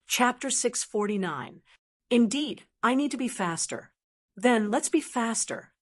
Chapter 649. Indeed, I need to be faster. Then let's be faster.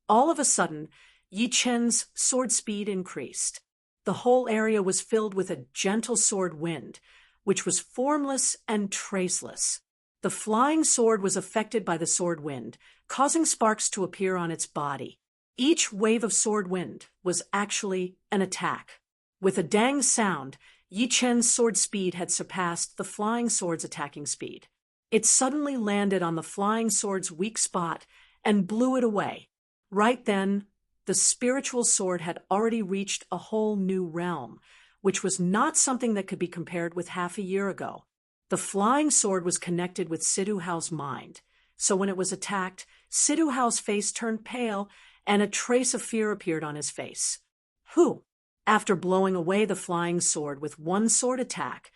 All of a sudden, Yi Chen's sword speed increased. The whole area was filled with a gentle sword wind, which was formless and traceless. The flying sword was affected by the sword wind, causing sparks to appear on its body. Each wave of sword wind was actually an attack. With a dang sound, Yi Chen's sword speed had surpassed the flying sword's attacking speed. It suddenly landed on the flying sword's weak spot and blew it away. Right then, the spiritual sword had already reached a whole new realm, which was not something that could be compared with half a year ago. The flying sword was connected with Sidu Hao's mind, so when it was attacked, Sidu Hao's face turned pale and a trace of fear appeared on his face. Who? After blowing away the flying sword with one sword attack,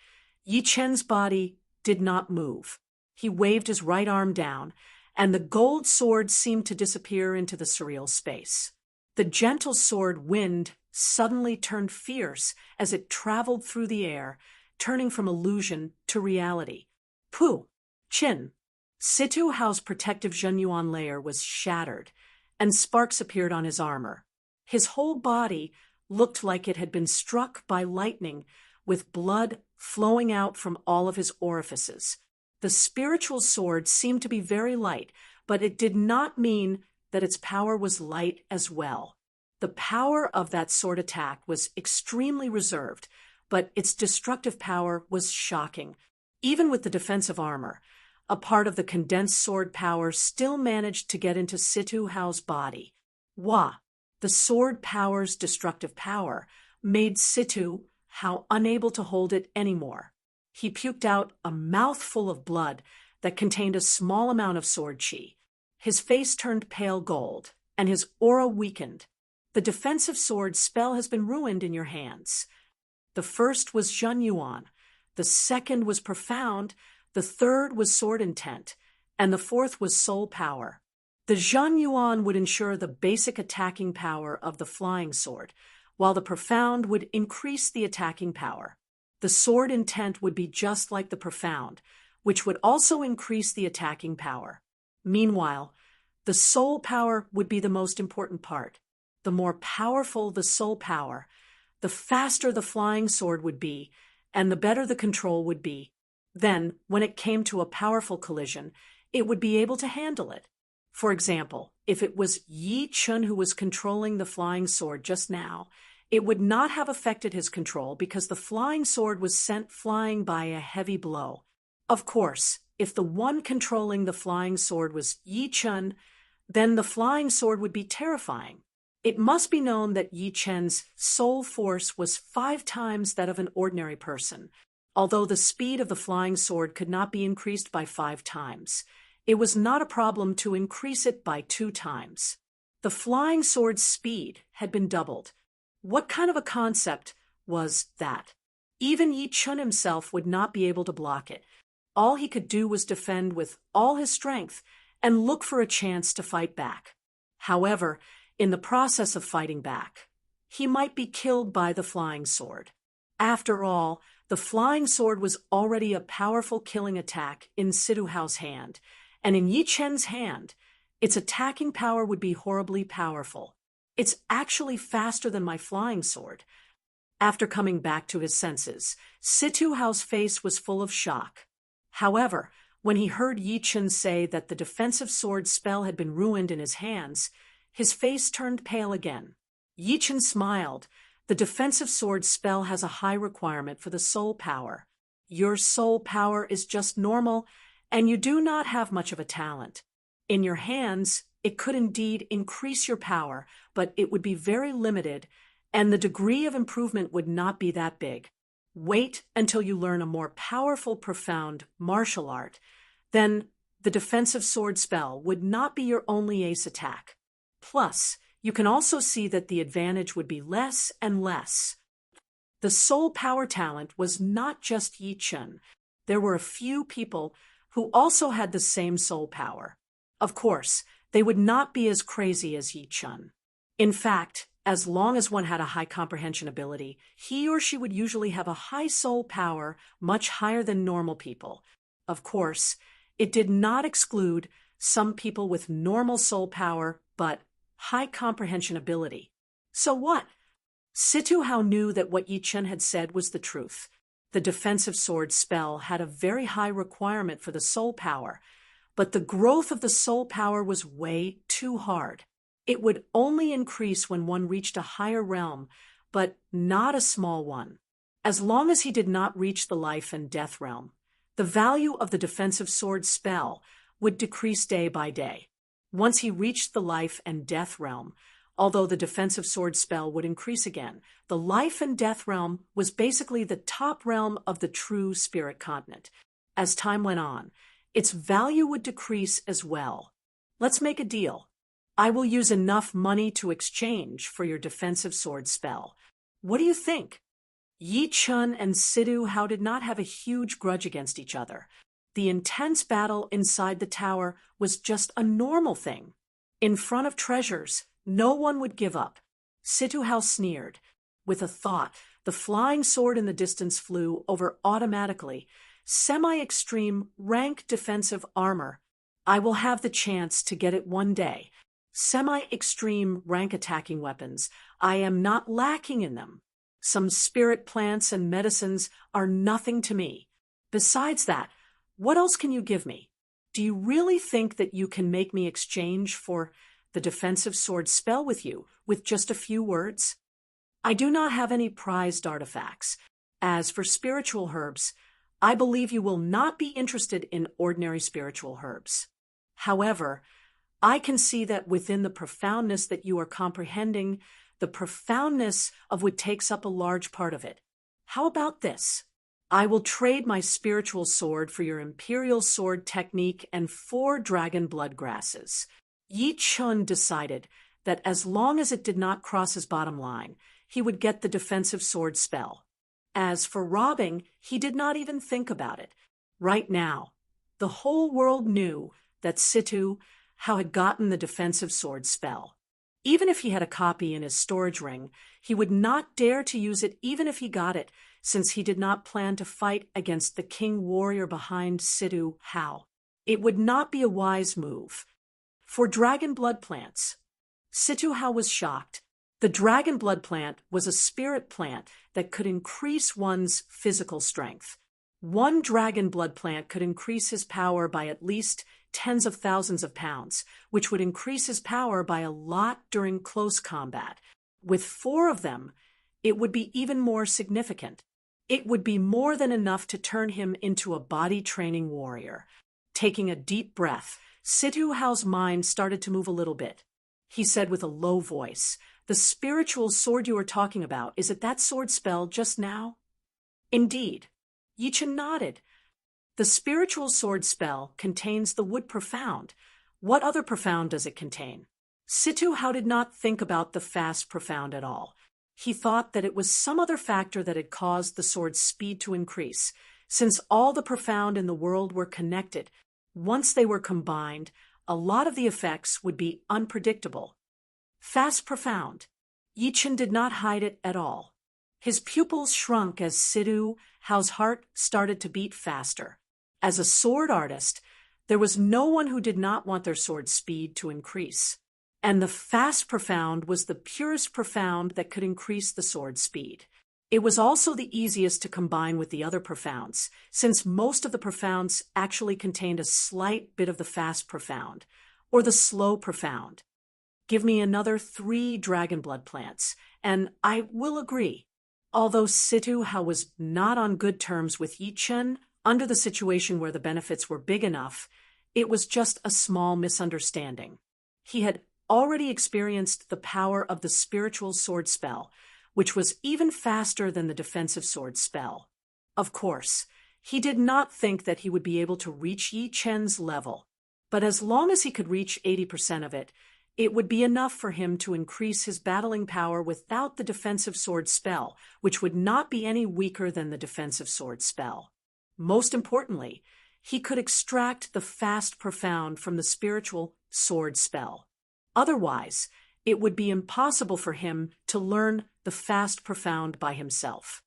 Yi Chen's body did not move. He waved his right arm down, and the gold sword seemed to disappear into the surreal space. The gentle sword wind suddenly turned fierce as it traveled through the air, turning from illusion to reality. Pu! Qin! Situ Hao's protective Zhenyuan layer was shattered, and sparks appeared on his armor. His whole body looked like it had been struck by lightning, with blood flowing out from all of his orifices. The spiritual sword seemed to be very light, but it did not mean that its power was light as well. The power of that sword attack was extremely reserved, but its destructive power was shocking. Even with the defensive armor, a part of the condensed sword power still managed to get into Situ Hao's body. Wah! The sword power's destructive power made Situ Hao unable to hold it anymore. He puked out a mouthful of blood that contained a small amount of sword qi. His face turned pale gold, and his aura weakened. The defensive sword spell has been ruined in your hands. The first was Zhenyuan, the second was profound, the third was sword intent, and the fourth was soul power. The Zhenyuan would ensure the basic attacking power of the flying sword, while the profound would increase the attacking power. The sword intent would be just like the profound, which would also increase the attacking power. Meanwhile, the soul power would be the most important part. The more powerful the soul power, the faster the flying sword would be, and the better the control would be. Then, when it came to a powerful collision, it would be able to handle it. For example, if it was Yi Chun who was controlling the flying sword just now, it would not have affected his control because the flying sword was sent flying by a heavy blow. Of course, if the one controlling the flying sword was Yi Chun, then the flying sword would be terrifying. It must be known that Yi Chen's soul force was 5 times that of an ordinary person. Although the speed of the flying sword could not be increased by 5 times, it was not a problem to increase it by 2 times. The flying sword's speed had been doubled. What kind of a concept was that? Even Yi Chun himself would not be able to block it. All he could do was defend with all his strength and look for a chance to fight back. However, in the process of fighting back, he might be killed by the flying sword. After all, the flying sword was already a powerful killing attack in Sidu Hao's hand, and in Yi Chen's hand, its attacking power would be horribly powerful. It's actually faster than my flying sword. After coming back to his senses, Situ Hao's face was full of shock. However, when he heard Yi Chen say that the defensive sword spell had been ruined in his hands, his face turned pale again. Yi Chen smiled. The defensive sword spell has a high requirement for the soul power. Your soul power is just normal, and you do not have much of a talent. In your hands, it could indeed increase your power, but it would be very limited, and the degree of improvement would not be that big. Wait until you learn a more powerful, profound martial art. Then the defensive sword spell would not be your only ace attack. Plus, you can also see that the advantage would be less and less. The soul power talent was not just Yi Chen. There were a few people who also had the same soul power. Of course, they would not be as crazy as Yi Chen. In fact, As long as one had a high comprehension ability, he or she would usually have a high soul power, much higher than normal people. Of course, it did not exclude some people with normal soul power, but high comprehension ability. So what? Situ Hao knew that what Yi Chen had said was the truth. The defensive sword spell had a very high requirement for the soul power, but the growth of the soul power was way too hard. It would only increase when one reached a higher realm, but not a small one. As long as he did not reach the life and death realm, the value of the defensive sword spell would decrease day by day. Once he reached the life and death realm, although the defensive sword spell would increase again, the life and death realm was basically the top realm of the true spirit continent. As time went on, its value would decrease as well. Let's make a deal. I will use enough money to exchange for your defensive sword spell. What do you think? Yi Chen and Situ Hao did not have a huge grudge against each other. The intense battle inside the tower was just a normal thing. In front of treasures, no one would give up. Situ Hao sneered. With a thought, the flying sword in the distance flew over automatically. Semi-extreme rank defensive armor. I will have the chance to get it one day. Semi-extreme rank attacking weapons. I am not lacking in them. Some spirit plants and medicines are nothing to me. Besides that, what else can you give me? Do you really think that you can make me exchange for the defensive sword spell with you with just a few words? I do not have any prized artifacts. As for spiritual herbs, I believe you will not be interested in ordinary spiritual herbs. However, I can see that within the profoundness that you are comprehending, the profoundness of what takes up a large part of it. How about this? I will trade my spiritual sword for your imperial sword technique and 4 dragon blood grasses. Yi Chen decided that as long as it did not cross his bottom line, he would get the defensive sword spell. As for robbing, he did not even think about it. Right now, the whole world knew that Situ Hao had gotten the defensive sword spell. Even if he had a copy in his storage ring, he would not dare to use it even if he got it, since he did not plan to fight against the king warrior behind Situ Hao. It would not be a wise move. For dragon blood plants, Situ Hao was shocked. The dragon blood plant was a spirit plant that could increase one's physical strength. One dragon blood plant could increase his power by at least tens of thousands of pounds, which would increase his power by a lot during close combat. With 4 of them, it would be even more significant. It would be more than enough to turn him into a body-training warrior. Taking a deep breath, Situ Hao's mind started to move a little bit. He said with a low voice, "The spiritual sword you are talking about, is it that sword spell just now?" "Indeed." Yi Chen nodded. "The spiritual sword spell contains the wood profound. What other profound does it contain?" Situ Hao did not think about the fast profound at all. He thought that it was some other factor that had caused the sword's speed to increase. Since all the profound in the world were connected, once they were combined, a lot of the effects would be unpredictable. Fast profound. Yi Chen did not hide it at all. His pupils shrunk as Situ Hao's heart started to beat faster. As a sword artist, there was no one who did not want their sword's speed to increase. And the fast profound was the purest profound that could increase the sword's speed. It was also the easiest to combine with the other profounds, since most of the profounds actually contained a slight bit of the fast profound, or the slow profound. Give me another 3 dragon blood plants, and I will agree. Although Situ Hao was not on good terms with Yi Chen, under the situation where the benefits were big enough, it was just a small misunderstanding. He had already experienced the power of the spiritual sword spell, which was even faster than the defensive sword spell. Of course, he did not think that he would be able to reach Yi Chen's level, but as long as he could reach 80% of it, it would be enough for him to increase his battling power without the defensive sword spell, which would not be any weaker than the defensive sword spell. Most importantly, he could extract the fast profound from the spiritual sword spell. Otherwise, it would be impossible for him to learn the fast profound by himself.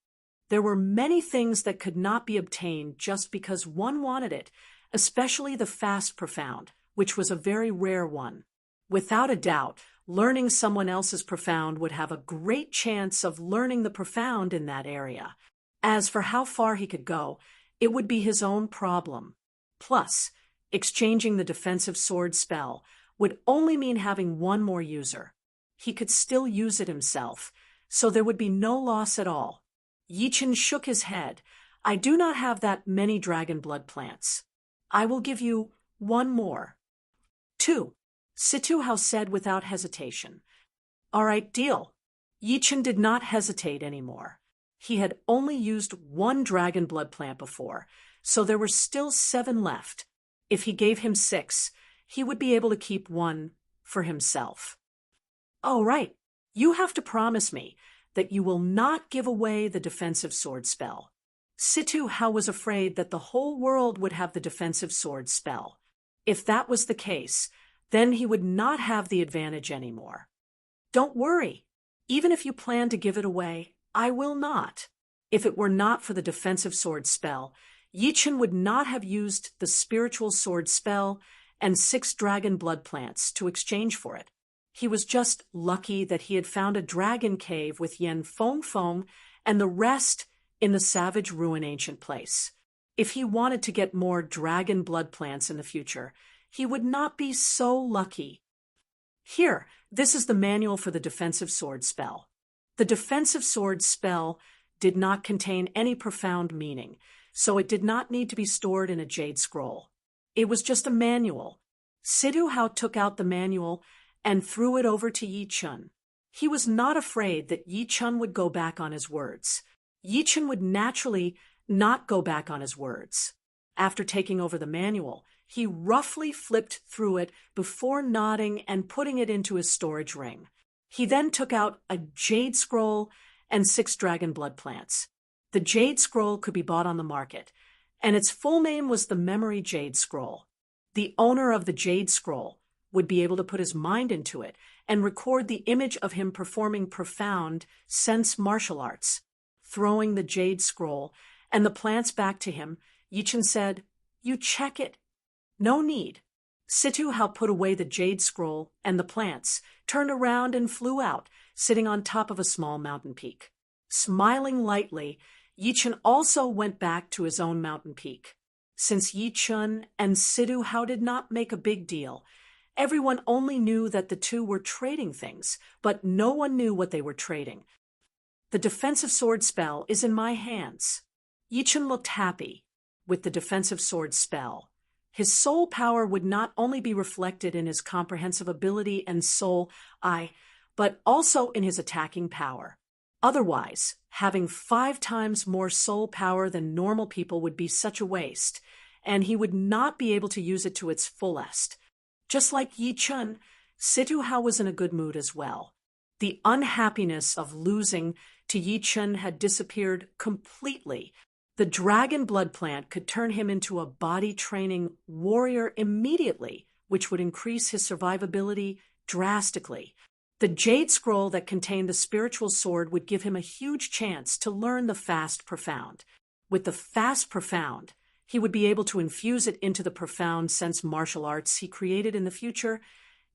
There were many things that could not be obtained just because one wanted it, especially the fast profound, which was a very rare one. Without a doubt, learning someone else's profound would have a great chance of learning the profound in that area. As for how far he could go, it would be his own problem. Plus, exchanging the defensive sword spell would only mean having one more user. He could still use it himself, so there would be no loss at all. Yichen shook his head. I do not have that many dragon blood plants. I will give you one more. 2. Situhao said without hesitation. All right, deal. Yichen did not hesitate anymore. He had only used one dragon blood plant before, so there were still 7 left. If he gave him 6, he would be able to keep 1 for himself. Oh, right. You have to promise me that you will not give away the defensive sword spell. Situhao was afraid that the whole world would have the defensive sword spell. If that was the case, then he would not have the advantage anymore. Don't worry. Even if you plan to give it away, I will not. If it were not for the defensive sword spell, Yichen would not have used the spiritual sword spell and 6 dragon blood plants to exchange for it. He was just lucky that he had found a dragon cave with Yen Fong Fong and the rest in the Savage Ruin ancient place. If he wanted to get more dragon blood plants in the future, he would not be so lucky. Here, this is the manual for the defensive sword spell. The defensive sword spell did not contain any profound meaning, so it did not need to be stored in a jade scroll. It was just a manual. Situhao took out the manual and threw it over to Yichen. He was not afraid that Yichen would go back on his words. Yichen would naturally not go back on his words. After taking over the manual, he roughly flipped through it before nodding and putting it into his storage ring. He then took out a jade scroll and 6 dragon blood plants. The jade scroll could be bought on the market, and its full name was the Memory Jade Scroll. The owner of the jade scroll would be able to put his mind into it and record the image of him performing profound sense martial arts. Throwing the jade scroll and the plants back to him, Yichen said, "You check it." "No need." Situhao put away the jade scroll and the plants, turned around and flew out, sitting on top of a small mountain peak. Smiling lightly, Yichen also went back to his own mountain peak. Since Yichen and Situhao did not make a big deal, everyone only knew that the two were trading things, but no one knew what they were trading. The defensive sword spell is in my hands. Yichen looked happy with the defensive sword spell. His soul power would not only be reflected in his comprehensive ability and soul eye, but also in his attacking power. Otherwise, having 5 times more soul power than normal people would be such a waste, and he would not be able to use it to its fullest. Just like Yichen, Situhao was in a good mood as well. The unhappiness of losing to Yichen had disappeared completely. The dragon blood plant could turn him into a body-training warrior immediately, which would increase his survivability drastically. The jade scroll that contained the spiritual sword would give him a huge chance to learn the fast profound. With the fast profound, he would be able to infuse it into the profound sense martial arts he created in the future,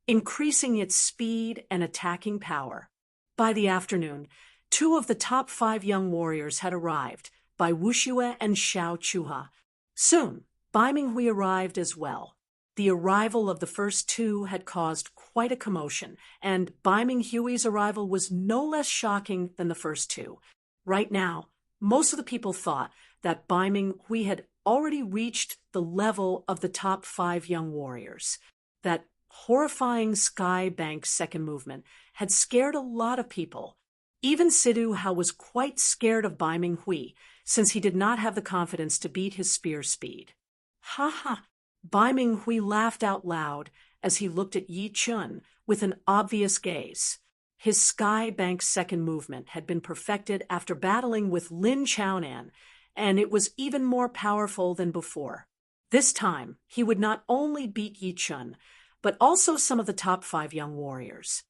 increasing its speed and attacking power. By the afternoon, 2 of the top 5 young warriors had arrived, by Wuxue and Xiao Chuha. Soon, Bai Minghui arrived as well. The arrival of the first 2 had caused quite a commotion, and Bai Minghui's arrival was no less shocking than the first 2. Right now, most of the people thought that Bai Minghui had already reached the level of the top 5 young warriors. That horrifying sky bank second movement had scared a lot of people. Even Situhao was quite scared of Bai Minghui, since he did not have the confidence to beat his spear speed. Ha ha! Bai Minghui laughed out loud as he looked at Yichen with an obvious gaze. His sky bank second movement had been perfected after battling with Lin Chaonan, and it was even more powerful than before. This time, he would not only beat Yichen, but also some of the top 5 young warriors.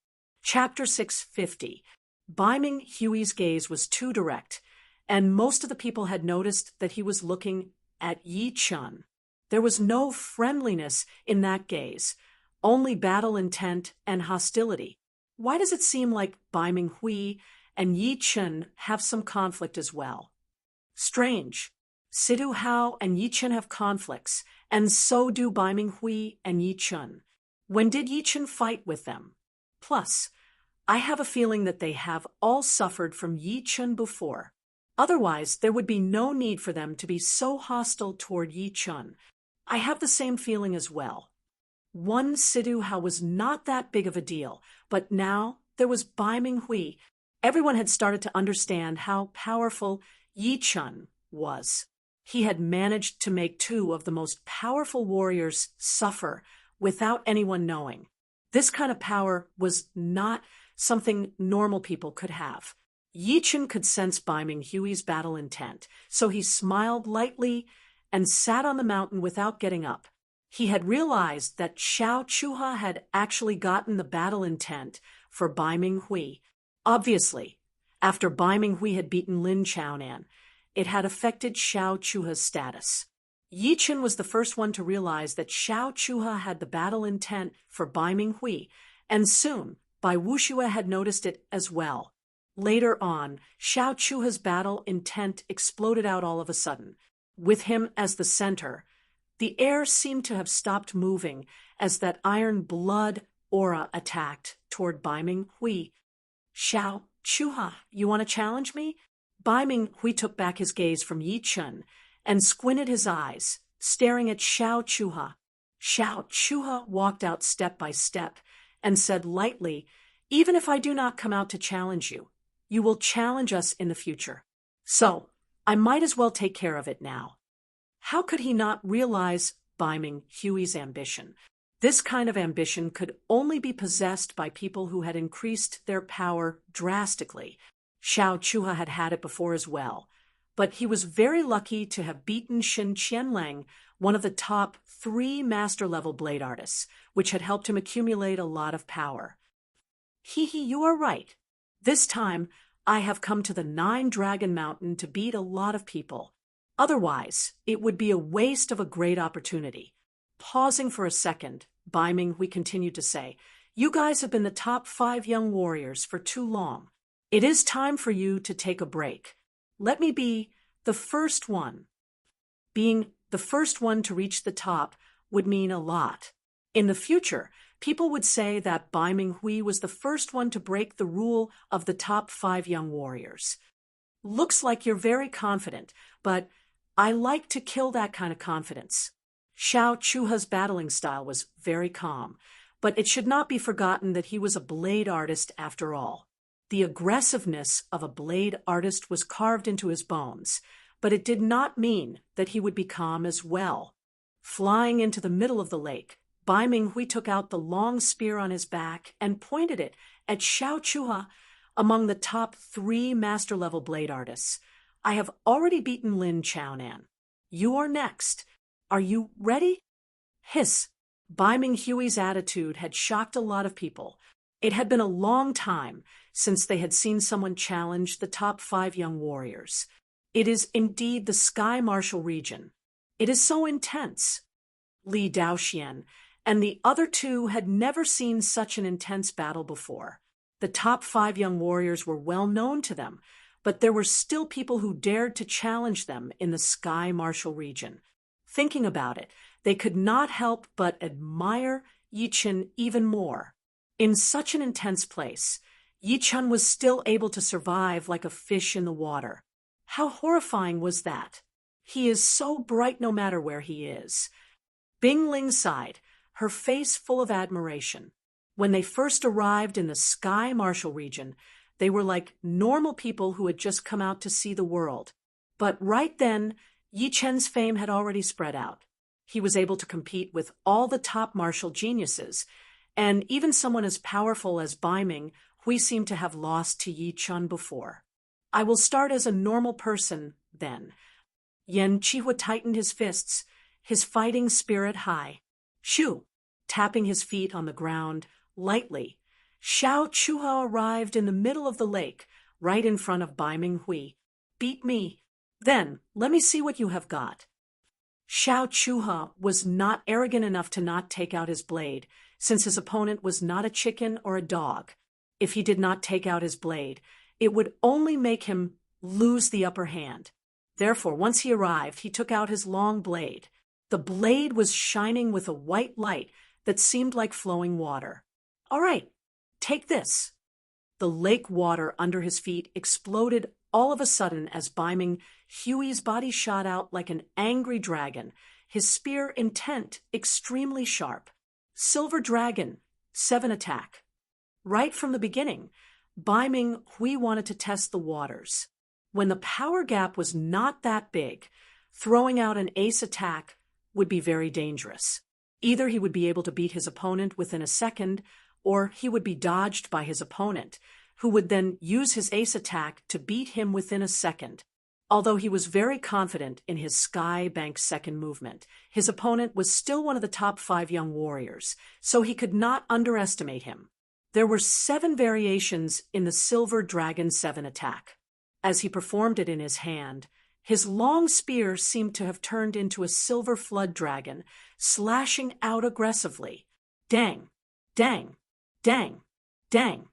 Chapter 650. Bai Ming Hui's gaze was too direct, and most of the people had noticed that he was looking at Yi Chun. There was no friendliness in that gaze, only battle intent and hostility. Why does it seem like Bai Ming Hui and Yi Chun have some conflict as well? Strange. Sidu Hao and Yi Chun have conflicts, and so do Bai Ming Hui and Yi Chun. When did Yi Chun fight with them? Plus, I have a feeling that they have all suffered from Yi Chun before. Otherwise, there would be no need for them to be so hostile toward Yi Chun. I have the same feeling as well. One Sidu Hao was not that big of a deal, but now there was Bai Ming Hui. Everyone had started to understand how powerful Yi Chun was. He had managed to make two of the most powerful warriors suffer without anyone knowing. This kind of power was not something normal people could have. Yi Chun could sense Bai Ming Hui's battle intent, so he smiled lightly and sat on the mountain without getting up. He had realized that Xiao Chuha had actually gotten the battle intent for Bai Ming Hui. Obviously, after Bai Ming Hui had beaten Lin Chaonan, it had affected Xiao Chuha's status. Yi Chun was the first one to realize that Xiao Chuha had the battle intent for Bai Ming Hui, and soon Bai Wuxue had noticed it as well. Later on, Xiao Chuha's battle intent exploded out all of a sudden. With him as the center, the air seemed to have stopped moving as that iron blood aura attacked toward Bai Ming Hui. Xiao Chuha, you want to challenge me? Bai Ming Hui took back his gaze from Yi Chun and squinted his eyes, staring at Xiao Chuha. Xiao Chuha walked out step by step and said lightly, "Even if I do not come out to challenge you, you will challenge us in the future. So, I might as well take care of it now." How could he not realize Bai Ming Hui's ambition? This kind of ambition could only be possessed by people who had increased their power drastically. Xiao Chuha had had it before as well, but he was very lucky to have beaten Shen Qianlang, one of the top 3 master-level blade artists, which had helped him accumulate a lot of power. You are right. This time, I have come to the 9-Dragon Mountain to beat a lot of people. Otherwise, it would be a waste of a great opportunity. Pausing for a second, Bai Ming Hui continued to say, "You guys have been the top 5 young warriors for too long. It is time for you to take a break. Let me be the first one." Being the first one to reach the top would mean a lot. In the future, people would say that Bai Ming Hui was the first one to break the rule of the top 5 young warriors. Looks like you're very confident, but I like to kill that kind of confidence. Xiao Chuha's battling style was very calm, but it should not be forgotten that he was a blade artist after all. The aggressiveness of a blade artist was carved into his bones, but it did not mean that he would be calm as well. Flying into the middle of the lake, Bai Ming Hui took out the long spear on his back and pointed it at Xiao Chuha. Among the top 3 master-level blade artists, I have already beaten Lin Chaonan. You are next. Are you ready? Hiss. Bai Ming Hui's attitude had shocked a lot of people. It had been a long time since they had seen someone challenge the top 5 young warriors. It is indeed the Sky Martial region. It is so intense. Li Daoxian and the other 2 had never seen such an intense battle before. The top 5 young warriors were well known to them, but there were still people who dared to challenge them in the Sky Martial region. Thinking about it, they could not help but admire Yi Chun even more. In such an intense place, Yi Chun was still able to survive like a fish in the water. How horrifying was that? He is so bright no matter where he is. Bing Ling sighed, her face full of admiration. When they first arrived in the Sky Martial region, they were like normal people who had just come out to see the world. But right then, Yi Chen's fame had already spread out. He was able to compete with all the top martial geniuses, and even someone as powerful as Bai Ming Hui seemed to have lost to Yi Chun before. I will start as a normal person, then. Yan Qihua tightened his fists, his fighting spirit high. Shoo! Tapping his feet on the ground, lightly, Xiao Chuha arrived in the middle of the lake, right in front of Bai Minghui. Beat me. Then, let me see what you have got. Xiao Chuha was not arrogant enough to not take out his blade, since his opponent was not a chicken or a dog. If he did not take out his blade, it would only make him lose the upper hand. Therefore, once he arrived, he took out his long blade. The blade was shining with a white light that seemed like flowing water. All right, take this. The lake water under his feet exploded all of a sudden as Bai Minghui's body shot out like an angry dragon, his spear intent extremely sharp. Silver Dragon, 7 attack. Right from the beginning, Bai Minghui wanted to test the waters. When the power gap was not that big, throwing out an ace attack would be very dangerous. Either he would be able to beat his opponent within a second, or he would be dodged by his opponent, who would then use his ace attack to beat him within a second. Although he was very confident in his Sky Bank second movement, his opponent was still one of the top 5 young warriors, so he could not underestimate him. There were 7 variations in the Silver Dragon 7 attack. As he performed it in his hand, his long spear seemed to have turned into a silver flood dragon, slashing out aggressively. Dang, dang, dang, dang.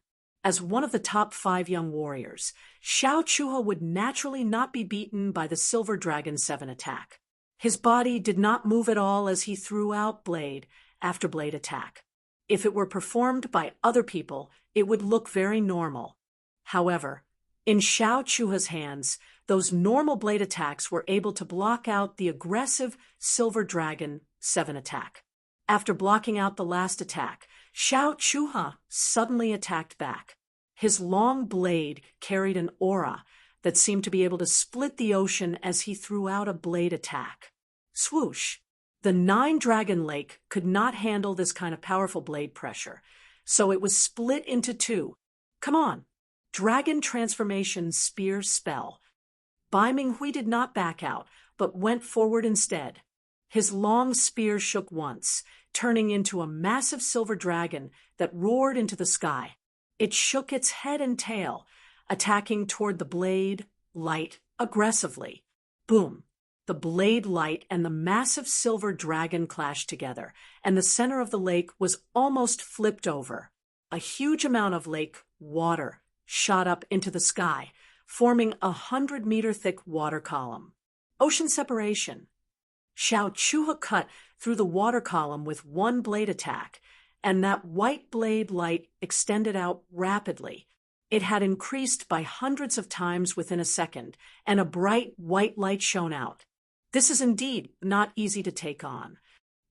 As one of the top 5 young warriors, Xiao Chuha would naturally not be beaten by the Silver Dragon 7 attack. His body did not move at all as he threw out blade after blade attack. If it were performed by other people, it would look very normal. However, in Xiao Chuha's hands, those normal blade attacks were able to block out the aggressive Silver Dragon 7 attack. After blocking out the last attack, Xiao Chuha suddenly attacked back. His long blade carried an aura that seemed to be able to split the ocean as he threw out a blade attack. Swoosh! The 9-dragon lake could not handle this kind of powerful blade pressure, so it was split into 2. Come on! Dragon Transformation Spear Spell. Bai Minghui did not back out, but went forward instead. His long spear shook once, turning into a massive silver dragon that roared into the sky. It shook its head and tail, attacking toward the blade light aggressively. Boom! The blade light and the massive silver dragon clashed together, and the center of the lake was almost flipped over. A huge amount of lake water shot up into the sky, forming a 100-meter-thick water column. Ocean separation. Xiao Chuha cut through the water column with one blade attack, and that white blade light extended out rapidly. It had increased by hundreds of times within a second, and a bright white light shone out. This is indeed not easy to take on.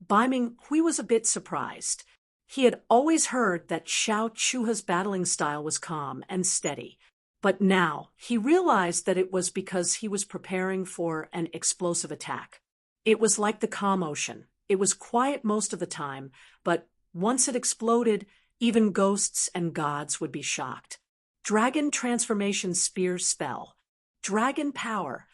Bai Minghui was a bit surprised. He had always heard that Xiao Chuha's battling style was calm and steady, but now he realized that it was because he was preparing for an explosive attack. It was like the calm ocean. It was quiet most of the time, but once it exploded, even ghosts and gods would be shocked. Dragon Transformation Spear Spell. Dragon Power.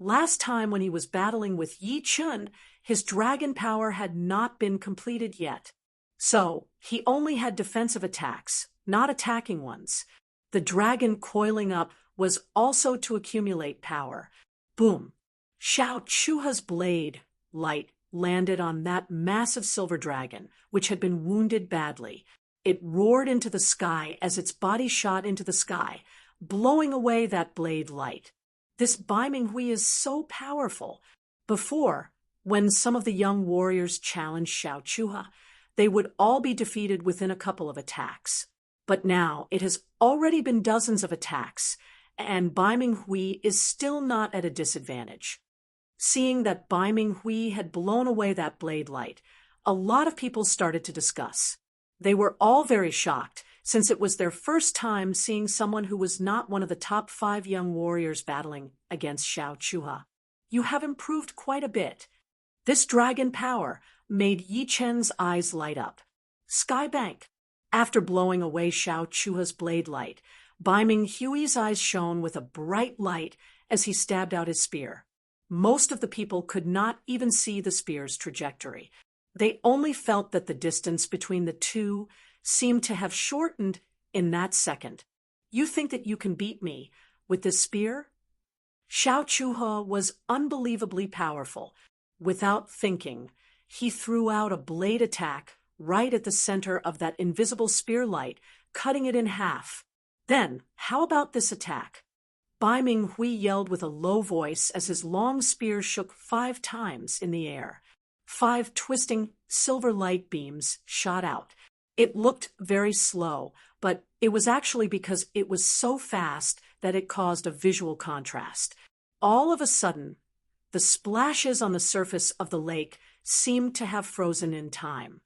Last time when he was battling with Yi Chun, his dragon power had not been completed yet. So, he only had defensive attacks, not attacking ones. The dragon coiling up was also to accumulate power. Boom! Xiao Chuha's blade light landed on that massive silver dragon, which had been wounded badly. It roared into the sky as its body shot into the sky, blowing away that blade light. This Bai Minghui is so powerful. Before, when some of the young warriors challenged Xiao Chuha, they would all be defeated within a couple of attacks. But now it has already been dozens of attacks, and Bai Minghui is still not at a disadvantage. Seeing that Bai Minghui had blown away that blade light, a lot of people started to discuss. They were all very shocked, since it was their first time seeing someone who was not one of the top 5 young warriors battling against Xiao Chuha. You have improved quite a bit. This dragon power made Yi Chen's eyes light up. Sky Bank. After blowing away Xiao Chuha's blade light, Bai Minghui's eyes shone with a bright light as he stabbed out his spear. Most of the people could not even see the spear's trajectory. They only felt that the distance between the two seemed to have shortened in that second. You think that you can beat me with this spear? Xiao Chuhe was unbelievably powerful. Without thinking, he threw out a blade attack right at the center of that invisible spear light, cutting it in half. Then, how about this attack? Bai Minghui yelled with a low voice as his long spear shook 5 times in the air. 5 twisting silver light beams shot out. It looked very slow, but it was actually because it was so fast that it caused a visual contrast. All of a sudden, the splashes on the surface of the lake seemed to have frozen in time.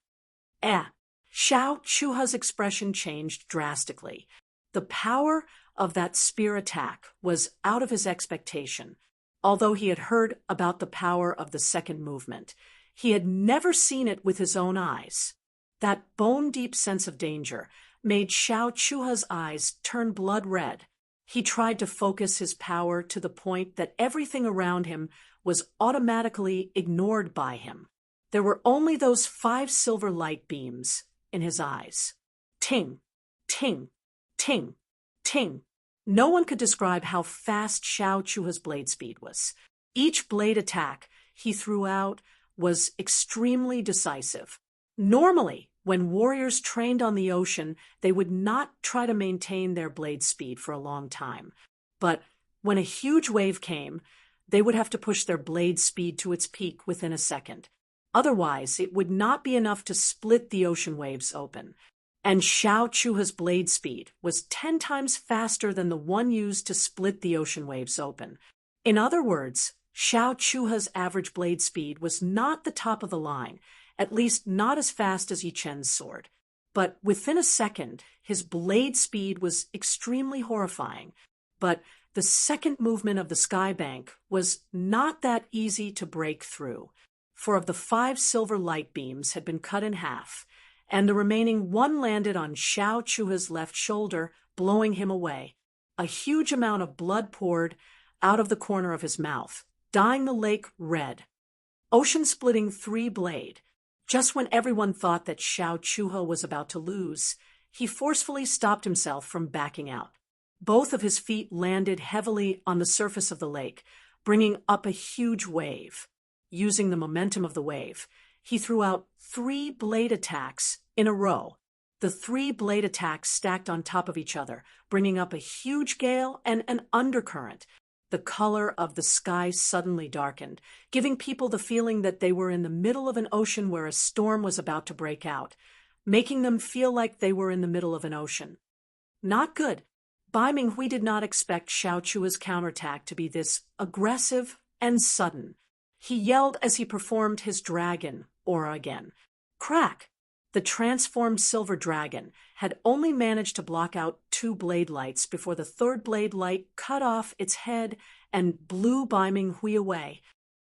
Xiao Chuhe's expression changed drastically. The power of that spear attack was out of his expectation. Although he had heard about the power of the second movement, he had never seen it with his own eyes. That bone-deep sense of danger made Xiao Chuhe's eyes turn blood red. He tried to focus his power to the point that everything around him was automatically ignored by him. There were only those 5 silver light beams in his eyes. Ting, ting, ting, ting. No one could describe how fast Xiao Chuhe's blade speed was. Each blade attack he threw out was extremely decisive. Normally, when warriors trained on the ocean, they would not try to maintain their blade speed for a long time. But when a huge wave came, they would have to push their blade speed to its peak within a second. Otherwise, it would not be enough to split the ocean waves open. And Xiao Chuhe's blade speed was 10 times faster than the one used to split the ocean waves open. In other words, Xiao Chuhe's average blade speed was not the top of the line, at least not as fast as Yi Chen's sword. But within a second, his blade speed was extremely horrifying. But the second movement of the sky bank was not that easy to break through. 4 of the 5 silver light beams had been cut in half, and the remaining 1 landed on Xiao Chuhe's left shoulder, blowing him away. A huge amount of blood poured out of the corner of his mouth, dyeing the lake red. Ocean-splitting 3-blade. Just when everyone thought that Xiao Chuhe was about to lose, he forcefully stopped himself from backing out. Both of his feet landed heavily on the surface of the lake, bringing up a huge wave. Using the momentum of the wave, he threw out 3 blade attacks in a row. The 3 blade attacks stacked on top of each other, bringing up a huge gale and an undercurrent. The color of the sky suddenly darkened, giving people the feeling that they were in the middle of an ocean where a storm was about to break out, making them feel like they were in the middle of an ocean. Not good. Bai Minghui did not expect Xiao Chuhe's counterattack to be this aggressive and sudden. He yelled as he performed his dragon aura again. Crack! The transformed silver dragon had only managed to block out 2 blade lights before the 3rd blade light cut off its head and blew Bai Minghui away.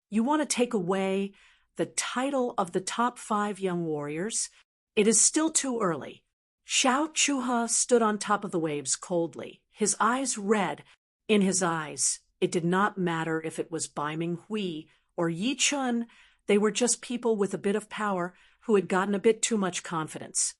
You want to take away the title of the top 5 young warriors? It is still too early. Xiao Chuhe stood on top of the waves coldly, his eyes red. In his eyes, it did not matter if it was Bai Minghui or Yi Chen. They were just people with a bit of power who had gotten a bit too much confidence.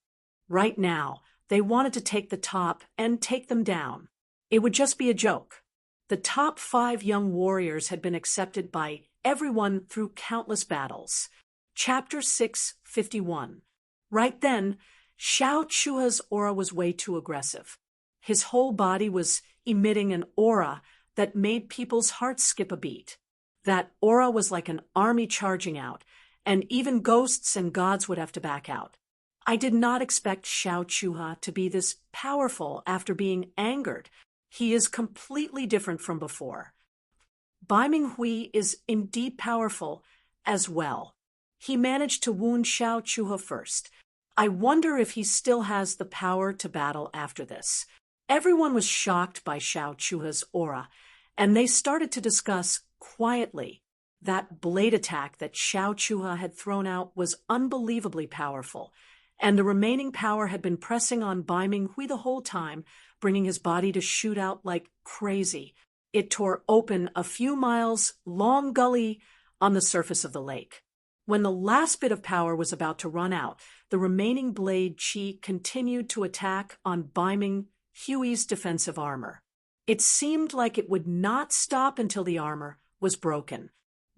Right now, they wanted to take the top and take them down. It would just be a joke. The top 5 young warriors had been accepted by everyone through countless battles. Chapter 651. Right then, Xiao Chuhe's aura was way too aggressive. His whole body was emitting an aura that made people's hearts skip a beat. That aura was like an army charging out, and even ghosts and gods would have to back out. I did not expect Xiao Chuhe to be this powerful after being angered. He is completely different from before. Bai Minghui is indeed powerful as well. He managed to wound Xiao Chuhe first. I wonder if he still has the power to battle after this. Everyone was shocked by Xiao Chuhe's aura, and they started to discuss quietly. That blade attack that Xiao Chuhe had thrown out was unbelievably powerful, and the remaining power had been pressing on Bai Minghui the whole time, bringing his body to shoot out like crazy. It tore open a few miles long gully on the surface of the lake. When the last bit of power was about to run out, the remaining blade chi continued to attack on Biming Huey's defensive armor. It seemed like it would not stop until the armor was broken.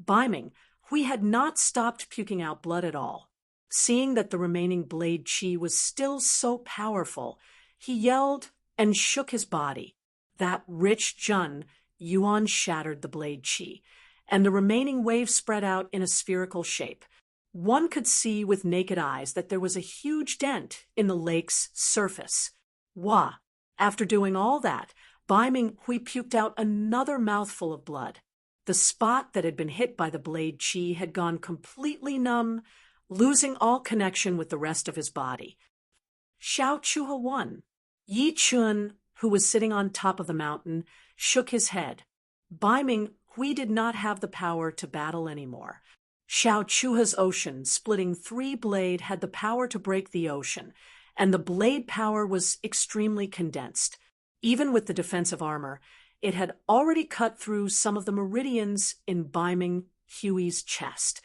Biming Hui had not stopped puking out blood at all. Seeing that the remaining blade chi was still so powerful, he yelled and shook his body. That rich Jun Yuan shattered the blade chi, and the remaining wave spread out in a spherical shape. One could see with naked eyes that there was a huge dent in the lake's surface. Wah! After doing all that, Biming Hui puked out another mouthful of blood. The spot that had been hit by the blade chi had gone completely numb, losing all connection with the rest of his body. Xiao Chuha won. Yi Chun, who was sitting on top of the mountain, shook his head. Biming Hui did not have the power to battle anymore. Xiao Chuha's ocean, splitting 3-blade, had the power to break the ocean, and the blade power was extremely condensed. Even with the defensive armor, it had already cut through some of the meridians in Biming Huey's chest.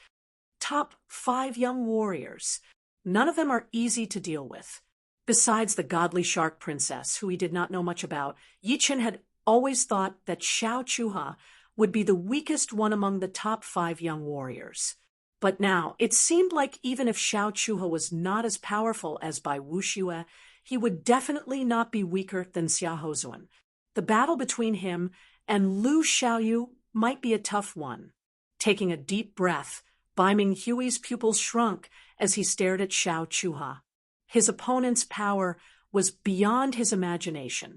Top 5 young warriors. None of them are easy to deal with. Besides the godly shark princess, who he did not know much about, Yi Chen had always thought that Xiao Chuha would be the weakest one among the top 5 young warriors. But now, it seemed like even if Xiao Chuha was not as powerful as Bai Wuxue, he would definitely not be weaker than Xia Hozuan. The battle between him and Lu Xiaoyu might be a tough one. Taking a deep breath, Biming Huey's pupils shrunk as he stared at Xiao Chuha. His opponent's power was beyond his imagination.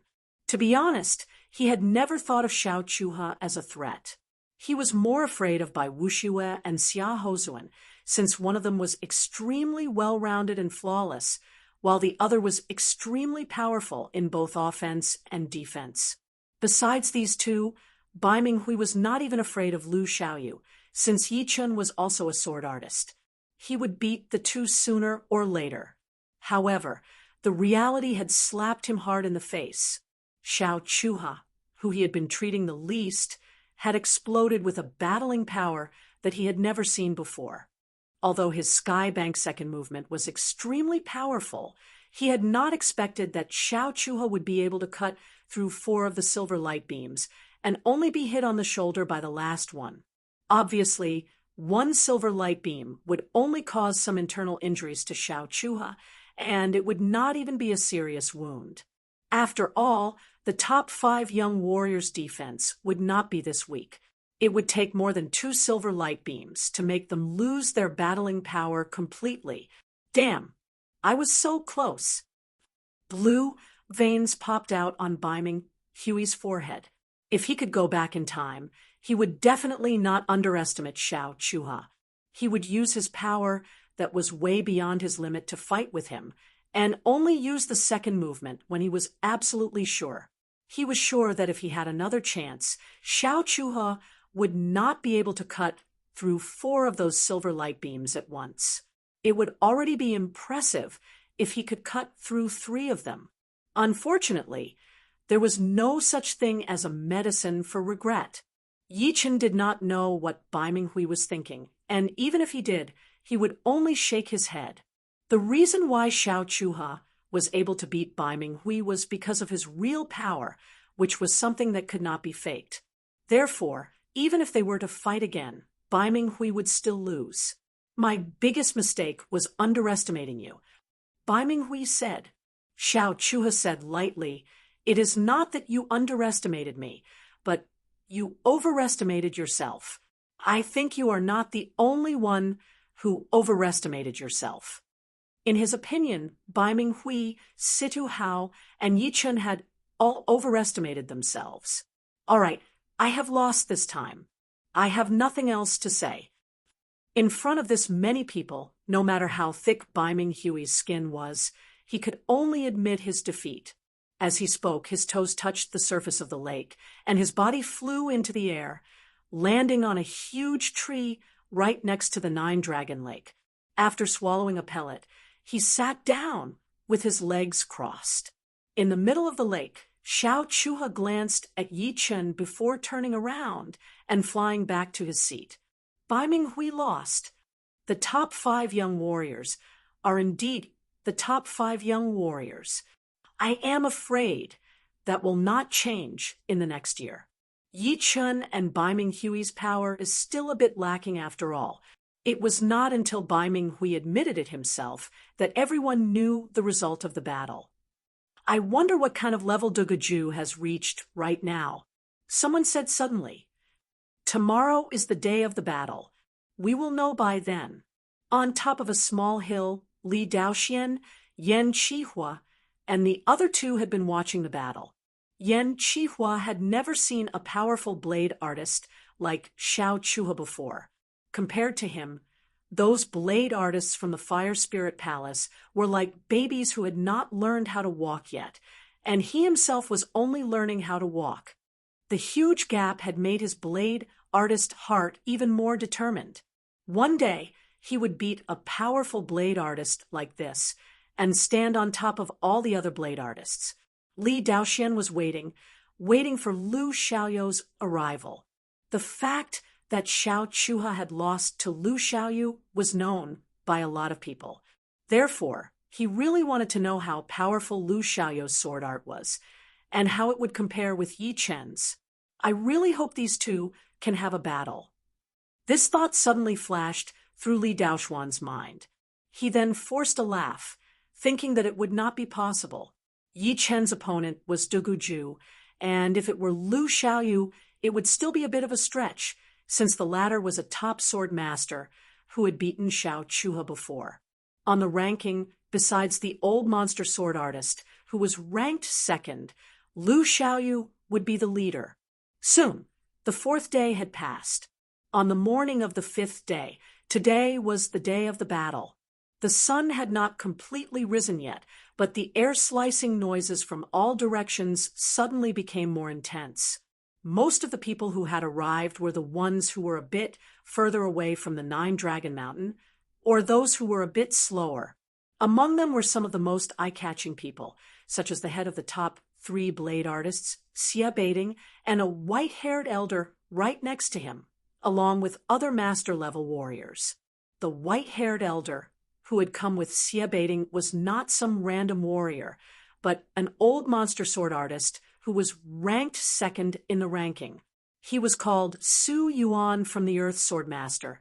To be honest, he had never thought of Xiao Chuha as a threat. He was more afraid of Bai Wuxue and Xia Hozuan, since one of them was extremely well-rounded and flawless, while the other was extremely powerful in both offense and defense. Besides these two, Biming Hui was not even afraid of Lu Xiaoyu, since Yi Chun was also a sword artist. He would beat the two sooner or later. However, the reality had slapped him hard in the face. Xiao Chuha, who he had been treating the least, had exploded with a battling power that he had never seen before. Although his sky bank second movement was extremely powerful, he had not expected that Xiao Chuha would be able to cut through 4 of the silver light beams and only be hit on the shoulder by the last one. Obviously, 1 silver light beam would only cause some internal injuries to Xiao Chuha, and it would not even be a serious wound. After all, the top 5 young warriors' defense would not be this weak. It would take more than 2 silver light beams to make them lose their battling power completely. Damn, I was so close. Blue veins popped out on Biming Huey's forehead. If he could go back in time, he would definitely not underestimate Xiao Chuha. He would use his power that was way beyond his limit to fight with him, and only use the second movement when he was absolutely sure. He was sure that if he had another chance, Xiao Chuha would not be able to cut through 4 of those silver light beams at once. It would already be impressive if he could cut through 3 of them. Unfortunately, there was no such thing as a medicine for regret. Yi Chen did not know what Biming Hui was thinking, and even if he did, he would only shake his head. The reason why Xiao Chuha was able to beat Biming Hui was because of his real power, which was something that could not be faked. Therefore, even if they were to fight again, Biming Hui would still lose. My biggest mistake was underestimating you, Biming Hui said. Xiao Chuha said lightly, "It is not that you underestimated me, but you overestimated yourself. I think you are not the only one who overestimated yourself." In his opinion, Biming Hui, Situ Hao, and Yi Chen had all overestimated themselves. All right, I have lost this time. I have nothing else to say. In front of this many people, no matter how thick Biming Huey's skin was, he could only admit his defeat. As he spoke, his toes touched the surface of the lake, and his body flew into the air, landing on a huge tree right next to the 9-dragon lake. After swallowing a pellet, he sat down with his legs crossed. In the middle of the lake, Xiao Chuha glanced at Yi Chen before turning around and flying back to his seat. Biming Hui lost. The top 5 young warriors are indeed the top 5 young warriors. I am afraid that will not change in the next year. Yi Chun and Bai Ming Hui's power is still a bit lacking after all. It was not until Bai Ming Hui admitted it himself that everyone knew the result of the battle. I wonder what kind of level Duguju has reached right now. Someone said suddenly, "Tomorrow is the day of the battle. We will know by then." On top of a small hill, Li Daoxian, Yan Qihua, and the other two had been watching the battle. Yan Qihua had never seen a powerful blade artist like Xiao Chuha before. Compared to him, those blade artists from the Fire Spirit Palace were like babies who had not learned how to walk yet, and he himself was only learning how to walk. The huge gap had made his blade artist heart even more determined. One day, he would beat a powerful blade artist like this and stand on top of all the other blade artists. Li Daoxian was waiting for Lu Xiaoyu's arrival. The fact that Xiao Chuha had lost to Lu Xiaoyu was known by a lot of people. Therefore, he really wanted to know how powerful Lu Xiaoyu's sword art was, and how it would compare with Yi Chen's. I really hope these two can have a battle. This thought suddenly flashed through Li Daoxuan's mind. He then forced a laugh, thinking that it would not be possible. Yi Chen's opponent was Duguju, and if it were Lu Xiaoyu, it would still be a bit of a stretch, since the latter was a top sword master who had beaten Xiao Chuha before. On the ranking, besides the old monster sword artist, who was ranked second, Lu Xiaoyu would be the leader. Soon, the 4th day had passed. On the morning of the 5th day, today was the day of the battle. The sun had not completely risen yet, but the air-slicing noises from all directions suddenly became more intense. Most of the people who had arrived were the ones who were a bit further away from the 9-Dragon Mountain, or those who were a bit slower. Among them were some of the most eye-catching people, such as the head of the top 3 blade artists, Xia Beiting, and a white-haired elder right next to him, along with other master-level warriors. The white-haired elder, who had come with Xia Beiting, was not some random warrior, but an old monster sword artist who was ranked second in the ranking. He was called Su Yuan from the Earth Sword Master,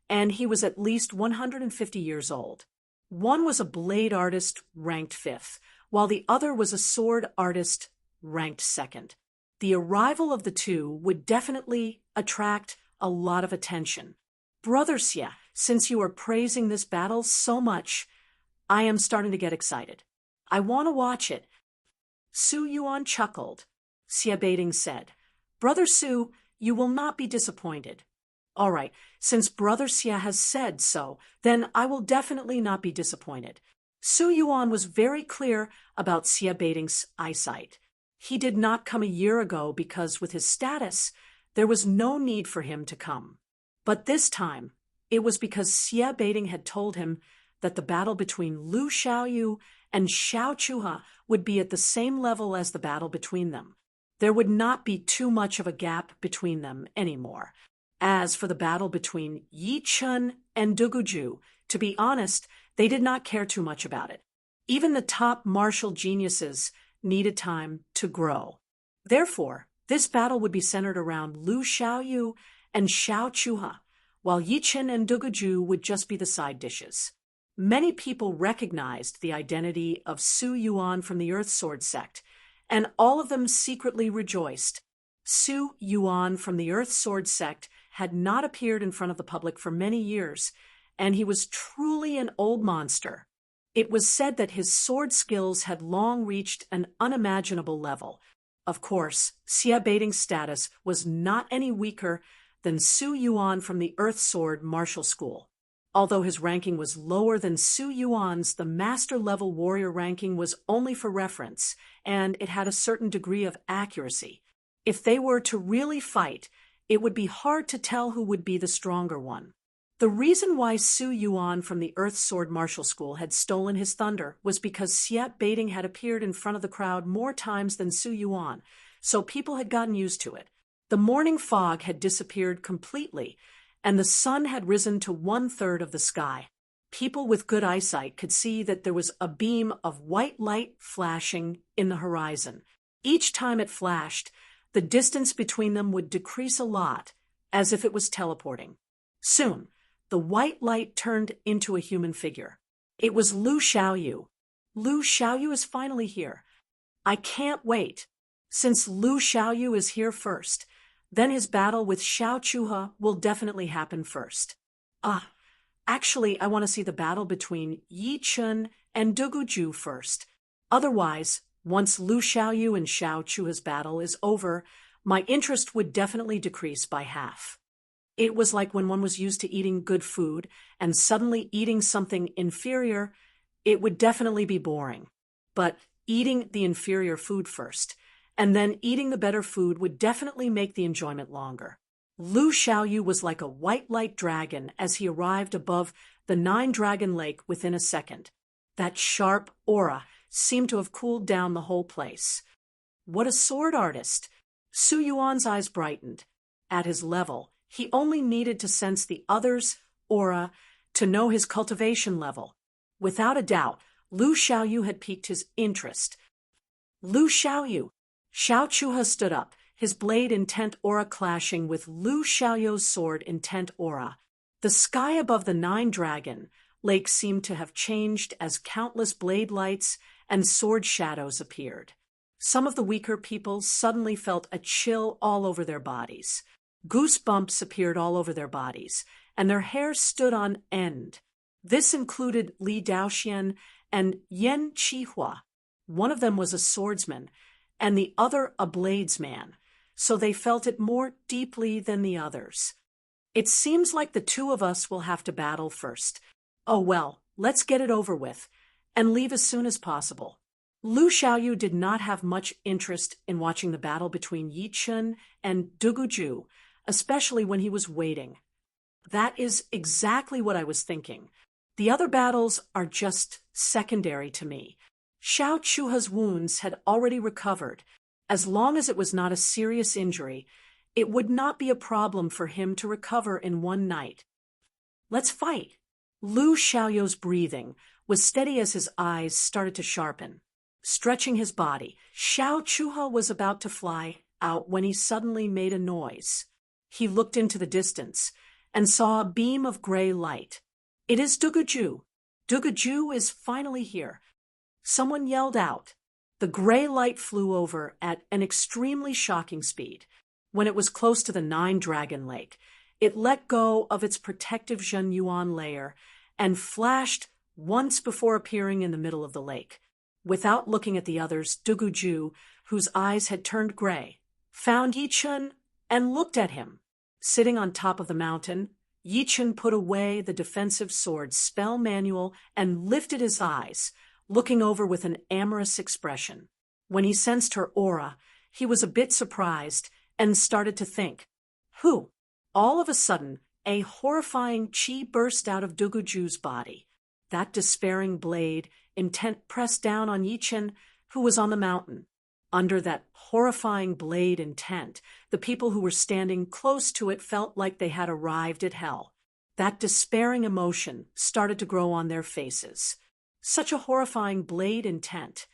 and he was at least 150 years old. One was a blade artist ranked 5th, while the other was a sword artist ranked 2nd. The arrival of the two would definitely attract a lot of attention. Brother Xia, since you are praising this battle so much, I am starting to get excited. I want to watch it. Su Yuan chuckled. Xia Beiting said, "Brother Su, you will not be disappointed." "All right, since Brother Xia has said so, then I will definitely not be disappointed." Su Yuan was very clear about Xia Beiting's eyesight. He did not come a year ago because with his status, there was no need for him to come. But this time, it was because Xia Beiting had told him that the battle between Lu Xiaoyu and Xiao Chuha would be at the same level as the battle between them. There would not be too much of a gap between them anymore. As for the battle between Yi Chun and Duguju, to be honest, they did not care too much about it. Even the top martial geniuses needed time to grow. Therefore, this battle would be centered around Lu Xiaoyu and Xiao Chuha, while Yi Chun and Duguju would just be the side dishes. Many people recognized the identity of Su Yuan from the Earth Sword sect, and all of them secretly rejoiced. Su Yuan from the Earth Sword sect had not appeared in front of the public for many years, and he was truly an old monster. It was said that his sword skills had long reached an unimaginable level. Of course, Xia Beiting's status was not any weaker than Su Yuan from the Earth Sword Martial School. Although his ranking was lower than Su Yuan's, the master-level warrior ranking was only for reference, and it had a certain degree of accuracy. If they were to really fight, it would be hard to tell who would be the stronger one. The reason why Su Yuan from the Earth Sword Martial School had stolen his thunder was because Xia Beiting had appeared in front of the crowd more times than Su Yuan, so people had gotten used to it. The morning fog had disappeared completely, and the sun had risen to 1/3 of the sky. People with good eyesight could see that there was a beam of white light flashing in the horizon. Each time it flashed, the distance between them would decrease a lot, as if it was teleporting. Soon, the white light turned into a human figure. It was Lu Xiaoyu. Lu Xiaoyu is finally here. I can't wait. Since Lu Xiaoyu is here first, then his battle with Xiao Chuhe will definitely happen first. Actually, I want to see the battle between Yi Chun and Duguju first. Otherwise, once Lu Xiaoyu and Xiao Chuhe's battle is over, my interest would definitely decrease by half. It was like when one was used to eating good food and suddenly eating something inferior, it would definitely be boring. But eating the inferior food first, and then eating the better food would definitely make the enjoyment longer. Lu Xiaoyu was like a white light dragon as he arrived above the 9-dragon lake within a second. That sharp aura seemed to have cooled down the whole place. What a sword artist! Su Yuan's eyes brightened. At his level, he only needed to sense the other's aura to know his cultivation level. Without a doubt, Lu Xiaoyu had piqued his interest. Lu Xiaoyu! Xiao Chuhe stood up, his blade intent aura clashing with Lu Xiaoyu's sword intent aura. The sky above the 9-dragon lake seemed to have changed as countless blade lights and sword shadows appeared. Some of the weaker people suddenly felt a chill all over their bodies. Goosebumps appeared all over their bodies, and their hair stood on end. This included Li Daoxian and Yan Qihua. One of them was a swordsman, and the other a bladesman, so they felt it more deeply than the others. It seems like the two of us will have to battle first. Oh well, let's get it over with, and leave as soon as possible. Lu Xiaoyu did not have much interest in watching the battle between Yi Chun and Duguju, especially when he was waiting. That is exactly what I was thinking. The other battles are just secondary to me. Xiao Chuhe's wounds had already recovered. As long as it was not a serious injury, it would not be a problem for him to recover in one night. Let's fight. Lu Xiaoyu's breathing was steady as his eyes started to sharpen. Stretching his body, Xiao Chuhe was about to fly out when he suddenly made a noise. He looked into the distance and saw a beam of gray light. It is Duguju. Duguju is finally here. Someone yelled out. The gray light flew over at an extremely shocking speed. When it was close to the 9-dragon lake, it let go of its protective Zhenyuan layer and flashed once before appearing in the middle of the lake. Without looking at the others, Duguju, whose eyes had turned gray, found Yi Chun and looked at him. Sitting on top of the mountain, Yi Chun put away the defensive sword spell manual and lifted his eyes, looking over with an amorous expression. When he sensed her aura, he was a bit surprised and started to think, who? All of a sudden, a horrifying chi burst out of Duguju's body. That despairing blade, intent pressed down on Yi Chun, who was on the mountain. Under that horrifying blade intent, the people who were standing close to it felt like they had arrived at hell. That despairing emotion started to grow on their faces. Such a horrifying blade intent.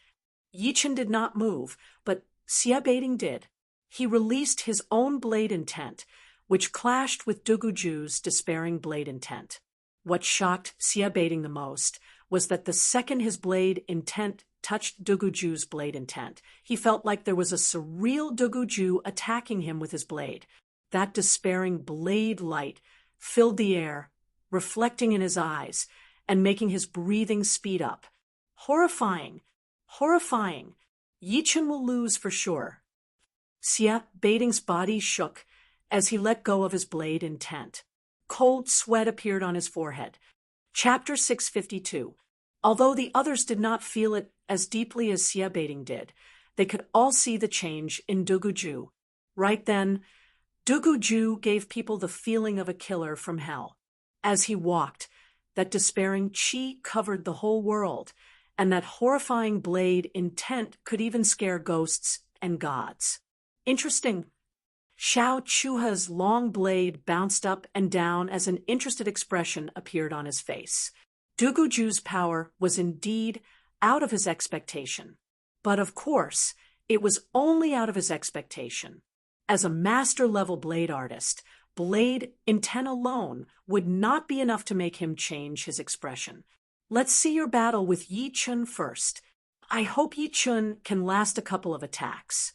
Yi Chun did not move, but Xie Baiting did. He released his own blade intent, which clashed with Duguju's despairing blade intent. What shocked Xie Baiting the most was that the second his blade intent touched Duguju's blade intent, he felt like there was a surreal Duguju attacking him with his blade. That despairing blade light filled the air, reflecting in his eyes and making his breathing speed up. Horrifying! Horrifying! Yi Chun will lose for sure. Xie Baiting's body shook as he let go of his blade intent. Cold sweat appeared on his forehead. Chapter 652. Although the others did not feel it as deeply as Xie Baiting did, they could all see the change in Duguju. Right then, Duguju gave people the feeling of a killer from hell. As he walked, that despairing chi covered the whole world, and that horrifying blade intent could even scare ghosts and gods. Interesting. Xiao Chuha's long blade bounced up and down as an interested expression appeared on his face. Duguju's power was indeed out of his expectation. But of course, it was only out of his expectation. As a master-level blade artist, blade intent alone would not be enough to make him change his expression. Let's see your battle with Yi Chun first. I hope Yi Chun can last a couple of attacks.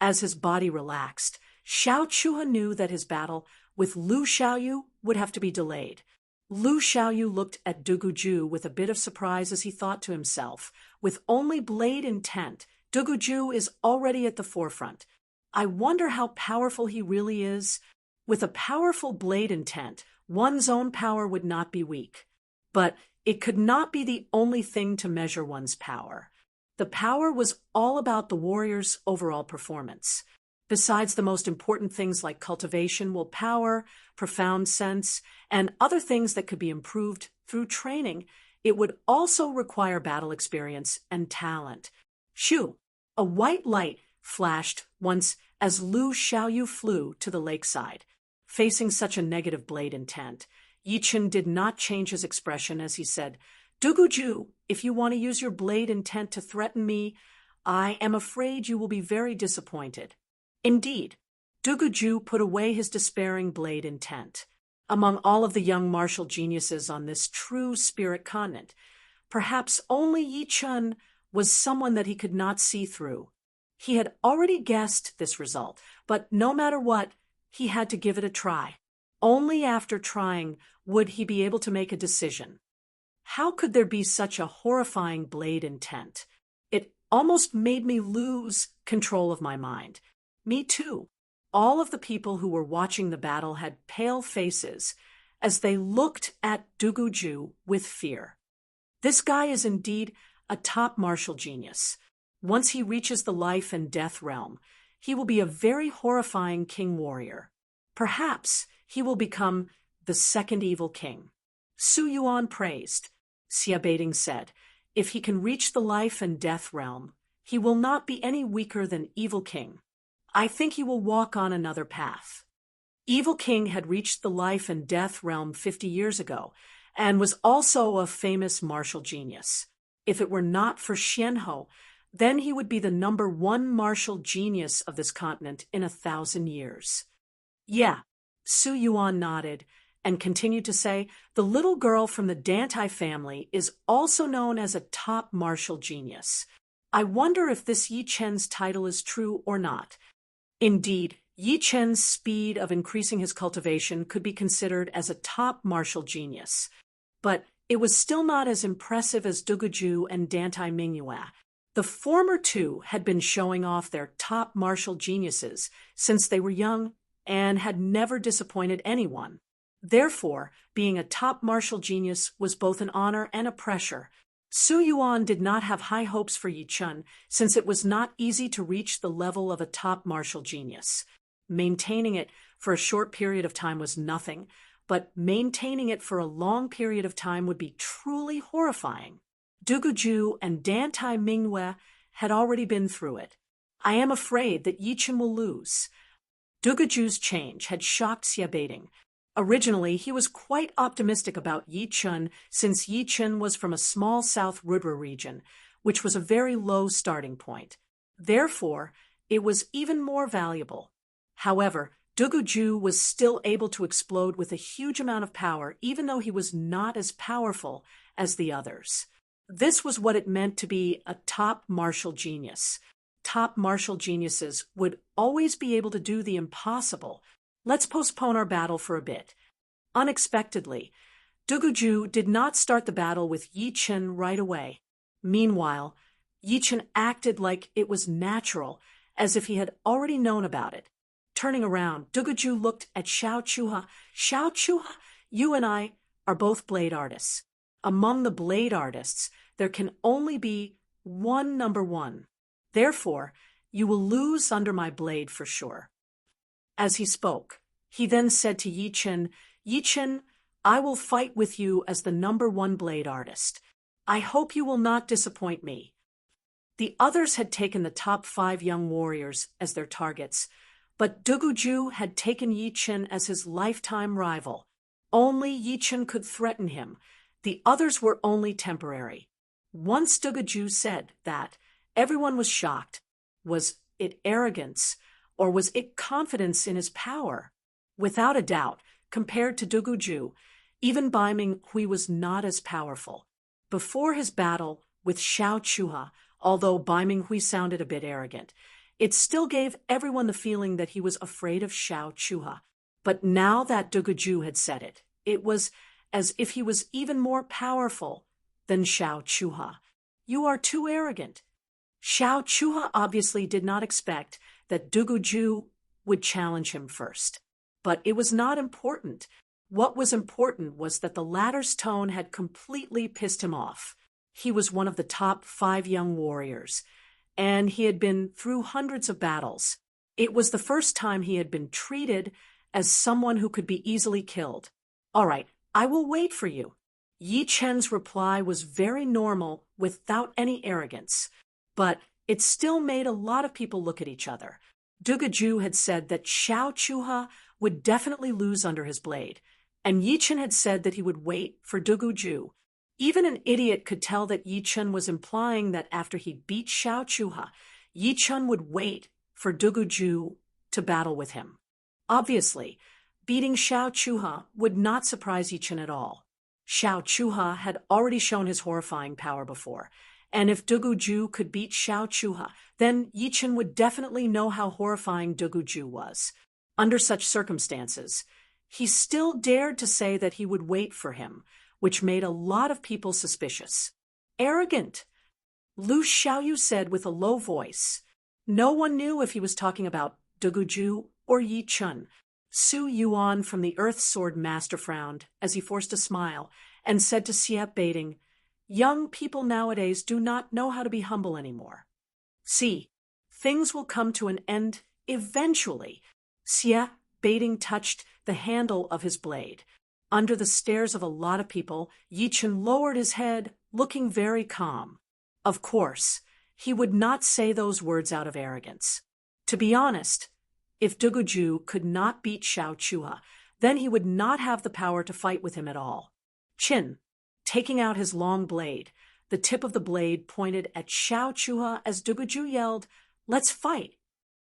As his body relaxed, Xiao Chuha knew that his battle with Lu Xiaoyu would have to be delayed. Lu Xiaoyu looked at Duguju with a bit of surprise as he thought to himself, with only blade intent, Duguju is already at the forefront. I wonder how powerful he really is. With a powerful blade intent, one's own power would not be weak. But it could not be the only thing to measure one's power. The power was all about the warrior's overall performance. Besides the most important things like cultivation, willpower, profound sense, and other things that could be improved through training, it would also require battle experience and talent. Shoo! A white light flashed once as Lu Xiaoyu flew to the lakeside. Facing such a negative blade intent, Yi Chun did not change his expression as he said, "Duguju, if you want to use your blade intent to threaten me, I am afraid you will be very disappointed." Indeed, Duguju put away his despairing blade intent. Among all of the young martial geniuses on this true spirit continent, perhaps only Yi Chun was someone that he could not see through. He had already guessed this result, but no matter what, he had to give it a try. Only after trying would he be able to make a decision. How could there be such a horrifying blade intent? It almost made me lose control of my mind. Me too. All of the people who were watching the battle had pale faces as they looked at Duguju with fear. This guy is indeed a top martial genius. Once he reaches the life and death realm, he will be a very horrifying king warrior. Perhaps he will become the second evil king. Su Yuan praised. Xia Beiting said, if he can reach the life and death realm, he will not be any weaker than evil king. I think he will walk on another path. Evil King had reached the life and death realm 50 years ago, and was also a famous martial genius. If it were not for Xianhou, then he would be the #1 martial genius of this continent in 1,000 years. Yeah, Su Yuan nodded, and continued to say, the little girl from the Dantai family is also known as a top martial genius. I wonder if this Yi Chen's title is true or not. Indeed, Yi Chen's speed of increasing his cultivation could be considered as a top martial genius. But it was still not as impressive as Duguju and Dantai Mingyue. The former two had been showing off their top martial geniuses since they were young and had never disappointed anyone. Therefore, being a top martial genius was both an honor and a pressure. Su Yuan did not have high hopes for Yi Chun, since it was not easy to reach the level of a top martial genius. Maintaining it for a short period of time was nothing, but maintaining it for a long period of time would be truly horrifying. Duguju and Dantai Mingyue had already been through it. I am afraid that Yi Chun will lose. Duguju's change had shocked Xia Beiting. Originally, he was quite optimistic about Yi Chun, since Yi Chun was from a small South Rudra region, which was a very low starting point. Therefore, it was even more valuable. However, Duguju was still able to explode with a huge amount of power, even though he was not as powerful as the others. This was what it meant to be a top martial genius. Top martial geniuses would always be able to do the impossible. Let's postpone our battle for a bit. Unexpectedly, Duguju did not start the battle with Yi Chun right away. Meanwhile, Yi Chun acted like it was natural, as if he had already known about it. Turning around, Duguju looked at Xiao Chuha. Xiao Chuha, you and I are both blade artists. Among the blade artists, there can only be one #1. Therefore, you will lose under my blade for sure. As he spoke, he then said to Yi Chun, Yi Chun, I will fight with you as the #1 blade artist. I hope you will not disappoint me. The others had taken the top 5 young warriors as their targets, But Duguju had taken Yi Chen as his lifetime rival. Only Yi Chen could threaten him. The others were only temporary. Once Duguju said that, everyone was shocked. Was it arrogance, or was it confidence in his power? Without a doubt, compared to Duguju, even Baiming Hui was not as powerful. Before his battle with Xiao Chuha, although Baiming Hui sounded a bit arrogant, it still gave everyone the feeling that he was afraid of Xiao Chuha. But now that Duguju had said it, it was as if he was even more powerful than Xiao Chuha. You are too arrogant. Xiao Chuha obviously did not expect that Duguju would challenge him first. But it was not important. What was important was that the latter's tone had completely pissed him off. He was one of the top 5 young warriors, and he had been through hundreds of battles. It was the first time he had been treated as someone who could be easily killed. All right, I will wait for you. Yi Chen's reply was very normal without any arrogance, but it still made a lot of people look at each other. Duguju had said that Xiao Chuha would definitely lose under his blade, and Yi Chen had said that he would wait for Duguju. Even an idiot could tell that Yi Chen was implying that after he beat Xiao Chuha, Yi Chen would wait for Duguju to battle with him. Obviously, beating Xiao Chuha would not surprise Yi Chen at all. Xiao Chuha had already shown his horrifying power before, and if Duguju could beat Xiao Chuha, then Yi Chen would definitely know how horrifying Duguju was. Under such circumstances, he still dared to say that he would wait for him, which made a lot of people suspicious. Arrogant, Lu Xiaoyu said with a low voice. No one knew if he was talking about Duguju or Yi Chen. Su Yuan from the Earth Sword Master frowned as he forced a smile and said to Xie Baiting, young people nowadays do not know how to be humble anymore. See, things will come to an end eventually. Xie Baiting touched the handle of his blade. Under the stares of a lot of people, Yi Chen lowered his head, looking very calm. Of course, he would not say those words out of arrogance. To be honest, if Duguju could not beat Xiao Chuha, then he would not have the power to fight with him at all. Qin, taking out his long blade, the tip of the blade pointed at Xiao Chuha as Duguju yelled, "Let's fight!"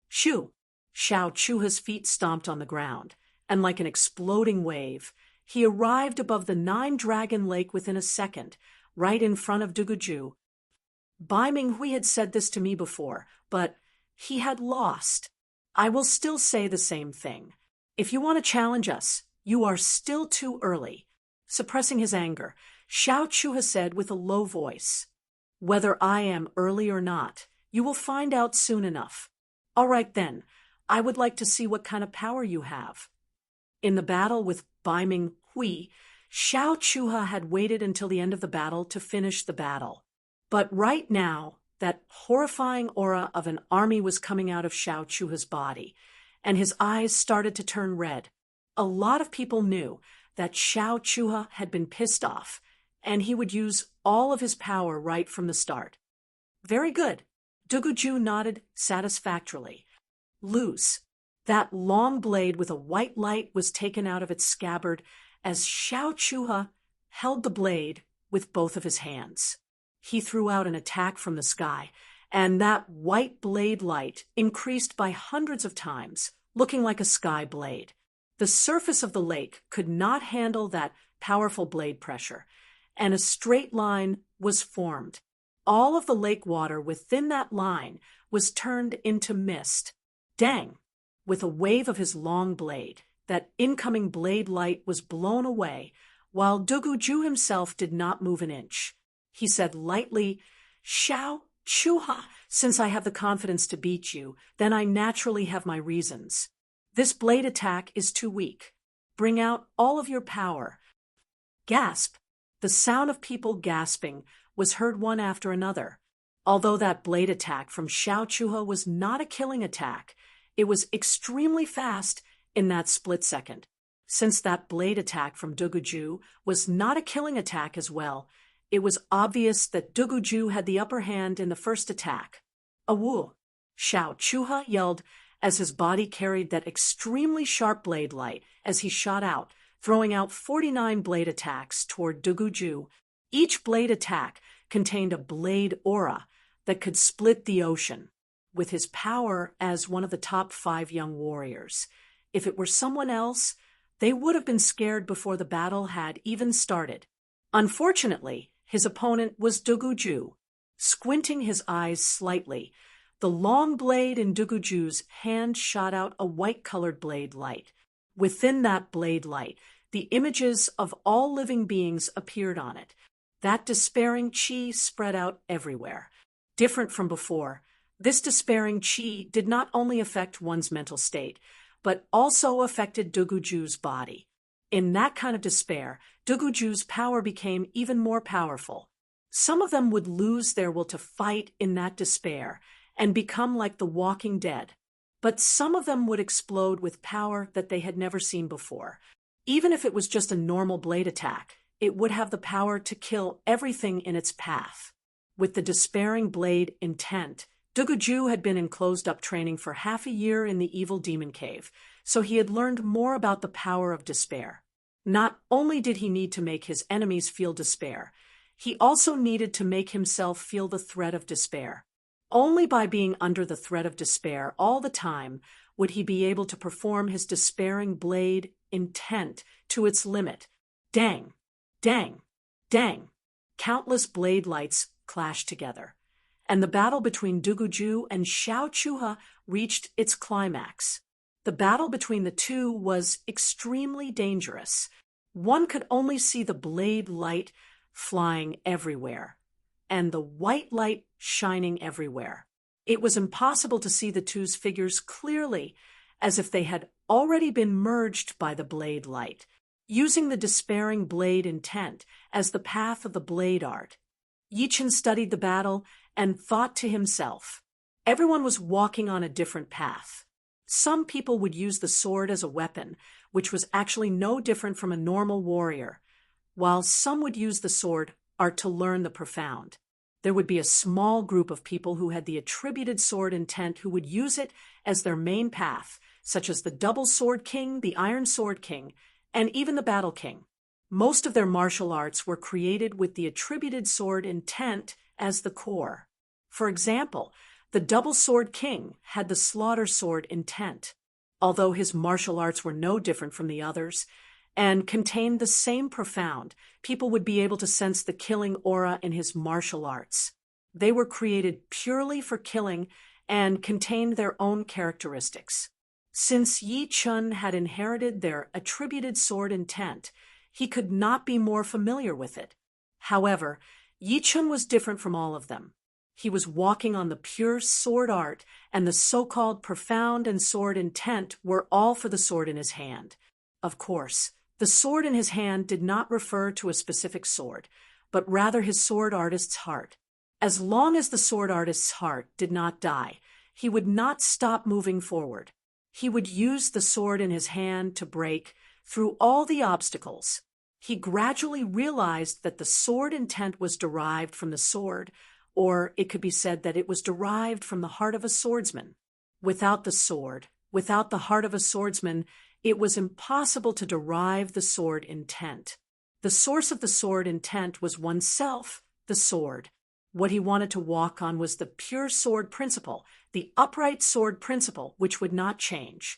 Shoo! Xiao Chuha's feet stomped on the ground, and like an exploding wave, he arrived above the 9-dragon lake within a second, right in front of Duguju. Bai Minghui had said this to me before, but he had lost. I will still say the same thing. If you want to challenge us, you are still too early. Suppressing his anger, Xiao Chuha said with a low voice, "Whether I am early or not, you will find out soon enough. All right then, I would like to see what kind of power you have." In the battle with Bai Minghui, Xiao Chuha had waited until the end of the battle to finish the battle. But right now, that horrifying aura of an army was coming out of Xiao Chuha's body, and his eyes started to turn red. A lot of people knew that Xiao Chuha had been pissed off, and he would use all of his power right from the start. Very good. Duguju nodded satisfactorily. Loose. That long blade with a white light was taken out of its scabbard as Xiao Chuha held the blade with both of his hands. He threw out an attack from the sky, and that white blade light increased by hundreds of times, looking like a sky blade. The surface of the lake could not handle that powerful blade pressure, and a straight line was formed. All of the lake water within that line was turned into mist. Dang! With a wave of his long blade, that incoming blade light was blown away, while Duguju himself did not move an inch. He said lightly, "Xiao Chuha, since I have the confidence to beat you, then I naturally have my reasons. This blade attack is too weak. Bring out all of your power." Gasp! The sound of people gasping was heard one after another. Although that blade attack from Xiao Chuha was not a killing attack, it was extremely fast in that split second. Since that blade attack from Duguju was not a killing attack as well, it was obvious that Duguju had the upper hand in the first attack. "Awoo!" Xiao Chuha yelled as his body carried that extremely sharp blade light as he shot out, throwing out 49 blade attacks toward Duguju. Each blade attack contained a blade aura that could split the ocean, with his power as one of the top 5 young warriors. If it were someone else, they would have been scared before the battle had even started. Unfortunately, his opponent was Duguju. Squinting his eyes slightly, the long blade in Duguju's hand shot out a white-colored blade light. Within that blade light, the images of all living beings appeared on it. That despairing chi spread out everywhere. Different from before, this despairing chi did not only affect one's mental state, but also affected Duguju's body. In that kind of despair, Duguju's power became even more powerful. Some of them would lose their will to fight in that despair and become like the walking dead. But some of them would explode with power that they had never seen before. Even if it was just a normal blade attack, it would have the power to kill everything in its path. With the despairing blade intent, Duguju had been in closed-up training for half a year in the evil demon cave, so he had learned more about the power of despair. Not only did he need to make his enemies feel despair, he also needed to make himself feel the threat of despair. Only by being under the threat of despair all the time would he be able to perform his despairing blade intent to its limit. Dang! Dang! Dang! Countless blade lights clashed together, and the battle between Duguju and Xiao Chuha reached its climax. The battle between the two was extremely dangerous. One could only see the blade light flying everywhere, and the white light shining everywhere. It was impossible to see the two's figures clearly, as if they had already been merged by the blade light. Using the despairing blade intent as the path of the blade art, Yichen studied the battle and thought to himself. Everyone was walking on a different path. Some people would use the sword as a weapon, which was actually no different from a normal warrior, while some would use the sword art to learn the profound. There would be a small group of people who had the attributed sword intent who would use it as their main path, such as the Double Sword King, the Iron Sword King, and even the Battle King. Most of their martial arts were created with the attributed sword intent as the core. For example, the Double Sword King had the Slaughter Sword intent, although his martial arts were no different from the others and contained the same profound. People would be able to sense the killing aura in his martial arts. They were created purely for killing and contained their own characteristics. Since Yi Chun had inherited their attributed sword intent, he could not be more familiar with it. However, Yi Chun was different from all of them. He was walking on the pure sword art, and the so-called profound and sword intent were all for the sword in his hand. Of course, the sword in his hand did not refer to a specific sword, but rather his sword artist's heart. As long as the sword artist's heart did not die, he would not stop moving forward. He would use the sword in his hand to break through all the obstacles. He gradually realized that the sword intent was derived from the sword, or it could be said that it was derived from the heart of a swordsman. Without the sword, without the heart of a swordsman, it was impossible to derive the sword intent. The source of the sword intent was oneself, the sword. What he wanted to walk on was the pure sword principle, the upright sword principle, which would not change.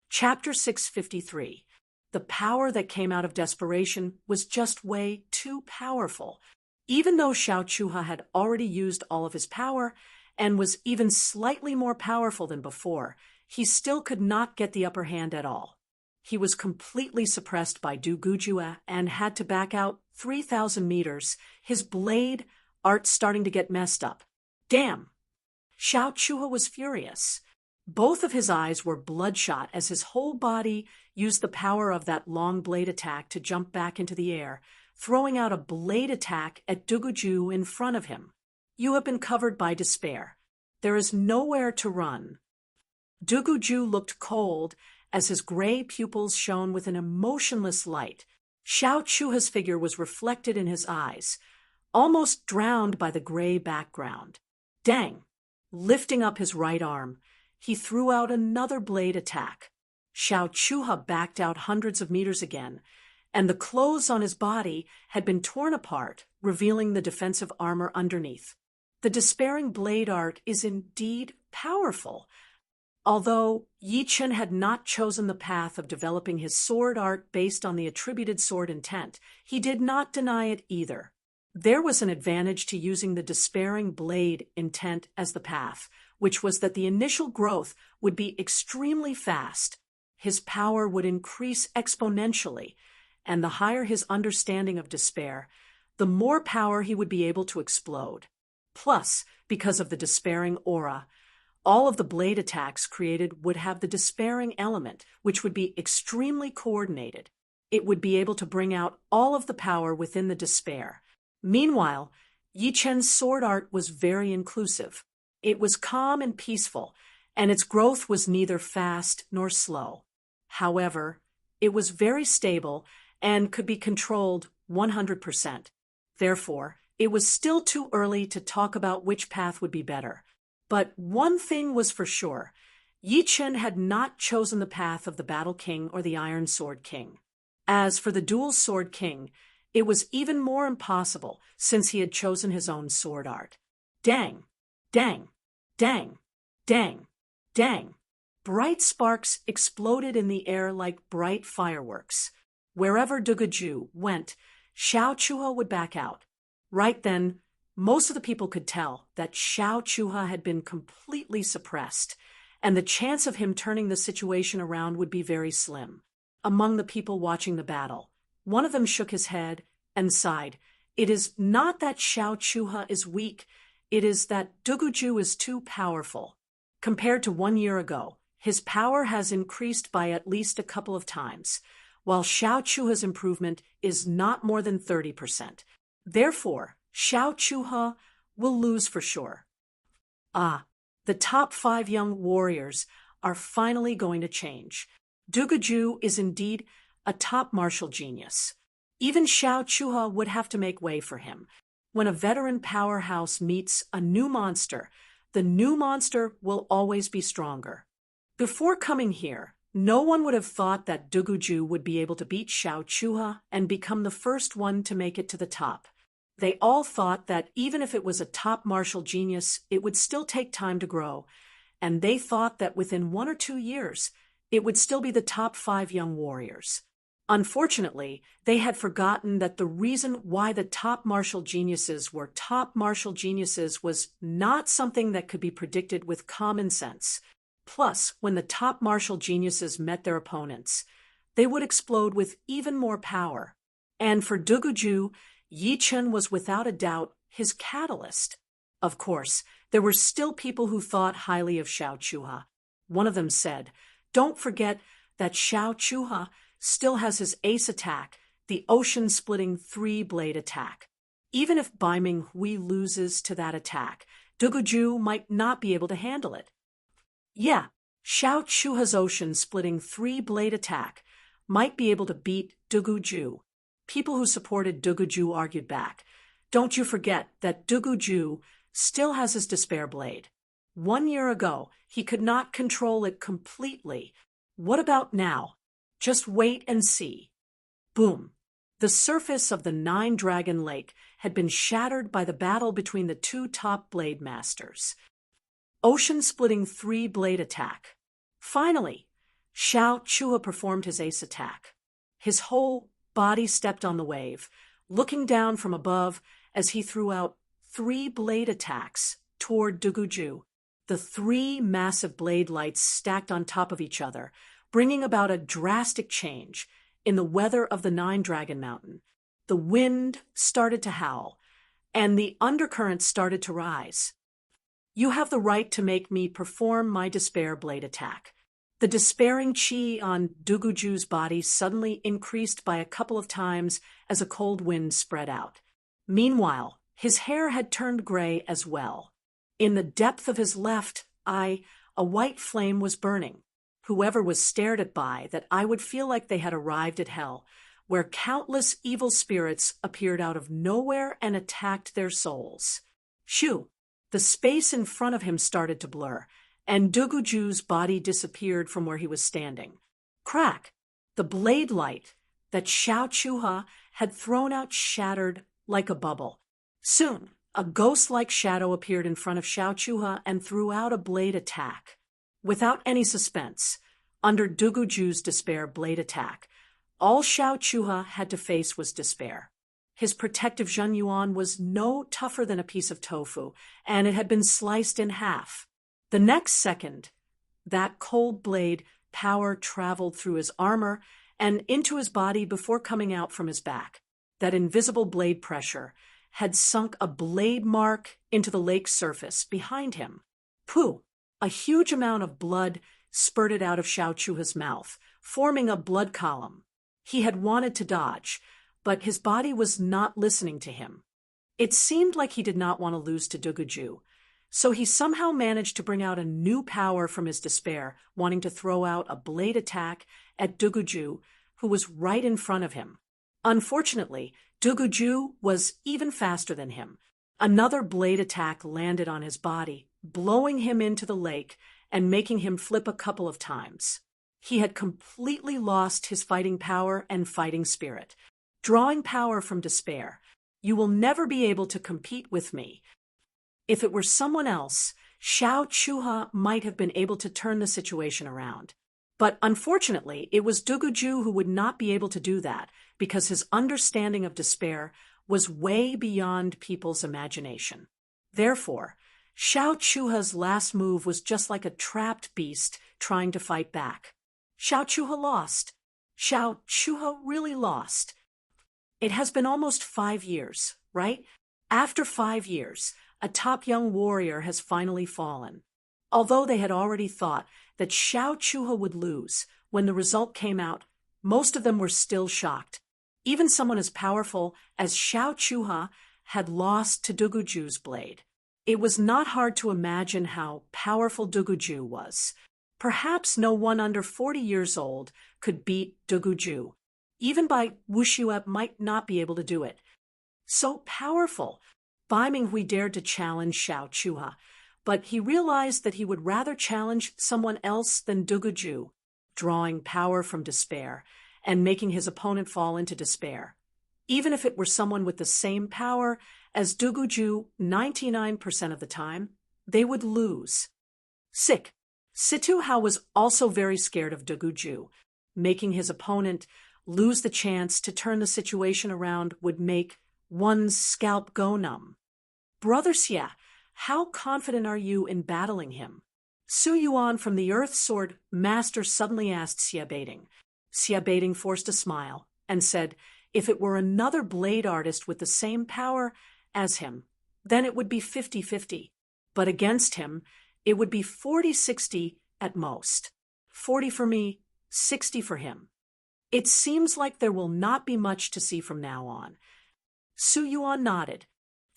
Chapter 653. The power that came out of desperation was just way too powerful. Even though Xiao Chuha had already used all of his power and was even slightly more powerful than before, he still could not get the upper hand at all. He was completely suppressed by Duguju and had to back out 3,000 meters, his blade art starting to get messed up. Damn! Xiao Chuha was furious. Both of his eyes were bloodshot as his whole body used the power of that long blade attack to jump back into the air, throwing out a blade attack at Duguju in front of him. You have been covered by despair. There is nowhere to run. Duguju looked cold as his gray pupils shone with an emotionless light. Xiao Chuha's figure was reflected in his eyes, almost drowned by the gray background. Dang! Lifting up his right arm, he threw out another blade attack. Xiao Chuha backed out hundreds of meters again, and the clothes on his body had been torn apart, revealing the defensive armor underneath. The despairing blade art is indeed powerful. Although Yi Chen had not chosen the path of developing his sword art based on the attributed sword intent, he did not deny it either. There was an advantage to using the despairing blade intent as the path, which was that the initial growth would be extremely fast. His power would increase exponentially, and the higher his understanding of despair, the more power he would be able to explode. Plus, because of the despairing aura, all of the blade attacks created would have the despairing element, which would be extremely coordinated. It would be able to bring out all of the power within the despair. Meanwhile, Yi Chen's sword art was very inclusive. It was calm and peaceful, and its growth was neither fast nor slow. However, it was very stable and could be controlled 100%. Therefore, it was still too early to talk about which path would be better. But one thing was for sure. Yi Chen had not chosen the path of the Battle King or the Iron Sword King. As for the Dual Sword King, it was even more impossible since he had chosen his own sword art. Dang! Dang! Dang! Dang! Dang! Bright sparks exploded in the air like bright fireworks. Wherever Duguju went, Xiao Chuha would back out. Right then, most of the people could tell that Xiao Chuha had been completely suppressed, and the chance of him turning the situation around would be very slim. Among the people watching the battle, one of them shook his head and sighed. It is not that Xiao Chuha is weak, it is that Duguju is too powerful. Compared to 1 year ago, his power has increased by at least a couple of times, while Xiao Chuha's improvement is not more than 30%. Therefore, Xiao Chuha will lose for sure. The top 5 young warriors are finally going to change. Duguju is indeed a top martial genius. Even Xiao Chuha would have to make way for him. When a veteran powerhouse meets a new monster, the new monster will always be stronger. Before coming here, no one would have thought that Duguju would be able to beat Xiao Chuha and become the first one to make it to the top. They all thought that even if it was a top martial genius, it would still take time to grow, and they thought that within 1 or 2 years, it would still be the top 5 young warriors. Unfortunately, they had forgotten that the reason why the top martial geniuses were top martial geniuses was not something that could be predicted with common sense. Plus, when the top martial geniuses met their opponents, they would explode with even more power. And for Duguju, Yi Chen was without a doubt his catalyst. Of course, there were still people who thought highly of Xiao Chuha. One of them said, "Don't forget that Xiao Chuha still has his ace attack, the ocean-splitting 3-blade attack. Even if Bai Ming Hui loses to that attack, Duguju might not be able to handle it." Yeah, Xiao Chuha's ocean-splitting 3-blade attack might be able to beat Duguju. People who supported Duguju argued back. Don't you forget that Duguju still has his despair blade. 1 year ago, he could not control it completely. What about now? Just wait and see. Boom. The surface of the 9-Dragon Lake had been shattered by the battle between the 2 top blade masters. Ocean-splitting 3-blade attack. Finally, Xiao Chuha performed his ace attack. His whole body stepped on the wave, looking down from above as he threw out 3 blade attacks toward Duguju. The 3 massive blade lights stacked on top of each other, bringing about a drastic change in the weather of the 9-Dragon Mountain. The wind started to howl, and the undercurrent started to rise. You have the right to make me perform my despair blade attack. The despairing chi on Duguju's body suddenly increased by a couple of times as a cold wind spread out. Meanwhile, his hair had turned gray as well. In the depth of his left eye, a white flame was burning. Whoever was stared at by that eye would feel like they had arrived at hell, where countless evil spirits appeared out of nowhere and attacked their souls. Shoo! The space in front of him started to blur, and Duguju's body disappeared from where he was standing. Crack! The blade light that Xiao Chuha had thrown out shattered like a bubble. Soon, a ghost-like shadow appeared in front of Xiao Chuha and threw out a blade attack. Without any suspense, under Duguju's despair blade attack, all Xiao Chuha had to face was despair. His protective Zhen Yuan was no tougher than a piece of tofu, and it had been sliced in half. The next second, that cold blade power traveled through his armor and into his body before coming out from his back. That invisible blade pressure had sunk a blade mark into the lake's surface behind him. Pooh! A huge amount of blood spurted out of Xiao Chuha's mouth, forming a blood column. He had wanted to dodge, but his body was not listening to him. It seemed like he did not want to lose to Duguju, so he somehow managed to bring out a new power from his despair, wanting to throw out a blade attack at Duguju, who was right in front of him. Unfortunately, Duguju was even faster than him. Another blade attack landed on his body, blowing him into the lake and making him flip a couple of times. He had completely lost his fighting power and fighting spirit. Drawing power from despair, you will never be able to compete with me. If it were someone else, Xiao Chuha might have been able to turn the situation around. But unfortunately, it was Duguju who would not be able to do that because his understanding of despair was way beyond people's imagination. Therefore, Xiao Chuha's last move was just like a trapped beast trying to fight back. Xiao Chuha lost. Xiao Chuha really lost. It has been almost 5 years, right? After 5 years, a top young warrior has finally fallen. Although they had already thought that Xiao Chuha would lose, when the result came out, most of them were still shocked. Even someone as powerful as Xiao Chuha had lost to Duguju's blade. It was not hard to imagine how powerful Duguju was. Perhaps no one under 40 years old could beat Duguju. Even Bai Wuxue might not be able to do it. So powerful. Bai Minghui dared to challenge Xiao Chuha, but he realized that he would rather challenge someone else than Duguju, drawing power from despair and making his opponent fall into despair. Even if it were someone with the same power as Duguju 99% of the time, they would lose. Sick. Situ Hao was also very scared of Duguju. Making his opponent lose the chance to turn the situation around would make one's scalp go numb. Brother Xia, how confident are you in battling him? Su Yuan from the Earth Sword Master suddenly asked Xia Beiting. Xia Beiting forced a smile and said, if it were another blade artist with the same power as him, then it would be 50-50. But against him, it would be 40-60 at most. 40 for me, 60 for him. It seems like there will not be much to see from now on. Su Yuan nodded.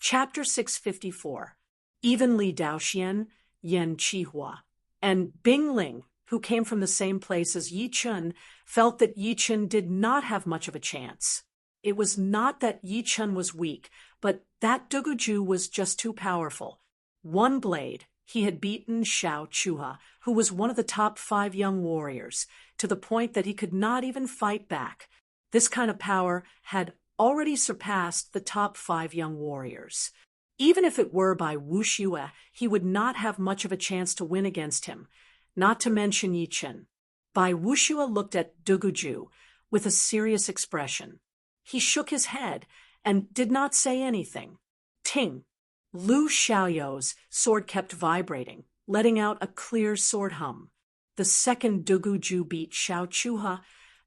Chapter 654. Even Li Daoxian, Yan Qihua, and Bing Ling, who came from the same place as Yi Chun, felt that Yi Chun did not have much of a chance. It was not that Yi Chun was weak, but that Duguju was just too powerful. One blade, he had beaten Xiao Chuha, who was one of the top 5 young warriors, to the point that he could not even fight back. This kind of power had already surpassed the top 5 young warriors. Even if it were by Wuxue, he would not have much of a chance to win against him, not to mention Yi Chen. Bai Wuxue looked at Duguju with a serious expression. He shook his head and did not say anything. Ting! Lu Xiaoyou's sword kept vibrating, letting out a clear sword hum. The second Duguju beat Xiao Chuha,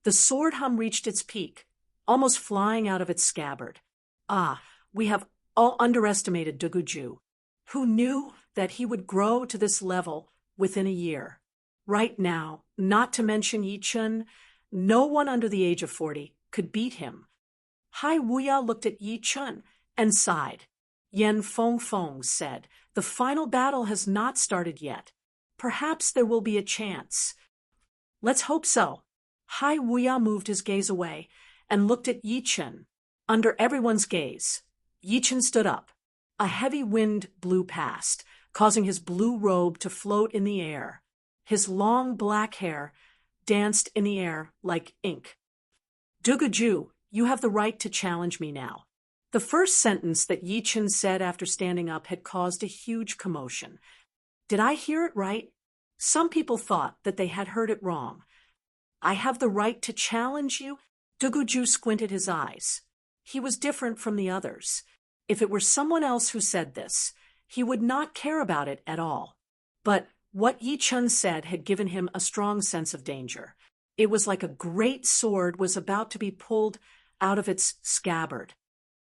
the sword hum reached its peak, almost flying out of its scabbard. Ah, we have all underestimated Duguju. Who knew that he would grow to this level within a year? Right now, not to mention Yi Chun, no one under the age of 40 could beat him. Hai Wuya looked at Yi Chun and sighed. Yan Fengfeng said, the final battle has not started yet. Perhaps there will be a chance. Let's hope so. Hai Wuya moved his gaze away and looked at Yi Chun. Under everyone's gaze, Yi Chun stood up. A heavy wind blew past, causing his blue robe to float in the air. His long black hair danced in the air like ink. Duguju, you have the right to challenge me now. The first sentence that Yi Chen said after standing up had caused a huge commotion. Did I hear it right? Some people thought that they had heard it wrong. I have the right to challenge you? Duguju squinted his eyes. He was different from the others. If it were someone else who said this, he would not care about it at all. But what Yi Chen said had given him a strong sense of danger. It was like a great sword was about to be pulled out of its scabbard.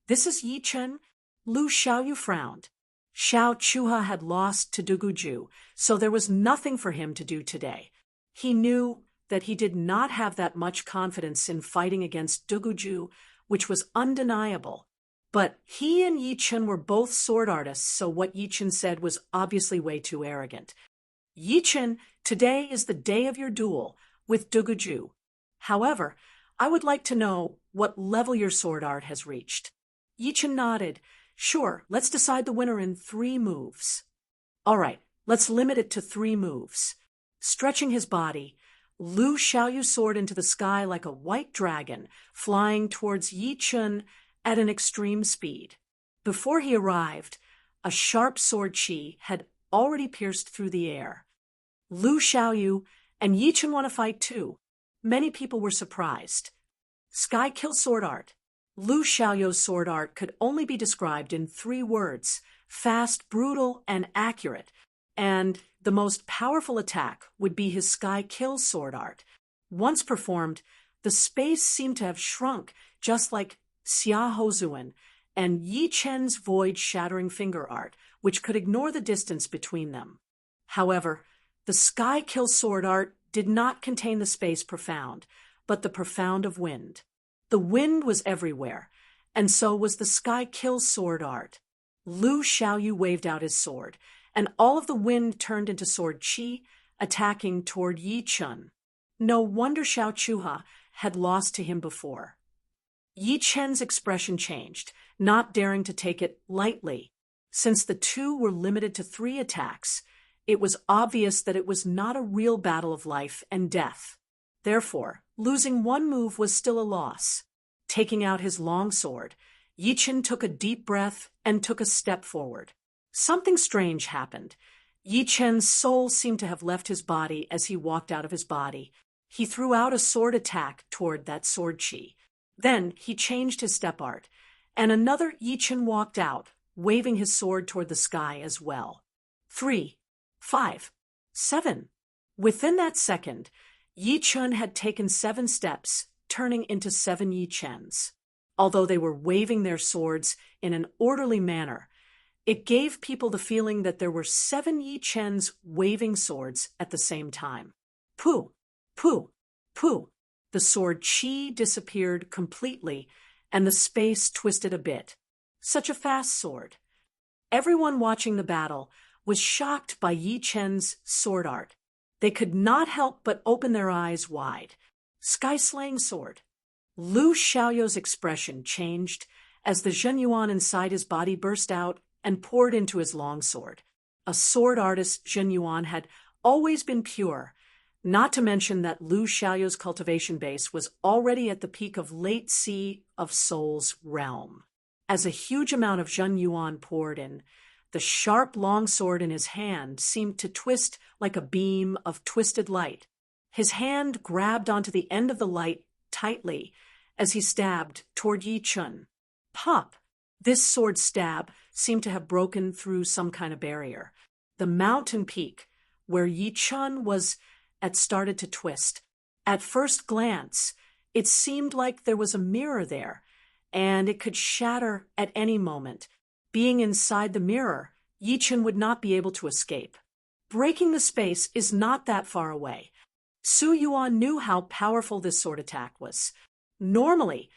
This is Yi Chen? Lu Xiaoyu frowned. Xiao Chuha had lost to Duguju, so there was nothing for him to do today. He knew that he did not have that much confidence in fighting against Duguju, which was undeniable. But he and Yi Chen were both sword artists, so what Yi Chen said was obviously way too arrogant. Yi Chen, today is the day of your duel with Duguju. However, I would like to know what level your sword art has reached. Yi Chen nodded. Sure, let's decide the winner in 3 moves. All right, let's limit it to 3 moves. Stretching his body, Lu Xiaoyu soared into the sky like a white dragon, flying towards Yi Chen at an extreme speed. Before he arrived, a sharp sword chi had already pierced through the air. Lu Xiaoyu and Yi Chen want to fight too. Many people were surprised. Sky Kill Sword Art. Lu Xiaoyu's sword art could only be described in 3 words: fast, brutal, and accurate. And the most powerful attack would be his Sky Kill sword art. Once performed, the space seemed to have shrunk, just like Xia Hozuan and Yi Chen's void-shattering finger art, which could ignore the distance between them. However, the Sky Kill sword art did not contain the space profound, but the profound of wind. The wind was everywhere, and so was the Sky Kill sword art. Lu Xiaoyu waved out his sword, and all of the wind turned into sword chi, attacking toward Yi Chen. No wonder Xiao Chuha had lost to him before. Yi Chen's expression changed, not daring to take it lightly. Since the 2 were limited to 3 attacks, it was obvious that it was not a real battle of life and death. Therefore, losing 1 move was still a loss. Taking out his long sword, Yi Chen took a deep breath and took a step forward. Something strange happened. Yi Chen's soul seemed to have left his body as he walked out of his body. He threw out a sword attack toward that sword chi. Then he changed his step art, and another Yi Chen walked out, waving his sword toward the sky as well. 3, 5, 7. Within that second, Yi Chen had taken 7 steps, turning into 7 Yi Chens. Although they were waving their swords in an orderly manner, it gave people the feeling that there were 7 Yi Chens waving swords at the same time. Pooh, pooh, pooh. The sword chi disappeared completely, and the space twisted a bit. Such a fast sword. Everyone watching the battle was shocked by Yi Chen's sword art. They could not help but open their eyes wide. Sky-slaying sword. Lu Xiaoyu's expression changed as the Zhenyuan inside his body burst out and poured into his longsword. A sword artist Zhenyuan had always been pure, not to mention that Lu Xiaoyu's cultivation base was already at the peak of late Sea of Soul's realm. As a huge amount of Zhenyuan poured in, the sharp longsword in his hand seemed to twist like a beam of twisted light. His hand grabbed onto the end of the light tightly as he stabbed toward Yi Chen. Pop! This sword stab seemed to have broken through some kind of barrier. The mountain peak, where Yi Chen was, had started to twist. At first glance, it seemed like there was a mirror there, and it could shatter at any moment. Being inside the mirror, Yi Chen would not be able to escape. Breaking the space is not that far away. Su Yuan knew how powerful this sword attack was. Normally,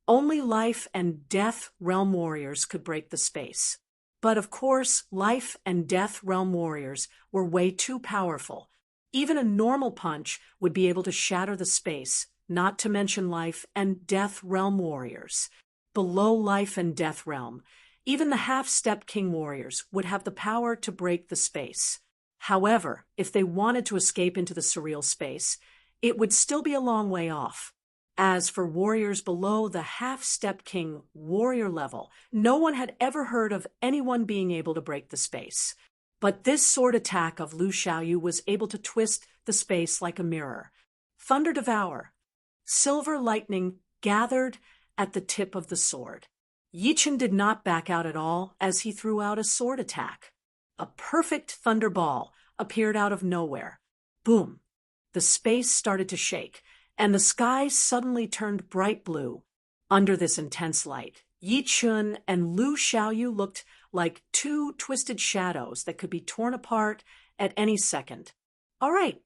only life and death realm warriors could break the space. But of course, life and death realm warriors were way too powerful. Even a normal punch would be able to shatter the space, not to mention life and death realm warriors. Below life and death realm, Even the half-step king warriors would have the power to break the space. However, if they wanted to escape into the surreal space, it would still be a long way off. As for warriors below the half-step king warrior level, no one had ever heard of anyone being able to break the space. But this sword attack of Lu Xiaoyu was able to twist the space like a mirror. Thunder Devour. Silver lightning gathered at the tip of the sword. Yi Chen did not back out at all as he threw out a sword attack. A perfect thunder ball appeared out of nowhere. Boom! The space started to shake, and the sky suddenly turned bright blue. Under this intense light, Yi Chen and Lu Xiaoyu looked like two twisted shadows that could be torn apart at any second. All right,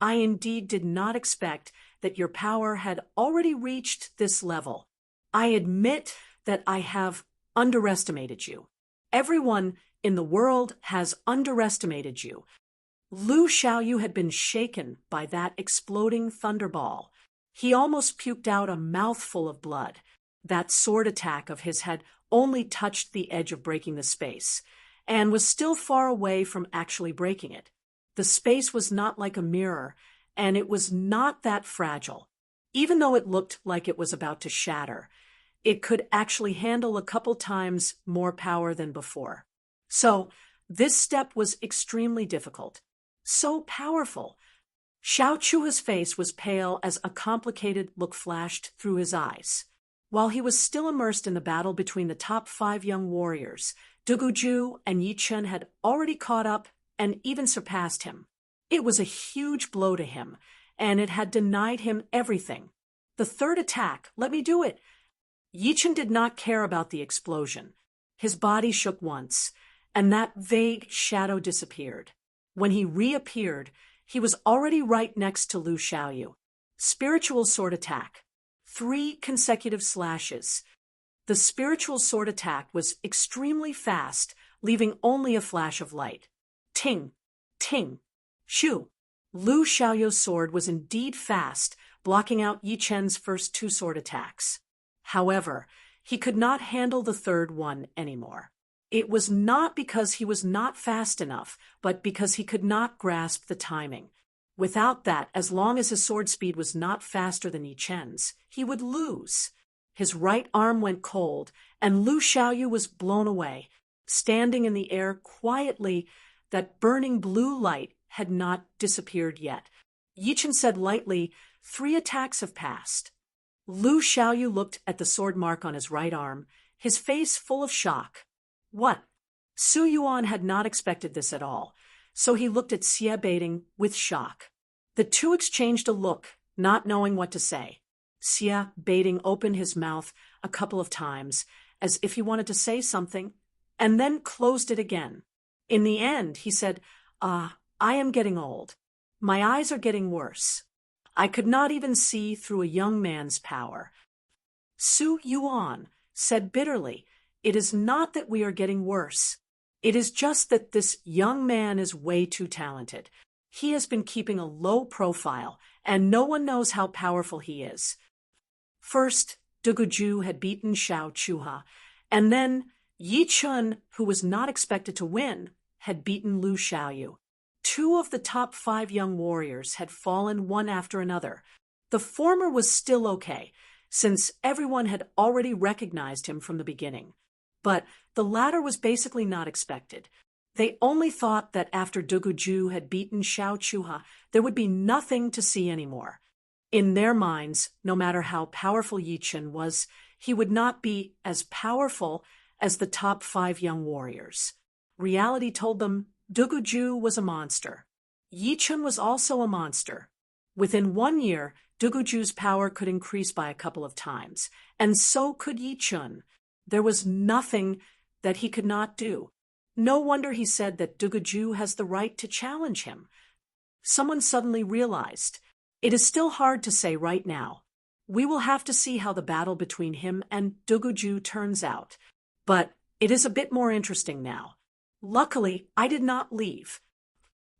I indeed did not expect that your power had already reached this level. I admit that I have underestimated you. Everyone in the world has underestimated you. Lu Xiaoyu had been shaken by that exploding thunderball. He almost puked out a mouthful of blood. That sword attack of his had only touched the edge of breaking the space, and was still far away from actually breaking it. The space was not like a mirror, and it was not that fragile. Even though it looked like it was about to shatter, it could actually handle a couple times more power than before. So, this step was extremely difficult. So powerful. Xiao Chua's face was pale as a complicated look flashed through his eyes. While he was still immersed in the battle between the top 5 young warriors, Duguju and Yi Chen had already caught up and even surpassed him. It was a huge blow to him, and it had denied him everything. The third attack, let me do it. Yi Chen did not care about the explosion. His body shook once, and that vague shadow disappeared. When he reappeared, he was already right next to Lu Xiaoyu. Spiritual sword attack. 3 consecutive slashes. The spiritual sword attack was extremely fast, leaving only a flash of light. Ting, ting, shoo. Lu Xiaoyu's sword was indeed fast, blocking out Yi Chen's first 2 sword attacks. However, he could not handle the third one anymore. It was not because he was not fast enough, but because he could not grasp the timing. Without that, as long as his sword speed was not faster than Yi Chen's, he would lose. His right arm went cold, and Lu Xiaoyu was blown away. Standing in the air quietly, that burning blue light had not disappeared yet. Yi Chen said lightly, 3 attacks have passed. Lu Xiaoyu looked at the sword mark on his right arm, his face full of shock. What? Su Yuan had not expected this at all, so he looked at Xie Baiting with shock. The two exchanged a look, not knowing what to say. Xie Baiting opened his mouth a couple of times, as if he wanted to say something, and then closed it again. In the end, he said, I am getting old. My eyes are getting worse. I could not even see through a young man's power. Su Yuan said bitterly, it is not that we are getting worse. It is just that this young man is way too talented. He has been keeping a low profile, and no one knows how powerful he is. First, Duguju had beaten Xiao Chuha, and then Yi Chen, who was not expected to win, had beaten Lu Xiaoyu. 2 of the top 5 young warriors had fallen one after another. The former was still okay, since everyone had already recognized him from the beginning. But the latter was basically not expected. They only thought that after Duguju had beaten Xiao Chuha, there would be nothing to see anymore. In their minds, no matter how powerful Yi Chen was, he would not be as powerful as the top 5 young warriors. Reality told them Duguju was a monster. Yi Chen was also a monster. Within 1 year, Duguju's power could increase by a couple of times, and so could Yi Chen. There was nothing that he could not do. No wonder he said that Duguju has the right to challenge him. Someone suddenly realized, it is still hard to say right now. We will have to see how the battle between him and Duguju turns out. But it is a bit more interesting now. Luckily, I did not leave.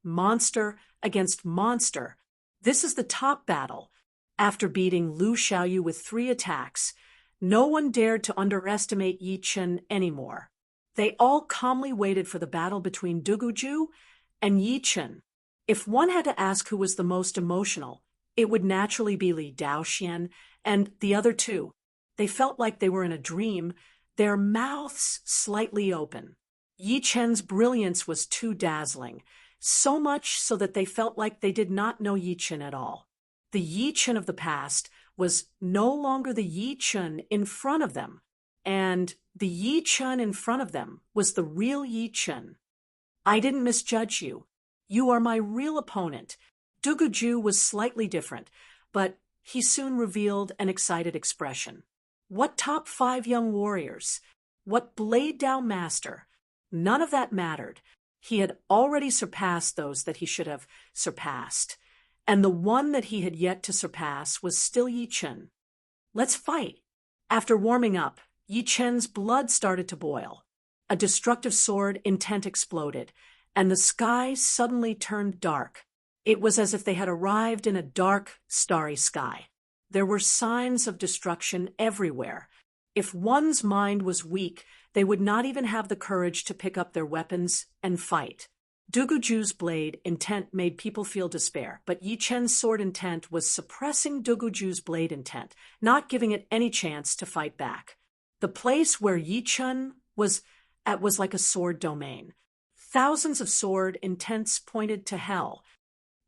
Monster against monster. This is the top battle. After beating Lu Xiaoyu with 3 attacks, no one dared to underestimate Yi Chen anymore. They all calmly waited for the battle between Duguju and Yi Chen. If one had to ask who was the most emotional, it would naturally be Li Daoxian and the other two. They felt like they were in a dream, their mouths slightly open. Yi Chen's brilliance was too dazzling, so much so that they felt like they did not know Yi Chen at all. The Yi Chen of the past was no longer the Yi Chen in front of them, and the Yi Chen in front of them was the real Yi Chen. I didn't misjudge you. You are my real opponent. Duguju was slightly different, but he soon revealed an excited expression. What top 5 young warriors? What blade down master? None of that mattered. He had already surpassed those that he should have surpassed, and the one that he had yet to surpass was still Yi Chen. Let's fight. After warming up, Yi Chen's blood started to boil. A destructive sword intent exploded, and the sky suddenly turned dark. It was as if they had arrived in a dark, starry sky. There were signs of destruction everywhere. If one's mind was weak, they would not even have the courage to pick up their weapons and fight. Duguju's blade intent made people feel despair, but Yi Chen's sword intent was suppressing Duguju's blade intent, not giving it any chance to fight back. The place where Yi Chen was at was like a sword domain. Thousands of sword intents pointed to hell.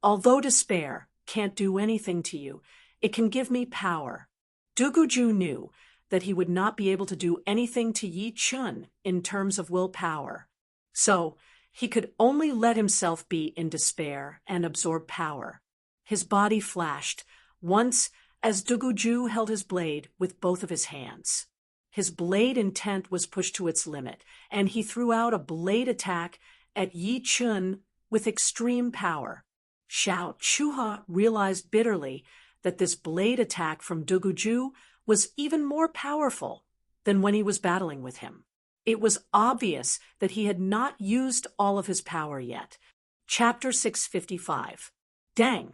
Although despair can't do anything to you, it can give me power. Duguju knew that he would not be able to do anything to Yi Chen in terms of willpower. So, he could only let himself be in despair and absorb power. His body flashed, once as Duguju held his blade with both of his hands. His blade intent was pushed to its limit, and he threw out a blade attack at Yi Chen with extreme power. Xiao Chuha realized bitterly that this blade attack from Duguju was even more powerful than when he was battling with him. It was obvious that he had not used all of his power yet. Chapter 655. Dang!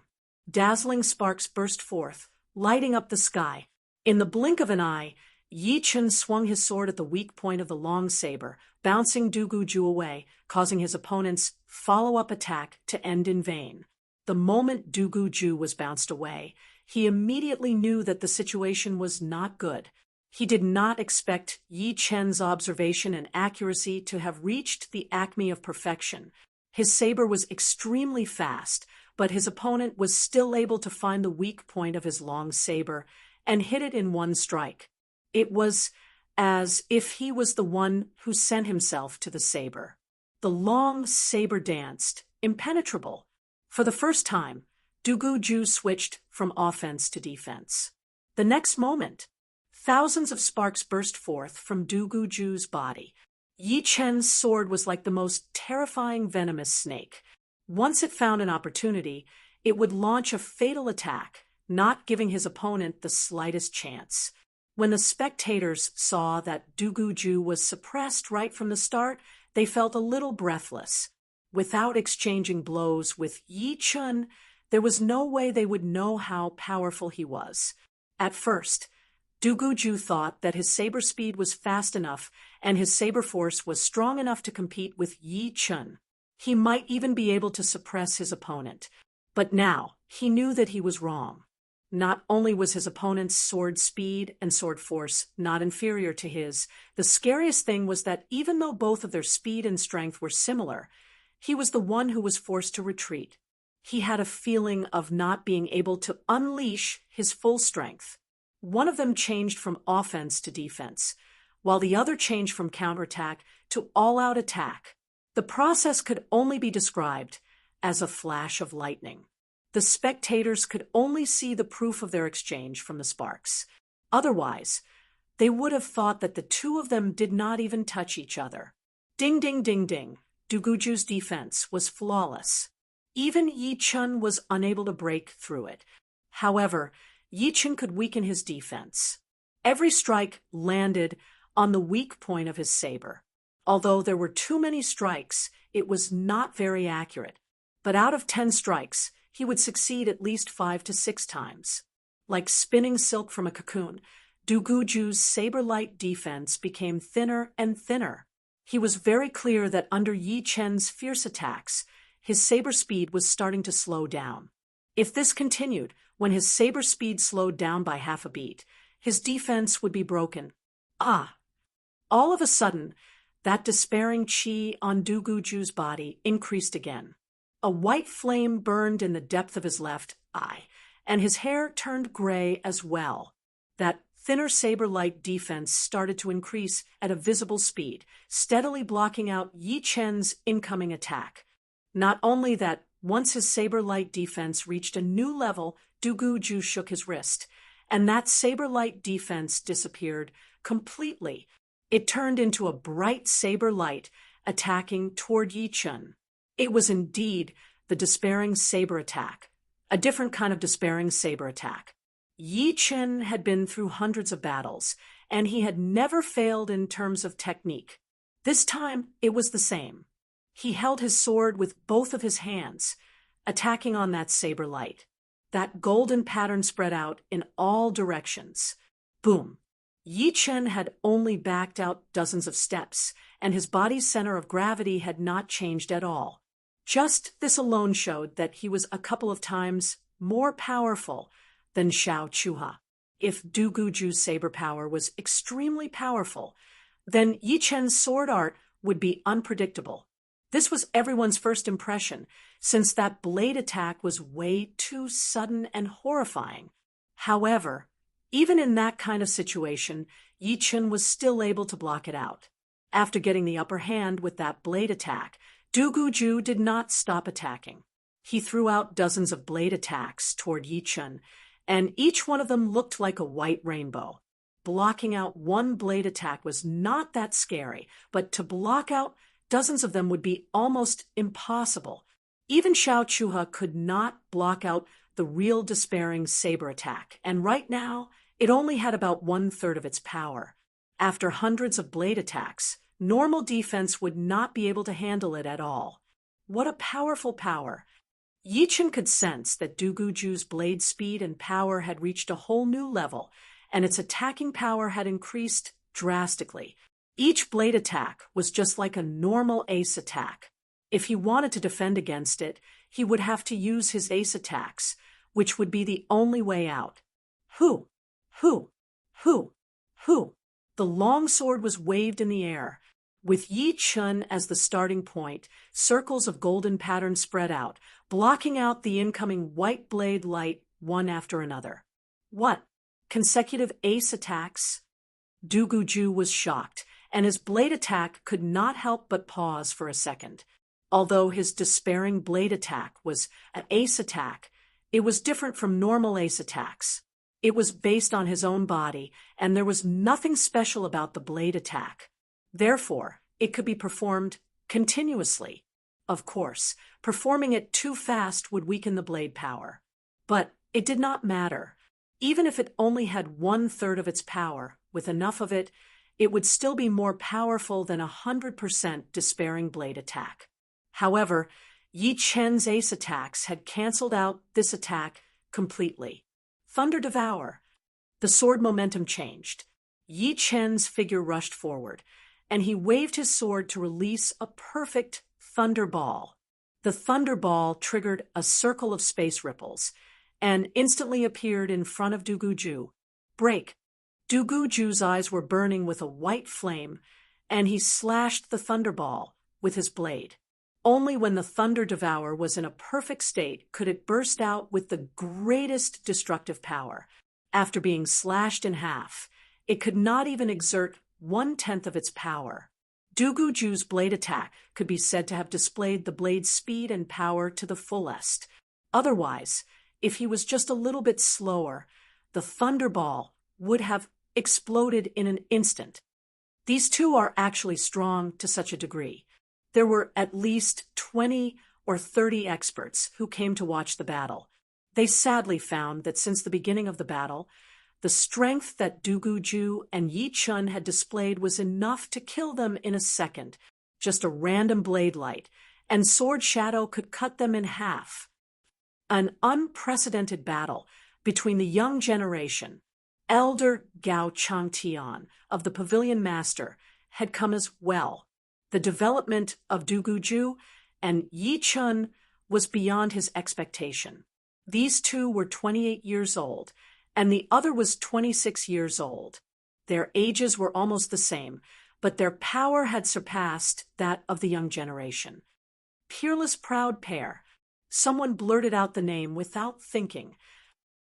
Dazzling sparks burst forth, lighting up the sky. In the blink of an eye, Yi Chen swung his sword at the weak point of the long saber, bouncing Duguju away, causing his opponent's follow-up attack to end in vain. The moment Duguju was bounced away, he immediately knew that the situation was not good. He did not expect Yi Chen's observation and accuracy to have reached the acme of perfection. His saber was extremely fast, but his opponent was still able to find the weak point of his long saber and hit it in one strike. It was as if he was the one who sent himself to the saber. The long saber danced, impenetrable. For the first time, Duguju switched from offense to defense. The next moment, thousands of sparks burst forth from Duguju's body. Yi Chen's sword was like the most terrifying venomous snake. Once it found an opportunity, it would launch a fatal attack, not giving his opponent the slightest chance. When the spectators saw that Duguju was suppressed right from the start, they felt a little breathless. Without exchanging blows with Yi Chen, there was no way they would know how powerful he was. At first, Duguju thought that his saber speed was fast enough and his saber force was strong enough to compete with Yi Chen. He might even be able to suppress his opponent. But now, he knew that he was wrong. Not only was his opponent's sword speed and sword force not inferior to his, the scariest thing was that even though both of their speed and strength were similar, he was the one who was forced to retreat. He had a feeling of not being able to unleash his full strength. One of them changed from offense to defense, while the other changed from counterattack to all-out attack. The process could only be described as a flash of lightning. The spectators could only see the proof of their exchange from the sparks. Otherwise, they would have thought that the two of them did not even touch each other. Ding, ding, ding, ding. Duguju's defense was flawless. Even Yi Chen was unable to break through it. However, Yi Chen could weaken his defense. Every strike landed on the weak point of his saber. Although there were too many strikes, it was not very accurate. But out of 10 strikes, he would succeed at least 5 to 6 times. Like spinning silk from a cocoon, Duguju's saber-light defense became thinner and thinner. He was very clear that under Yi Chen's fierce attacks, his saber speed was starting to slow down. If this continued, when his saber speed slowed down by half a beat, his defense would be broken. Ah! All of a sudden, that despairing chi on Du Guju's body increased again. A white flame burned in the depth of his left eye, and his hair turned gray as well. That thinner saber-like defense started to increase at a visible speed, steadily blocking out Yi Chen's incoming attack. Not only that, once his saber-like defense reached a new level, Du Guju shook his wrist, and that saber-like defense disappeared completely. It turned into a bright saber light, attacking toward Yi Chen. It was indeed the despairing saber attack, a different kind of despairing saber attack. Yi Chen had been through hundreds of battles, and he had never failed in terms of technique. This time, it was the same. He held his sword with both of his hands, attacking on that saber light. That golden pattern spread out in all directions. Boom! Yi Chen had only backed out dozens of steps, and his body's center of gravity had not changed at all. Just this alone showed that he was a couple of times more powerful than Xiao Chuha. If Du Guju's saber power was extremely powerful, then Yi Chen's sword art would be unpredictable. This was everyone's first impression, since that blade attack was way too sudden and horrifying. However, even in that kind of situation, Yi Chen was still able to block it out. After getting the upper hand with that blade attack, Du Guju did not stop attacking. He threw out dozens of blade attacks toward Yi Chen, and each one of them looked like a white rainbow. Blocking out one blade attack was not that scary, but to block out dozens of them would be almost impossible. Even Xiao Chuha could not block out the real despairing saber attack, and right now, it only had about 1/3 of its power. After hundreds of blade attacks, normal defense would not be able to handle it at all. What a powerful power! Yi Chen could sense that Du Guju's blade speed and power had reached a whole new level, and its attacking power had increased drastically. Each blade attack was just like a normal ace attack. If he wanted to defend against it, he would have to use his ace attacks, which would be the only way out. Hoo! Hoo! Hoo! Hoo! The long sword was waved in the air. With Yi Chen as the starting point, circles of golden pattern spread out, blocking out the incoming white blade light one after another. What? Consecutive ace attacks? Du Guju was shocked, and his blade attack could not help but pause for a second. Although his despairing blade attack was an ace attack, it was different from normal ace attacks. It was based on his own body, and there was nothing special about the blade attack. Therefore, it could be performed continuously. Of course, performing it too fast would weaken the blade power. But it did not matter. Even if it only had 1/3 of its power, with enough of it, it would still be more powerful than 100% despairing blade attack. However, Yi Chen's ace attacks had cancelled out this attack completely. Thunder Devour. The sword momentum changed. Yi Chen's figure rushed forward, and he waved his sword to release a perfect thunder ball. The thunder ball triggered a circle of space ripples, and instantly appeared in front of Du Guju. Break! Du Guju's eyes were burning with a white flame, and he slashed the thunder ball with his blade. Only when the Thunder Devour was in a perfect state could it burst out with the greatest destructive power. After being slashed in half, it could not even exert 1/10 of its power. Du Guju's blade attack could be said to have displayed the blade's speed and power to the fullest. Otherwise, if he was just a little bit slower, the Thunderball would have exploded in an instant. These two are actually strong to such a degree. There were at least 20 or 30 experts who came to watch the battle. They sadly found that since the beginning of the battle, the strength that Du Guju and Yi Chen had displayed was enough to kill them in a second. Just a random blade light, and Sword Shadow could cut them in half. An unprecedented battle between the young generation, Elder Gao Changtian of the Pavilion Master, had come as well. The development of Duguju and Yi Chun was beyond his expectation. These two were 28 years old, and the other was 26 years old. Their ages were almost the same, but their power had surpassed that of the young generation. Peerless Proud Pair. Someone blurted out the name without thinking.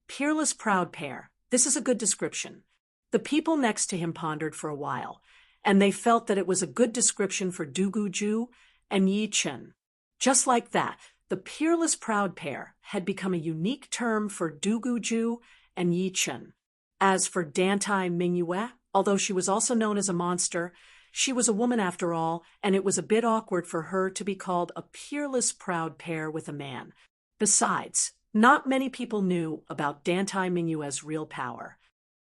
Peerless Proud Pair. This is a good description. The people next to him pondered for a while, and they felt that it was a good description for Duguju and Yi Chun. Just like that, the Peerless Proud Pair had become a unique term for Duguju and Yi Chun. As for Dantai Mingyue, although she was also known as a monster, she was a woman after all, and it was a bit awkward for her to be called a peerless proud pair with a man. Besides, not many people knew about Dantai Mingyue's real power.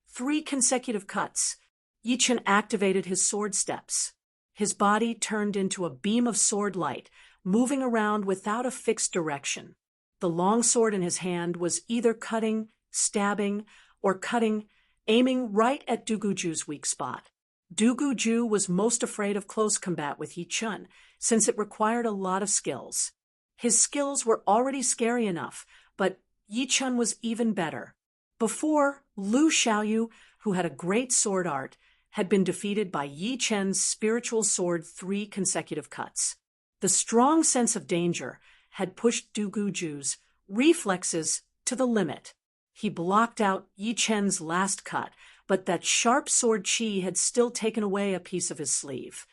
3 consecutive cuts. Yi Chun activated his sword steps. His body turned into a beam of sword light, moving around without a fixed direction. The long sword in his hand was either cutting, stabbing, or cutting, aiming right at Duguju's weak spot. Duguju was most afraid of close combat with Yi Chun, since it required a lot of skills. His skills were already scary enough, but Yi Chun was even better. Before, Lu Xiaoyu, who had a great sword art, had been defeated by Yi Chun's spiritual sword 3 consecutive cuts. The strong sense of danger had pushed Duguju's reflexes to the limit. He blocked out Yi Chun's last cut, but that sharp sword chi had still taken away a piece of his sleeve.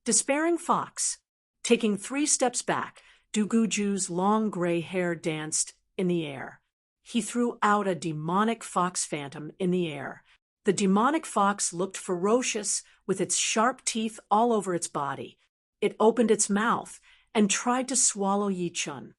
Despairing Fox. Taking 3 steps back, Duguju's long gray hair danced in the air. He threw out a demonic fox phantom in the air. The demonic fox looked ferocious with its sharp teeth all over its body. It opened its mouth and tried to swallow Yi Chun.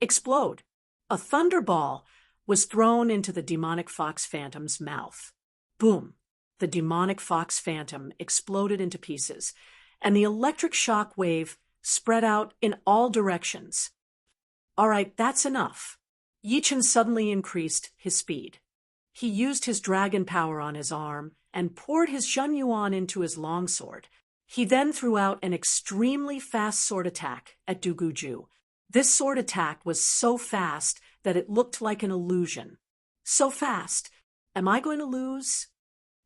Explode. A thunderball was thrown into the demonic fox phantom's mouth. Boom! The demonic fox phantom exploded into pieces, and the electric shock wave spread out in all directions. All right, that's enough. Yi Chun suddenly increased his speed. He used his dragon power on his arm and poured his Zhenyuan into his longsword. He then threw out an extremely fast sword attack at Duguju. This sword attack was so fast that it looked like an illusion. So fast. Am I going to lose?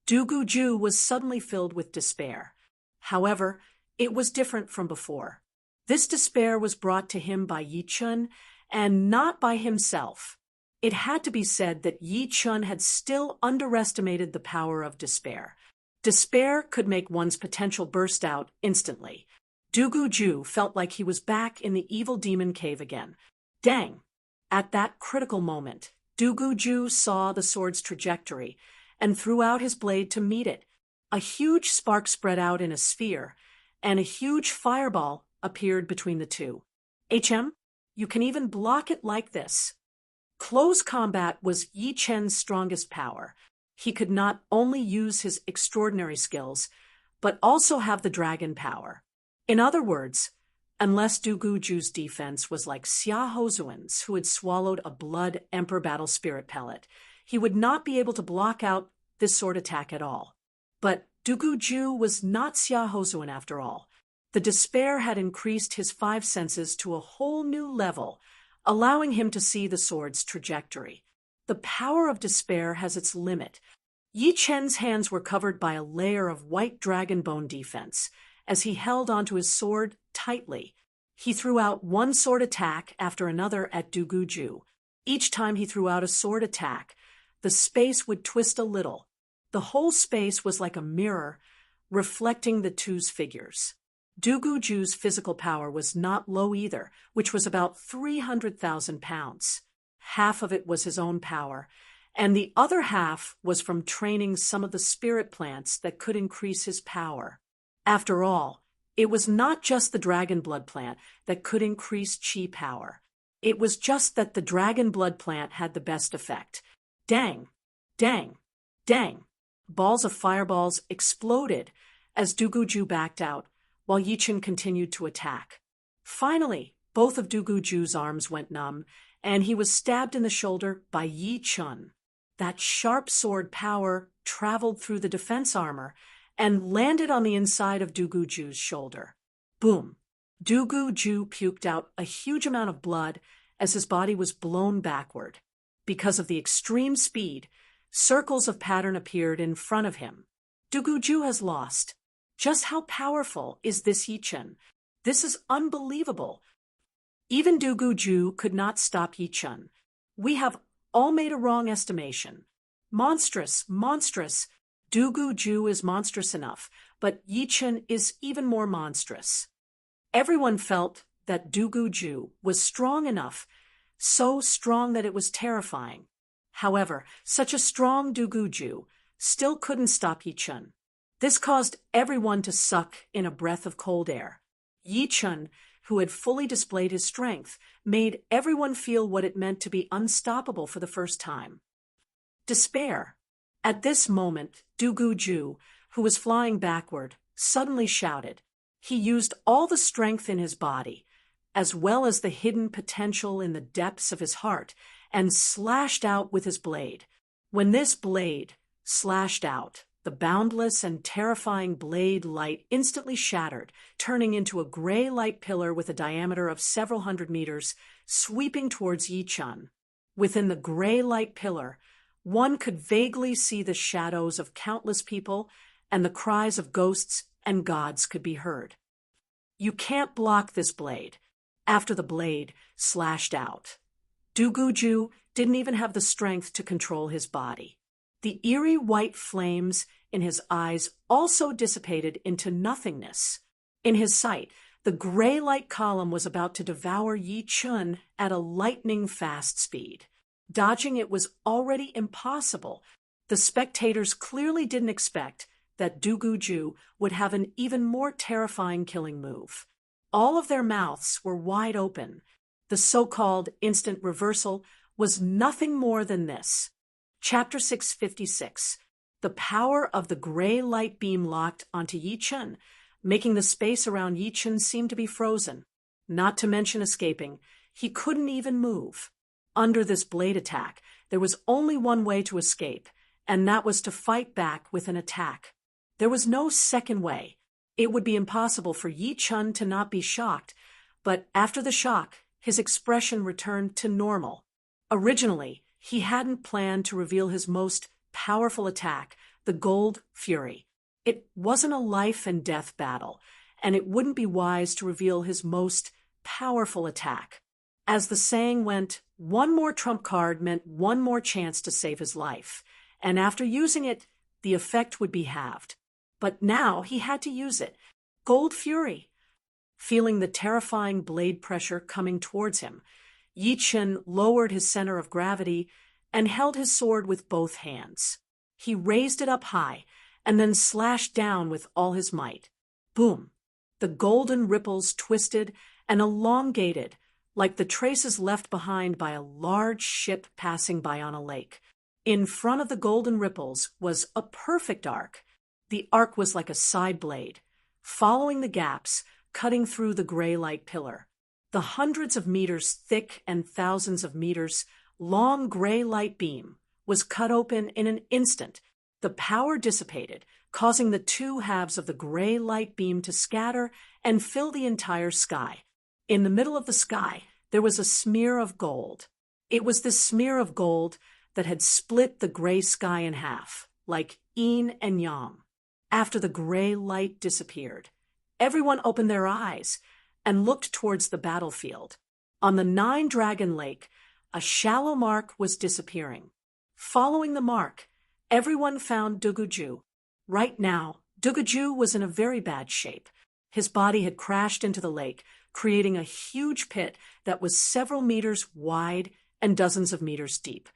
Duguju was suddenly filled with despair. However, it was different from before. This despair was brought to him by Yi Chun, and not by himself. It had to be said that Yi Chun had still underestimated the power of despair. Despair could make one's potential burst out instantly. Duguju felt like he was back in the evil demon cave again. Dang! At that critical moment, Duguju saw the sword's trajectory and threw out his blade to meet it. A huge spark spread out in a sphere, and a huge fireball appeared between the two. You can even block it like this. Close combat was Yi Chun's strongest power. He could not only use his extraordinary skills, but also have the dragon power. In other words, unless Duguju's defense was like Xia Hozuan's, who had swallowed a blood emperor battle spirit pellet, he would not be able to block out this sword attack at all. But Duguju was not Xia Hozuan after all. The despair had increased his 5 senses to a whole new level, allowing him to see the sword's trajectory. The power of despair has its limit. Yi Chun's hands were covered by a layer of white dragon bone defense. As he held onto his sword tightly, he threw out one sword attack after another at Duguju. Each time he threw out a sword attack, the space would twist a little. The whole space was like a mirror, reflecting the two's figures. Duguju's physical power was not low either, which was about 300,000 pounds. Half of it was his own power, and the other half was from training some of the spirit plants that could increase his power. After all, it was not just the dragon blood plant that could increase chi power. It was just that the dragon blood plant had the best effect. Dang! Dang! Dang! Balls of fireballs exploded as Duguju backed out, while Yi Chun continued to attack. Finally, both of Duguju's arms went numb, and he was stabbed in the shoulder by Yi Chun. That sharp sword power traveled through the defense armor and landed on the inside of Duguju's shoulder. Boom! Duguju puked out a huge amount of blood as his body was blown backward. Because of the extreme speed, circles of pattern appeared in front of him. Duguju has lost. Just how powerful is this Yichun? This is unbelievable. Even Duguju could not stop Yichun. We have all made a wrong estimation. Monstrous, monstrous. Duguju is monstrous enough, but Yichun is even more monstrous. Everyone felt that Duguju was strong enough, so strong that it was terrifying. However, such a strong Duguju still couldn't stop Yichun. This caused everyone to suck in a breath of cold air. Yichun, who had fully displayed his strength, made everyone feel what it meant to be unstoppable for the first time. Despair. At this moment, Duguju, who was flying backward, suddenly shouted. He used all the strength in his body, as well as the hidden potential in the depths of his heart, and slashed out with his blade. When this blade slashed out, the boundless and terrifying blade light instantly shattered, turning into a gray light pillar with a diameter of several hundred meters, sweeping towards Yichun. Within the gray light pillar, one could vaguely see the shadows of countless people, and the cries of ghosts and gods could be heard. You can't block this blade. After the blade slashed out, Duguju didn't even have the strength to control his body. The eerie white flames in his eyes also dissipated into nothingness. In his sight, the gray light column was about to devour Yichun at a lightning-fast speed. Dodging it was already impossible. The spectators clearly didn't expect that Duguju would have an even more terrifying killing move. All of their mouths were wide open. The so-called instant reversal was nothing more than this. Chapter 656. The power of the gray light beam locked onto Yichun, making the space around Yichun seem to be frozen. Not to mention escaping, he couldn't even move. Under this blade attack, there was only one way to escape, and that was to fight back with an attack. There was no second way. It would be impossible for Yichun to not be shocked, but after the shock, his expression returned to normal. Originally, he hadn't planned to reveal his most powerful attack, the Gold Fury. It wasn't a life and death battle, and it wouldn't be wise to reveal his most powerful attack. As the saying went, one more trump card meant one more chance to save his life, and after using it, the effect would be halved. But now he had to use it. Gold Fury. Feeling the terrifying blade pressure coming towards him, Yichun lowered his center of gravity and held his sword with both hands. He raised it up high and then slashed down with all his might. Boom! The golden ripples twisted and elongated like the traces left behind by a large ship passing by on a lake. In front of the golden ripples was a perfect arc. The arc was like a side blade, following the gaps, cutting through the gray light pillar. The hundreds of meters thick and thousands of meters long gray light beam was cut open in an instant. The power dissipated, causing the two halves of the gray light beam to scatter and fill the entire sky. In the middle of the sky, there was a smear of gold. It was this smear of gold that had split the gray sky in half, like yin and yang. After the gray light disappeared, everyone opened their eyes and looked towards the battlefield. On the Nine-Dragon Lake, a shallow mark was disappearing. Following the mark, everyone found Duguju. Right now, Duguju was in a very bad shape. His body had crashed into the lake, creating a huge pit that was several meters wide and dozens of meters deep.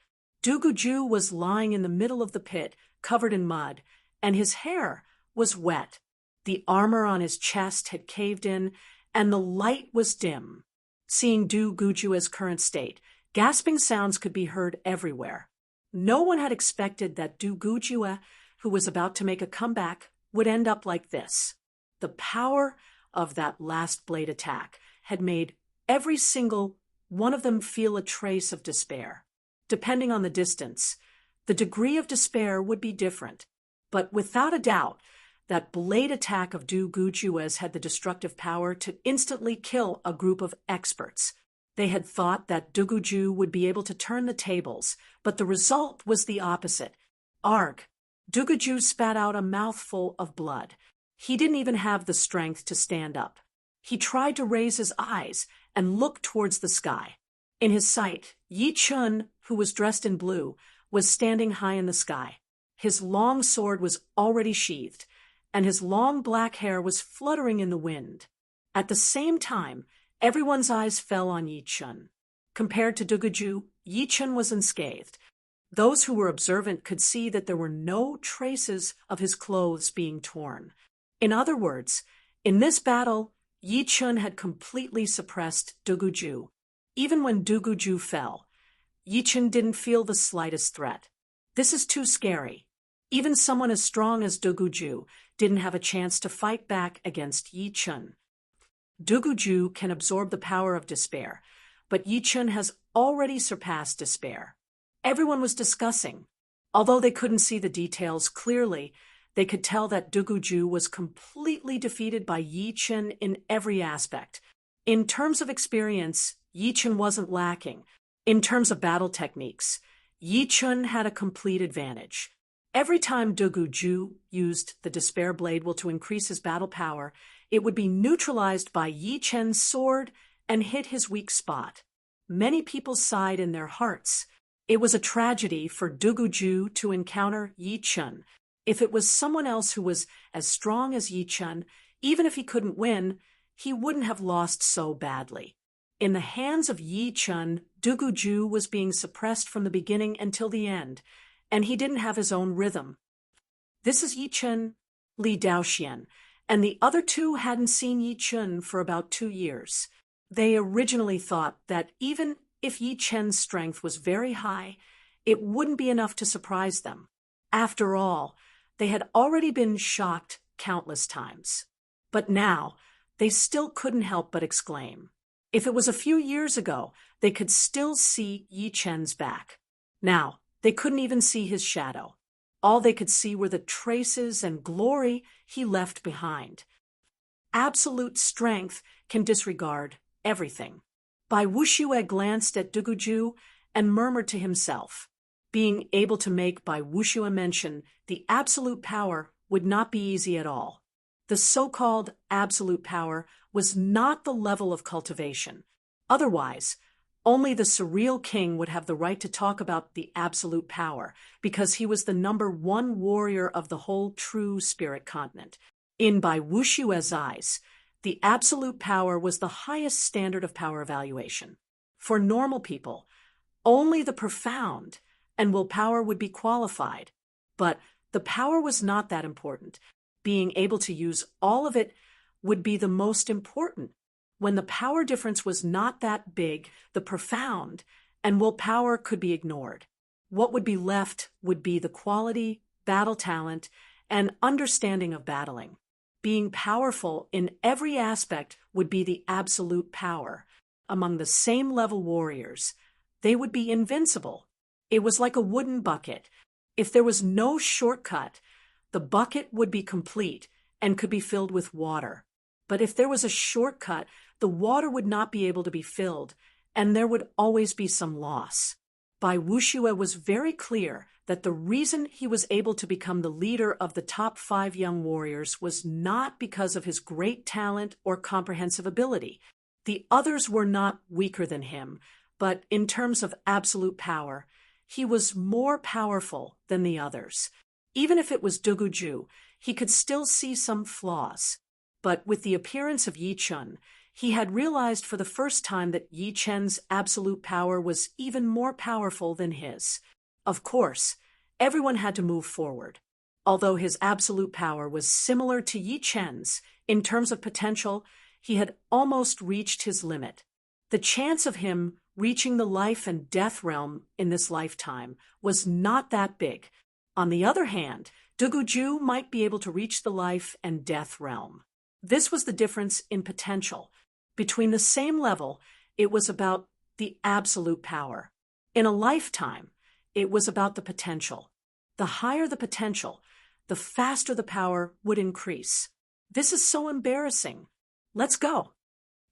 Duguju was lying in the middle of the pit, covered in mud, and his hair was wet. The armor on his chest had caved in, and the light was dim. Seeing Duguju's current state, gasping sounds could be heard everywhere. No one had expected that Duguju, who was about to make a comeback, would end up like this. The power of that last blade attack had made every single one of them feel a trace of despair. Depending on the distance, the degree of despair would be different. But without a doubt, That blade attack of Du Guju's had the destructive power to instantly kill a group of experts. They had thought that Du Guju would be able to turn the tables, but the result was the opposite. Arg! Du Guju spat out a mouthful of blood. He didn't even have the strength to stand up. He tried to raise his eyes and look towards the sky. In his sight, Yi Chun, who was dressed in blue, was standing high in the sky. His long sword was already sheathed, and his long black hair was fluttering in the wind. At the same time, everyone's eyes fell on Yi Chun. Compared to Du Guju, Yi Chun was unscathed. Those who were observant could see that there were no traces of his clothes being torn. In other words, in this battle, Yi Chun had completely suppressed Du Guju. Even when Du Guju fell, Yi Chun didn't feel the slightest threat. This is too scary. Even someone as strong as Du Guju didn't have a chance to fight back against Yi Chun. Du Guju can absorb the power of despair, but Yi Chun has already surpassed despair. Everyone was discussing. Although they couldn't see the details clearly, they could tell that Du Guju was completely defeated by Yi Chun in every aspect. In terms of experience, Yi Chun wasn't lacking. In terms of battle techniques, Yi Chun had a complete advantage. Every time Du Guju used the Despair Blade to increase his battle power, it would be neutralized by Yi Chun's sword and hit his weak spot. Many people sighed in their hearts. It was a tragedy for Du Guju to encounter Yi Chun. If it was someone else who was as strong as Yi Chun, even if he couldn't win, he wouldn't have lost so badly. In the hands of Yi Chun, Du Guju was being suppressed from the beginning until the end, and he didn't have his own rhythm. This is Yi Chun, Li Daoxian, and the other two hadn't seen Yi Chun for about 2 years. They originally thought that even if Yi Chun's strength was very high, it wouldn't be enough to surprise them. After all, they had already been shocked countless times. But now, they still couldn't help but exclaim. If it was a few years ago, they could still see Yi Chun's back. Now, they couldn't even see his shadow. All they could see were the traces and glory he left behind. Absolute strength can disregard everything. Bai Wuxue glanced at Du Guju and murmured to himself. Being able to make Bai Wuxue mention the absolute power would not be easy at all. The so-called absolute power was not the level of cultivation. Otherwise, only the surreal king would have the right to talk about the absolute power, because he was the #1 warrior of the whole true spirit continent. In Bai Wuxue's eyes, the absolute power was the highest standard of power evaluation. For normal people, only the profound and willpower would be qualified. But the power was not that important. Being able to use all of it would be the most important. When the power difference was not that big, the profound and willpower could be ignored. What would be left would be the quality, battle talent, and understanding of battling. Being powerful in every aspect would be the absolute power. Among the same level warriors, they would be invincible. It was like a wooden bucket. If there was no shortcut, the bucket would be complete and could be filled with water. But if there was a shortcut, the water would not be able to be filled, and there would always be some loss. Bai Wuxue was very clear that the reason he was able to become the leader of the top 5 young warriors was not because of his great talent or comprehensive ability. The others were not weaker than him, but in terms of absolute power, he was more powerful than the others. Even if it was Du Guju, he could still see some flaws. But with the appearance of Yi Chun, he had realized for the first time that Yi Chun's absolute power was even more powerful than his. Of course, everyone had to move forward. Although his absolute power was similar to Yi Chun's, in terms of potential, he had almost reached his limit. The chance of him reaching the life and death realm in this lifetime was not that big. On the other hand, Du Guju might be able to reach the life and death realm. This was the difference in potential. Between the same level, it was about the absolute power. In a lifetime, it was about the potential. The higher the potential, the faster the power would increase. This is so embarrassing. Let's go.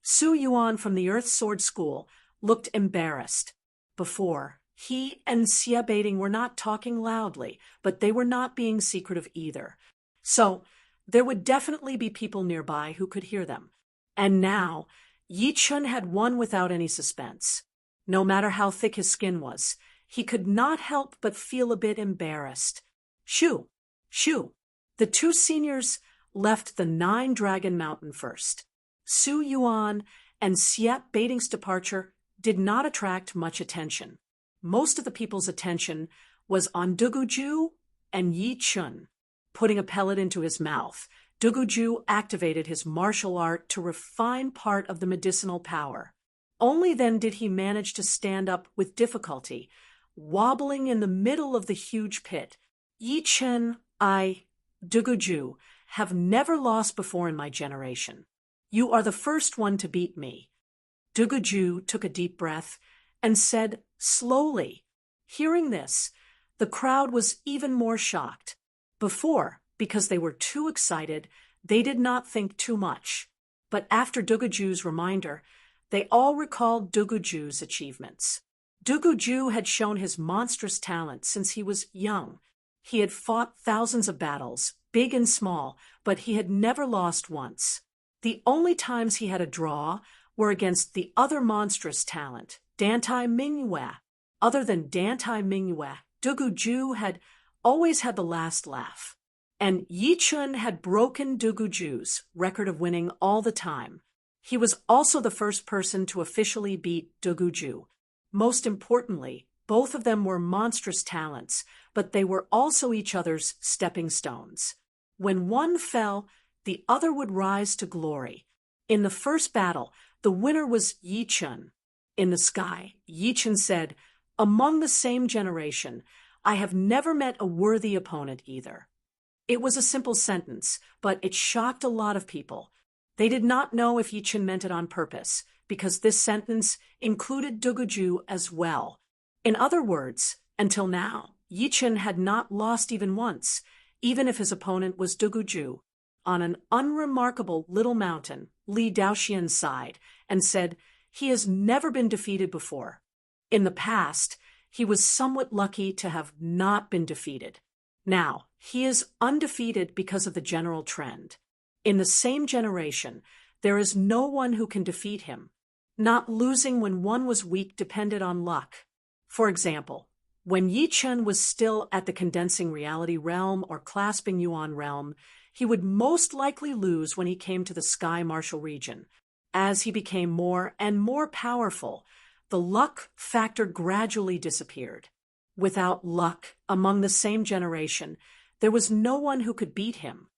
Su Yuan from the Earth Sword School looked embarrassed. Before, he and Xie Baiting were not talking loudly, but they were not being secretive either. So, there would definitely be people nearby who could hear them. And now, Yi Chun had won without any suspense. No matter how thick his skin was, he could not help but feel a bit embarrassed. Shoo! Shoo! The two seniors left the Nine-Dragon Mountain first. Su Yuan and Xie Baiting's departure did not attract much attention. Most of the people's attention was on Duguju and Yi Chun. Putting a pellet into his mouth, Duguju activated his martial art to refine part of the medicinal power. Only then did he manage to stand up with difficulty, wobbling in the middle of the huge pit. Yi Chun, Duguju, have never lost before in my generation. You are the first one to beat me. Duguju took a deep breath and said slowly. Hearing this, the crowd was even more shocked. Before, because they were too excited, they did not think too much. But after Duguju's reminder, they all recalled Duguju's achievements. Duguju had shown his monstrous talent since he was young. He had fought thousands of battles, big and small, but he had never lost once. The only times he had a draw were against the other monstrous talent, Dantai Mingyue. Other than Dantai Mingyue, Duguju had always had the last laugh. And Yi Chun had broken Duguju's record of winning all the time. He was also the first person to officially beat Duguju. Most importantly, both of them were monstrous talents, but they were also each other's stepping stones. When one fell, the other would rise to glory. In the first battle, the winner was Yi Chun. In the sky, Yi Chun said, "Among the same generation, I have never met a worthy opponent either." It was a simple sentence, but it shocked a lot of people. They did not know if Yi Chun meant it on purpose, because this sentence included Duguju as well. In other words, until now, Yi Chun had not lost even once, even if his opponent was Duguju. On an unremarkable little mountain, Li Daoxian sighed and said, "He has never been defeated before." In the past, he was somewhat lucky to have not been defeated. Now, he is undefeated because of the general trend. In the same generation, there is no one who can defeat him. Not losing when one was weak depended on luck. For example, when Yi Chun was still at the condensing reality realm or clasping yuan realm, he would most likely lose when he came to the sky martial region. As he became more and more powerful, the luck factor gradually disappeared. Without luck, among the same generation, there was no one who could beat him.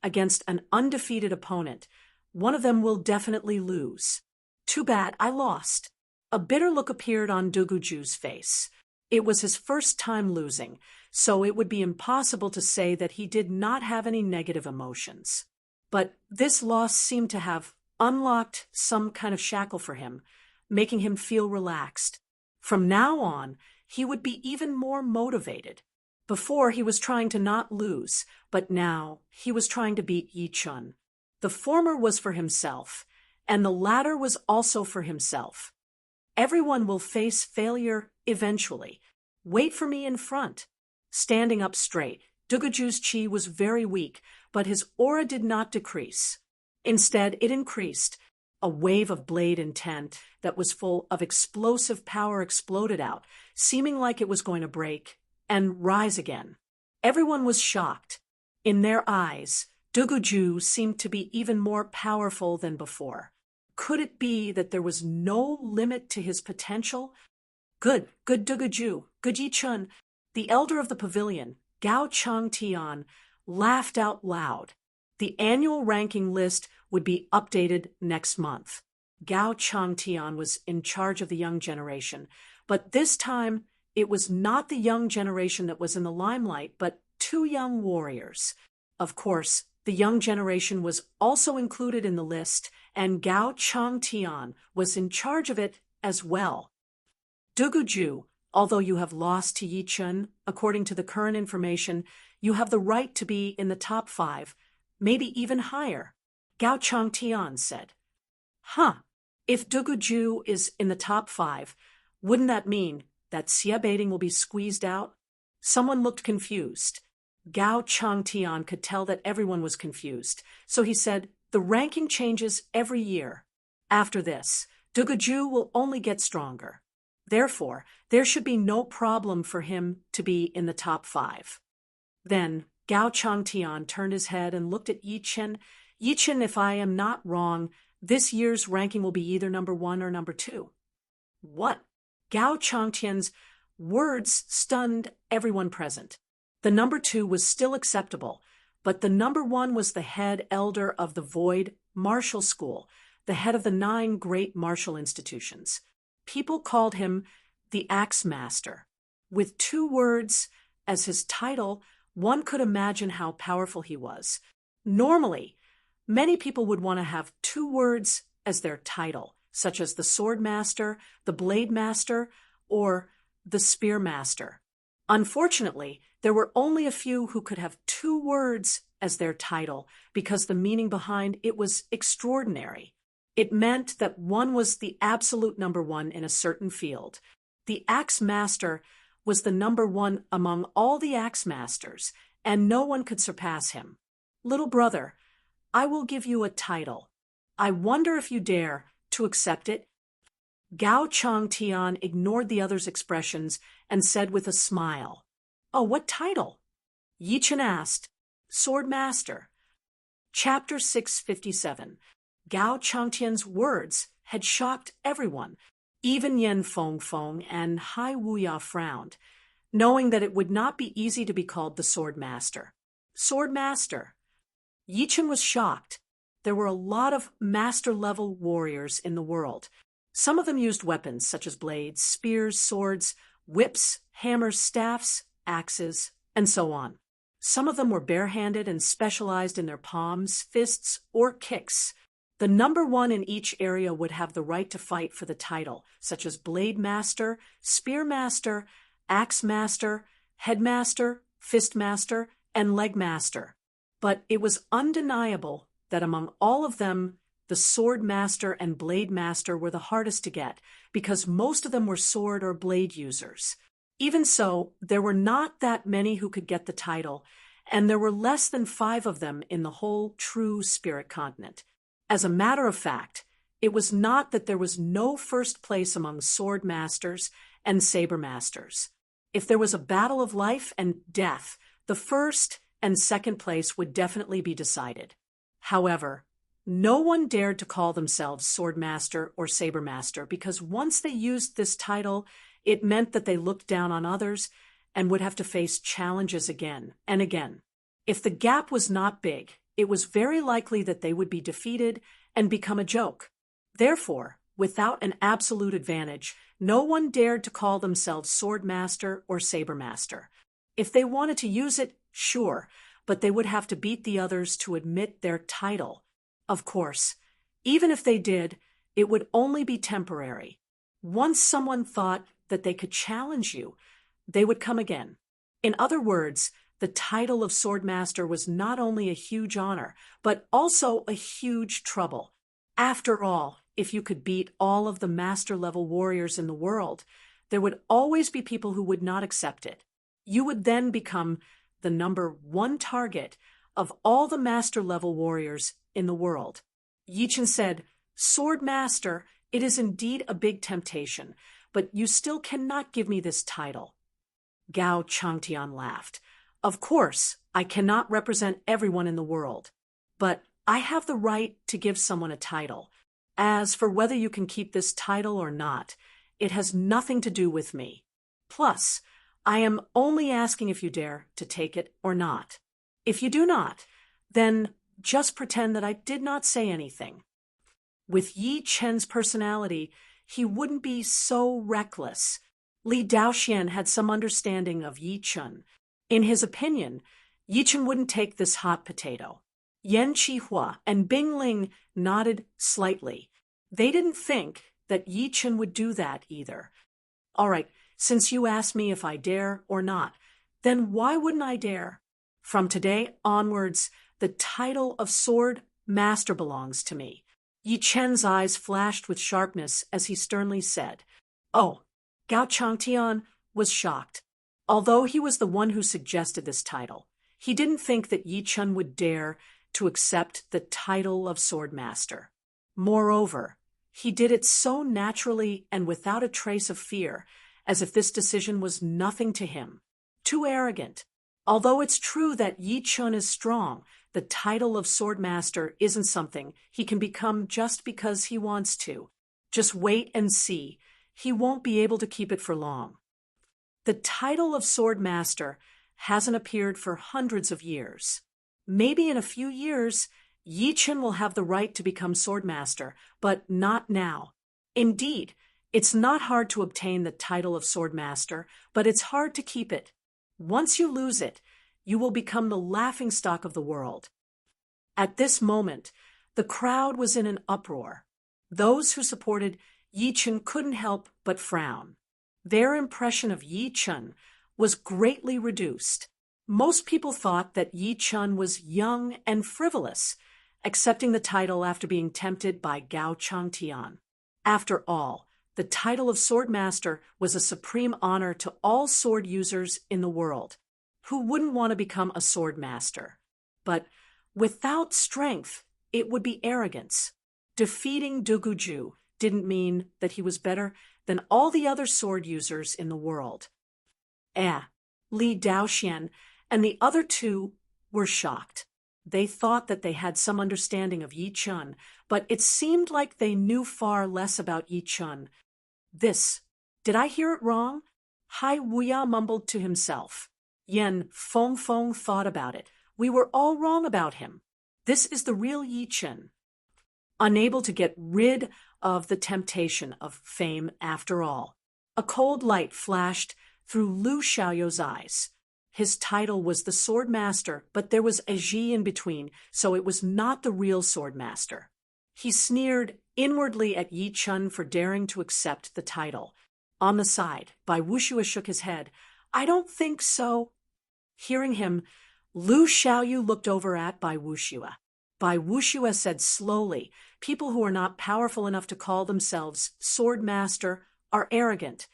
Against an undefeated opponent, one of them will definitely lose. Too bad, I lost. A bitter look appeared on Duguju's face. It was his first time losing, so it would be impossible to say that he did not have any negative emotions. But this loss seemed to have unlocked some kind of shackle for him, making him feel relaxed. From now on, he would be even more motivated. Before, he was trying to not lose, but now he was trying to beat Yi Chun. The former was for himself, and the latter was also for himself. Everyone will face failure eventually. Wait for me in front. Standing up straight, Duguju's chi was very weak, but his aura did not decrease. Instead, it increased. A wave of blade intent that was full of explosive power exploded out, seeming like it was going to break and rise again. Everyone was shocked. In their eyes, Duguju seemed to be even more powerful than before. Could it be that there was no limit to his potential? Good Duguju, good Yi Chun. The elder of the pavilion, Gao Chang Tian, laughed out loud. The annual ranking list would be updated next month. Gao Chang Tian was in charge of the young generation, but this time it was not the young generation that was in the limelight, but two young warriors. Of course, the young generation was also included in the list, and Gao Chang Tian was in charge of it as well. Duguju, Although you have lost to Yi Chun, according to the current information, you have the right to be in the top 5, maybe even higher, Gao Changtian said. Huh. If Duguju is in the top 5, wouldn't that mean that Xia Beiting will be squeezed out? Someone looked confused. Gao Changtian could tell that everyone was confused, so he said, the ranking changes every year. After this, Duguju will only get stronger. Therefore, there should be no problem for him to be in the top 5. Then, Gao Changtian turned his head and looked at Yi Chen. Yi Chen, if I am not wrong, this year's ranking will be either number 1 or number 2. What? Gao Changtian's words stunned everyone present. The number 2 was still acceptable, but the number 1 was the head elder of the Void Martial School, the head of the 9 great martial institutions. People called him the Axe Master. With 2 words as his title, one could imagine how powerful he was. Normally, many people would want to have 2 words as their title, such as the Sword Master, the Blade Master, or the Spear Master. Unfortunately, there were only a few who could have 2 words as their title because the meaning behind it was extraordinary. It meant that one was the absolute number 1 in a certain field. The Axe Master was the number 1 among all the Axe Masters, and no one could surpass him. Little brother, I will give you a title. I wonder if you dare to accept it. Gao Changtian ignored the other's expressions and said with a smile, Oh, what title? Yi Chen asked. Sword Master. Chapter 657. Gao Changtian's words had shocked everyone. Even Yen Feng and Hai Wuya frowned, knowing that it would not be easy to be called the Sword Master. Sword Master. Yi Chen was shocked. There were a lot of master-level warriors in the world. Some of them used weapons such as blades, spears, swords, whips, hammers, staffs, axes, and so on. Some of them were barehanded and specialized in their palms, fists, or kicks. The number 1 in each area would have the right to fight for the title, such as Blade Master, Spear Master, Axe Master, Headmaster, Fist Master, and Leg Master. But it was undeniable that among all of them, the Sword Master and Blade Master were the hardest to get, because most of them were sword or blade users. Even so, there were not that many who could get the title, and there were less than 5 of them in the whole true Spirit Continent. As a matter of fact, it was not that there was no first place among Sword Masters and Saber Masters. If there was a battle of life and death, the first and second place would definitely be decided. However, no one dared to call themselves Sword Master or Saber Master because once they used this title, it meant that they looked down on others and would have to face challenges again and again. If the gap was not big, it was very likely that they would be defeated and become a joke. Therefore, without an absolute advantage, no one dared to call themselves Sword Master or Saber Master. If they wanted to use it, sure, but they would have to beat the others to admit their title. Of course, even if they did, it would only be temporary. Once someone thought that they could challenge you, they would come again. In other words, the title of Sword Master was not only a huge honor, but also a huge trouble. After all, if you could beat all of the master-level warriors in the world, there would always be people who would not accept it. You would then become the number 1 target of all the master-level warriors in the world. Yi Chen said, Sword Master, it is indeed a big temptation, but you still cannot give me this title. Gao Changtian laughed. Of course, I cannot represent everyone in the world, but I have the right to give someone a title. As for whether you can keep this title or not, it has nothing to do with me. Plus, I am only asking if you dare to take it or not. If you do not, then just pretend that I did not say anything. With Yi Chen's personality, he wouldn't be so reckless. Li Daoxian had some understanding of Yi Chen. In his opinion, Yi Chen wouldn't take this hot potato. Yan Qihua and Bing Ling nodded slightly. They didn't think that Yi Chen would do that either. All right, Since you asked me if I dare or not, then why wouldn't I dare? From today onwards, the title of Sword Master belongs to me." Yi Chen's eyes flashed with sharpness as he sternly said, "Oh." Gao Changtian was shocked. Although he was the one who suggested this title, he didn't think that Yi Chen would dare to accept the title of Sword Master. Moreover, he did it so naturally and without a trace of fear, as if this decision was nothing to him. Too arrogant. Although it's true that Yi Chen is strong, the title of Sword Master isn't something he can become just because he wants to. Just wait and see. He won't be able to keep it for long. The title of Sword Master hasn't appeared for hundreds of years. Maybe in a few years, Yi Chen will have the right to become Sword Master, but not now. Indeed, it's not hard to obtain the title of Sword Master, but it's hard to keep it. Once you lose it, you will become the laughingstock of the world. At this moment, the crowd was in an uproar. Those who supported Yi Chen couldn't help but frown. Their impression of Yi Chen was greatly reduced. Most people thought that Yi Chen was young and frivolous, accepting the title after being tempted by Gao Changtian. After all, the title of Sword Master was a supreme honor to all sword users in the world. Who wouldn't want to become a Sword Master? But without strength, it would be arrogance. Defeating Duguju didn't mean that he was better than all the other sword users in the world. Li Daoxian and the other two were shocked. They thought that they had some understanding of Yi Chen, but it seemed like they knew far less about Yi Chen. Did I hear it wrong? Hai Wuya mumbled to himself. Yen Feng Feng thought about it. We were all wrong about him. This is the real Yi Chen. Unable to get rid of the temptation of fame after all, a cold light flashed through Lu Xiaoyou's eyes. His title was the Sword Master, but there was a Ji in between, so it was not the real Sword Master. He sneered inwardly at Yi Chen for daring to accept the title. On the side, Bai Wuxue shook his head. "I don't think so." Hearing him, Lu Xiaoyu looked over at Bai Wuxue. Bai Wuxue said slowly, "People who are not powerful enough to call themselves Sword Master are arrogant.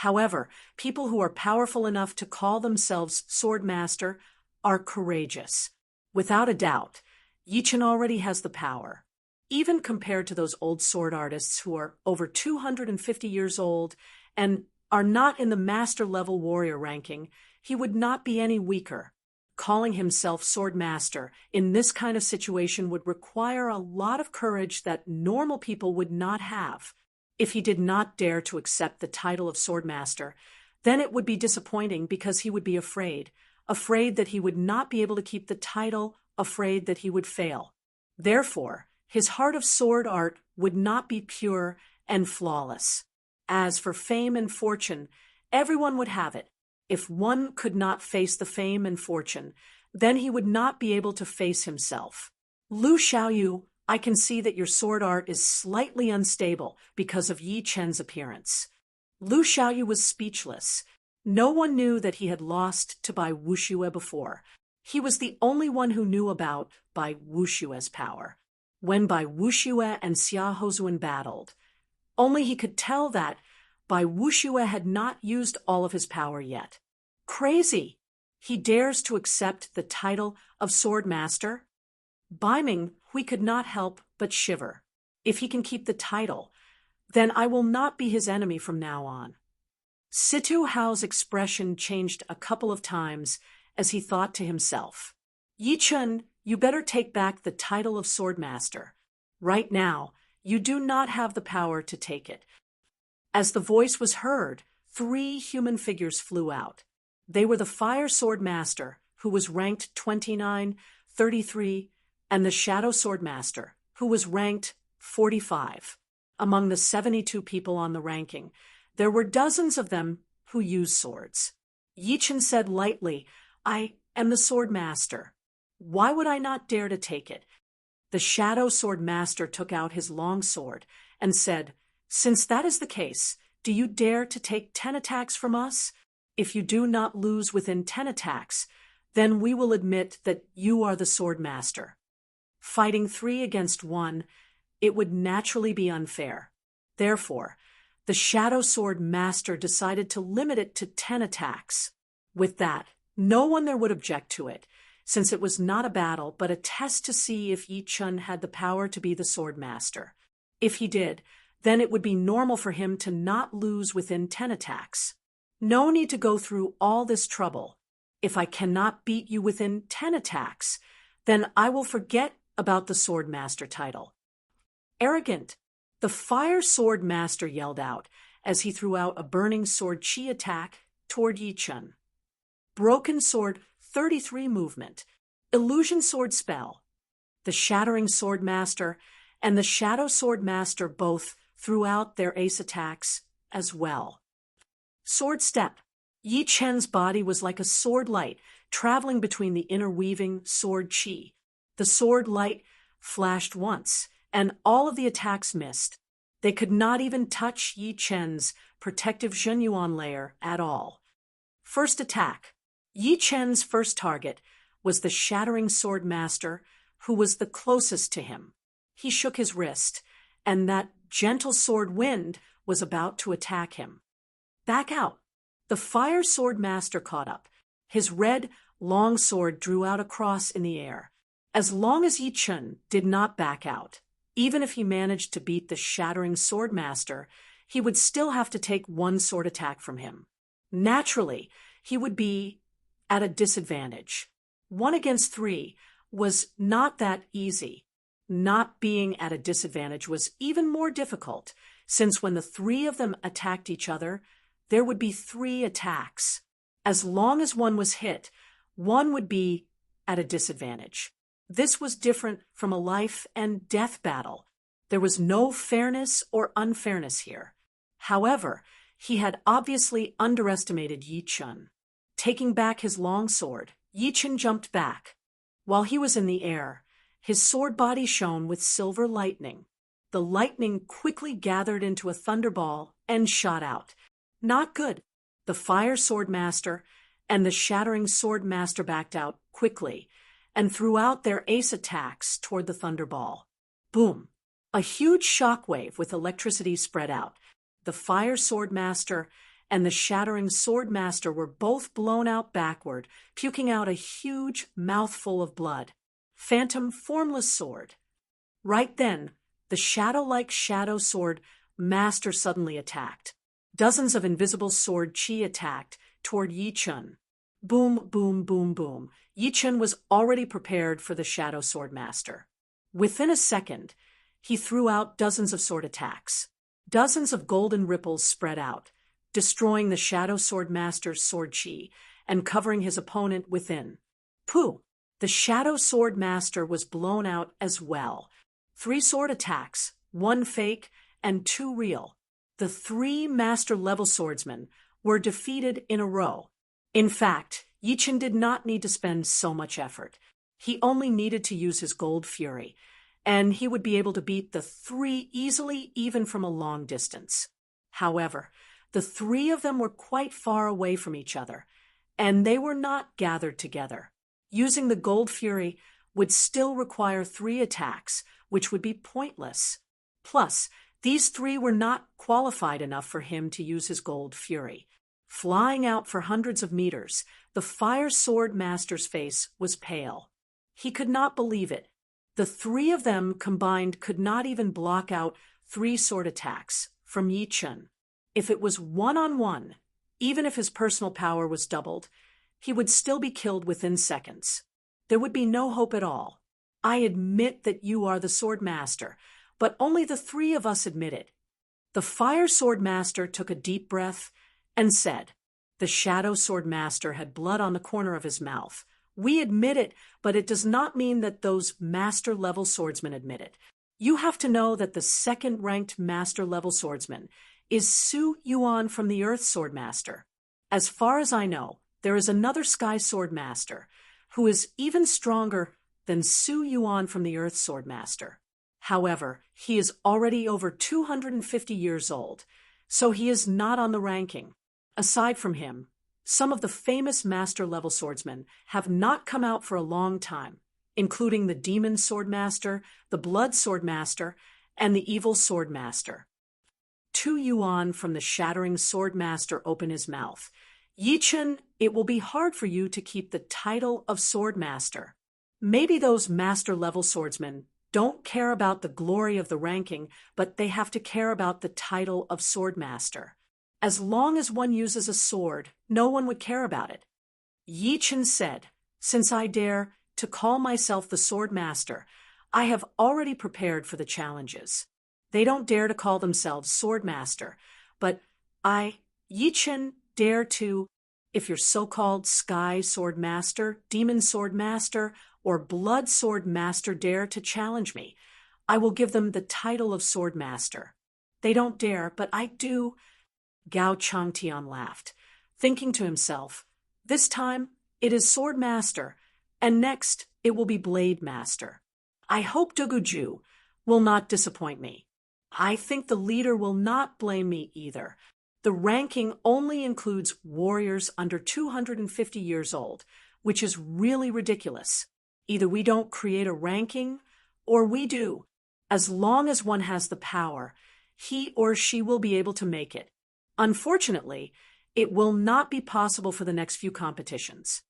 However, people who are powerful enough to call themselves Sword Master are courageous. Without a doubt, Yi Chen already has the power. Even compared to those old sword artists who are over 250 years old and are not in the master-level warrior ranking, he would not be any weaker. Calling himself Sword Master in this kind of situation would require a lot of courage that normal people would not have. If he did not dare to accept the title of Sword Master, then it would be disappointing because he would be afraid that he would not be able to keep the title, afraid that he would fail. Therefore, his heart of sword art would not be pure and flawless. As for fame and fortune, everyone would have it. If one could not face the fame and fortune, then he would not be able to face himself. Lu Xiaoyu, I can see that your sword art is slightly unstable because of Yi Chen's appearance." Lu Xiaoyu was speechless. No one knew that he had lost to Bai Wuxue before. He was the only one who knew about Bai Wuxue's power. When Bai Wuxue and Xia Hozuan battled, only he could tell that Bai Wuxue had not used all of his power yet. Crazy! He dares to accept the title of Sword Master? Bai Ming, we could not help but shiver. If he can keep the title, then I will not be his enemy from now on. Situ Hao's expression changed a couple of times as he thought to himself, "Yi Chen, you better take back the title of Sword Master. Right now, you do not have the power to take it." As the voice was heard, 3 human figures flew out. They were the Fire Sword Master, who was ranked 29, 33, and the Shadow Sword Master, who was ranked 45. Among the 72 people on the ranking, there were dozens of them who used swords. Yi Chen said lightly, "I am the Sword Master. Why would I not dare to take it?" The Shadow Sword Master took out his long sword and said, "Since that is the case, Do you dare to take 10 attacks from us? If you do not lose within 10 attacks, then we will admit that you are the sword master. Fighting 3 against 1, it would naturally be unfair. Therefore, the Shadow Sword Master decided to limit it to 10 attacks. With that, no one there would object to it, since it was not a battle but a test to see if Yi Chun had the power to be the Sword Master. If he did, then it would be normal for him to not lose within 10 attacks. No need to go through all this trouble. If I cannot beat you within 10 attacks, then I will forget about the Sword Master title. Arrogant, the Fire Sword Master yelled out as he threw out a burning sword chi attack toward Yi Chun. Broken Sword 33 movement, Illusion Sword spell. The Shattering Sword Master and the Shadow Sword Master both threw out their ace attacks as well. Sword step. Yi Chen's body was like a sword light traveling between the interweaving sword chi. The sword light flashed once, and all of the attacks missed. They could not even touch Yi Chen's protective Zhenyuan layer at all. First attack. Yi Chen's first target was the Shattering Sword Master, who was the closest to him. He shook his wrist, and that gentle sword wind was about to attack him. Back out. The Fire Sword Master caught up. His red, long sword drew out a cross in the air. As long as Yi Chun did not back out, even if he managed to beat the Shattering Sword Master, he would still have to take one sword attack from him. Naturally, he would be at a disadvantage. 1 against 3 was not that easy. Not being at a disadvantage was even more difficult, since when the 3 of them attacked each other, there would be 3 attacks. As long as one was hit, one would be at a disadvantage. This was different from a life and death battle. There was no fairness or unfairness here. However, he had obviously underestimated Yi Chun. Taking back his long sword, Yi Chun jumped back. While he was in the air, his sword body shone with silver lightning. The lightning quickly gathered into a thunderball and shot out. Not good. The Fire Sword Master and the Shattering Sword Master backed out quickly and threw out their ace attacks toward the thunderball. Boom! A huge shockwave with electricity spread out. The Fire Sword Master and the Shattering Sword Master were both blown out backward, puking out a huge mouthful of blood. Phantom Formless Sword. Right then, the shadow-like Shadow Sword Master suddenly attacked. Dozens of invisible sword chi attacked toward Yi Chun. Boom, boom, boom, boom. Yi Chun was already prepared for the Shadow Sword Master. Within a second, he threw out dozens of sword attacks. Dozens of golden ripples spread out, destroying the Shadow Sword Master's sword chi and covering his opponent within. Pooh! The Shadow Sword Master was blown out as well. 3 sword attacks, 1 fake and 2 real. The 3 master-level swordsmen were defeated in a row. In fact, Yi Chun did not need to spend so much effort. He only needed to use his Gold Fury, and he would be able to beat the 3 easily even from a long distance. However, the 3 of them were quite far away from each other, and they were not gathered together. Using the Gold Fury would still require 3 attacks, which would be pointless. Plus, these 3 were not qualified enough for him to use his Gold Fury. Flying out for hundreds of meters, the Fire Sword Master's face was pale. He could not believe it. The 3 of them combined could not even block out 3 sword attacks from Yi Chun. If it was 1-on-1, even if his personal power was doubled, he would still be killed within seconds. There would be no hope at all. I admit that you are the Sword Master, but only the 3 of us admit it. The Fire Sword Master took a deep breath and said, the Shadow Sword Master had blood on the corner of his mouth. We admit it, but it does not mean that those master-level swordsmen admit it. You have to know that the second-ranked master-level swordsman is Su Yuan from the Earth Sword Master. As far as I know, there is another Sky Sword Master who is even stronger than Su Yuan from the Earth Sword Master. However, he is already over 250 years old. so he is not on the ranking. Aside from him, some of the famous master-level swordsmen have not come out for a long time, including the Demon Sword Master, the Blood Sword Master, and the Evil Sword Master. Tu Yuan from the Shattering Sword Master opened his mouth. Yi Chen, it will be hard for you to keep the title of Sword Master. Maybe those master-level swordsmen don't care about the glory of the ranking, but they have to care about the title of Sword Master. As long as one uses a sword, no one would care about it. Yi Chen said, since I dare to call myself the Sword Master, I have already prepared for the challenges. They don't dare to call themselves Sword Master, but I, Yi Chen, dare to, if your so-called Sky Sword Master, Demon Sword Master, or Blood Sword Master dare to challenge me, I will give them the title of Sword Master. They don't dare, but I do. Gao Changtian laughed, thinking to himself, this time it is Sword Master, and next it will be Blade Master. I hope Duguju will not disappoint me. I think the leader will not blame me either. The ranking only includes warriors under 250 years old, which is really ridiculous. Either we don't create a ranking, or we do. As long as one has the power, he or she will be able to make it. Unfortunately, it will not be possible for the next few competitions.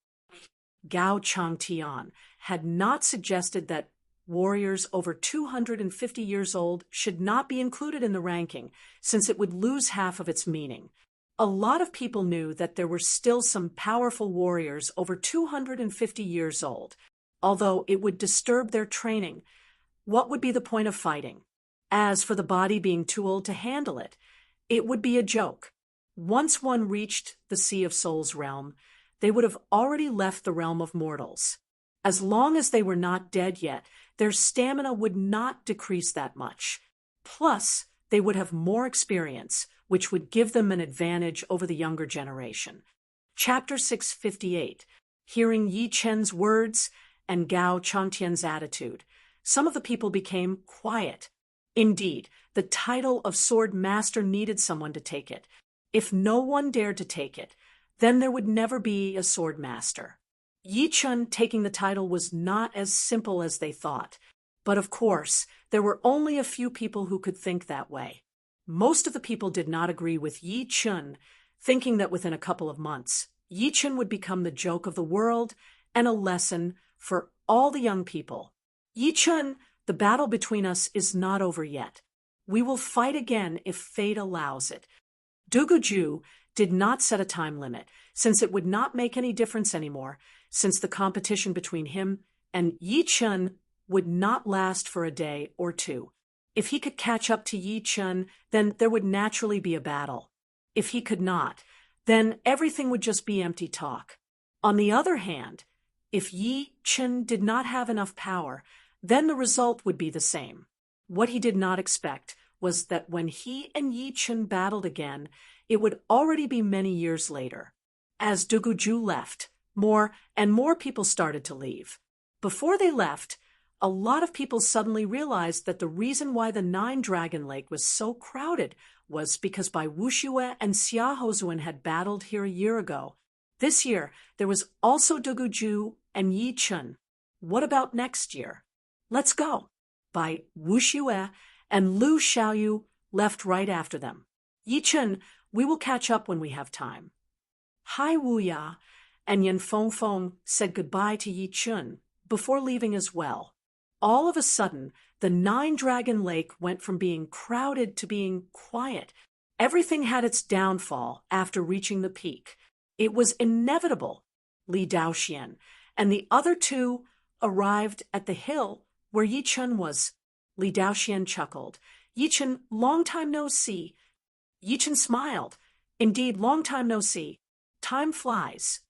Gao Changtian had not suggested that warriors over 250 years old should not be included in the ranking, since it would lose half of its meaning. A lot of people knew that there were still some powerful warriors over 250 years old. Although it would disturb their training, what would be the point of fighting? As for the body being too old to handle it, it would be a joke. Once one reached the Sea of Souls realm, they would have already left the realm of mortals. As long as they were not dead yet, their stamina would not decrease that much. Plus, they would have more experience, which would give them an advantage over the younger generation. Chapter 658. Hearing Yi Chen's words and Gao Changtian's attitude, some of the people became quiet. Indeed, the title of Sword Master needed someone to take it. If no one dared to take it, then there would never be a Sword Master. Yi Chen taking the title was not as simple as they thought. But of course, there were only a few people who could think that way. Most of the people did not agree with Yi Chen, thinking that within a couple of months, Yi Chen would become the joke of the world and a lesson for all the young people. Yi Chen, the battle between us is not over yet. We will fight again if fate allows it. Duguju did not set a time limit, since it would not make any difference anymore, since the competition between him and Yi Chen would not last for a day or two. If he could catch up to Yi Chen, then there would naturally be a battle. If he could not, then everything would just be empty talk. On the other hand, if Yi Chen did not have enough power, then the result would be the same. What he did not expect was that when he and Yi Chen battled again, it would already be many years later. As Duguju left, more and more people started to leave. Before they left, a lot of people suddenly realized that the reason why the Nine-Dragon Lake was so crowded was because Bai Wuxue and Xia Hozuan had battled here a year ago. This year, there was also Duguju and Yi Chen. What about next year? Let's go. Bai Wuxue and Lu Xiaoyu left right after them. Yi Chen, we will catch up when we have time. Hai Wuya and Yan Fengfeng said goodbye to Yi Chen before leaving as well. All of a sudden, the Nine-Dragon Lake went from being crowded to being quiet. Everything had its downfall after reaching the peak. It was inevitable. Li Daoxian and the other two arrived at the hill where Yi Chen was. Li Daoxian chuckled. Yi Chen, long time no see. Yi Chen smiled. Indeed, long time no see. Time flies.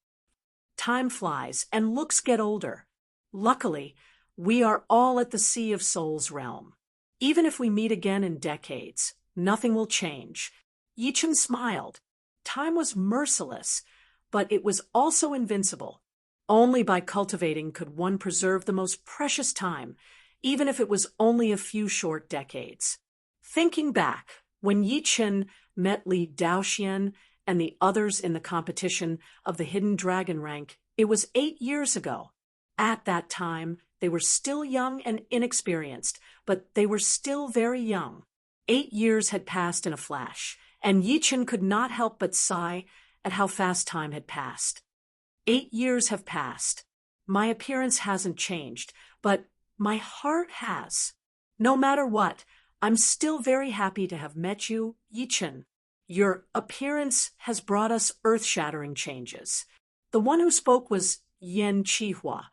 Time flies, and looks get older. Luckily, we are all at the Sea of Souls realm. Even if we meet again in decades, nothing will change. Yi Chen smiled. Time was merciless, but it was also invincible. Only by cultivating could one preserve the most precious time, even if it was only a few short decades. Thinking back, When Yi Chen met Li Daoxian and the others in the competition of the Hidden Dragon rank, it was 8 years ago. At that time, they were still young and inexperienced, but they were still very young. 8 years had passed in a flash, and Yi Chen could not help but sigh at how fast time had passed. 8 years have passed. My appearance hasn't changed, but my heart has. No matter what, I'm still very happy to have met you, Yi Chen. Your appearance has brought us earth-shattering changes. The one who spoke was Yan Qihua.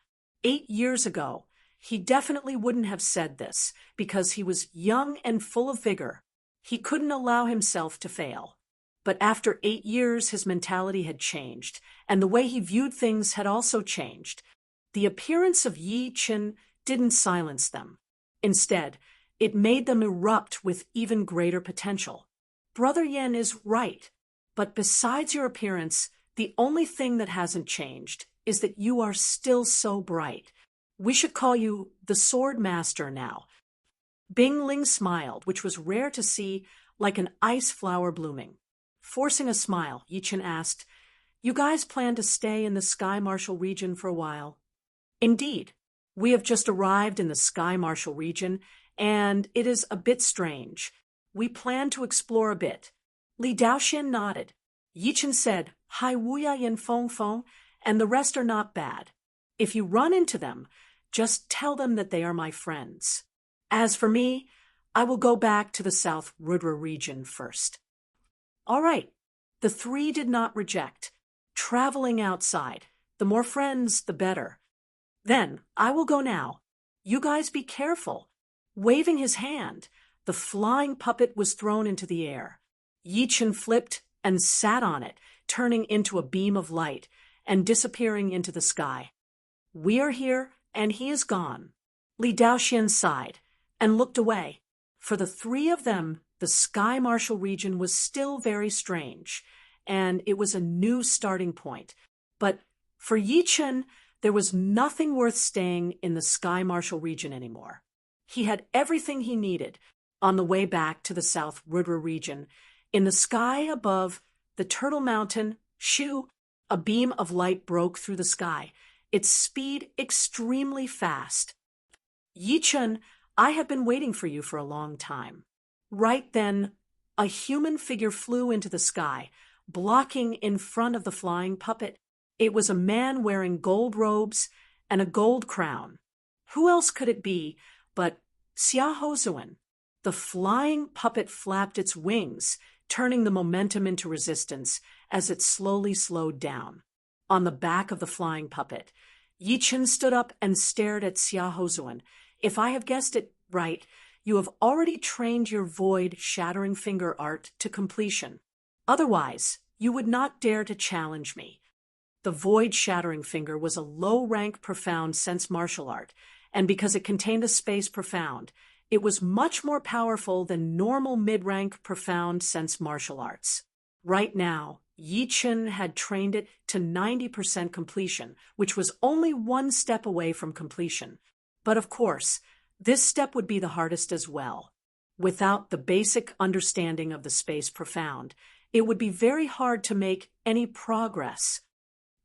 8 years ago, he definitely wouldn't have said this because he was young and full of vigor. He couldn't allow himself to fail. But after 8 years, his mentality had changed, and the way he viewed things had also changed. The appearance of Yi Chen didn't silence them. Instead, it made them erupt with even greater potential. Brother Yan is right, but besides your appearance, the only thing that hasn't changed is that you are still so bright. We should call you the Sword Master now. Bing Ling smiled, which was rare to see, like an ice flower blooming. Forcing a smile, Yi Chen asked, "You guys plan to stay in the Sky Martial region for a while?" "Indeed. We have just arrived in the Sky Martial region, and it is a bit strange. We plan to explore a bit." Li Daoxian nodded. Yi Chen said, "Hai wuya yin feng feng, and the rest are not bad. If you run into them, just tell them that they are my friends. As for me, I will go back to the South Rudra region first." All right. The three did not reject. Traveling outside. The more friends, the better. "Then, I will go now. You guys be careful." Waving his hand, the flying puppet was thrown into the air. Yi Chen flipped and sat on it, turning into a beam of light and disappearing into the sky. "We are here, and he is gone." Li Daoxian sighed and looked away. For the three of them, the Sky Martial region was still very strange, and it was a new starting point. But for Yi Chen, there was nothing worth staying in the Sky Martial region anymore. He had everything he needed on the way back to the South Rudra region. In the sky above the Turtle Mountain, shoo, a beam of light broke through the sky, its speed extremely fast. "Yi Chen, I have been waiting for you for a long time." Right then, a human figure flew into the sky, blocking in front of the flying puppet. It was a man wearing gold robes and a gold crown. Who else could it be but Xia Hozuan? The flying puppet flapped its wings, turning the momentum into resistance as it slowly slowed down. On the back of the flying puppet, Yi Chen stood up and stared at Xia Hozuan. "If I have guessed it right, you have already trained your void-shattering finger art to completion. Otherwise, you would not dare to challenge me." The void-shattering finger was a low-rank profound sense martial art, and because it contained a space profound, it was much more powerful than normal mid-rank profound sense martial arts. Right now, Yi Chen had trained it to 90% completion, which was only one step away from completion. But of course, this step would be the hardest as well. Without the basic understanding of the space profound, it would be very hard to make any progress.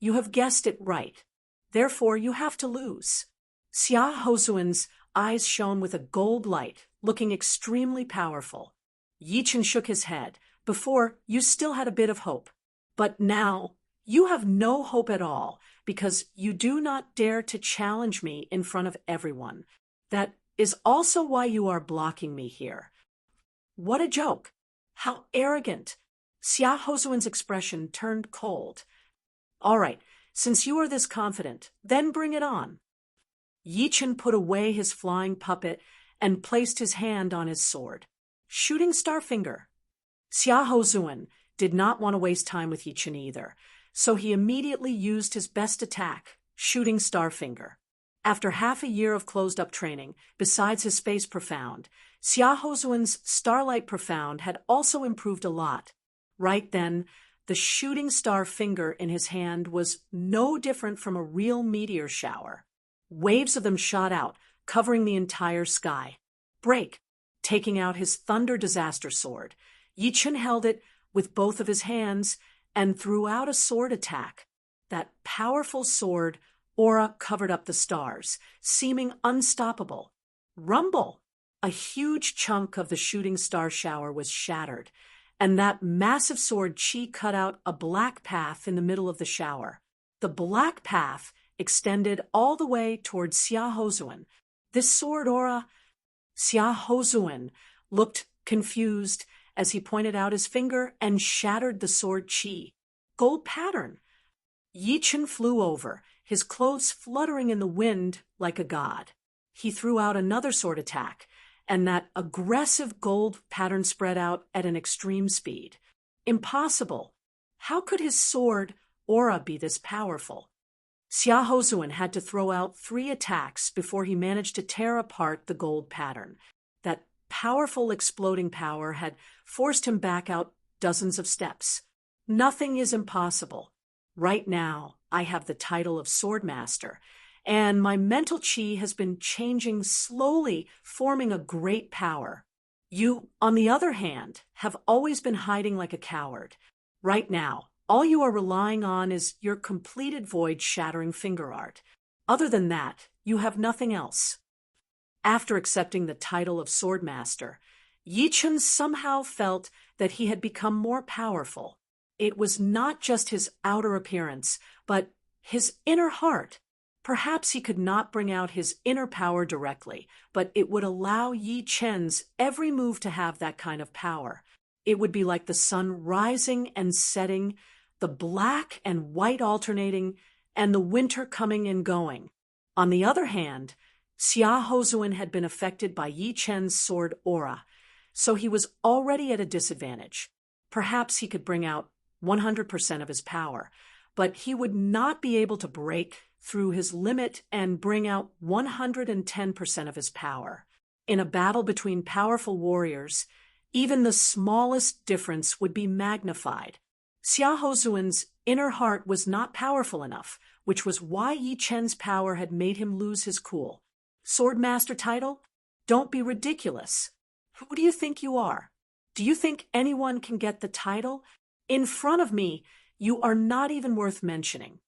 You have guessed it right. Therefore, you have to lose. Xia Hozuan's eyes shone with a gold light, looking extremely powerful. Yi Chen shook his head. "Before, you still had a bit of hope. But now, you have no hope at all, because you do not dare to challenge me in front of everyone. That is also why you are blocking me here." What a joke! How arrogant! Xia Hozuan's expression turned cold. "All right, since you are this confident, then bring it on." Yi Chen put away his flying puppet and placed his hand on his sword. Shooting Star Finger. Xia Hozuan did not want to waste time with Yi Chen either, so he immediately used his best attack, Shooting Star Finger. After half a year of closed-up training, besides his Space Profound, Xia Hozuan's Starlight Profound had also improved a lot. Right then, the Shooting Star Finger in his hand was no different from a real meteor shower. Waves of them shot out, covering the entire sky. "Break! taking out his Thunder Disaster Sword. Yi Chen held it with both of his hands and threw out a sword attack. That powerful sword aura covered up the stars, seeming unstoppable. Rumble! A huge chunk of the shooting star shower was shattered, and that massive sword Qi cut out a black path in the middle of the shower. The black path extended all the way toward Xia Hozuan. This sword aura... Xia Hozuan looked confused as he pointed out his finger and shattered the sword Qi. Gold pattern! Yi Chen flew over, his clothes fluttering in the wind like a god. He threw out another sword attack, and that aggressive gold pattern spread out at an extreme speed. Impossible! How could his sword aura be this powerful? Xia Hozuan had to throw out 3 attacks before he managed to tear apart the gold pattern. That powerful exploding power had forced him back out dozens of steps. Nothing is impossible. Right now, I have the title of Swordmaster, and my mental chi has been changing slowly, forming a great power. You, on the other hand, have always been hiding like a coward. Right now, all you are relying on is your completed void-shattering finger art. Other than that, you have nothing else. After accepting the title of Swordmaster, Yi Chen somehow felt that he had become more powerful. It was not just his outer appearance, but his inner heart. Perhaps he could not bring out his inner power directly, but it would allow Yi Chen's every move to have that kind of power. It would be like the sun rising and setting, the black and white alternating, and the winter coming and going. On the other hand, Xia Hozuan had been affected by Yi Chen's sword aura, so he was already at a disadvantage. Perhaps he could bring out 100% of his power, but he would not be able to break through his limit and bring out 110% of his power. In a battle between powerful warriors, even the smallest difference would be magnified. Xia Hozuan's inner heart was not powerful enough, which was why Yi Chen's power had made him lose his cool. Swordmaster title? Don't be ridiculous. Who do you think you are? Do you think anyone can get the title? In front of me, you are not even worth mentioning.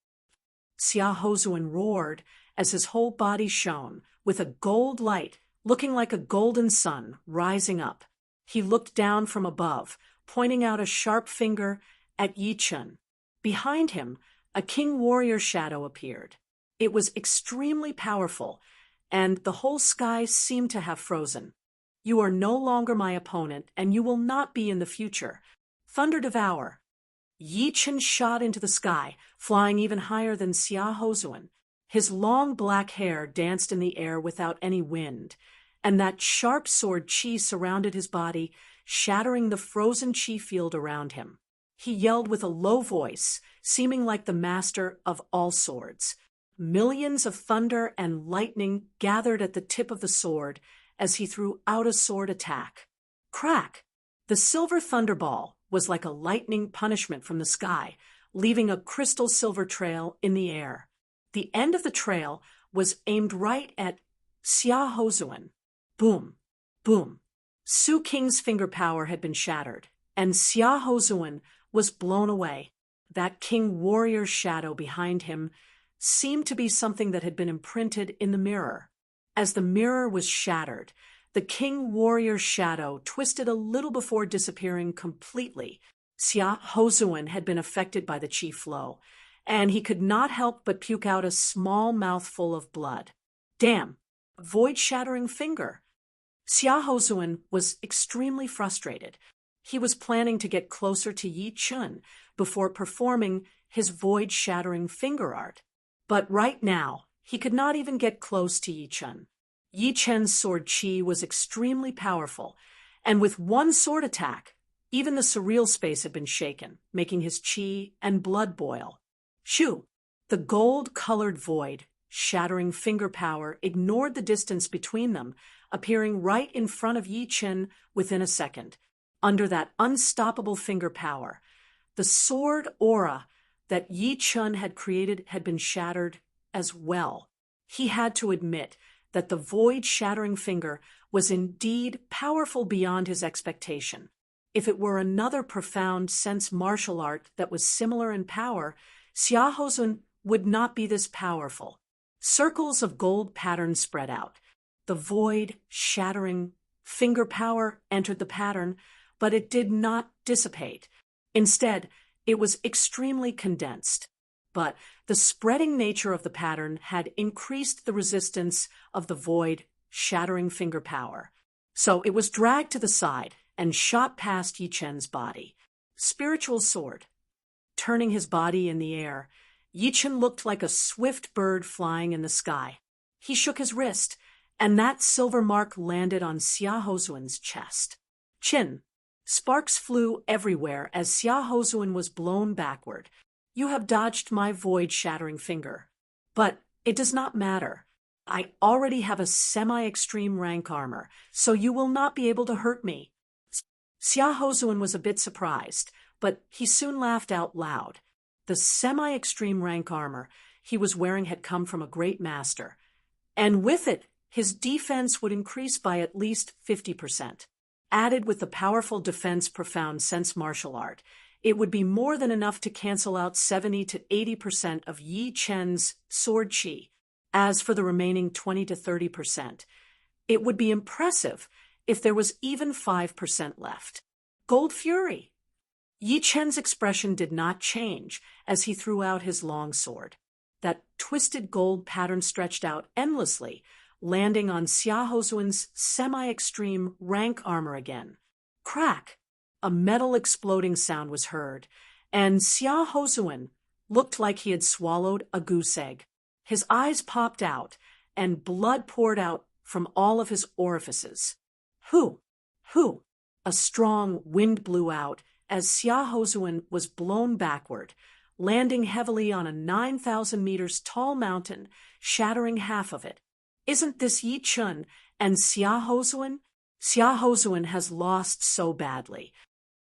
Xia Hozuan roared as his whole body shone, with a gold light, looking like a golden sun, rising up. He looked down from above, pointing out a sharp finger at Yi Chen. Behind him, a king warrior shadow appeared. It was extremely powerful, and the whole sky seemed to have frozen. You are no longer my opponent, and you will not be in the future. Thunder Devour. Yi Chen shot into the sky, flying even higher than Xia Hozuan. His long black hair danced in the air without any wind, and that sharp sword Qi surrounded his body, shattering the frozen Qi field around him. He yelled with a low voice, seeming like the master of all swords. Millions of thunder and lightning gathered at the tip of the sword as he threw out a sword attack. Crack! The silver thunderball was like a lightning punishment from the sky, leaving a crystal silver trail in the air. The end of the trail was aimed right at Xia Hozuan. Boom! Boom! Su Qing's finger power had been shattered, and Xia Hozuan was blown away. That king warrior shadow behind him seemed to be something that had been imprinted in the mirror. As the mirror was shattered, the king warrior shadow twisted a little before disappearing completely. Xia Hozuan had been affected by the qi flow, and he could not help but puke out a small mouthful of blood. Damn! A void-shattering finger! Xia Hozuan was extremely frustrated. He was planning to get closer to Yi Chen before performing his void-shattering finger art. But right now, he could not even get close to Yi Chen. Yi Chen's sword qi was extremely powerful, and with one sword attack, even the surreal space had been shaken, making his qi and blood boil. Shoo! The gold-colored void, shattering finger power, ignored the distance between them, appearing right in front of Yi Chen within a second. Under that unstoppable finger power, the sword aura that Yi Chen had created had been shattered as well. He had to admit that the void-shattering finger was indeed powerful beyond his expectation. If it were another profound sense martial art that was similar in power, Xiahozun would not be this powerful. Circles of gold patterns spread out. The void, shattering finger power entered the pattern, but it did not dissipate. Instead, it was extremely condensed. But the spreading nature of the pattern had increased the resistance of the void, shattering finger power. So it was dragged to the side and shot past Yi Chen's body. Spiritual sword. Turning his body in the air, Yi Chen looked like a swift bird flying in the sky. He shook his wrist, and that silver mark landed on Xiahozun's chest. Chin. Sparks flew everywhere as Xiahozun was blown backward. You have dodged my void-shattering finger. But it does not matter. I already have a semi-extreme rank armor, so you will not be able to hurt me. Xiahozun was a bit surprised, but he soon laughed out loud. The semi-extreme rank armor he was wearing had come from a great master, and with it, his defense would increase by at least 50%. Added with the powerful defense profound sense martial art, it would be more than enough to cancel out 70 to 80% of Yi Chen's sword chi. As for the remaining 20 to 30%, it would be impressive if there was even 5% left. Gold Fury. Yi Chen's expression did not change as he threw out his long sword. That twisted gold pattern stretched out endlessly, landing on Xiahozun's semi-extreme rank armor again. Crack! A metal exploding sound was heard, and Xiahozun looked like he had swallowed a goose egg. His eyes popped out, and blood poured out from all of his orifices. Hoo! Hoo! A strong wind blew out as Xiahozun was blown backward, landing heavily on a 9,000 meters tall mountain, shattering half of it. Isn't this Yi Chen and Xiahozun? Xiahozun has lost so badly.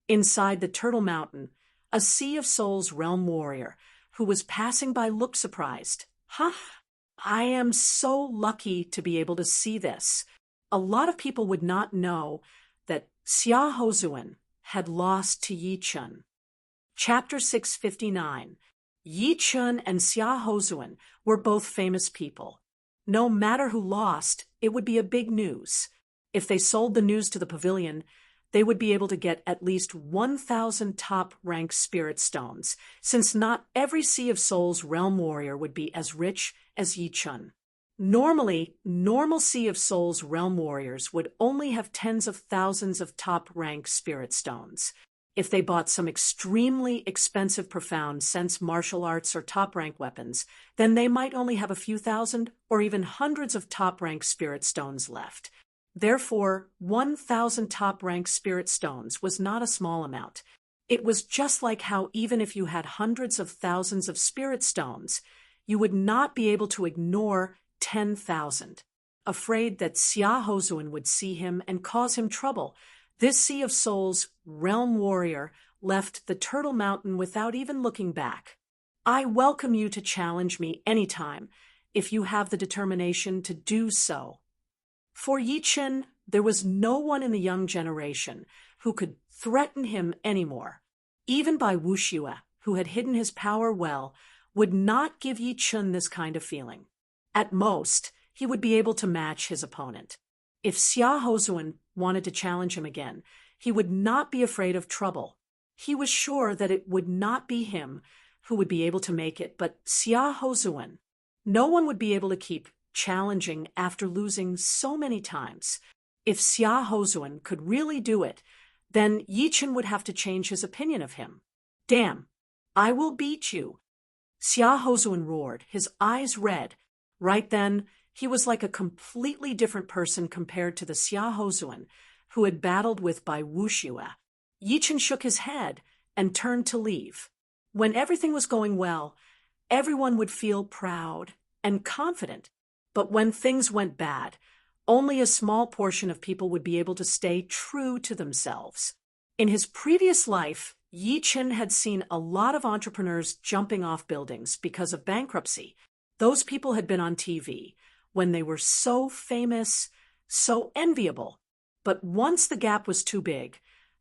Inside the Turtle Mountain, a Sea of Souls realm warrior who was passing by looked surprised. Huh? I am so lucky to be able to see this. A lot of people would not know that Xiahozun had lost to Yi Chen. Chapter 659. Yi Chen and Xiahozun were both famous people. No matter who lost, it would be a big news. If they sold the news to the pavilion, they would be able to get at least 1,000 top-ranked spirit stones, since not every Sea of Souls realm warrior would be as rich as Yi Chen. Normally, normal Sea of Souls realm warriors would only have tens of thousands of top-ranked spirit stones. If they bought some extremely expensive profound sense martial arts or top-rank weapons, then they might only have a few thousand or even hundreds of top-ranked spirit stones left. Therefore, 1,000 top-ranked spirit stones was not a small amount. It was just like how even if you had hundreds of thousands of spirit stones, you would not be able to ignore 10,000. Afraid that Xiahozun would see him and cause him trouble, this Sea of Souls realm warrior left the Turtle Mountain without even looking back. I welcome you to challenge me anytime, if you have the determination to do so. For Yi Chen, there was no one in the young generation who could threaten him anymore. Even Bai Wuxue, who had hidden his power well, would not give Yi Chen this kind of feeling. At most, he would be able to match his opponent. If Xiahozun wanted to challenge him again, he would not be afraid of trouble. He was sure that it would not be him who would be able to make it, but Xiahozun. No one would be able to keep challenging after losing so many times. If Xiahozun could really do it, then Yi Chen would have to change his opinion of him. Damn, I will beat you. Xiahozun roared, his eyes red. Right then, he was like a completely different person compared to the Xiahozun who had battled with Bai Wuxue. Yi Chen shook his head and turned to leave. When everything was going well, everyone would feel proud and confident. But when things went bad, only a small portion of people would be able to stay true to themselves. In his previous life, Yi Chen had seen a lot of entrepreneurs jumping off buildings because of bankruptcy. Those people had been on TV when they were so famous, So enviable. But once the gap was too big,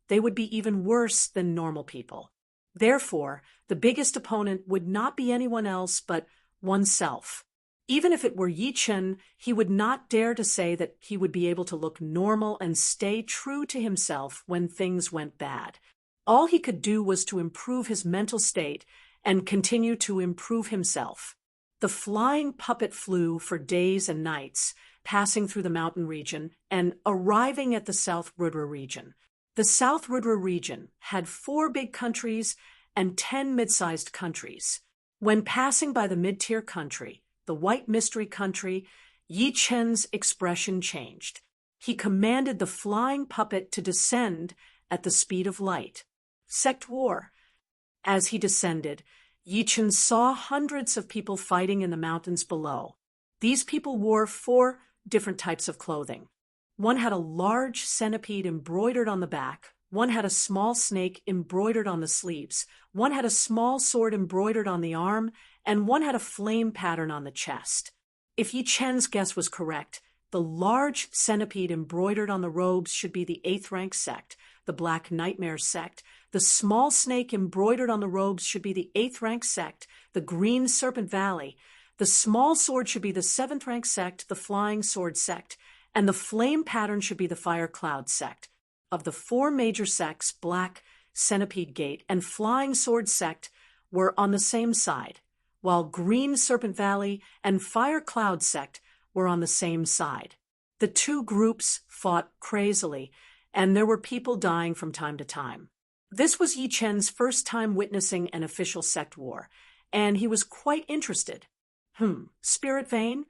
they would be even worse than normal people. Therefore, the biggest opponent would not be anyone else but oneself. Even if it were Yi Chen, he would not dare to say that he would be able to look normal and stay true to himself when things went bad. All he could do was to improve his mental state and continue to improve himself. The flying puppet flew for days and nights, passing through the mountain region and arriving at the South Rudra region. The South Rudra region had 4 big countries and 10 mid-sized countries. When passing by the mid-tier country, the White Mystery Country, Yi Chen's expression changed. He commanded the flying puppet to descend at the speed of light. Sect War. As he descended, Yi Chen saw hundreds of people fighting in the mountains below. These people wore 4 different types of clothing. One had a large centipede embroidered on the back, one had a small snake embroidered on the sleeves, one had a small sword embroidered on the arm, and one had a flame pattern on the chest. If Yi Chen's guess was correct, the large centipede embroidered on the robes should be the 8th rank sect, the Black Nightmare sect. The small snake embroidered on the robes should be the 8th rank sect, the Green Serpent Valley. The small sword should be the 7th rank sect, the Flying Sword sect, and the flame pattern should be the Fire Cloud sect. Of the 4 major sects, Black Centipede Gate and Flying Sword sect were on the same side, while Green Serpent Valley and Fire Cloud sect were on the same side. The 2 groups fought crazily, and there were people dying from time to time. This was Yi Chen's first time witnessing an official sect war, and he was quite interested. Spirit vein?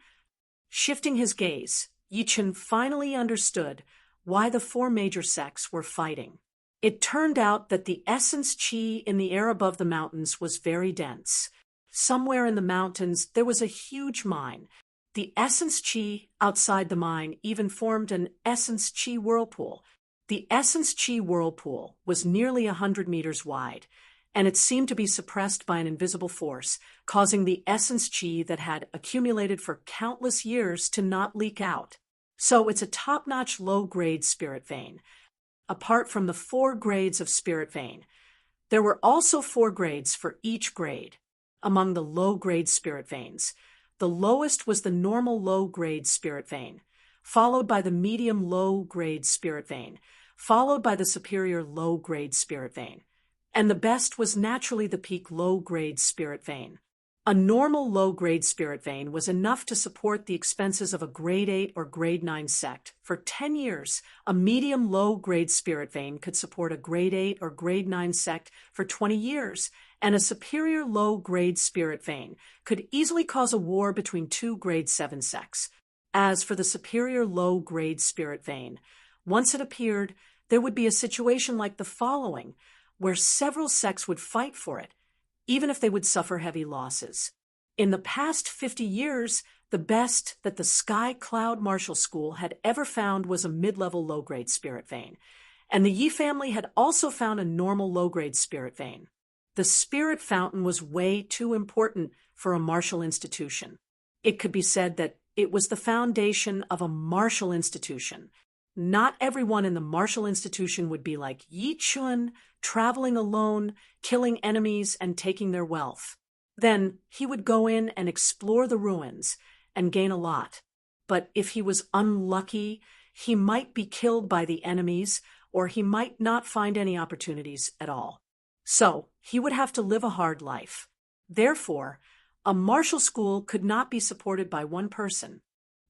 Shifting his gaze, Yi Chen finally understood why the 4 major sects were fighting. It turned out that the essence chi in the air above the mountains was very dense. Somewhere in the mountains there was a huge mine. The essence chi outside the mine even formed an essence chi whirlpool. The essence chi whirlpool was nearly 100 meters wide, and it seemed to be suppressed by an invisible force, causing the essence chi that had accumulated for countless years to not leak out. So it's a top-notch low-grade spirit vein. Apart from the 4 grades of spirit vein, there were also 4 grades for each grade. Among the low-grade spirit veins, the lowest was the normal low-grade spirit vein, followed by the medium low-grade spirit vein, followed by the superior low-grade spirit vein. And the best was naturally the peak low-grade spirit vein. A normal low-grade spirit vein was enough to support the expenses of a grade 8 or grade 9 sect. For 10 years, a medium low-grade spirit vein could support a grade 8 or grade 9 sect for 20 years, and a superior low-grade spirit vein could easily cause a war between 2 grade 7 sects. As for the superior low-grade spirit vein, once it appeared, there would be a situation like the following, where several sects would fight for it, even if they would suffer heavy losses. In the past 50 years, the best that the Sky Cloud Martial School had ever found was a mid-level low-grade spirit vein, and the Yi family had also found a normal low-grade spirit vein. The spirit fountain was way too important for a martial institution. It could be said that it was the foundation of a martial institution. Not everyone in the martial institution would be like Yi Chen, traveling alone, killing enemies, and taking their wealth. Then he would go in and explore the ruins and gain a lot. But if he was unlucky, he might be killed by the enemies, or he might not find any opportunities at all. So he would have to live a hard life. Therefore, a martial school could not be supported by one person.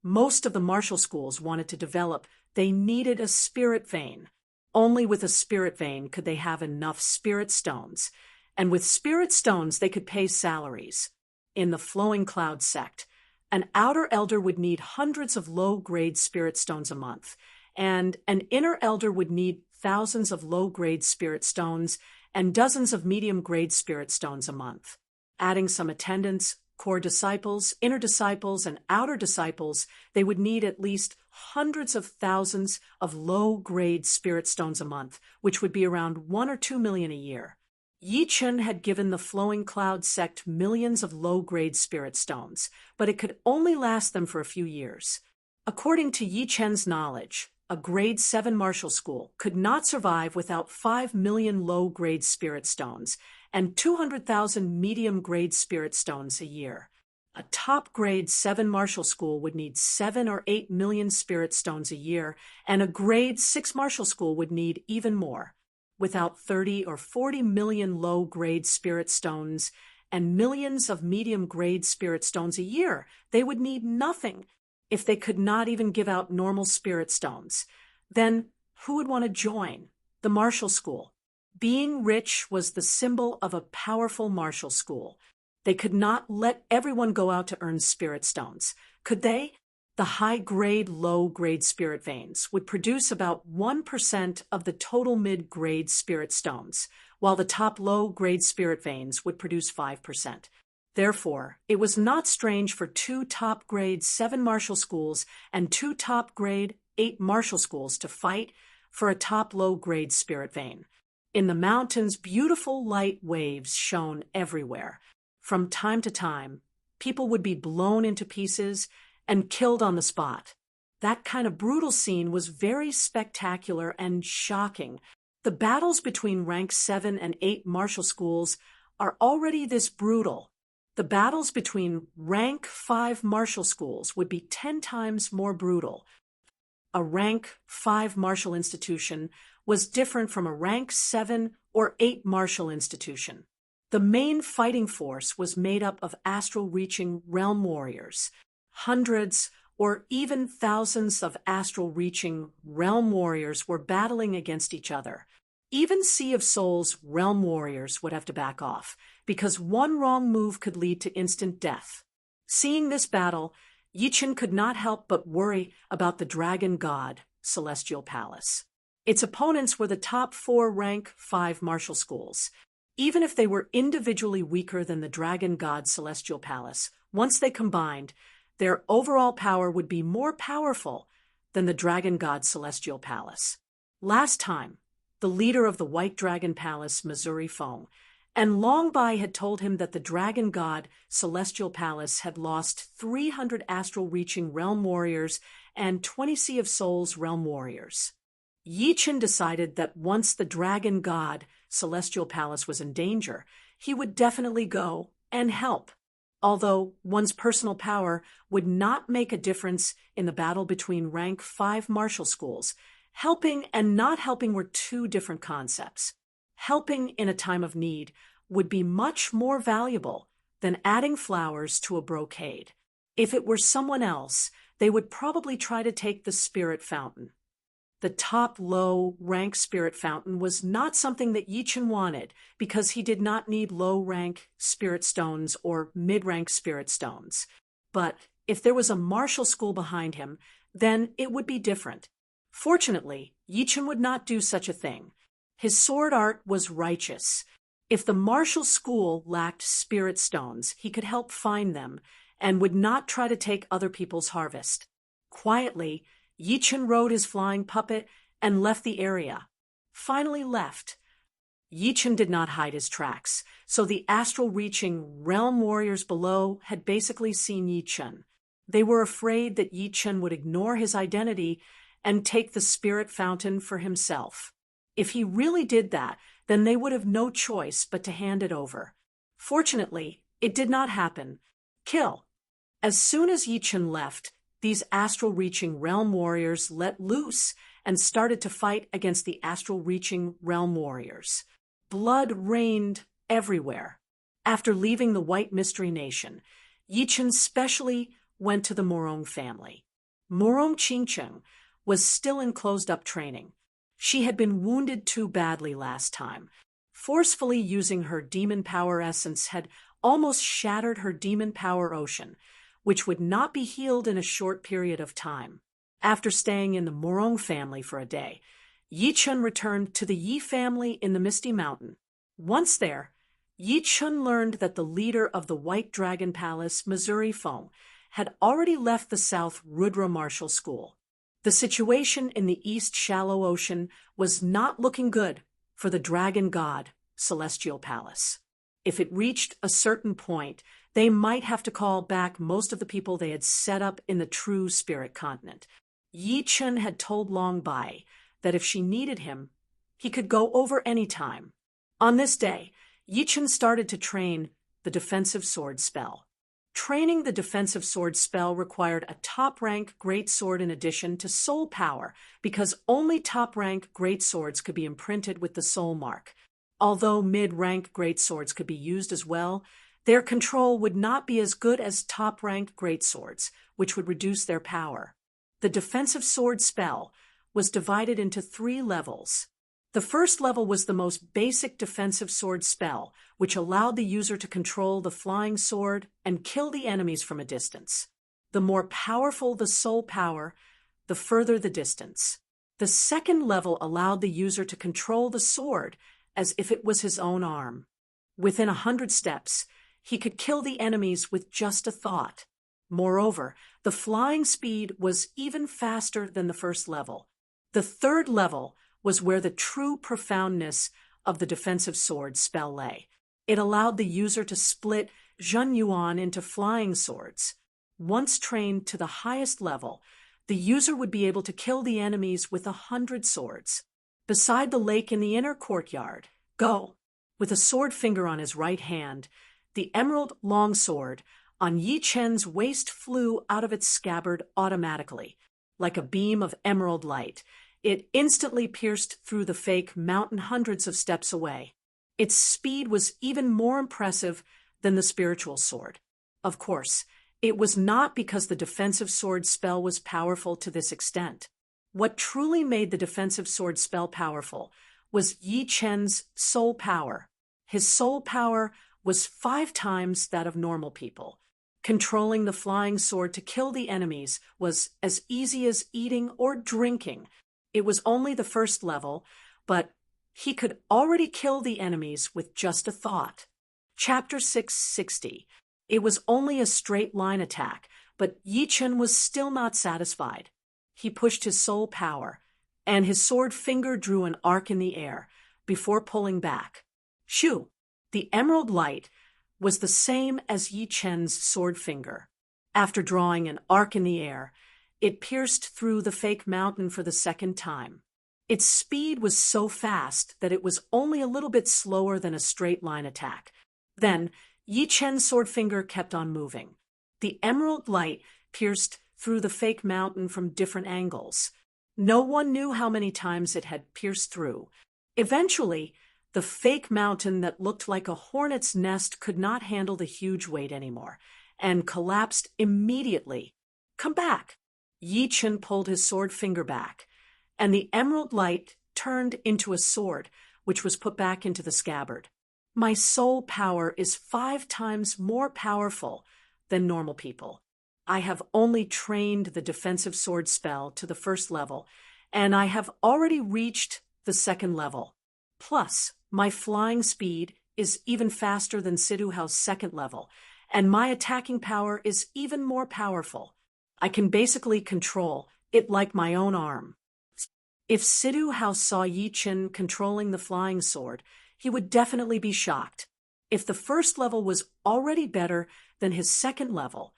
Most of the martial schools wanted to develop. They needed a spirit vein. Only with a spirit vein could they have enough spirit stones, and with spirit stones they could pay salaries. In the Flowing Cloud sect, an outer elder would need hundreds of low-grade spirit stones a month, and an inner elder would need thousands of low-grade spirit stones and dozens of medium-grade spirit stones a month. Adding some attendants, core disciples, inner disciples, and outer disciples, they would need at least hundreds of thousands of low-grade spirit stones a month, which would be around 1 or 2 million a year. Yi Chen had given the Flowing Cloud sect millions of low-grade spirit stones, but it could only last them for a few years. According to Yi Chen's knowledge, a grade 7 martial school could not survive without 5 million low-grade spirit stones and 200,000 medium-grade spirit stones a year. A top grade 7 martial school would need 7 or 8 million spirit stones a year, and a grade 6 martial school would need even more. Without 30 or 40 million low-grade spirit stones and millions of medium-grade spirit stones a year, they would need nothing. If they could not even give out normal spirit stones, then who would want to join the martial school? Being rich was the symbol of a powerful martial school. They could not let everyone go out to earn spirit stones, could they? The high-grade, low-grade spirit veins would produce about 1% of the total mid-grade spirit stones, while the top low-grade spirit veins would produce 5%. Therefore, it was not strange for 2 top-grade 7 martial schools and 2 top-grade 8 martial schools to fight for a top low-grade spirit vein. In the mountains, beautiful light waves shone everywhere. From time to time, people would be blown into pieces and killed on the spot. That kind of brutal scene was very spectacular and shocking. The battles between rank 7 and 8 martial schools are already this brutal. The battles between rank 5 martial schools would be 10 times more brutal. A rank 5 martial institution was different from a rank 7 or 8 martial institution. The main fighting force was made up of astral-reaching realm warriors. Hundreds or even thousands of astral-reaching realm warriors were battling against each other. Even Sea of Souls realm warriors would have to back off, because one wrong move could lead to instant death. Seeing this battle, Yi Chen could not help but worry about the Dragon God Celestial Palace. Its opponents were the top 4 rank 5 martial schools. Even if they were individually weaker than the Dragon God Celestial Palace, once they combined, their overall power would be more powerful than the Dragon God Celestial Palace. Last time, the leader of the White Dragon Palace, Missouri Feng, and Long Bai had told him that the Dragon God Celestial Palace had lost 300 astral-reaching realm warriors and 20 Sea of Souls realm warriors. Yi Chen decided that once the Dragon God Celestial Palace was in danger, he would definitely go and help. Although one's personal power would not make a difference in the battle between rank 5 martial schools, helping and not helping were 2 different concepts. Helping in a time of need would be much more valuable than adding flowers to a brocade. If it were someone else, they would probably try to take the spirit fountain. The top low-rank spirit fountain was not something that Yi Chen wanted, because he did not need low-rank spirit stones or mid-rank spirit stones. But if there was a martial school behind him, then it would be different. Fortunately, Yi Chen would not do such a thing. His sword art was righteous. If the martial school lacked spirit stones, he could help find them and would not try to take other people's harvest. Quietly, Yi Chen rode his flying puppet and left the area. Finally left. Yi Chen did not hide his tracks, so the astral-reaching realm warriors below had basically seen Yi Chen. They were afraid that Yi Chen would ignore his identity and take the spirit fountain for himself. If he really did that, then they would have no choice but to hand it over. Fortunately, it did not happen. Kill. As soon as Yi Chen left, these astral-reaching realm warriors let loose and started to fight against the astral-reaching realm warriors. Blood rained everywhere. After leaving the White Mystery Nation, Yi Chen specially went to the Morong family. Morong Qingcheng was still in closed-up training. She had been wounded too badly last time. Forcefully using her demon power essence had almost shattered her demon power ocean, which would not be healed in a short period of time. After staying in the Morong family for a day, Yi Chen returned to the Yi family in the Misty Mountain. Once there, Yi Chen learned that the leader of the White Dragon Palace, Missouri Feng, had already left the South Rudra Martial School. The situation in the East Shallow Ocean was not looking good for the Dragon God Celestial Palace. If it reached a certain point, they might have to call back most of the people they had set up in the true spirit continent. Yi Chen had told Long Bai that if she needed him, he could go over any time. On this day, Yi Chen started to train the defensive sword spell. Training the defensive sword spell required a top-rank greatsword in addition to soul power, because only top-rank greatswords could be imprinted with the soul mark. Although mid-rank greatswords could be used as well, their control would not be as good as top-rank greatswords, which would reduce their power. The defensive sword spell was divided into 3 levels. The first level was the most basic defensive sword spell, which allowed the user to control the flying sword and kill the enemies from a distance. The more powerful the soul power, the further the distance. The second level allowed the user to control the sword as if it was his own arm. Within 100 steps, he could kill the enemies with just a thought. Moreover, the flying speed was even faster than the first level. The third level was where the true profoundness of the defensive sword spell lay. It allowed the user to split Zhen Yuan into flying swords. Once trained to the highest level, the user would be able to kill the enemies with 100 swords. Beside the lake in the inner courtyard, Go, with a sword finger on his right hand, the emerald longsword on Yi Chen's waist flew out of its scabbard automatically, like a beam of emerald light. It instantly pierced through the fake mountain hundreds of steps away. Its speed was even more impressive than the spiritual sword. Of course, it was not because the defensive sword spell was powerful to this extent. What truly made the defensive sword spell powerful was Yi Chen's soul power. His soul power was 5 times that of normal people. Controlling the flying sword to kill the enemies was as easy as eating or drinking. It was only the first level, but he could already kill the enemies with just a thought. Chapter 660. It was only a straight line attack, but Yi Chen was still not satisfied. He pushed his soul power, and his sword finger drew an arc in the air before pulling back. Shoo! The emerald light was the same as Yi Chen's sword finger. After drawing an arc in the air, it pierced through the fake mountain for the second time. Its speed was so fast that it was only a little bit slower than a straight line attack. Then, Yi Chen's sword finger kept on moving. The emerald light pierced through the fake mountain from different angles. No one knew how many times it had pierced through. Eventually, the fake mountain that looked like a hornet's nest could not handle the huge weight anymore, and collapsed immediately. Come back! Yi Chen pulled his sword finger back, and the emerald light turned into a sword, which was put back into the scabbard. My soul power is 5 times more powerful than normal people. I have only trained the defensive sword spell to the first level, and I have already reached the second level. Plus, my flying speed is even faster than Sidhu Hao's second level, and my attacking power is even more powerful. I can basically control it like my own arm. If Sidhu Hao saw Yi Chen controlling the flying sword, he would definitely be shocked. If the first level was already better than his second level,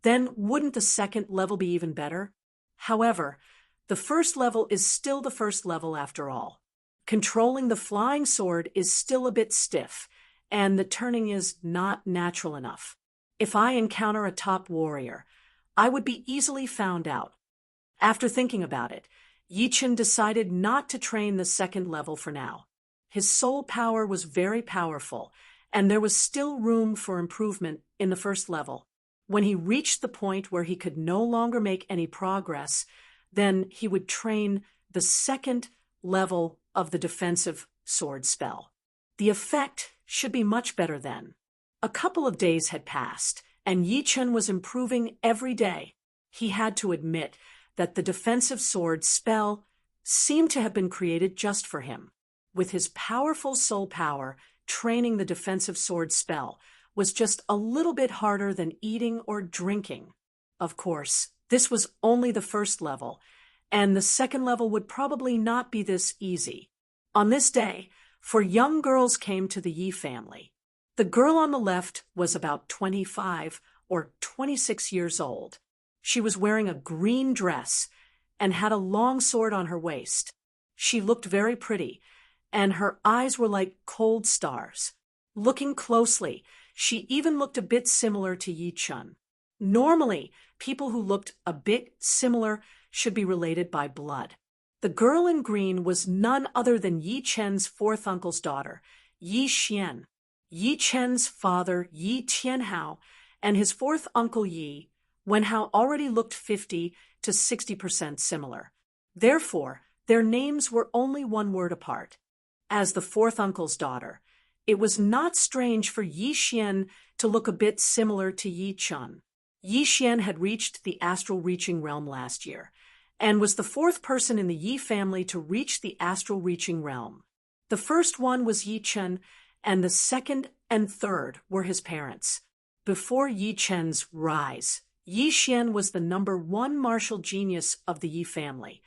then wouldn't the second level be even better? However, the first level is still the first level after all. Controlling the flying sword is still a bit stiff, and the turning is not natural enough. If I encounter a top warrior, I would be easily found out. After thinking about it, Yi Chen decided not to train the second level for now. His soul power was very powerful, and there was still room for improvement in the first level. When he reached the point where he could no longer make any progress, then he would train the second level of the defensive sword spell. The effect should be much better then. A couple of days had passed, and Yi Chen was improving every day. He had to admit that the defensive sword spell seemed to have been created just for him. With his powerful soul power, training the defensive sword spell was just a little bit harder than eating or drinking. Of course, this was only the first level, and the second level would probably not be this easy. On this day, 4 young girls came to the Yi family. The girl on the left was about 25 or 26 years old. She was wearing a green dress and had a long sword on her waist. She looked very pretty, and her eyes were like cold stars. Looking closely, she even looked a bit similar to Yi Chun. Normally, people who looked a bit similar should be related by blood. The girl in green was none other than Yi Chen's fourth uncle's daughter, Yi Xian. Yi Chen's father, Yi Tianhao, and his fourth uncle Yi Wenhao already looked 50 to 60% similar. Therefore, their names were only one word apart. As the fourth uncle's daughter, it was not strange for Yi Xian to look a bit similar to Yi Chun. Yi Xian had reached the astral reaching realm last year, and was the fourth person in the Yi family to reach the astral reaching realm. The first one was Yi Chun, and the second and third were his parents. Before Yi Chen's rise, Yi Xian was the number one martial genius of the Yi family,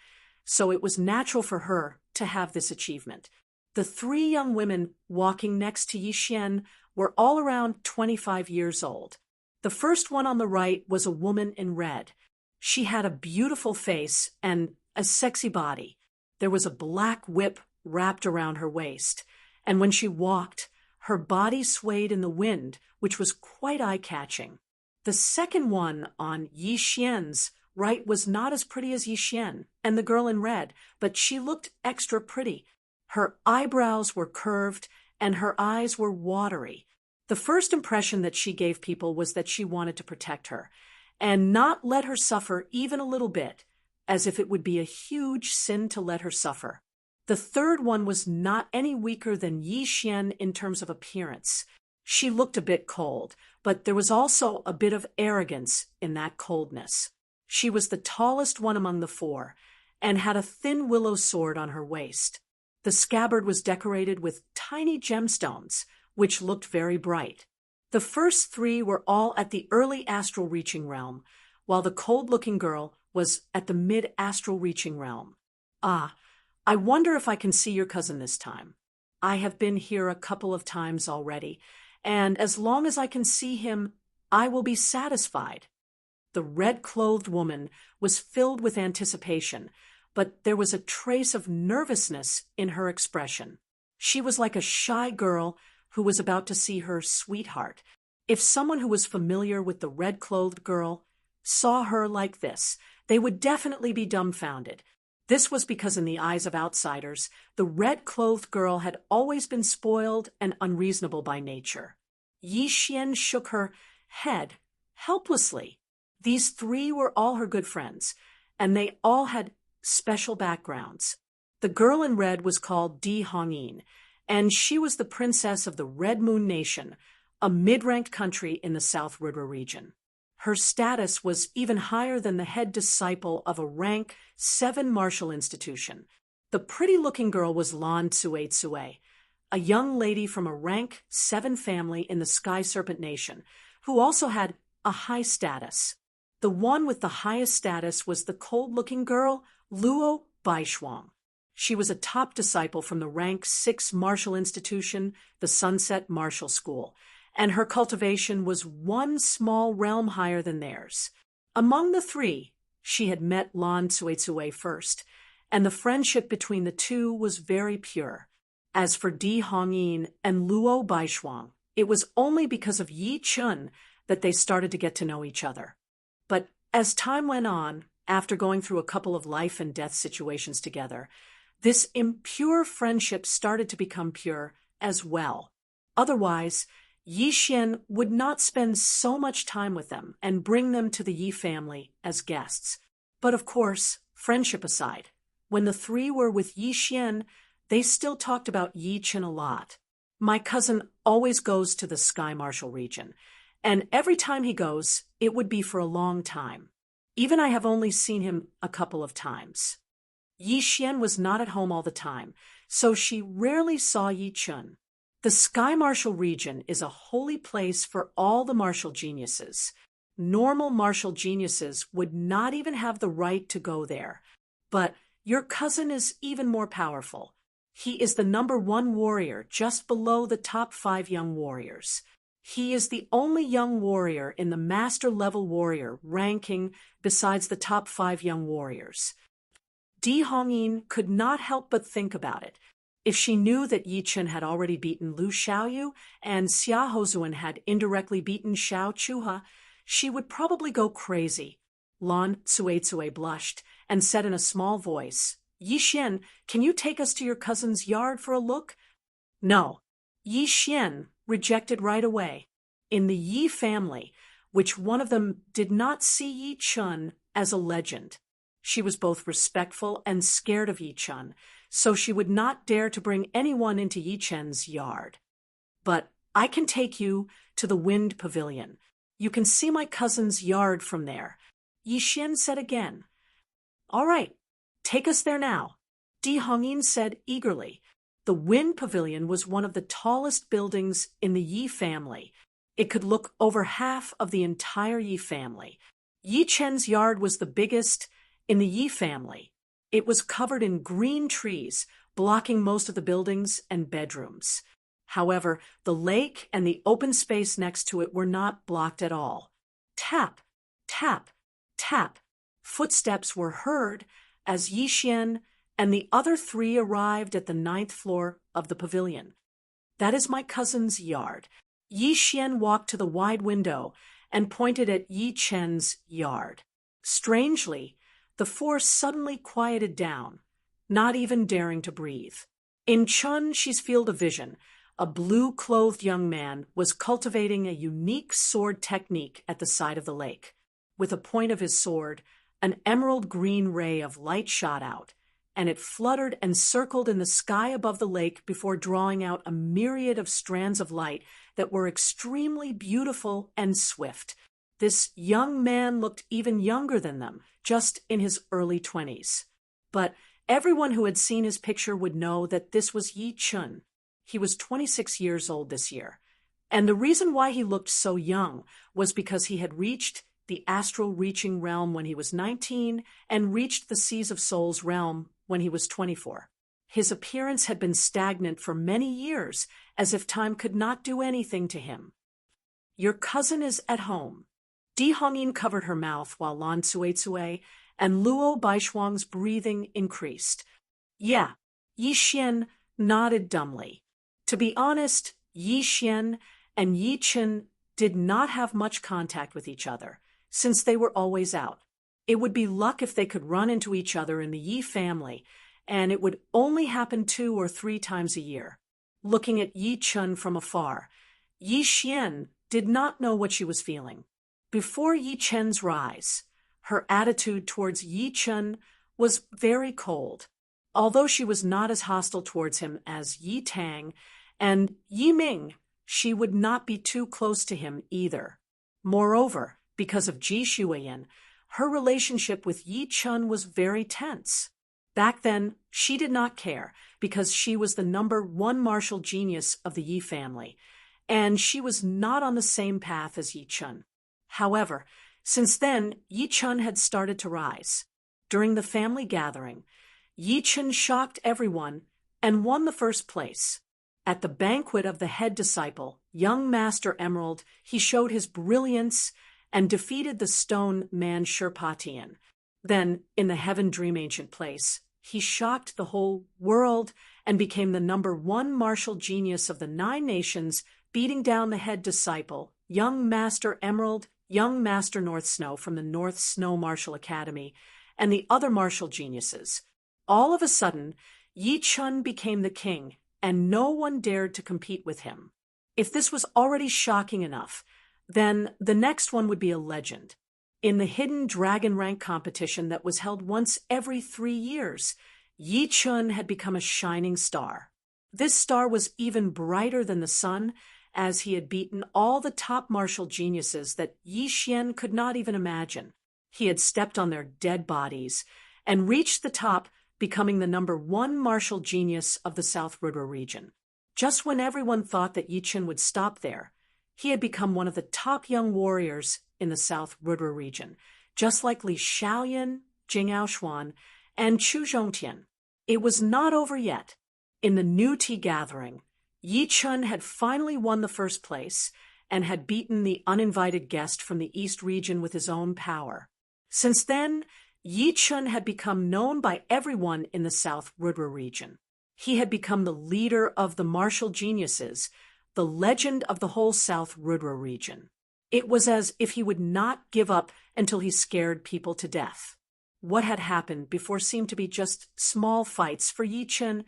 so it was natural for her to have this achievement. The three young women walking next to Yi Xian were all around 25 years old. The first one on the right was a woman in red. She had a beautiful face and a sexy body. There was a black whip wrapped around her waist, and when she walked, her body swayed in the wind, which was quite eye-catching. The second one on Yi Xian's right was not as pretty as Yi Xian and the girl in red, but she looked extra pretty. Her eyebrows were curved and her eyes were watery. The first impression that she gave people was that she wanted to protect her and not let her suffer even a little bit, as if it would be a huge sin to let her suffer. The third one was not any weaker than Yi Xian in terms of appearance. She looked a bit cold, but there was also a bit of arrogance in that coldness. She was the tallest one among the four, and had a thin willow sword on her waist. The scabbard was decorated with tiny gemstones, which looked very bright. The first three were all at the early astral reaching realm, while the cold-looking girl was at the mid-astral reaching realm. Ah, I wonder if I can see your cousin this time. I have been here a couple of times already, and as long as I can see him, I will be satisfied. The red-clothed woman was filled with anticipation, but there was a trace of nervousness in her expression. She was like a shy girl who was about to see her sweetheart. If someone who was familiar with the red-clothed girl saw her like this, they would definitely be dumbfounded. This was because in the eyes of outsiders, the red-clothed girl had always been spoiled and unreasonable by nature. Yi Xian shook her head helplessly. These three were all her good friends, and they all had special backgrounds. The girl in red was called Di Hongyin, and she was the princess of the Red Moon Nation, a mid-ranked country in the South River region. Her status was even higher than the head disciple of a rank 7 martial institution. The pretty-looking girl was Lan Tsue, a young lady from a rank 7 family in the Sky Serpent Nation, who also had a high status. The one with the highest status was the cold-looking girl, Luo Baishuang. She was a top disciple from the rank 6 martial institution, the Sunset Martial School, and her cultivation was one small realm higher than theirs. Among the three, she had met Lan Tsue first, and the friendship between the two was very pure. As for Di Hongyin and Luo Baishuang, it was only because of Yi Chun that they started to get to know each other. But as time went on, after going through a couple of life and death situations together, this impure friendship started to become pure as well. Otherwise, Yi Xian would not spend so much time with them and bring them to the Yi family as guests. But of course, friendship aside, when the three were with Yi Xian, they still talked about Yi Chen a lot. My cousin always goes to the Sky Martial region, and every time he goes, it would be for a long time. Even I have only seen him a couple of times. Yi Xian was not at home all the time, so she rarely saw Yi Chun. The Sky Martial region is a holy place for all the martial geniuses. Normal martial geniuses would not even have the right to go there. But your cousin is even more powerful. He is the #1 warrior, just below the top 5 young warriors. He is the only young warrior in the master-level warrior ranking besides the top 5 young warriors. Di Hongyin could not help but think about it. If she knew that Yi Chen had already beaten Lu Xiaoyu and Xia Hozuan had indirectly beaten Xiao Chuha, she would probably go crazy. Lan Cuizue blushed and said in a small voice, "Yi Xian, can you take us to your cousin's yard for a look?" No. Yi Xian rejected right away. In the Yi family, which one of them did not see Yi Chen as a legend. She was both respectful and scared of Yi Chen, so she would not dare to bring anyone into Yi Chen's yard. "But I can take you to the Wind Pavilion. You can see my cousin's yard from there," Yi Xian said again. "All right, take us there now," Di Hongyin said eagerly. The Wind Pavilion was one of the tallest buildings in the Yi family. It could look over half of the entire Yi family. Yi Chen's yard was the biggest in the Yi family. It was covered in green trees, blocking most of the buildings and bedrooms. However, the lake and the open space next to it were not blocked at all. Tap, tap, tap. Footsteps were heard as Yi Xian and the other 3 arrived at the 9th floor of the pavilion. "That is my cousin's yard." Yi Xian walked to the wide window and pointed at Yi Chen's yard. Strangely, the 4 suddenly quieted down, not even daring to breathe. In Chun Shi's field of vision, a blue-clothed young man was cultivating a unique sword technique at the side of the lake. With the point of his sword, an emerald-green ray of light shot out, and it fluttered and circled in the sky above the lake before drawing out a myriad of strands of light that were extremely beautiful and swift. This young man looked even younger than them, just in his early 20s. But everyone who had seen his picture would know that this was Yi Chen. He was 26 years old this year. And the reason why he looked so young was because he had reached the astral reaching realm when he was 19 and reached the Seas of Souls realm when he was 24. His appearance had been stagnant for many years, as if time could not do anything to him. "Your cousin is at home." Di Hongyin covered her mouth while Lan Cuizue and Luo Baishuang's breathing increased. "Yeah," Yi Xian nodded dumbly. To be honest, Yi Xian and Yi Chen did not have much contact with each other, since they were always out. It would be luck if they could run into each other in the Yi family, and it would only happen 2 or 3 times a year. Looking at Yi Chen from afar, Yi Xian did not know what she was feeling. Before Yi Chen's rise, her attitude towards Yi Chen was very cold, although she was not as hostile towards him as Yi Tang and Yi Ming. She would not be too close to him either. Moreover, because of Ji Shuiyan, her relationship with Yi Chen was very tense. Back then, she did not care because she was the #1 martial genius of the Yi family, and she was not on the same path as Yi Chen. However, since then, Yi Chen had started to rise. During the family gathering, Yi Chen shocked everyone and won the first place. At the banquet of the head disciple, young Master Emerald, he showed his brilliance and defeated the stone man Sherpatian. Then, in the Heaven Dream Ancient Place, he shocked the whole world and became the #1 martial genius of the 9 nations, beating down the head disciple, young Master Emerald, young Master North Snow from the North Snow Martial Academy, and the other martial geniuses. All of a sudden, Yi Chen became the king, and no one dared to compete with him. If this was already shocking enough, then the next one would be a legend. In the hidden dragon rank competition that was held once every 3 years, Yi Chen had become a shining star. This star was even brighter than the sun, as he had beaten all the top martial geniuses that Yi Xian could not even imagine. He had stepped on their dead bodies and reached the top, becoming the #1 martial genius of the South Rudra region. Just when everyone thought that Yi Chen would stop there, he had become one of the top young warriors in the South Rudra region, just like Li Xiaoyan, Jing Aoshuan, and Chu Zhongtian. It was not over yet. In the new tea gathering, Yi Chun had finally won the first place and had beaten the uninvited guest from the East region with his own power. Since then, Yi Chun had become known by everyone in the South Rudra region. He had become the leader of the martial geniuses, the legend of the whole South Rudra region. It was as if he would not give up until he scared people to death. What had happened before seemed to be just small fights for Yi Chun,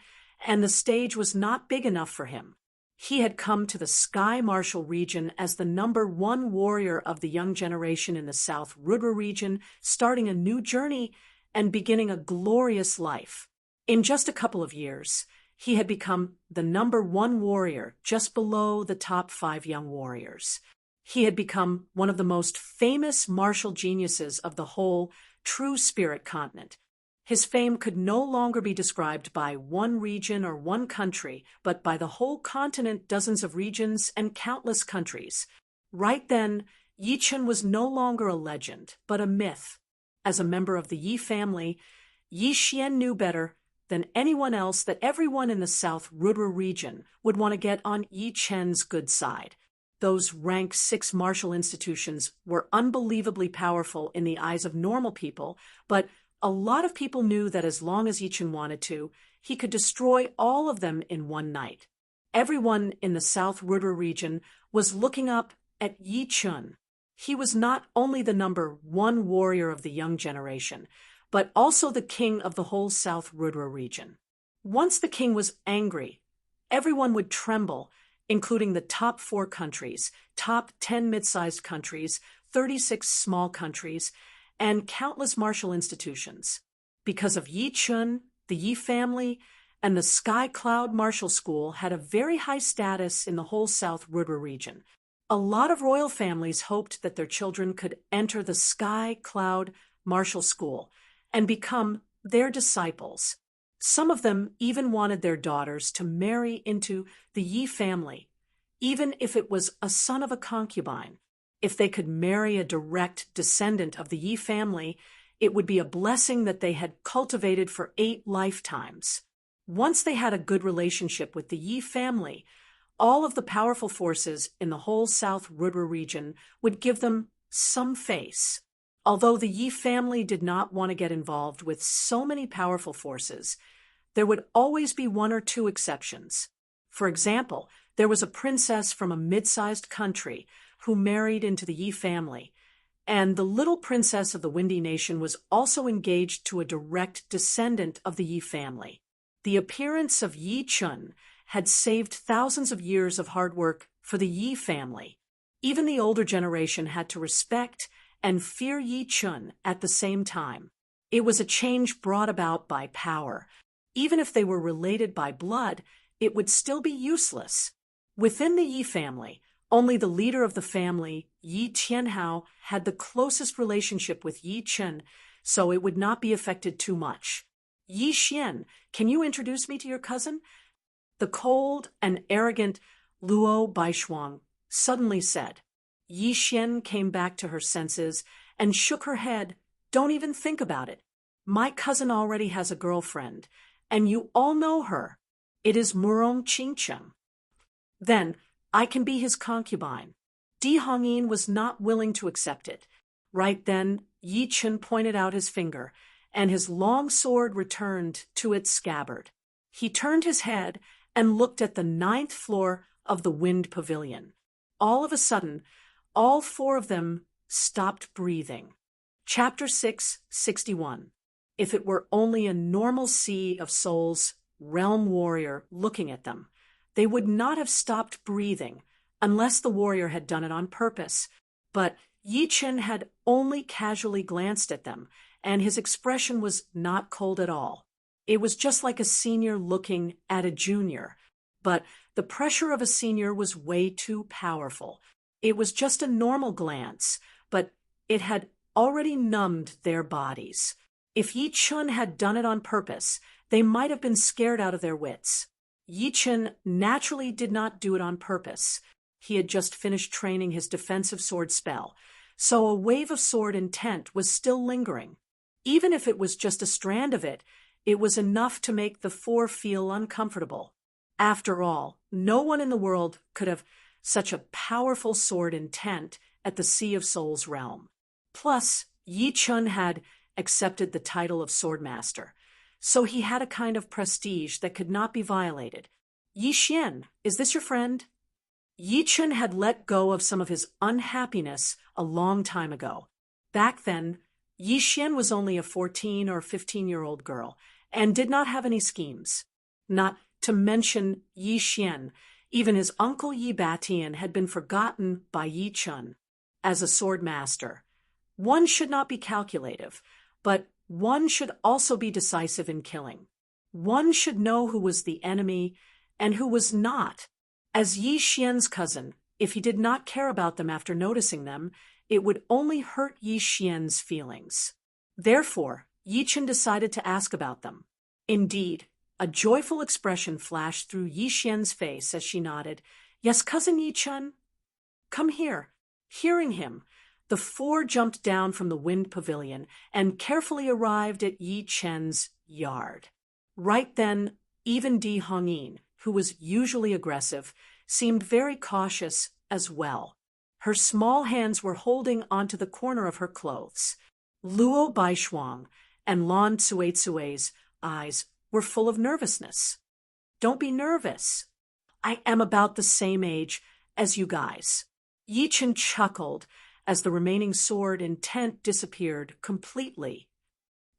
and the stage was not big enough for him. He had come to the Sky Martial region as the #1 warrior of the young generation in the South Rudra region, starting a new journey and beginning a glorious life. In just a couple of years, he had become the #1 warrior, just below the top 5 young warriors. He had become one of the most famous martial geniuses of the whole True Spirit continent. His fame could no longer be described by one region or one country, but by the whole continent, dozens of regions, and countless countries. Right then, Yi Chun was no longer a legend, but a myth. As a member of the Yi family, Yi Xian knew better than anyone else that everyone in the South Rudra region would want to get on Yi Chen's good side. Those rank 6 martial institutions were unbelievably powerful in the eyes of normal people, but a lot of people knew that as long as Yi Chun wanted to, he could destroy all of them in one night. Everyone in the South Rudra region was looking up at Yi Chun. He was not only the #1 warrior of the young generation, but also the king of the whole South Rudra region. Once the king was angry, everyone would tremble, including the top 4 countries, top 10 mid-sized countries, 36 small countries, and countless martial institutions. Because of Yi Chun, the Yi family, and the Sky Cloud Martial School had a very high status in the whole South Rudra region. A lot of royal families hoped that their children could enter the Sky Cloud Martial School and become their disciples. Some of them even wanted their daughters to marry into the Yi family, even if it was a son of a concubine. If they could marry a direct descendant of the Yi family, it would be a blessing that they had cultivated for 8 lifetimes. Once they had a good relationship with the Yi family, all of the powerful forces in the whole South Rudra region would give them some face. Although the Yi family did not want to get involved with so many powerful forces, there would always be 1 or 2 exceptions. For example, there was a princess from a mid-sized country who married into the Yi family, and the little princess of the Windy Nation was also engaged to a direct descendant of the Yi family. The appearance of Yi Chun had saved thousands of years of hard work for the Yi family. Even the older generation had to respect and fear Yi Chun at the same time. It was a change brought about by power. Even if they were related by blood, it would still be useless. Within the Yi family, only the leader of the family, Yi Tianhao, had the closest relationship with Yi Chun, so it would not be affected too much. Yi Xian, can you introduce me to your cousin? The cold and arrogant Luo Baishuang suddenly said. Yi Xian came back to her senses and shook her head. Don't even think about it. My cousin already has a girlfriend, and you all know her. It is Murong Qingcheng. Then I can be his concubine. Di Hongyin was not willing to accept it. Right then, Yi Chun pointed out his finger, and his long sword returned to its scabbard. He turned his head and looked at the 9th floor of the Wind Pavilion. All of a sudden, all 4 of them stopped breathing. Chapter 661. If it were only a normal sea of souls, realm warrior looking at them, they would not have stopped breathing unless the warrior had done it on purpose. But Yi Chun had only casually glanced at them, and his expression was not cold at all. It was just like a senior looking at a junior. But the pressure of a senior was way too powerful. It was just a normal glance, but it had already numbed their bodies. If Yi Chun had done it on purpose, they might have been scared out of their wits. Yi Chun naturally did not do it on purpose. He had just finished training his defensive sword spell, so a wave of sword intent was still lingering. Even if it was just a strand of it, It was enough to make the four feel uncomfortable. After all, no one in the world could have such a powerful sword intent at the Sea of Souls realm. Plus, Yi Chun had accepted the title of Swordmaster, so he had a kind of prestige that could not be violated. Yi Xian, is this your friend? Yi Chun had let go of some of his unhappiness a long time ago. Back then, Yi Xian was only a 14 or 15-year-old girl and did not have any schemes. Not to mention Yi Xian, even his uncle Yi Batian had been forgotten by Yi Chun. As a sword master, one should not be calculative, but one should also be decisive in killing. One should know who was the enemy and who was not. As Yi Xian's cousin, if he did not care about them after noticing them, it would only hurt Yi Xian's feelings. Therefore, Yi Chun decided to ask about them. Indeed, a joyful expression flashed through Yi Xian's face as she nodded. Yes, cousin Yi Chun? Come here. Hearing him, the four jumped down from the wind pavilion and carefully arrived at Yi Chen's yard. Right then, even Di Hongyin, who was usually aggressive, seemed very cautious as well. Her small hands were holding onto the corner of her clothes. Luo Baishuang and Lan Cue's eyes were full of nervousness. Don't be nervous. I am about the same age as you guys. Yi Chen chuckled as the remaining sword intent disappeared completely.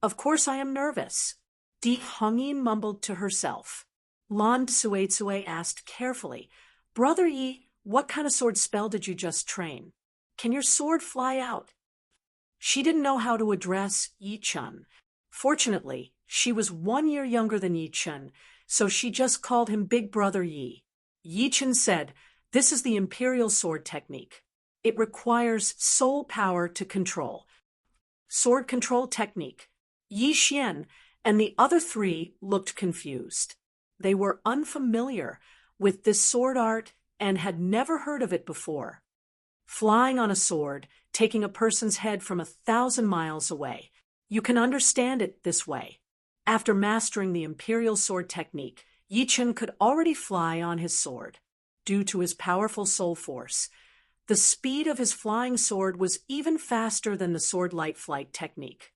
Of course I am nervous. Di Hongyin mumbled to herself. Lan Cue asked carefully, Brother Yi, what kind of sword spell did you just train? Can your sword fly out? She didn't know how to address Yi Chun. Fortunately, she was 1 year younger than Yi Chun, so she just called him Big Brother Yi. Yi Chun said, This is the Imperial Sword technique. It requires soul power to control. Sword control technique. Yi Xian and the other three looked confused. They were unfamiliar with this sword art and had never heard of it before. Flying on a sword, taking a person's head from 1,000 miles away. You can understand it this way. After mastering the Imperial Sword technique, Yi Chun could already fly on his sword. Due to his powerful soul force, the speed of his flying sword was even faster than the sword light flight technique.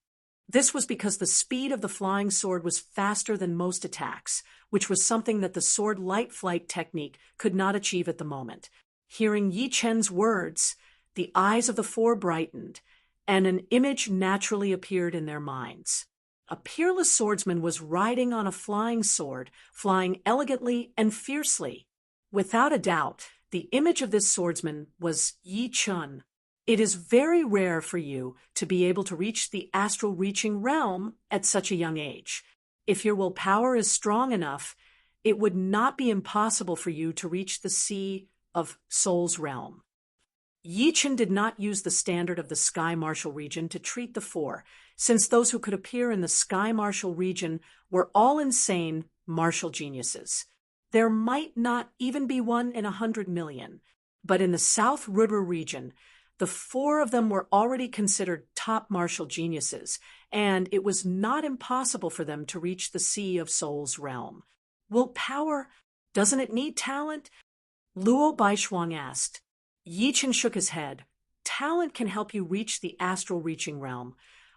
This was because the speed of the flying sword was faster than most attacks, which was something that the sword light flight technique could not achieve at the moment. Hearing Yi Chen's words, the eyes of the four brightened, and an image naturally appeared in their minds. A peerless swordsman was riding on a flying sword, flying elegantly and fiercely. Without a doubt, the image of this swordsman was Yi Chun. It is very rare for you to be able to reach the astral reaching realm at such a young age. If your willpower is strong enough, it would not be impossible for you to reach the Sea of Souls realm. Yi Chun did not use the standard of the Sky Martial region to treat the four, since those who could appear in the Sky Martial region were all insane martial geniuses. There might not even be one in 100 million, but in the South River region, the four of them were already considered top martial geniuses, and it was not impossible for them to reach the Sea of Souls realm. Willpower, doesn't it need talent? Luo Baishuang asked. Yi Chen shook his head. Talent can help you reach the astral reaching realm,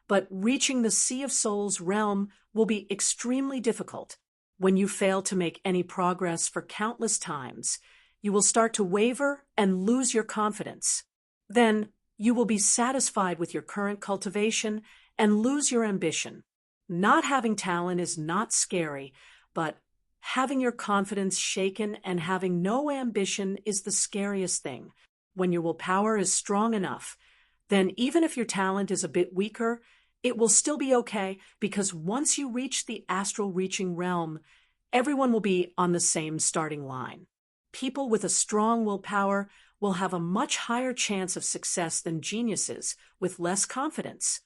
but reaching the Sea of Souls realm will be extremely difficult. When you fail to make any progress for countless times, you will start to waver and lose your confidence. Then you will be satisfied with your current cultivation and lose your ambition. Not having talent is not scary, but having your confidence shaken and having no ambition is the scariest thing. When your willpower is strong enough, then even if your talent is a bit weaker, it will still be okay, because once you reach the astral reaching realm, everyone will be on the same starting line. People with a strong willpower will have a much higher chance of success than geniuses with less confidence.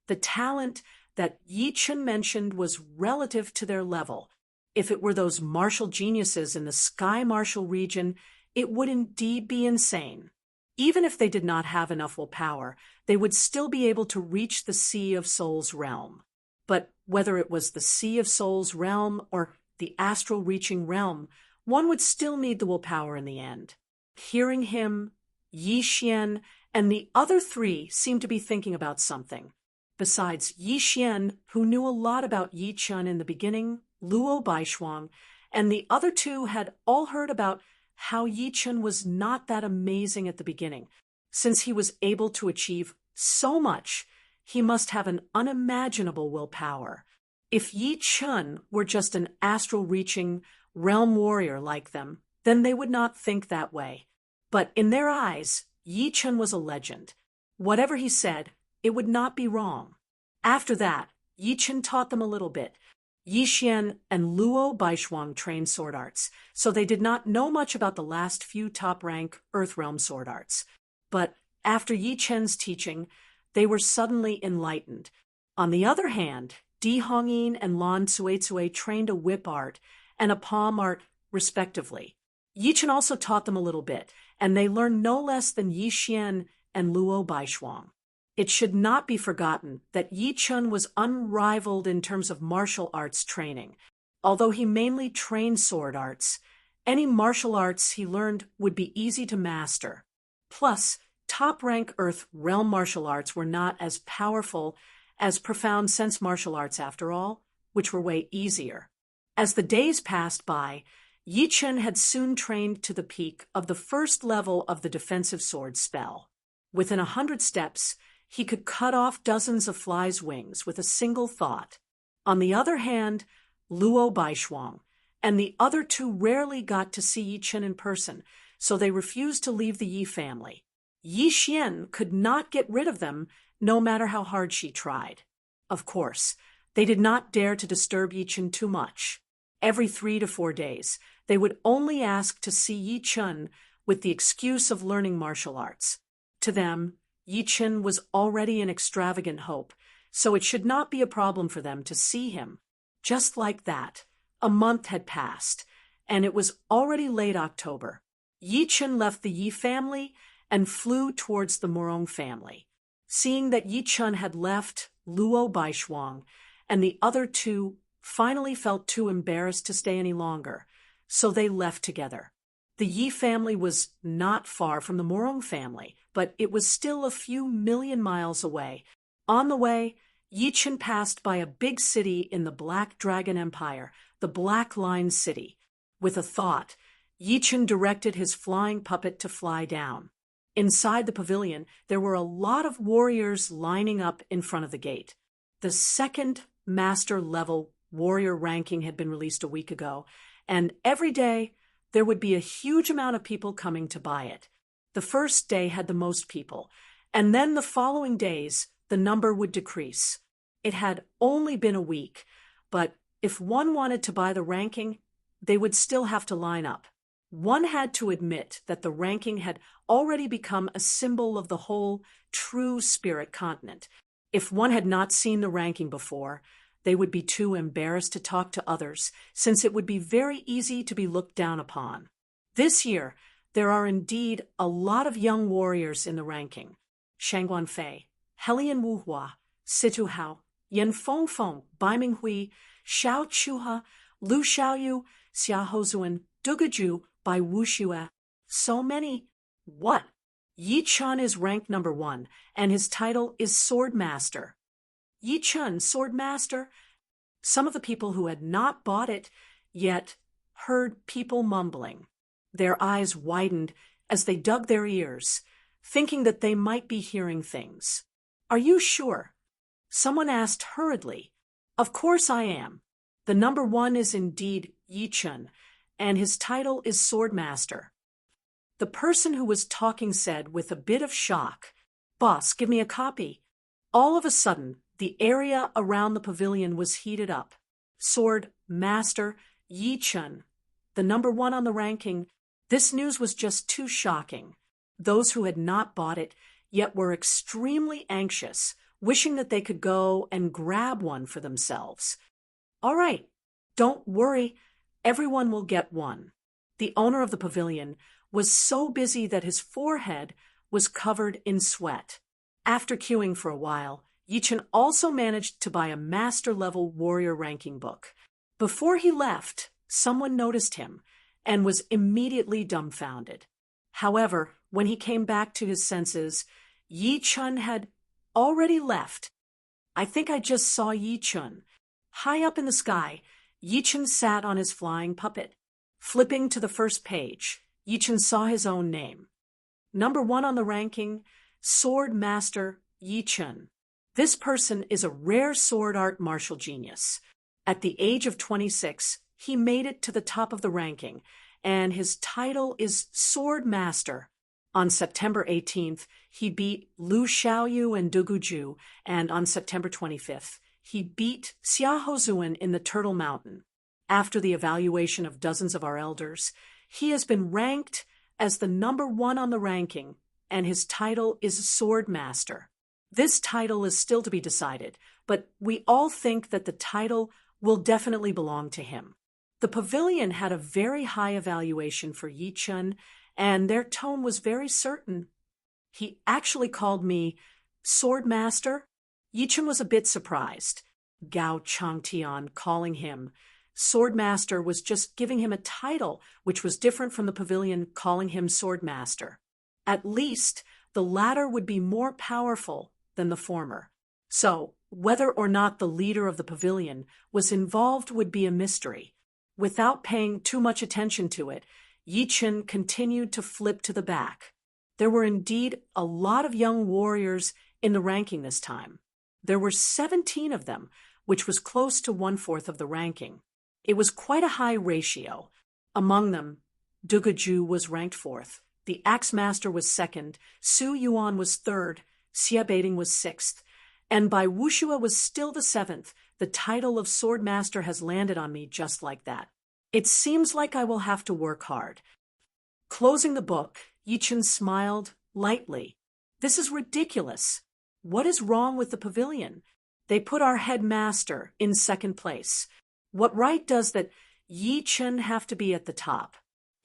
The talent that Yi Chun mentioned was relative to their level. If it were those martial geniuses in the Sky Martial region, it would indeed be insane. Even if they did not have enough willpower, they would still be able to reach the Sea of Souls realm. But whether it was the Sea of Souls realm or the astral reaching realm, one would still need the willpower in the end. Hearing him, Yi Xian and the other three seemed to be thinking about something. Besides Yi Xian, who knew a lot about Yi Chun in the beginning, Luo Baishuang, and the other two had all heard about how Yi Chun was not that amazing at the beginning. Since he was able to achieve so much, he must have an unimaginable willpower. If Yi Chun were just an astral-reaching realm warrior like them, then they would not think that way. But in their eyes, Yi Chun was a legend. Whatever he said, it would not be wrong. After that, Yi Chun taught them a little bit. Yi Xian and Luo Baishuang trained sword arts, so they did not know much about the last few top-rank Earth Realm sword arts. But after Yi Chen's teaching, they were suddenly enlightened. On the other hand, Di Hongyin and Lan Cuizui trained a whip art and a palm art, respectively. Yi Chen also taught them a little bit, and they learned no less than Yi Xian and Luo Baishuang. It should not be forgotten that Yi Chun was unrivaled in terms of martial arts training. Although he mainly trained sword arts, any martial arts he learned would be easy to master. Plus, top-rank Earth realm martial arts were not as powerful as profound sense martial arts after all, which were way easier. As the days passed by, Yi Chun had soon trained to the peak of the first level of the defensive sword spell. Within 100 steps, he could cut off dozens of flies' wings with a single thought. On the other hand, Luo Baishuang and the other two rarely got to see Yi Chun in person, so they refused to leave the Yi family. Yi Xian could not get rid of them, no matter how hard she tried. Of course, they did not dare to disturb Yi Chun too much. Every 3 to 4 days, they would only ask to see Yi Chun with the excuse of learning martial arts. To them, Yi Chun was already an extravagant hope, so it should not be a problem for them to see him. Just like that, a month had passed, and it was already late October. Yi Chun left the Yi family and flew towards the Morong family. Seeing that Yi Chun had left, Luo Baishuang and the other two finally felt too embarrassed to stay any longer, so they left together. The Yi family was not far from the Morong family, but it was still a few million miles away. On the way, Yi Chun passed by a big city in the Black Dragon Empire, the Black Line City. With a thought, Yi Chun directed his flying puppet to fly down. Inside the pavilion, there were a lot of warriors lining up in front of the gate. The second master-level warrior ranking had been released a week ago, and every day there would be a huge amount of people coming to buy it. The first day had the most people, and then the following days the number would decrease. It had only been a week, but if one wanted to buy the ranking, they would still have to line up. One had to admit that the ranking had already become a symbol of the whole true spirit continent. If one had not seen the ranking before, they would be too embarrassed to talk to others, since it would be very easy to be looked down upon. This year, there are indeed a lot of young warriors in the ranking. Shang Guanfei, Helian Wuhua, Situ Hao, Yan Fengfeng, Bai Minghui, Xiao Chuha, Lu Xiaoyu, Xia Hozuan, Dugaju, Bai Wuxue. So many. What? Yi Chun is ranked number 1, and his title is Sword Master. Yi Chun, Sword Master? Some of the people who had not bought it yet heard people mumbling. Their eyes widened as they dug their ears, thinking that they might be hearing things. Are you sure? Someone asked hurriedly. Of course I am. The number 1 is indeed Yi Chun, and his title is Sword Master. The person who was talking said with a bit of shock, "Boss, give me a copy." All of a sudden, the area around the pavilion was heated up. Sword Master Yi Chun, the number 1 on the ranking. This news was just too shocking. Those who had not bought it yet were extremely anxious, wishing that they could go and grab one for themselves. All right, don't worry, everyone will get one. The owner of the pavilion was so busy that his forehead was covered in sweat. After queuing for a while, Yi Chen also managed to buy a master-level warrior ranking book. Before he left, someone noticed him and was immediately dumbfounded. However, when he came back to his senses, Yi Chen had already left. I think I just saw Yi Chen. High up in the sky, Yi Chen sat on his flying puppet. Flipping to the first page, Yi Chen saw his own name. Number 1 on the ranking, Sword Master Yi Chen. This person is a rare sword art martial genius. At the age of 26, he made it to the top of the ranking, and his title is Sword Master. On September 18th, he beat Lu Xiaoyu and Dugu Ju, and on September 25th, he beat Xia Hozuan in the Turtle Mountain. After the evaluation of dozens of our elders, he has been ranked as the number 1 on the ranking, and his title is Sword Master. This title is still to be decided, but we all think that the title will definitely belong to him. The pavilion had a very high evaluation for Yi Chen, and their tone was very certain. He actually called me Sword Master. Yi Chen was a bit surprised. Gao Changtian calling him Sword Master was just giving him a title, which was different from the pavilion calling him Sword Master. At least, the latter would be more powerful than the former. So, whether or not the leader of the pavilion was involved would be a mystery. Without paying too much attention to it, Yi Chen continued to flip to the back. There were indeed a lot of young warriors in the ranking this time. There were 17 of them, which was close to 1/4 of the ranking. It was quite a high ratio. Among them, Dugu Ju was ranked 4th, the Axe Master was 2nd, Su Yuan was 3rd, Xia Beiding was 6th, and Bai Wushua was still the 7th. The title of Sword Master has landed on me just like that. It seems like I will have to work hard. Closing the book, Yi Chen smiled lightly. This is ridiculous. What is wrong with the pavilion? They put our headmaster in 2nd place. What right does that Yi Chen have to be at the top?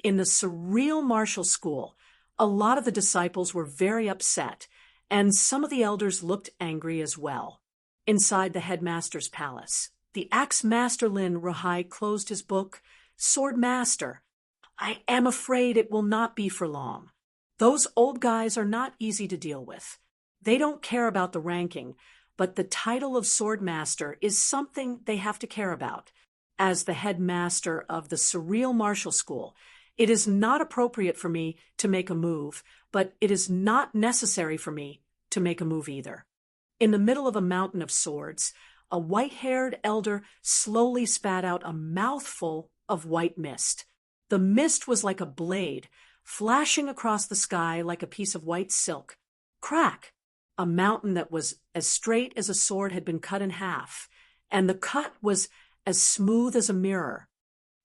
In the surreal martial school, a lot of the disciples were very upset, and some of the elders looked angry as well. Inside the headmaster's palace, the Axe Master Lin Rahai closed his book, Sword Master. I am afraid it will not be for long. Those old guys are not easy to deal with. They don't care about the ranking, but the title of Sword Master is something they have to care about. As the headmaster of the surreal martial school, it is not appropriate for me to make a move, but it is not necessary for me to make a move either. In the middle of a mountain of swords, a white-haired elder slowly spat out a mouthful of white mist. The mist was like a blade, flashing across the sky like a piece of white silk. Crack! A mountain that was as straight as a sword had been cut in half, and the cut was as smooth as a mirror.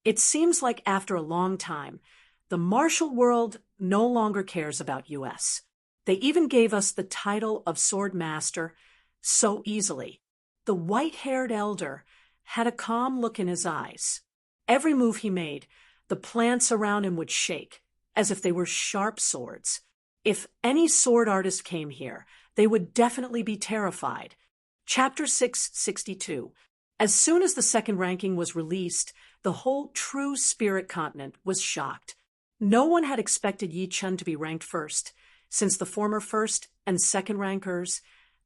It seems like after a long time, the martial world no longer cares about US. They even gave us the title of Sword Master so easily. The white-haired elder had a calm look in his eyes. Every move he made, the plants around him would shake, as if they were sharp swords. If any sword artist came here, they would definitely be terrified. Chapter 662. As soon as the 2nd ranking was released, the whole true spirit continent was shocked. No one had expected Yi Chen to be ranked 1st, since the former 1st and 2nd rankers,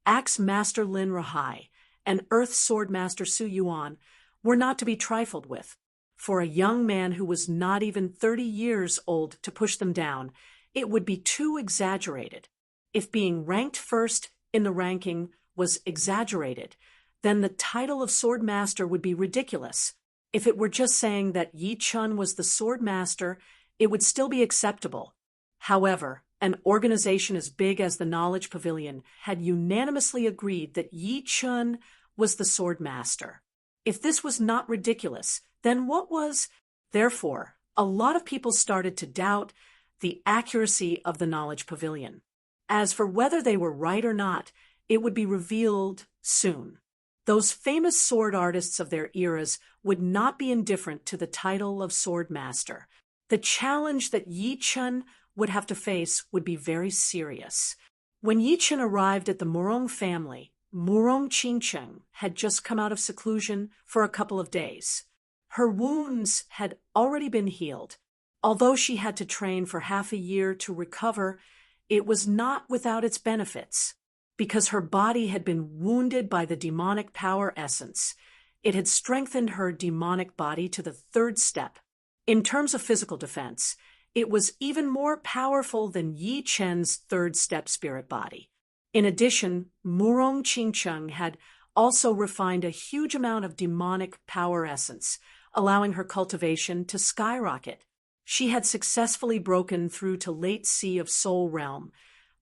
Axe Master Lin Rahai and Earth Sword Master Su Yuan, were not to be trifled with. For a young man who was not even 30 years old to push them down, it would be too exaggerated. If being ranked 1st in the ranking was exaggerated, then the title of Sword Master would be ridiculous. If it were just saying that Yi Chen was the Sword Master, it would still be acceptable. However, an organization as big as the Knowledge Pavilion had unanimously agreed that Yi Chen was the Sword Master. If this was not ridiculous, then what was? Therefore, a lot of people started to doubt the accuracy of the Knowledge Pavilion. As for whether they were right or not, it would be revealed soon. Those famous sword artists of their eras would not be indifferent to the title of Sword Master. The challenge that Yi Chen would have to face would be very serious. When Yi Chen arrived at the Morong family, Murong Qingcheng had just come out of seclusion for a couple of days. Her wounds had already been healed. Although she had to train for half a year to recover, it was not without its benefits. Because her body had been wounded by the demonic power essence, it had strengthened her demonic body to the third step. In terms of physical defense, it was even more powerful than Yi Chen's third step spirit body. In addition, Murong Qingcheng had also refined a huge amount of demonic power essence, allowing her cultivation to skyrocket. She had successfully broken through to late sea of Soul Realm,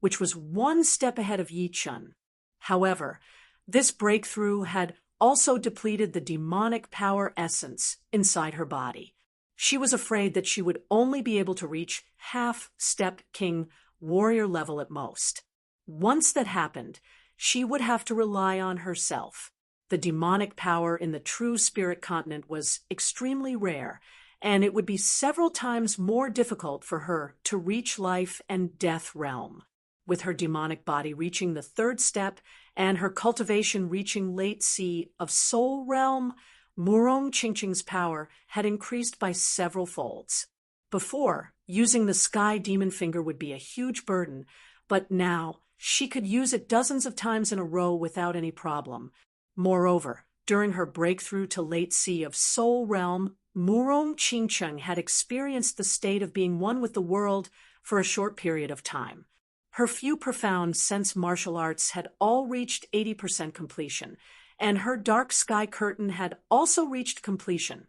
which was one step ahead of Yi Chen. However, this breakthrough had also depleted the demonic power essence inside her body. She was afraid that she would only be able to reach half-step king warrior level at most. Once that happened, she would have to rely on herself. The demonic power in the true spirit continent was extremely rare, and it would be several times more difficult for her to reach life and death realm. With her demonic body reaching the third step and her cultivation reaching late sea of Soul Realm, Murong Qingcheng's power had increased by several folds. Before, using the Sky Demon Finger would be a huge burden, but now she could use it dozens of times in a row without any problem. Moreover, during her breakthrough to late sea of Soul Realm, Murong Qingcheng had experienced the state of being one with the world for a short period of time. Her few profound sense martial arts had all reached 80% completion, and her dark sky curtain had also reached completion,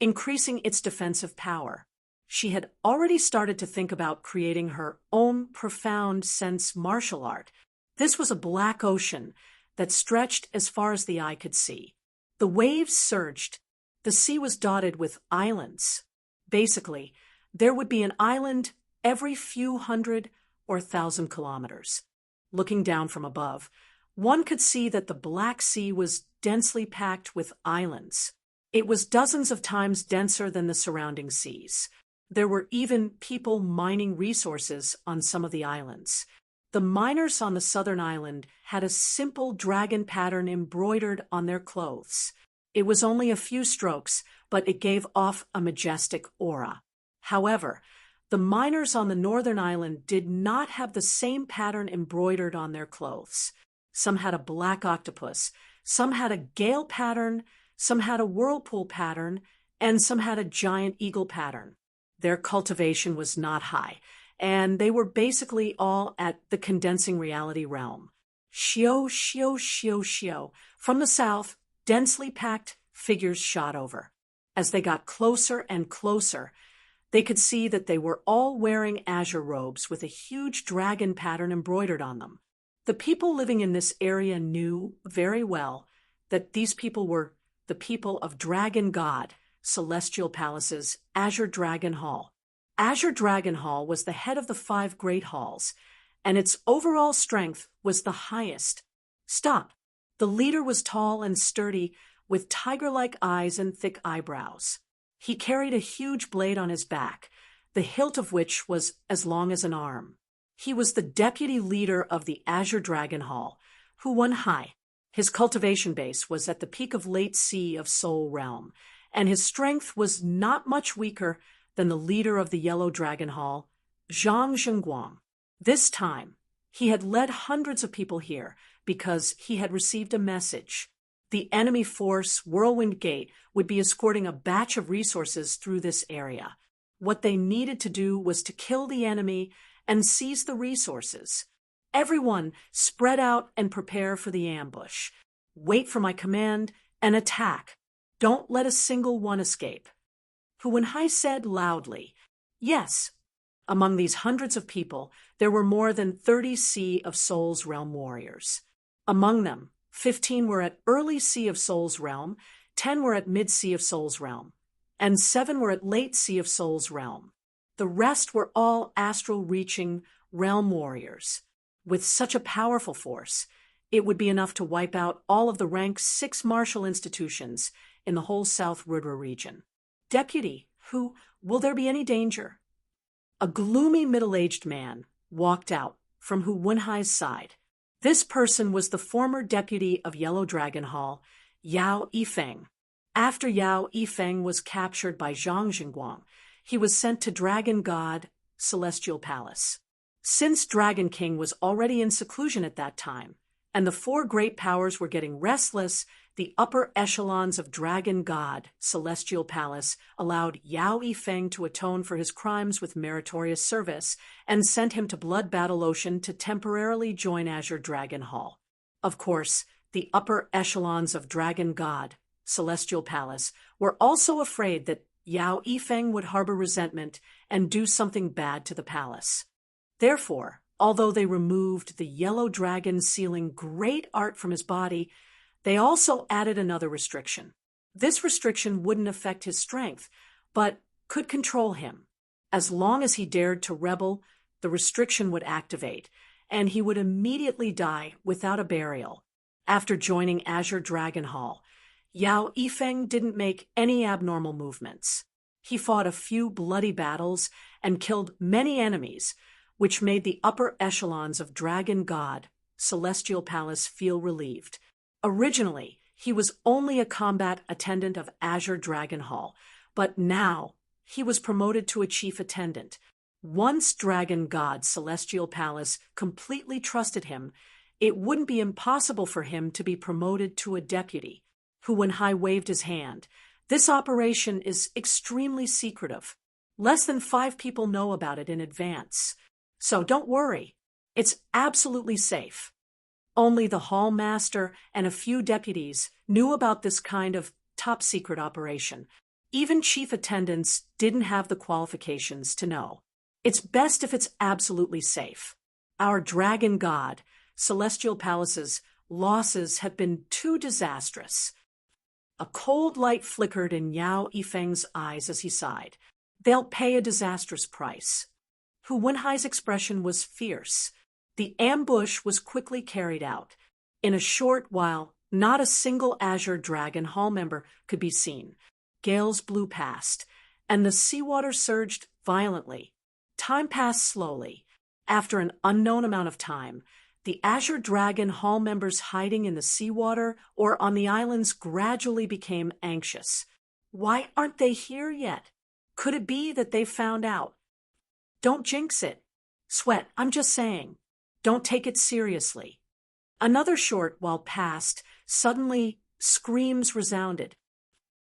increasing its defensive power. She had already started to think about creating her own profound sense martial art. This was a black ocean that stretched as far as the eye could see. The waves surged. The sea was dotted with islands. Basically, there would be an island every few hundred or 1,000 kilometers. Looking down from above, one could see that the Black Sea was densely packed with islands. It was dozens of times denser than the surrounding seas. There were even people mining resources on some of the islands. The miners on the southern island had a simple dragon pattern embroidered on their clothes. It was only a few strokes, but it gave off a majestic aura. However, the miners on the northern island did not have the same pattern embroidered on their clothes. Some had a black octopus, some had a gale pattern, some had a whirlpool pattern, and some had a giant eagle pattern. Their cultivation was not high, and they were basically all at the condensing reality realm. Shio, shio, shio, shio. From the south, densely packed figures shot over. As they got closer and closer, they could see that they were all wearing azure robes with a huge dragon pattern embroidered on them. The people living in this area knew very well that these people were the people of Dragon God, Celestial Palace's Azure Dragon Hall. Azure Dragon Hall was the head of the 5 great halls, and its overall strength was the highest. Stop! The leader was tall and sturdy, with tiger-like eyes and thick eyebrows. He carried a huge blade on his back, the hilt of which was as long as an arm. He was the deputy leader of the Azure Dragon Hall, who won high. His cultivation base was at the peak of late sea of Soul Realm, and his strength was not much weaker than the leader of the Yellow Dragon Hall, Zhang Zhengguang. This time, he had led hundreds of people here because he had received a message. The enemy force, Whirlwind Gate, would be escorting a batch of resources through this area. What they needed to do was to kill the enemy and seize the resources. Everyone spread out and prepare for the ambush. Wait for my command and attack. Don't let a single one escape. Hu Wenhai said loudly, "Yes." Among these hundreds of people, there were more than 30 Sea of Souls Realm warriors. Among them, 15 were at early Sea of Souls Realm, 10 were at mid Sea of Souls Realm, and 7 were at late Sea of Souls Realm. The rest were all astral-reaching realm warriors. With such a powerful force, it would be enough to wipe out all of the rank 6 martial institutions in the whole South Rudra region. Deputy, will there be any danger? A gloomy middle-aged man walked out from Hu Wenhai's side. This person was the former deputy of Yellow Dragon Hall, Yao Yifeng. After Yao Yifeng was captured by Zhang Jingguang, he was sent to Dragon God Celestial Palace. Since Dragon King was already in seclusion at that time, and the four great powers were getting restless, the upper echelons of Dragon God Celestial Palace allowed Yao Yifeng to atone for his crimes with meritorious service and sent him to Blood Battle Ocean to temporarily join Azure Dragon Hall. Of course, the upper echelons of Dragon God Celestial Palace were also afraid that Yao Yifeng would harbor resentment and do something bad to the palace. Therefore, although they removed the yellow dragon sealing great art from his body, they also added another restriction. This restriction wouldn't affect his strength, but could control him. As long as he dared to rebel, the restriction would activate, and he would immediately die without a burial. After joining Azure Dragon Hall, Yao Yifeng didn't make any abnormal movements. He fought a few bloody battles and killed many enemies, which made the upper echelons of Dragon God Celestial Palace feel relieved. Originally, he was only a combat attendant of Azure Dragon Hall, but now he was promoted to a chief attendant. Once Dragon God Celestial Palace completely trusted him, it wouldn't be impossible for him to be promoted to a deputy. Hu Wenhai waved his hand. This operation is extremely secretive. Less than 5 people know about it in advance. So don't worry. It's absolutely safe. Only the hall master and a few deputies knew about this kind of top-secret operation. Even chief attendants didn't have the qualifications to know. It's best if it's absolutely safe. Our Dragon God Celestial Palace's losses have been too disastrous. A cold light flickered in Yao Yifeng's eyes as he sighed. They'll pay a disastrous price. Hu Wenhai's expression was fierce. The ambush was quickly carried out. In a short while, not a single Azure Dragon Hall member could be seen. Gales blew past, and the seawater surged violently. Time passed slowly. After an unknown amount of time, the Azure Dragon Hall members hiding in the seawater or on the islands gradually became anxious. Why aren't they here yet? Could it be that they found out? Don't jinx it. Sweat, I'm just saying. Don't take it seriously. Another short while passed. Suddenly, screams resounded.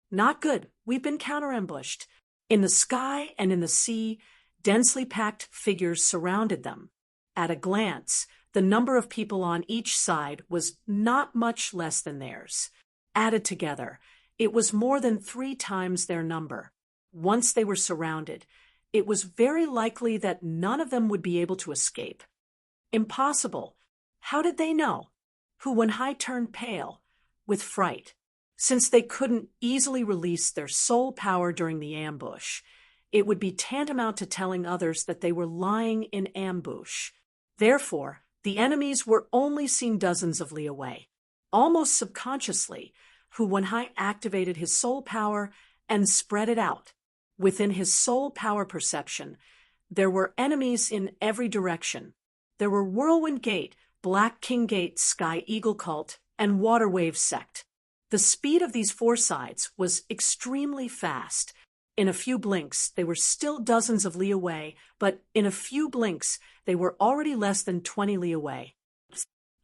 Not good. We've been counter-ambushed. In the sky and in the sea, densely packed figures surrounded them. At a glance, the number of people on each side was not much less than theirs. Added together, it was more than 3 times their number. Once they were surrounded, it was very likely that none of them would be able to escape. Impossible. How did they know? Hu Wenhai turned pale, with fright. Since they couldn't easily release their soul power during the ambush, it would be tantamount to telling others that they were lying in ambush. Therefore, the enemies were only seen dozens of li away. Almost subconsciously, Hu Wenhai activated his soul power and spread it out. Within his soul power perception, there were enemies in every direction. There were Whirlwind Gate, Black King Gate, Sky Eagle Cult, and Water Wave Sect. The speed of these 4 sides was extremely fast. In a few blinks, they were still dozens of li away, but in a few blinks, they were already less than 20 li away.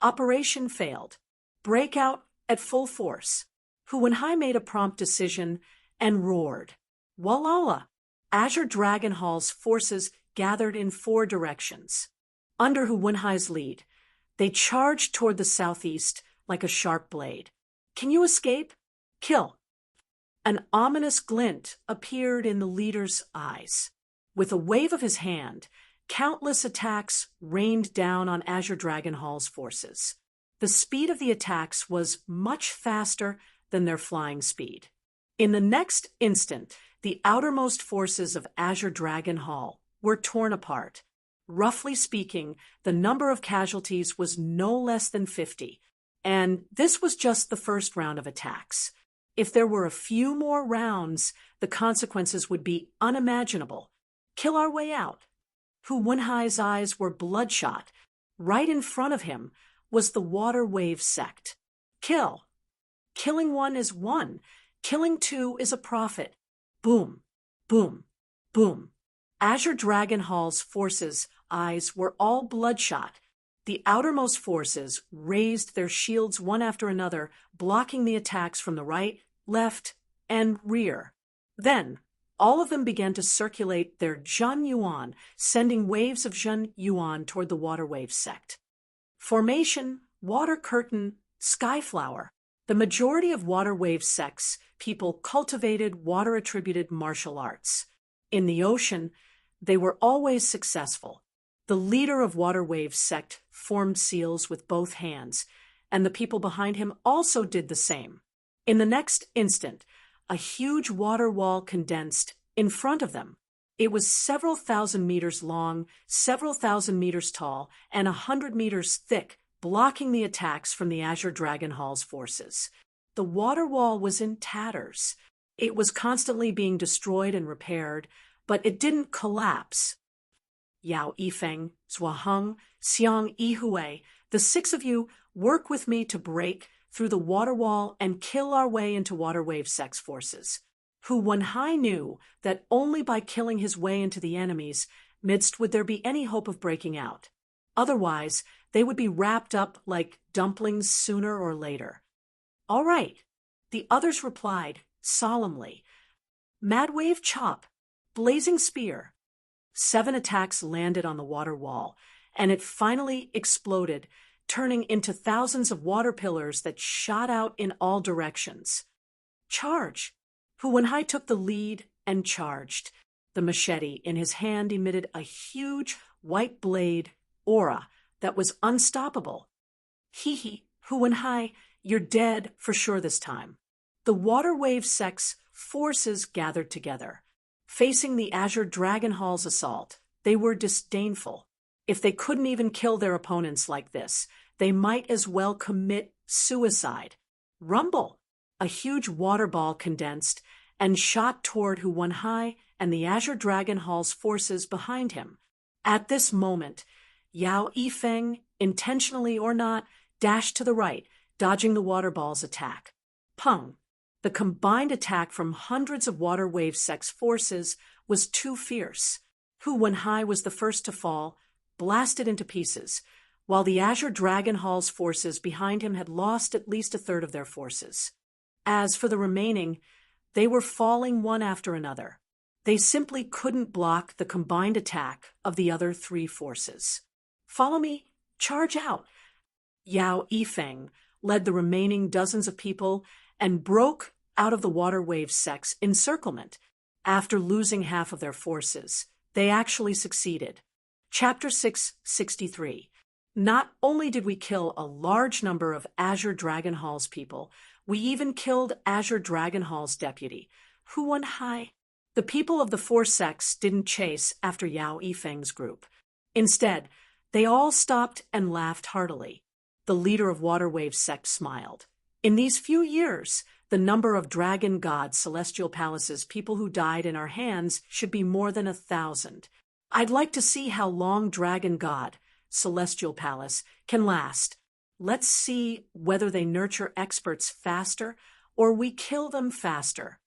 Operation failed. Breakout at full force. Hu Wenhai made a prompt decision and roared. Walala! Azure Dragon Hall's forces gathered in 4 directions. Under Hu Wenhai's lead, they charged toward the southeast like a sharp blade. Can you escape? Kill! An ominous glint appeared in the leader's eyes. With a wave of his hand, countless attacks rained down on Azure Dragon Hall's forces. The speed of the attacks was much faster than their flying speed. In the next instant, the outermost forces of Azure Dragon Hall were torn apart. Roughly speaking, the number of casualties was no less than 50, and this was just the first round of attacks. If there were a few more rounds, the consequences would be unimaginable. Kill our way out. Hu Wenhai's eyes were bloodshot. Right in front of him, was the water wave sect. Kill. Killing one is one. Killing two is a profit. Boom, boom, boom. Azure Dragon Hall's forces' eyes were all bloodshot. The outermost forces raised their shields one after another, blocking the attacks from the right, left, and rear. Then, all of them began to circulate their Zhen Yuan, sending waves of Zhen Yuan toward the water wave sect. Formation, water curtain, skyflower. The majority of water wave sects people cultivated water-attributed martial arts. In the ocean, they were always successful. The leader of water wave sect formed seals with both hands, and the people behind him also did the same. In the next instant, a huge water wall condensed in front of them. It was several thousand meters long, several thousand meters tall, and 100 meters thick, blocking the attacks from the Azure Dragon Hall's forces. The water wall was in tatters. It was constantly being destroyed and repaired, but it didn't collapse. Yao Yifeng, Zhuaheng, Xiang Yihui, the six of you work with me to break through the water wall and kill our way into water wave sect's forces. Hu Wenhai knew that only by killing his way into the enemy's midst would there be any hope of breaking out. Otherwise, they would be wrapped up like dumplings sooner or later. All right, the others replied solemnly. Mad Wave Chop, Blazing Spear. 7 attacks landed on the water wall, and it finally exploded, turning into thousands of water pillars that shot out in all directions. Charge! Hu Wenhai took the lead and charged. The machete in his hand emitted a huge white blade aura that was unstoppable. Hee, Hu Wenhai, you're dead for sure this time. The water wave sect's forces gathered together. Facing the Azure Dragon Hall's assault, they were disdainful. If they couldn't even kill their opponents like this, they might as well commit suicide. Rumble! A huge water ball condensed and shot toward Hu Wenhai and the Azure Dragon Hall's forces behind him. At this moment, Yao Yifeng, intentionally or not, dashed to the right, dodging the water ball's attack. Pung! The combined attack from hundreds of water wave sect's forces was too fierce. Hu Wenhai was the first to fall, blasted into pieces, while the Azure Dragon Hall's forces behind him had lost at least a third of their forces. As for the remaining, they were falling one after another. They simply couldn't block the combined attack of the other 3 forces. Follow me, charge out! Yao Yifeng led the remaining dozens of people and broke out of the water wave sect's encirclement. After losing half of their forces, they actually succeeded. Chapter 663. Not only did we kill a large number of Azure Dragon Hall's people, we even killed Azure Dragon Hall's deputy, Hu Wenhai. The people of the 4 sects didn't chase after Yao Yifeng's group. Instead, they all stopped and laughed heartily. The leader of Water Wave sect smiled. In these few years, the number of Dragon God Celestial Palace's people who died in our hands should be more than 1,000. I'd like to see how long Dragon God Celestial Palace can last. Let's see whether they nurture experts faster or we kill them faster.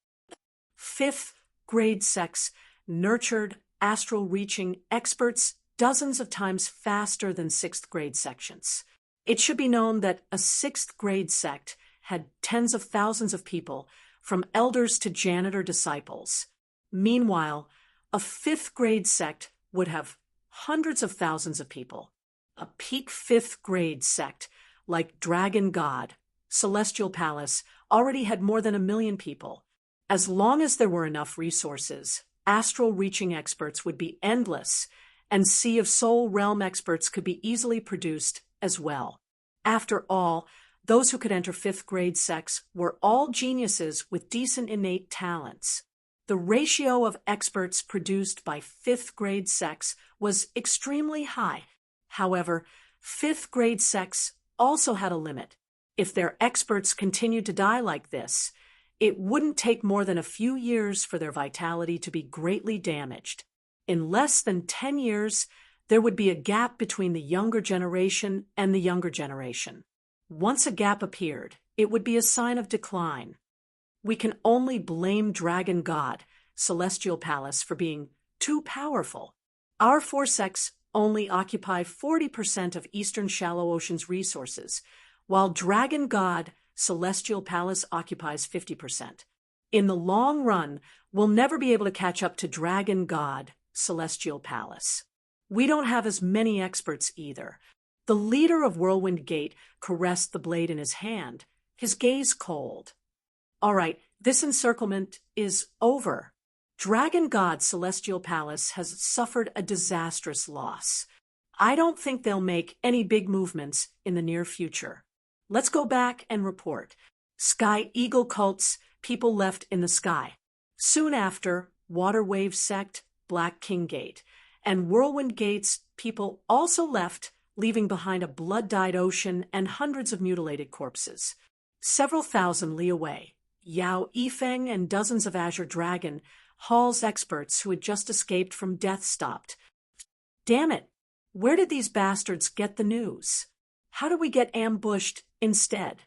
5th grade sects nurtured astral-reaching experts dozens of times faster than 6th grade sections. It should be known that a 6th grade sect had tens of thousands of people, from elders to janitor disciples. Meanwhile, a 5th grade sect would have hundreds of thousands of people. A peak 5th grade sect, like Dragon God, Celestial Palace, already had more than 1 million people. As long as there were enough resources, astral-reaching experts would be endless, and Sea of Soul realm experts could be easily produced as well. After all, those who could enter 5th grade sects were all geniuses with decent innate talents. The ratio of experts produced by 5th grade sects was extremely high. However, 5th grade sects also had a limit. If their experts continued to die like this, it wouldn't take more than a few years for their vitality to be greatly damaged. In less than 10 years, There would be a gap between the younger generation and the younger generation. Once a gap appeared, it would be a sign of decline. We can only blame Dragon God, Celestial Palace, for being too powerful. Our four sects only occupy 40% of Eastern Shallow Ocean's resources, while Dragon God, Celestial Palace occupies 50%. In the long run, we'll never be able to catch up to Dragon God, Celestial Palace. We don't have as many experts either. The leader of Whirlwind Gate caressed the blade in his hand, his gaze cold. All right, this encirclement is over. Dragon God Celestial Palace has suffered a disastrous loss. I don't think they'll make any big movements in the near future. Let's go back and report. Sky Eagle cults, people left in the sky. Soon after, Water Wave Sect, Black King Gate, and Whirlwind Gate's people also left, leaving behind a blood-dyed ocean and hundreds of mutilated corpses. Several thousand li away, Yao Yifeng and dozens of Azure Dragon Hall's experts who had just escaped from death stopped. Damn it! Where did these bastards get the news? How did we get ambushed instead?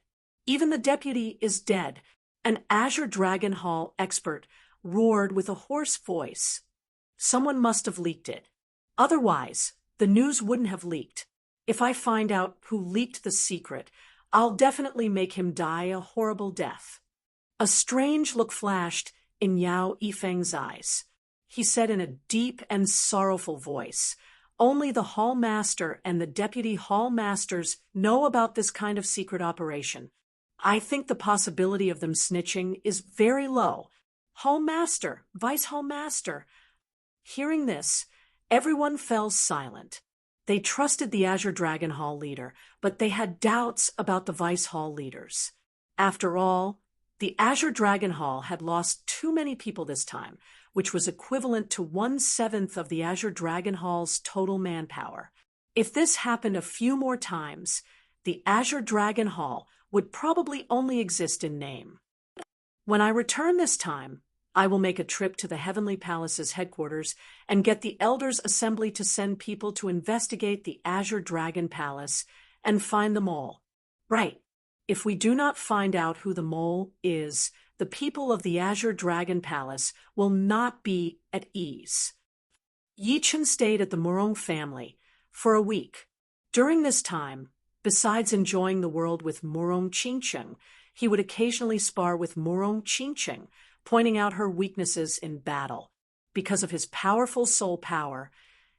Even the deputy is dead. An Azure Dragon Hall expert roared with a hoarse voice. Someone must have leaked it. Otherwise, the news wouldn't have leaked. If I find out who leaked the secret, I'll definitely make him die a horrible death. A strange look flashed in Yao Yifeng's eyes. He said in a deep and sorrowful voice, "Only the Hall Master and the Deputy Hall Masters know about this kind of secret operation. I think the possibility of them snitching is very low. Hall Master, Vice Hall Master." Hearing this, everyone fell silent. They trusted the Azure Dragon Hall leader, but they had doubts about the Vice Hall leaders. After all, the Azure Dragon Hall had lost too many people this time, which was equivalent to 1/7 of the Azure Dragon Hall's total manpower. If this happened a few more times, the Azure Dragon Hall would probably only exist in name. When I return this time, I will make a trip to the Heavenly Palace's headquarters and get the Elders' Assembly to send people to investigate the Azure Dragon Palace and find the mole. Right. If we do not find out who the mole is, the people of the Azure Dragon Palace will not be at ease. Yi Chen stayed at the Murong family for a week. During this time, besides enjoying the world with Murong Qingcheng, he would occasionally spar with Murong Qingcheng, pointing out her weaknesses in battle. Because of his powerful soul power,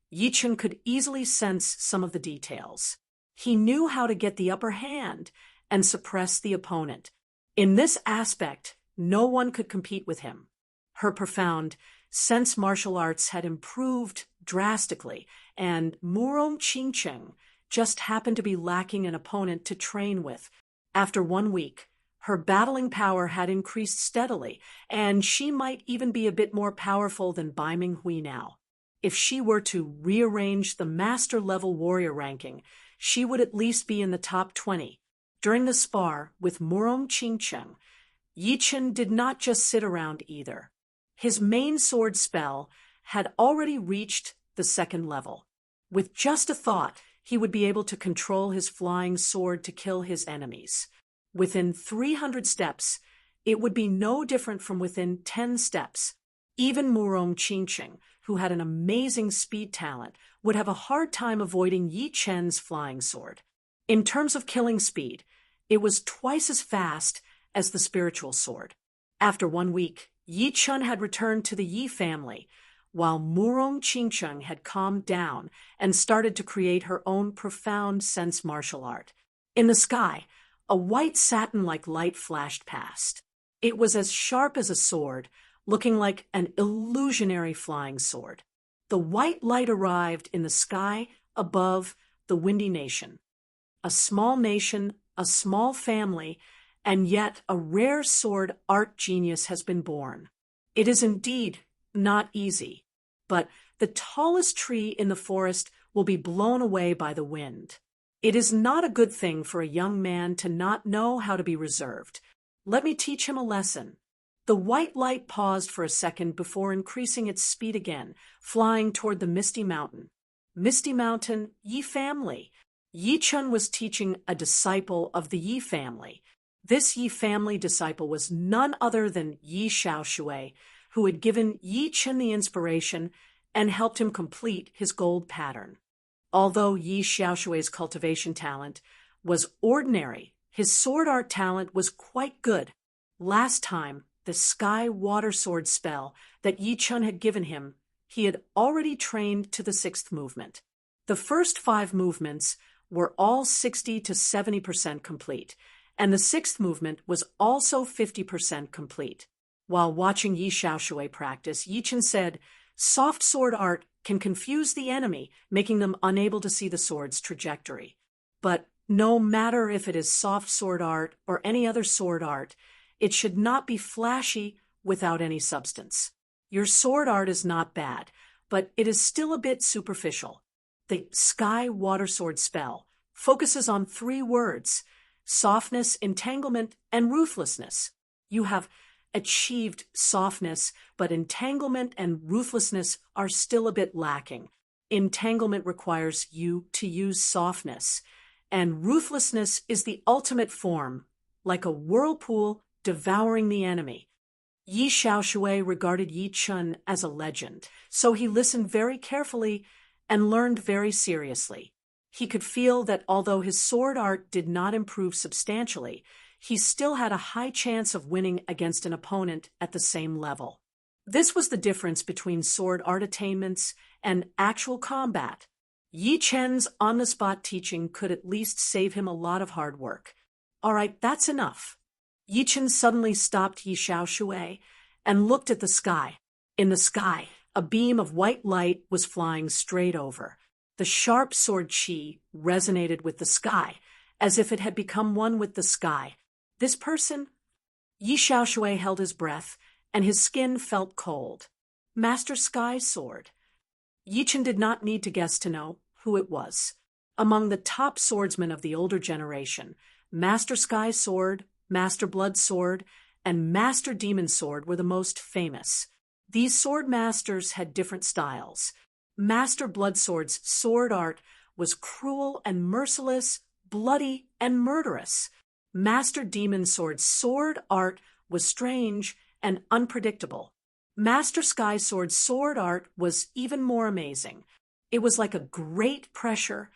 Yi Chen could easily sense some of the details. He knew how to get the upper hand and suppress the opponent. In this aspect, no one could compete with him. Her profound sense martial arts had improved drastically, and Murong Qingcheng just happened to be lacking an opponent to train with. After 1 week, her battling power had increased steadily, and she might even be a bit more powerful than Bai Minghui now. If she were to rearrange the master-level warrior ranking, she would at least be in the top 20. During the spar with Murong Qingcheng, Yi Chen did not just sit around either. His main sword spell had already reached the 2nd level. With just a thought, he would be able to control his flying sword to kill his enemies. Within 300 steps, it would be no different from within 10 steps. Even Murong Qingcheng, who had an amazing speed talent, would have a hard time avoiding Yi Chen's flying sword. In terms of killing speed, it was twice as fast as the spiritual sword. After 1 week, Yi Chen had returned to the Yi family, while Murong Qingcheng had calmed down and started to create her own profound sense martial art. In the sky, a white satin-like light flashed past. It was as sharp as a sword, looking like an illusionary flying sword. The white light arrived in the sky above the Windy Nation. A small nation, a small family, and yet a rare sword art genius has been born. It is indeed not easy, but the tallest tree in the forest will be blown away by the wind. It is not a good thing for a young man to not know how to be reserved. Let me teach him a lesson. The white light paused for a second before increasing its speed again, flying toward the misty mountain. Misty Mountain, Yi family. Yi Chun was teaching a disciple of the Yi family. This Yi family disciple was none other than Yi Xiaoshui, who had given Yi Chun the inspiration and helped him complete his gold pattern. Although Yi Xiaoshui's cultivation talent was ordinary, his sword art talent was quite good. Last time, the Sky Water Sword spell that Yi Chun had given him, he had already trained to the 6th movement. The first 5 movements were all 60 to 70% complete, and the 6th movement was also 50% complete. While watching Yi Xiaoshui practice, Yi Chun said, "Soft sword art can confuse the enemy, making them unable to see the sword's trajectory. But no matter if it is soft sword art or any other sword art, it should not be flashy without any substance. Your sword art is not bad, but it is still a bit superficial. The Sky Water Sword spell focuses on 3 words: softness, entanglement, and ruthlessness. You have achieved softness, but entanglement and ruthlessness are still a bit lacking. Entanglement requires you to use softness, and ruthlessness is the ultimate form, like a whirlpool devouring the enemy." Yi Xiaoshui regarded Yi Chun as a legend, so he listened very carefully and learned very seriously. He could feel that although his sword art did not improve substantially, he still had a high chance of winning against an opponent at the same level. This was the difference between sword art attainments and actual combat. Yi Chun's on-the-spot teaching could at least save him a lot of hard work. "All right, that's enough." Yi Chun suddenly stopped Yi Xiaoshui and looked at the sky. In the sky, a beam of white light was flying straight over. The sharp sword chi resonated with the sky, as if it had become one with the sky. This person? Yi Xiaoshui held his breath, and his skin felt cold. Master Sky Sword. Yi Chun did not need to guess to know who it was. Among the top swordsmen of the older generation, Master Sky Sword, Master Blood Sword, and Master Demon Sword were the most famous. These sword masters had different styles. Master Blood Sword's sword art was cruel and merciless, bloody and murderous. Master Demon Sword's sword art was strange and unpredictable. Master Sky Sword's sword art was even more amazing. It was like a great pressure,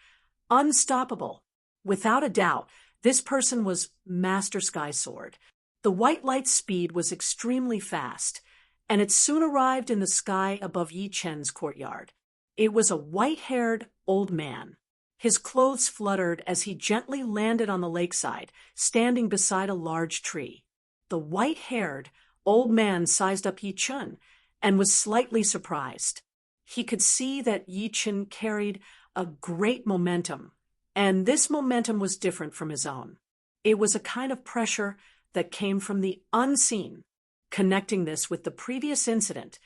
unstoppable. Without a doubt, this person was Master Sky Sword. The white light's speed was extremely fast, and it soon arrived in the sky above Yi Chun's courtyard. It was a white-haired old man. His clothes fluttered as he gently landed on the lakeside, standing beside a large tree. The white-haired old man sized up Yi Chun and was slightly surprised. He could see that Yi Chun carried a great momentum, and this momentum was different from his own. It was a kind of pressure that came from the unseen. Connecting this with the previous incident,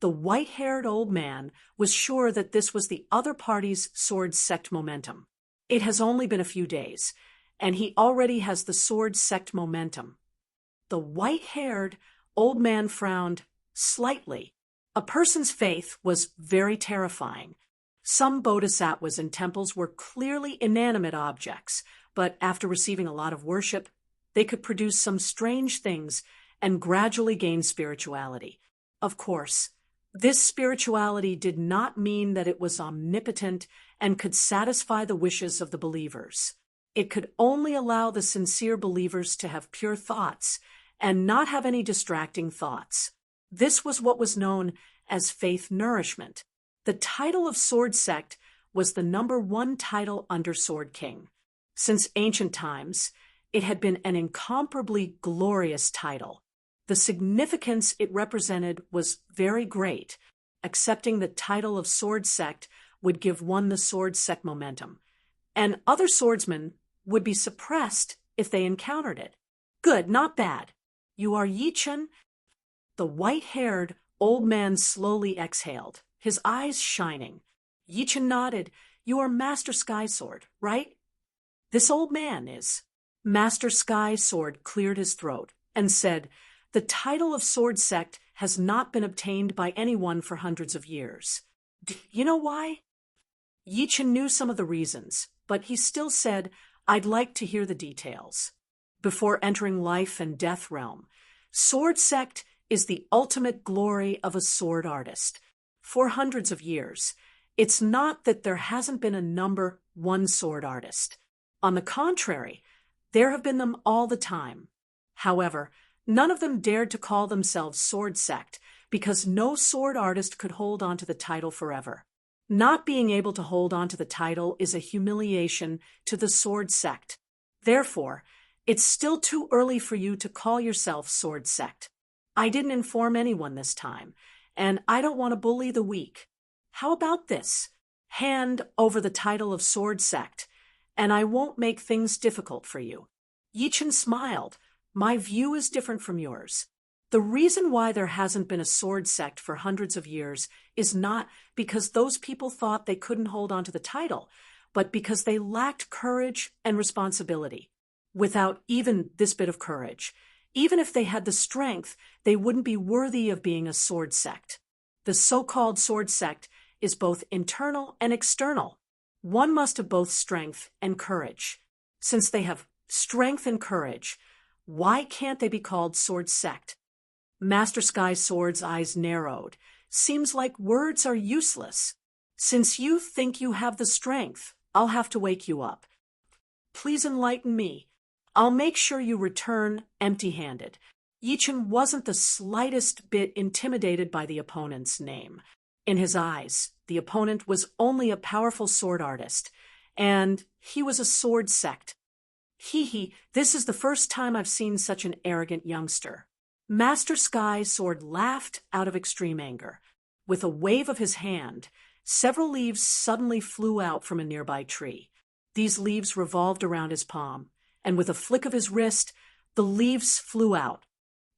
the white-haired old man was sure that this was the other party's sword sect momentum. It has only been a few days, and he already has the sword sect momentum. The white-haired old man frowned slightly. A person's faith was very terrifying. Some bodhisattvas in temples were clearly inanimate objects, but after receiving a lot of worship, they could produce some strange things and gradually gain spirituality. Of course, this spirituality did not mean that it was omnipotent and could satisfy the wishes of the believers. It could only allow the sincere believers to have pure thoughts and not have any distracting thoughts. This was what was known as faith nourishment. The title of Sword Sect was the #1 title under Sword King. Since ancient times, it had been an incomparably glorious title. The significance it represented was very great. Accepting the title of Sword Sect would give one the Sword Sect momentum, and other swordsmen would be suppressed if they encountered it. Good, not bad. You are Yi Chun? The white-haired old man slowly exhaled, his eyes shining. Yi Chun nodded. You are Master Sky Sword, right? This old man is. Master Sky Sword cleared his throat and said, the title of Sword Sect has not been obtained by anyone for hundreds of years. Do you know why? Yi Chen knew some of the reasons, but he still said, "I'd like to hear the details." Before entering life and death realm, sword sect is the ultimate glory of a sword artist. For hundreds of years, it's not that there hasn't been a number one sword artist. On the contrary, there have been them all the time. However, none of them dared to call themselves sword sect because no sword artist could hold on to the title forever. Not being able to hold on to the title is a humiliation to the sword sect. Therefore, it's still too early for you to call yourself sword sect. I didn't inform anyone this time, and I don't want to bully the weak. How about this? Hand over the title of sword sect, and I won't make things difficult for you. Yi Chen smiled. My view is different from yours. The reason why there hasn't been a sword sect for hundreds of years is not because those people thought they couldn't hold on to the title, but because they lacked courage and responsibility. Without even this bit of courage, even if they had the strength, they wouldn't be worthy of being a sword sect. The so-called sword sect is both internal and external. One must have both strength and courage. Since they have strength and courage, why can't they be called sword sect? Master Sky Sword's eyes narrowed. Seems like words are useless. Since you think you have the strength, I'll have to wake you up. Please enlighten me. I'll make sure you return empty-handed. Yi Chen wasn't the slightest bit intimidated by the opponent's name. In his eyes, the opponent was only a powerful sword artist, and he was a sword sect. This is the first time I've seen such an arrogant youngster. Master Sky Sword laughed out of extreme anger. With a wave of his hand, several leaves suddenly flew out from a nearby tree. These leaves revolved around his palm, and with a flick of his wrist, the leaves flew out.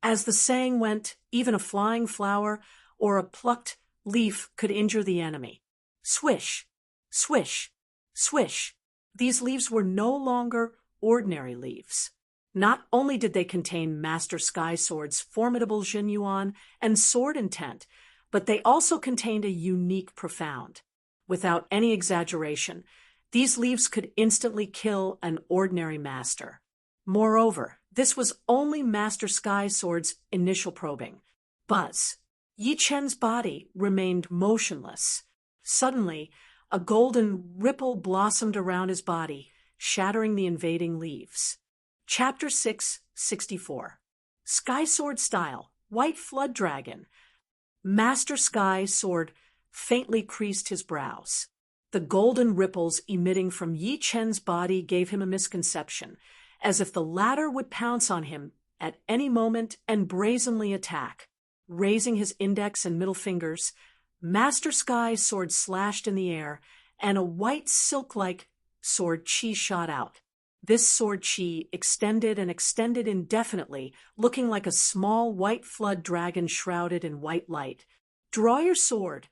As the saying went, even a flying flower or a plucked leaf could injure the enemy. Swish, swish, swish. These leaves were no longer ordinary leaves. Not only did they contain Master Sky Sword's formidable genuine and sword intent, but they also contained a unique profound. Without any exaggeration, these leaves could instantly kill an ordinary master. Moreover, this was only Master Sky Sword's initial probing. Buzz. Yi Chen's body remained motionless. Suddenly, a golden ripple blossomed around his body, shattering the invading leaves. Chapter 664. Sky Sword Style, White Flood Dragon. Master Sky Sword faintly creased his brows. The golden ripples emitting from Yi Chen's body gave him a misconception, as if the latter would pounce on him at any moment and brazenly attack. Raising his index and middle fingers, Master Sky Sword slashed in the air, and a white silk-like sword chi shot out. This sword chi extended and extended indefinitely, looking like a small white flood dragon shrouded in white light. Draw your sword.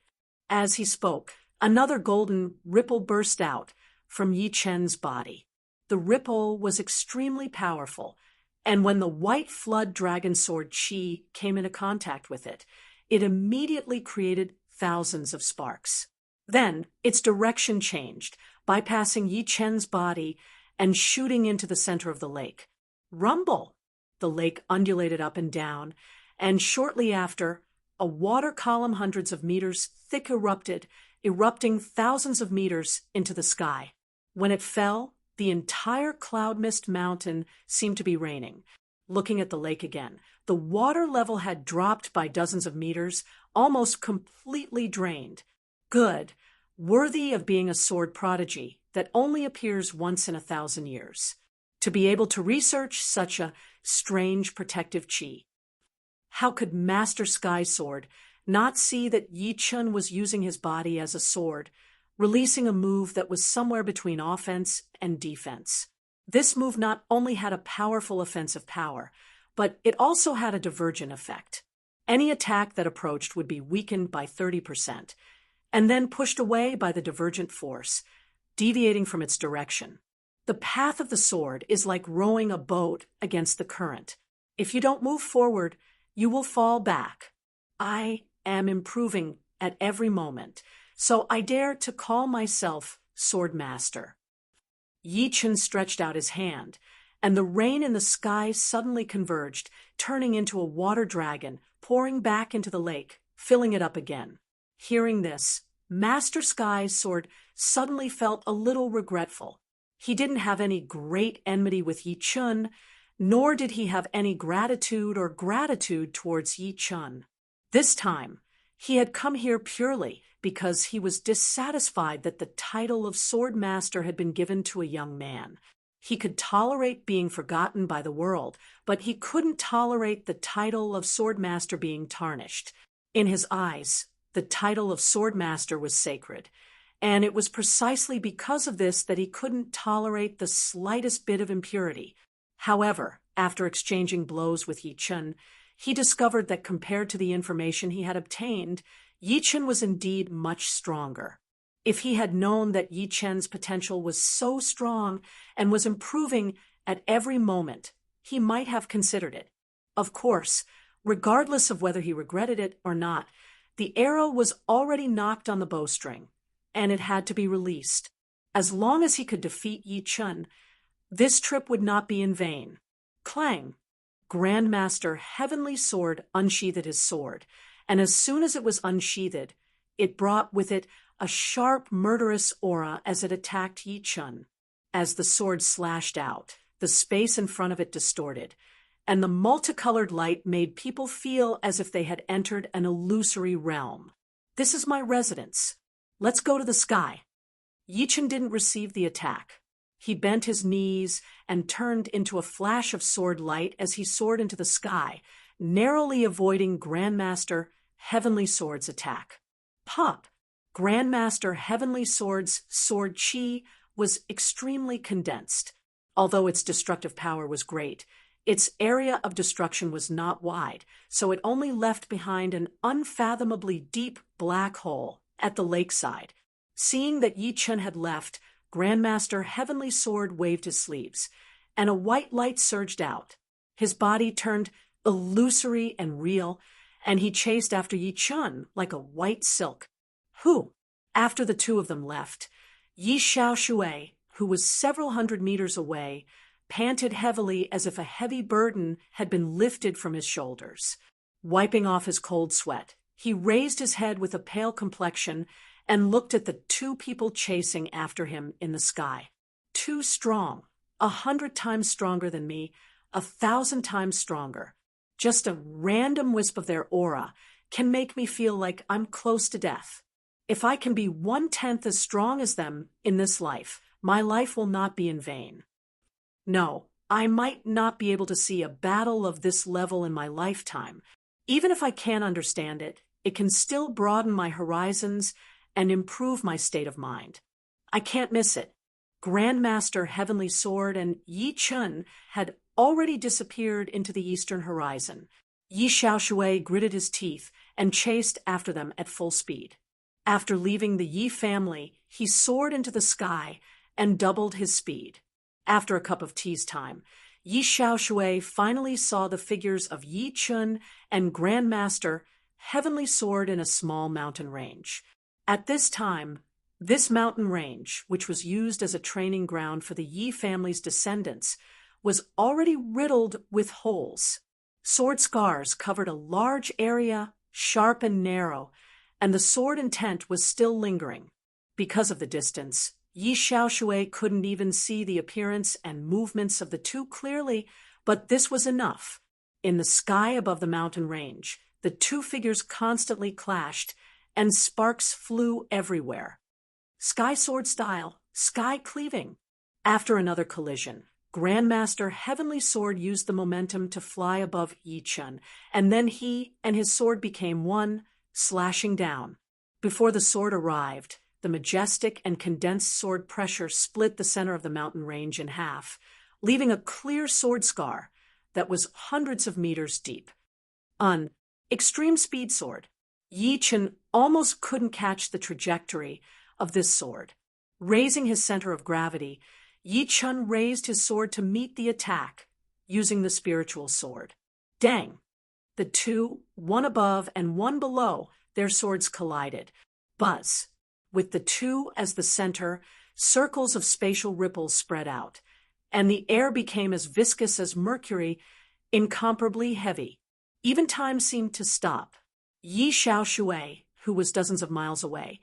As he spoke, another golden ripple burst out from Yi Chen's body. The ripple was extremely powerful, and when the white flood dragon sword chi came into contact with it, it immediately created thousands of sparks. Then its direction changed, bypassing Yi Chen's body and shooting into the center of the lake. Rumble! The lake undulated up and down, and shortly after, a water column hundreds of meters thick erupted, erupting thousands of meters into the sky. When it fell, the entire cloud mist mountain seemed to be raining. Looking at the lake again, the water level had dropped by dozens of meters, almost completely drained. Good, worthy of being a sword prodigy that only appears once in 1,000 years. To be able to research such a strange protective chi. How could Master Sky Sword not see that Yi Chen was using his body as a sword, releasing a move that was somewhere between offense and defense? This move not only had a powerful offensive power, but it also had a divergent effect. Any attack that approached would be weakened by 30%, and then pushed away by the divergent force, deviating from its direction. The path of the sword is like rowing a boat against the current. If you don't move forward, you will fall back. I am improving at every moment, so I dare to call myself Sword Master." Yi Chen stretched out his hand, and the rain in the sky suddenly converged, turning into a water dragon, pouring back into the lake, filling it up again. Hearing this, Master Sky's sword suddenly felt a little regretful. He didn't have any great enmity with Yi Chen, nor did he have any gratitude towards Yi Chen. This time, he had come here purely because he was dissatisfied that the title of Sword Master had been given to a young man. He could tolerate being forgotten by the world, but he couldn't tolerate the title of Sword Master being tarnished. In his eyes, the title of Sword Master was sacred, and it was precisely because of this that he couldn't tolerate the slightest bit of impurity. However, after exchanging blows with Yi Chen, he discovered that compared to the information he had obtained, Yi Chen was indeed much stronger. If he had known that Yi Chen's potential was so strong and was improving at every moment, he might have considered it. Of course, regardless of whether he regretted it or not, the arrow was already knocked on the bowstring, and it had to be released. As long as he could defeat Yi Chen, this trip would not be in vain. Clang! Grandmaster Heavenly Sword unsheathed his sword, and as soon as it was unsheathed, it brought with it a sharp, murderous aura as it attacked Yi Chen. As the sword slashed out, the space in front of it distorted, and the multicolored light made people feel as if they had entered an illusory realm. "This is my residence. Let's go to the sky." Yi Chen didn't receive the attack. He bent his knees and turned into a flash of sword light as he soared into the sky, narrowly avoiding Grandmaster Heavenly Sword's attack. Pop! Grandmaster Heavenly Sword's sword chi was extremely condensed. Although its destructive power was great, its area of destruction was not wide, so it only left behind an unfathomably deep black hole at the lakeside. Seeing that Yi Chen had left, Grandmaster Heavenly Sword waved his sleeves, and a white light surged out. His body turned illusory and real, and he chased after Yi Chen like a white silk. After the two of them left, Yi Xiaoshui, who was several hundred meters away, panted heavily as if a heavy burden had been lifted from his shoulders. Wiping off his cold sweat, he raised his head with a pale complexion and looked at the two people chasing after him in the sky. Too strong, 100 times stronger than me, 1,000 times stronger. Just a random wisp of their aura can make me feel like I'm close to death. If I can be 1/10 as strong as them in this life, my life will not be in vain. No, I might not be able to see a battle of this level in my lifetime. Even if I can't understand it, it can still broaden my horizons and improve my state of mind. I can't miss it. Grandmaster Heavenly Sword and Yi Chen had already disappeared into the eastern horizon. Yi Xiaoshui gritted his teeth and chased after them at full speed. After leaving the Yi family, he soared into the sky and doubled his speed. After a cup of tea's time, Yi Xiaoshui finally saw the figures of Yi Chen and Grandmaster Heavenly Sword in a small mountain range. At this time, this mountain range, which was used as a training ground for the Yi family's descendants, was already riddled with holes. Sword scars covered a large area, sharp and narrow, and the sword intent was still lingering. Because of the distance, Yi Xiaoshui couldn't even see the appearance and movements of the two clearly, but this was enough. In the sky above the mountain range, the two figures constantly clashed, and sparks flew everywhere. Sky sword style, sky cleaving. After another collision, Grandmaster Heavenly Sword used the momentum to fly above Yi Chen, and then he and his sword became one, slashing down. Before the sword arrived, the majestic and condensed sword pressure split the center of the mountain range in half, leaving a clear sword scar that was hundreds of meters deep. An extreme speed sword. Yi Chen almost couldn't catch the trajectory of this sword. Raising his center of gravity, Yi Chen raised his sword to meet the attack, using the spiritual sword. Dang! The two, one above and one below, their swords collided. Buzz! with the two as the center, circles of spatial ripples spread out, and the air became as viscous as mercury, incomparably heavy. Even time seemed to stop. Yi Xiaoshui, who was dozens of miles away,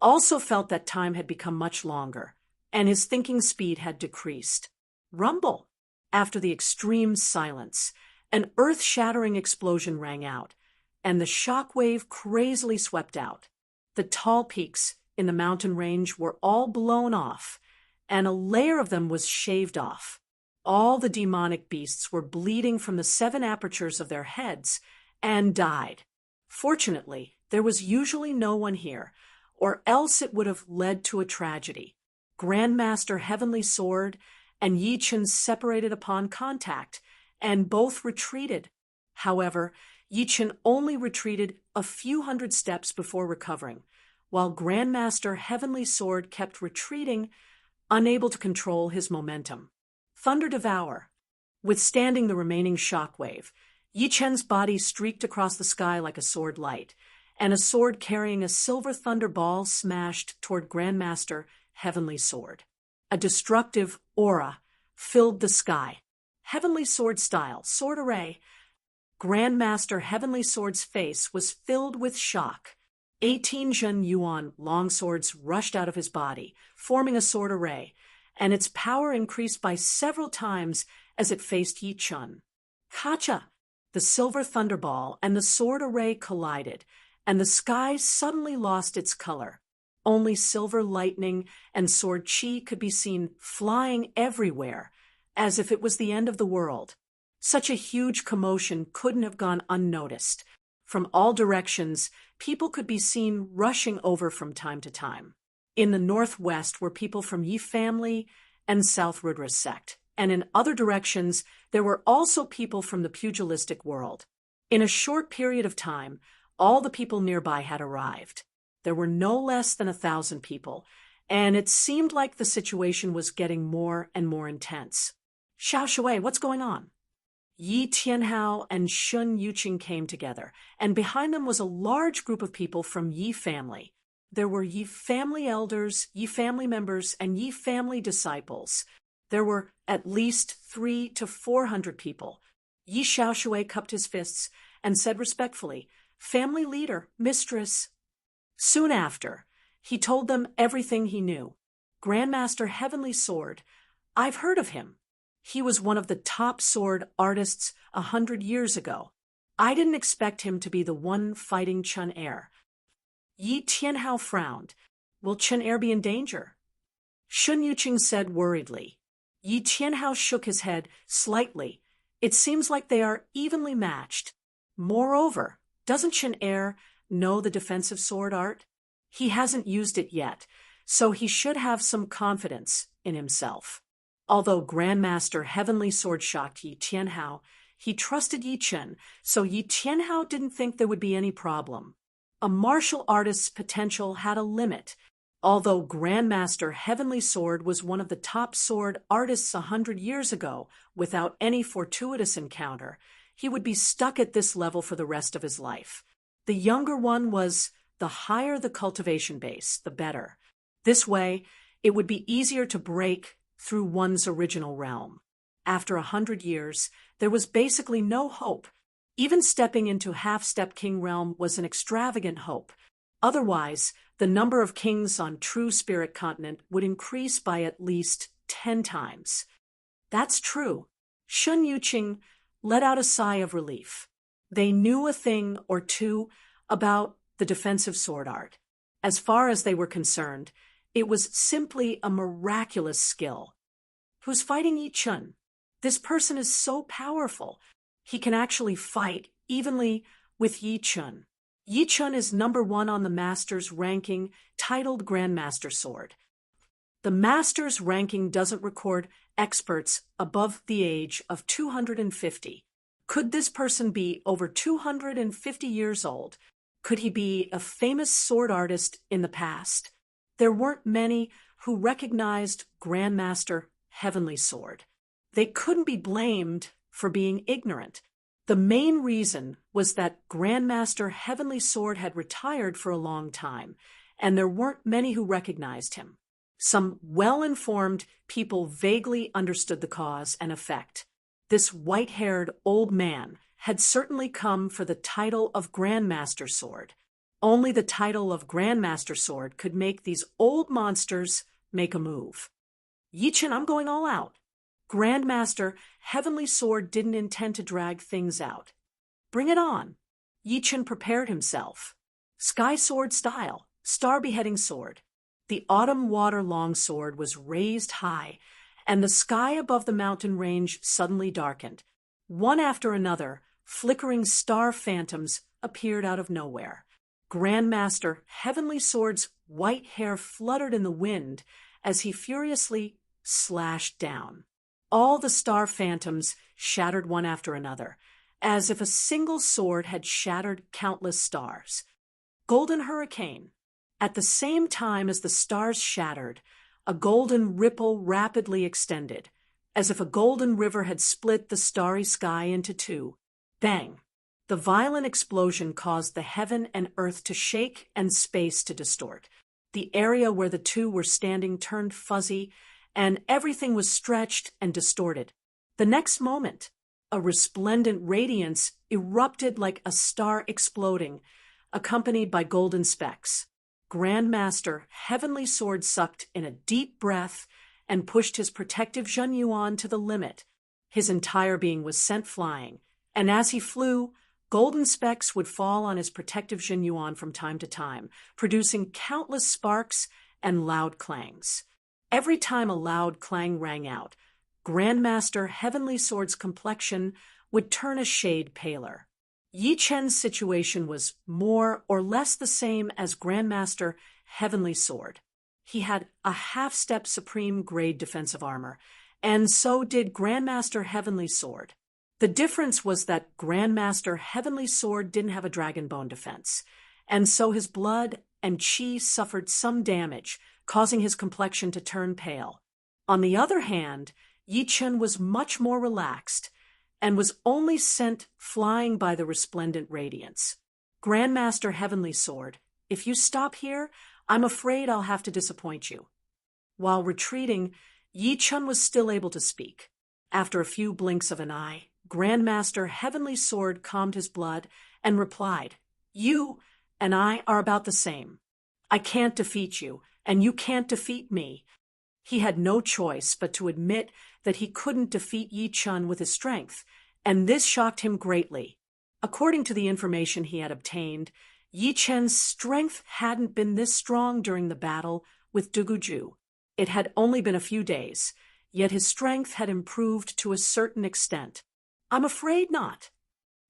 also felt that time had become much longer, and his thinking speed had decreased. Rumble! After the extreme silence, an earth-shattering explosion rang out, and the shock wave crazily swept out. The tall peaks in the mountain range were all blown off, and a layer of them was shaved off. All the demonic beasts were bleeding from the 7 apertures of their heads and died. Fortunately, there was usually no one here, or else it would have led to a tragedy. Grandmaster Heavenly Sword and Yi Chen separated upon contact, and both retreated. However, Yi Chen only retreated a few hundred steps before recovering, while Grandmaster Heavenly Sword kept retreating, unable to control his momentum. Thunder Devour. Withstanding the remaining shockwave, Yi Chen's body streaked across the sky like a sword light, and a sword carrying a silver thunder ball smashed toward Grandmaster Heavenly Sword. A destructive aura filled the sky. Heavenly Sword style, sword array. Grandmaster Heavenly Sword's face was filled with shock. 18 Zhen Yuan long swords rushed out of his body, forming a sword array, and its power increased by several times as it faced Yi Chen. Kacha! The silver thunderball and the sword array collided, and the sky suddenly lost its color. Only silver lightning and sword chi could be seen flying everywhere, as if it was the end of the world. Such a huge commotion couldn't have gone unnoticed. From all directions, people could be seen rushing over from time to time. In the northwest were people from Yi family and South Rudra's sect, and in other directions there were also people from the pugilistic world. In a short period of time, all the people nearby had arrived. There were no less than 1,000 people, and it seemed like the situation was getting more and more intense. Xiaoshui, what's going on? Yi Tianhao and Shun Yuqing came together, and behind them was a large group of people from Yi family. There were Yi family elders, Yi family members, and Yi family disciples. There were at least 300 to 400 people. Yi Xiaoshui cupped his fists and said respectfully, "Family leader, mistress." Soon after, he told them everything he knew. Grandmaster Heavenly Sword, I've heard of him. He was one of the top sword artists 100 years ago. I didn't expect him to be the one fighting Chen Er. Yi Tianhao frowned. Will Chen Er be in danger? Shun Yuqing said worriedly. Yi Tianhao shook his head slightly. It seems like they are evenly matched. Moreover, doesn't Chen Er know the defensive sword art? He hasn't used it yet, so he should have some confidence in himself. Although Grandmaster Heavenly Sword shocked Yi Tianhao, he trusted Yi Chen, so Yi Tianhao didn't think there would be any problem. A martial artist's potential had a limit. Although Grandmaster Heavenly Sword was one of the top sword artists 100 years ago, without any fortuitous encounter, he would be stuck at this level for the rest of his life. The younger one was, the higher the cultivation base, the better. This way, it would be easier to break through one's original realm. After 100 years, there was basically no hope. Even stepping into half-step king realm was an extravagant hope. Otherwise, the number of kings on True Spirit Continent would increase by at least 10 times. That's true. Shun Yuqing let out a sigh of relief. They knew a thing or two about the defensive sword art. As far as they were concerned, it was simply a miraculous skill. Who's fighting Yi Chen? This person is so powerful. He can actually fight evenly with Yi Chen. Yi Chen is number 1 on the Master's ranking, titled Grandmaster Sword. The Master's ranking doesn't record experts above the age of 250. Could this person be over 250 years old? Could he be a famous sword artist in the past? There weren't many who recognized Grandmaster Heavenly Sword. They couldn't be blamed for being ignorant. The main reason was that Grandmaster Heavenly Sword had retired for a long time, and there weren't many who recognized him. Some well-informed people vaguely understood the cause and effect. This white-haired old man had certainly come for the title of Grandmaster Sword. Only the title of Grandmaster Sword could make these old monsters make a move. Yi Chen, I'm going all out. Grandmaster Heavenly Sword didn't intend to drag things out. Bring it on. Yi Chen prepared himself. Sky Sword style, Star Beheading Sword. The Autumn Water Longsword was raised high, and the sky above the mountain range suddenly darkened. One after another, flickering star phantoms appeared out of nowhere. Grandmaster Heavenly Sword's white hair fluttered in the wind as he furiously slashed down. All the star phantoms shattered one after another, as if a single sword had shattered countless stars. Golden Hurricane. At the same time as the stars shattered, a golden ripple rapidly extended, as if a golden river had split the starry sky into two. Bang! The violent explosion caused the heaven and earth to shake and space to distort. The area where the two were standing turned fuzzy, and everything was stretched and distorted. The next moment, a resplendent radiance erupted like a star exploding, accompanied by golden specks. Grandmaster Heavenly Sword sucked in a deep breath and pushed his protective Zhenyuan to the limit. His entire being was sent flying, and as he flew, golden specks would fall on his protective Zhenyuan from time to time, producing countless sparks and loud clangs. Every time a loud clang rang out, Grandmaster Heavenly Sword's complexion would turn a shade paler. Yi Chen's situation was more or less the same as Grandmaster Heavenly Sword. He had a half-step supreme grade defensive armor, and so did Grandmaster Heavenly Sword. The difference was that Grandmaster Heavenly Sword didn't have a dragon bone defense, and so his blood and chi suffered some damage, causing his complexion to turn pale. On the other hand, Yi Chen was much more relaxed, and was only sent flying by the resplendent radiance. Grandmaster Heavenly Sword, if you stop here, I'm afraid I'll have to disappoint you. While retreating, Yi Chen was still able to speak. After a few blinks of an eye, Grandmaster Heavenly Sword calmed his blood and replied, You and I are about the same. I can't defeat you, and you can't defeat me. He had no choice but to admit that he couldn't defeat Yi Chen with his strength, and this shocked him greatly. According to the information he had obtained, Yi Chen's strength hadn't been this strong during the battle with Duguju. It had only been a few days, yet his strength had improved to a certain extent. I'm afraid not.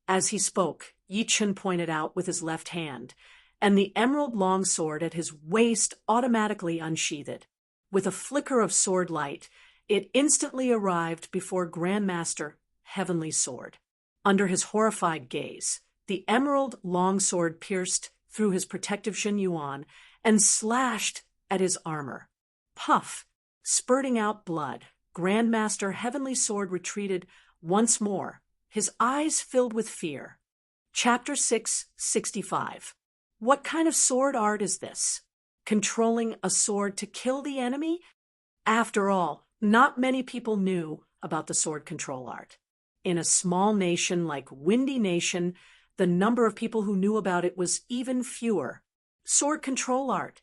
As he spoke, Yi Chen pointed out with his left hand, and the emerald longsword at his waist automatically unsheathed. With a flicker of sword light, it instantly arrived before Grandmaster Heavenly Sword. Under his horrified gaze, the emerald longsword pierced through his protective Zhenyuan and slashed at his armor. Puff! Spurting out blood, Grandmaster Heavenly Sword retreated once more, his eyes filled with fear. Chapter 665. What kind of sword art is this? Controlling a sword to kill the enemy? After all, not many people knew about the sword control art. In a small nation like Windy Nation, the number of people who knew about it was even fewer. Sword control art.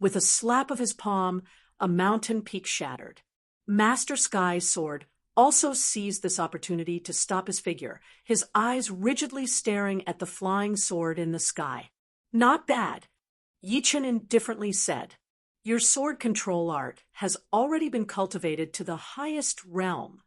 With a slap of his palm, a mountain peak shattered. Master Sky Sword also seized this opportunity to stop his figure, his eyes rigidly staring at the flying sword in the sky. Not bad. Yi Chen indifferently said, Your sword control art has already been cultivated to the highest realm.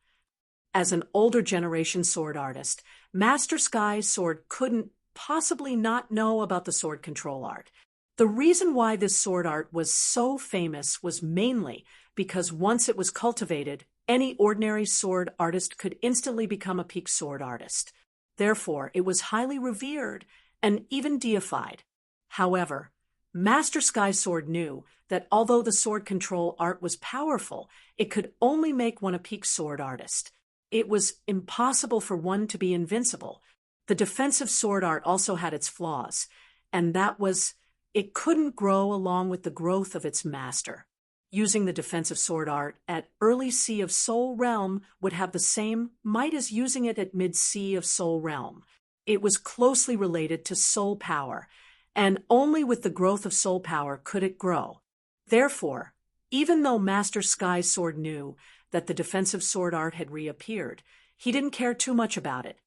As an older generation sword artist, Master Sky Sword couldn't possibly not know about the sword control art. The reason why this sword art was so famous was mainly because once it was cultivated, any ordinary sword artist could instantly become a peak sword artist. Therefore, it was highly revered and even deified. However, Master Sky Sword knew that although the sword control art was powerful, it could only make one a peak sword artist. It was impossible for one to be invincible. The defensive sword art also had its flaws, and that was It couldn't grow along with the growth of its master. Using the defensive sword art at early Sea of Soul Realm would have the same might as using it at mid-Sea of Soul Realm. It was closely related to soul power, and only with the growth of soul power could it grow. Therefore, even though Master Sky's sword knew that the defensive sword art had reappeared, he didn't care too much about it.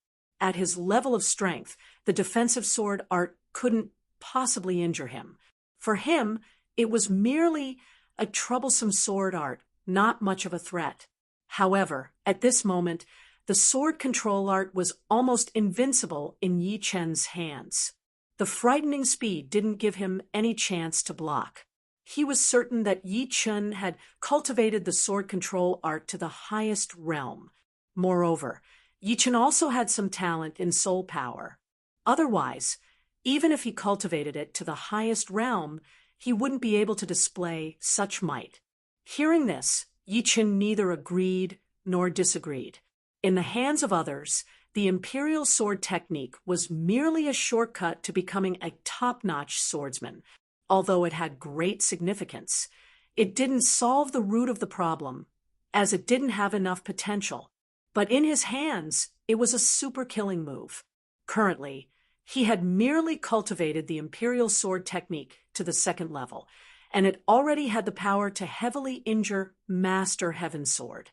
At his level of strength, the defensive sword art couldn't possibly injure him. For him, it was merely a troublesome sword art, not much of a threat. However, at this moment, the sword control art was almost invincible in Yi Chen's hands. The frightening speed didn't give him any chance to block. He was certain that Yi Chen had cultivated the sword control art to the highest realm. Moreover, Yi Chen also had some talent in soul power. Otherwise, even if he cultivated it to the highest realm, he wouldn't be able to display such might. Hearing this, Yi Chen neither agreed nor disagreed. In the hands of others, the imperial sword technique was merely a shortcut to becoming a top-notch swordsman. Although it had great significance, it didn't solve the root of the problem, as it didn't have enough potential. But in his hands, it was a super-killing move. Currently, he had merely cultivated the imperial sword technique to the second level, and it already had the power to heavily injure Master Heavensword.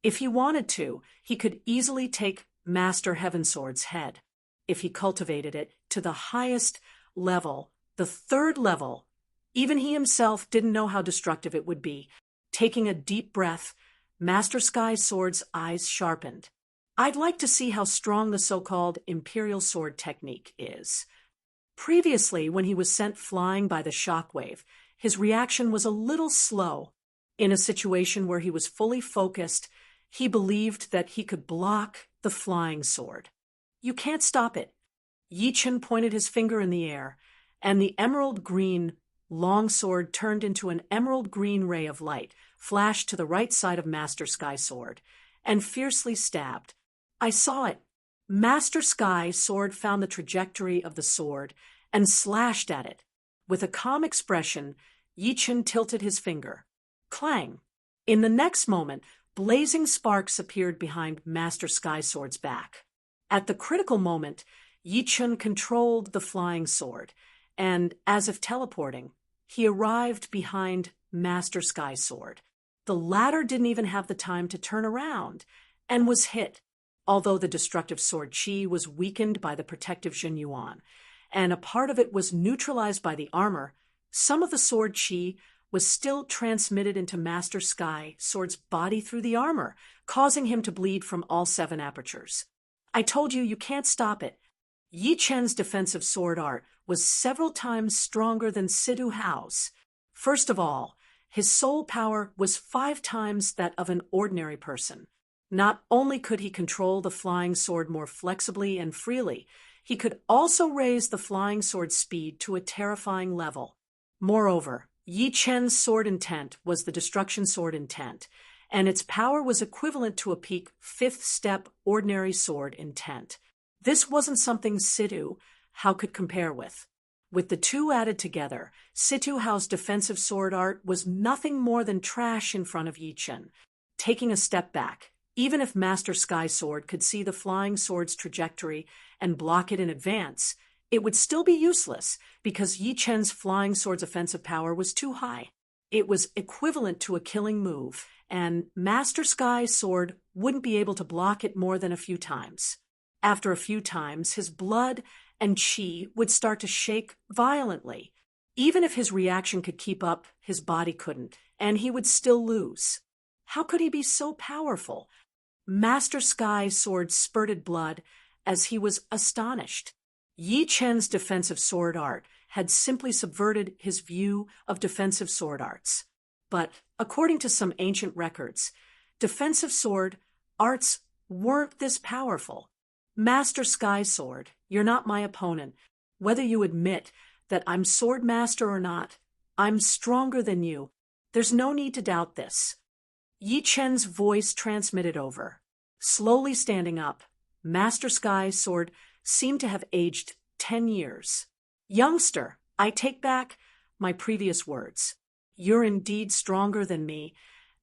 If he wanted to, he could easily take Master Heavensword's head. If he cultivated it to the highest level, the third level, even he himself didn't know how destructive it would be. Taking a deep breath, Master Sky's sword's eyes sharpened. I'd like to see how strong the so-called imperial sword technique is. Previously, when he was sent flying by the shockwave, his reaction was a little slow. In a situation where he was fully focused, he believed that he could block the flying sword. You can't stop it. Yi Chen pointed his finger in the air, and the emerald green long sword turned into an emerald green ray of light, flashed to the right side of Master Sky's sword, and fiercely stabbed. I saw it. Master Sky's sword found the trajectory of the sword and slashed at it. With a calm expression, Yi Chen tilted his finger. Clang! In the next moment, blazing sparks appeared behind Master Sky's sword's back. At the critical moment, Yi Chen controlled the flying sword, and, as if teleporting, he arrived behind Master Sky's sword. The latter didn't even have the time to turn around, and was hit. Although the destructive sword Qi was weakened by the protective Jin Yuan, and a part of it was neutralized by the armor, some of the sword Qi was still transmitted into Master Sky's sword's body through the armor, causing him to bleed from all 7 apertures. I told you can't stop it. Yi Chen's defensive sword art was several times stronger than Sidu Hao's. First of all, his soul power was 5 times that of an ordinary person. Not only could he control the flying sword more flexibly and freely, he could also raise the flying sword's speed to a terrifying level. Moreover, Yi Chen's sword intent was the destruction sword intent, and its power was equivalent to a peak 5th step ordinary sword intent. This wasn't something Sidu Hao could compare with. With the two added together, Sidu Hao's defensive sword art was nothing more than trash in front of Yi Chen. Taking a step back, even if Master Sky's sword could see the flying sword's trajectory and block it in advance, it would still be useless because Yi Chen's flying sword's offensive power was too high. It was equivalent to a killing move, and Master Sky's sword wouldn't be able to block it more than a few times. After a few times, his blood and Qi would start to shake violently. Even if his reaction could keep up, his body couldn't, and he would still lose. How could he be so powerful? Master Sky's sword spurted blood as he was astonished. Yi Chen's defensive sword art had simply subverted his view of defensive sword arts. But, according to some ancient records, defensive sword arts weren't this powerful. Master Sky's sword, you're not my opponent. Whether you admit that I'm sword master or not, I'm stronger than you. There's no need to doubt this. Yi Chen's voice transmitted over. Slowly standing up, Master Sky's sword seemed to have aged 10 years. Youngster, I take back my previous words. You're indeed stronger than me,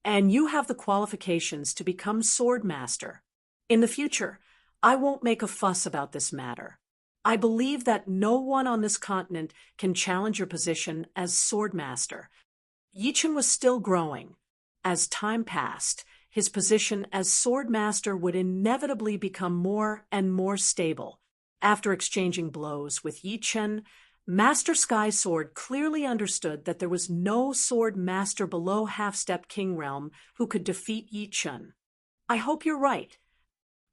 and you have the qualifications to become sword master. In the future, I won't make a fuss about this matter. I believe that no one on this continent can challenge your position as sword master. Yichen was still growing. As time passed, his position as sword master would inevitably become more and more stable. After exchanging blows with Yichen, Master Sky Sword clearly understood that there was no sword master below Half-Step King Realm who could defeat Yichen. I hope you're right.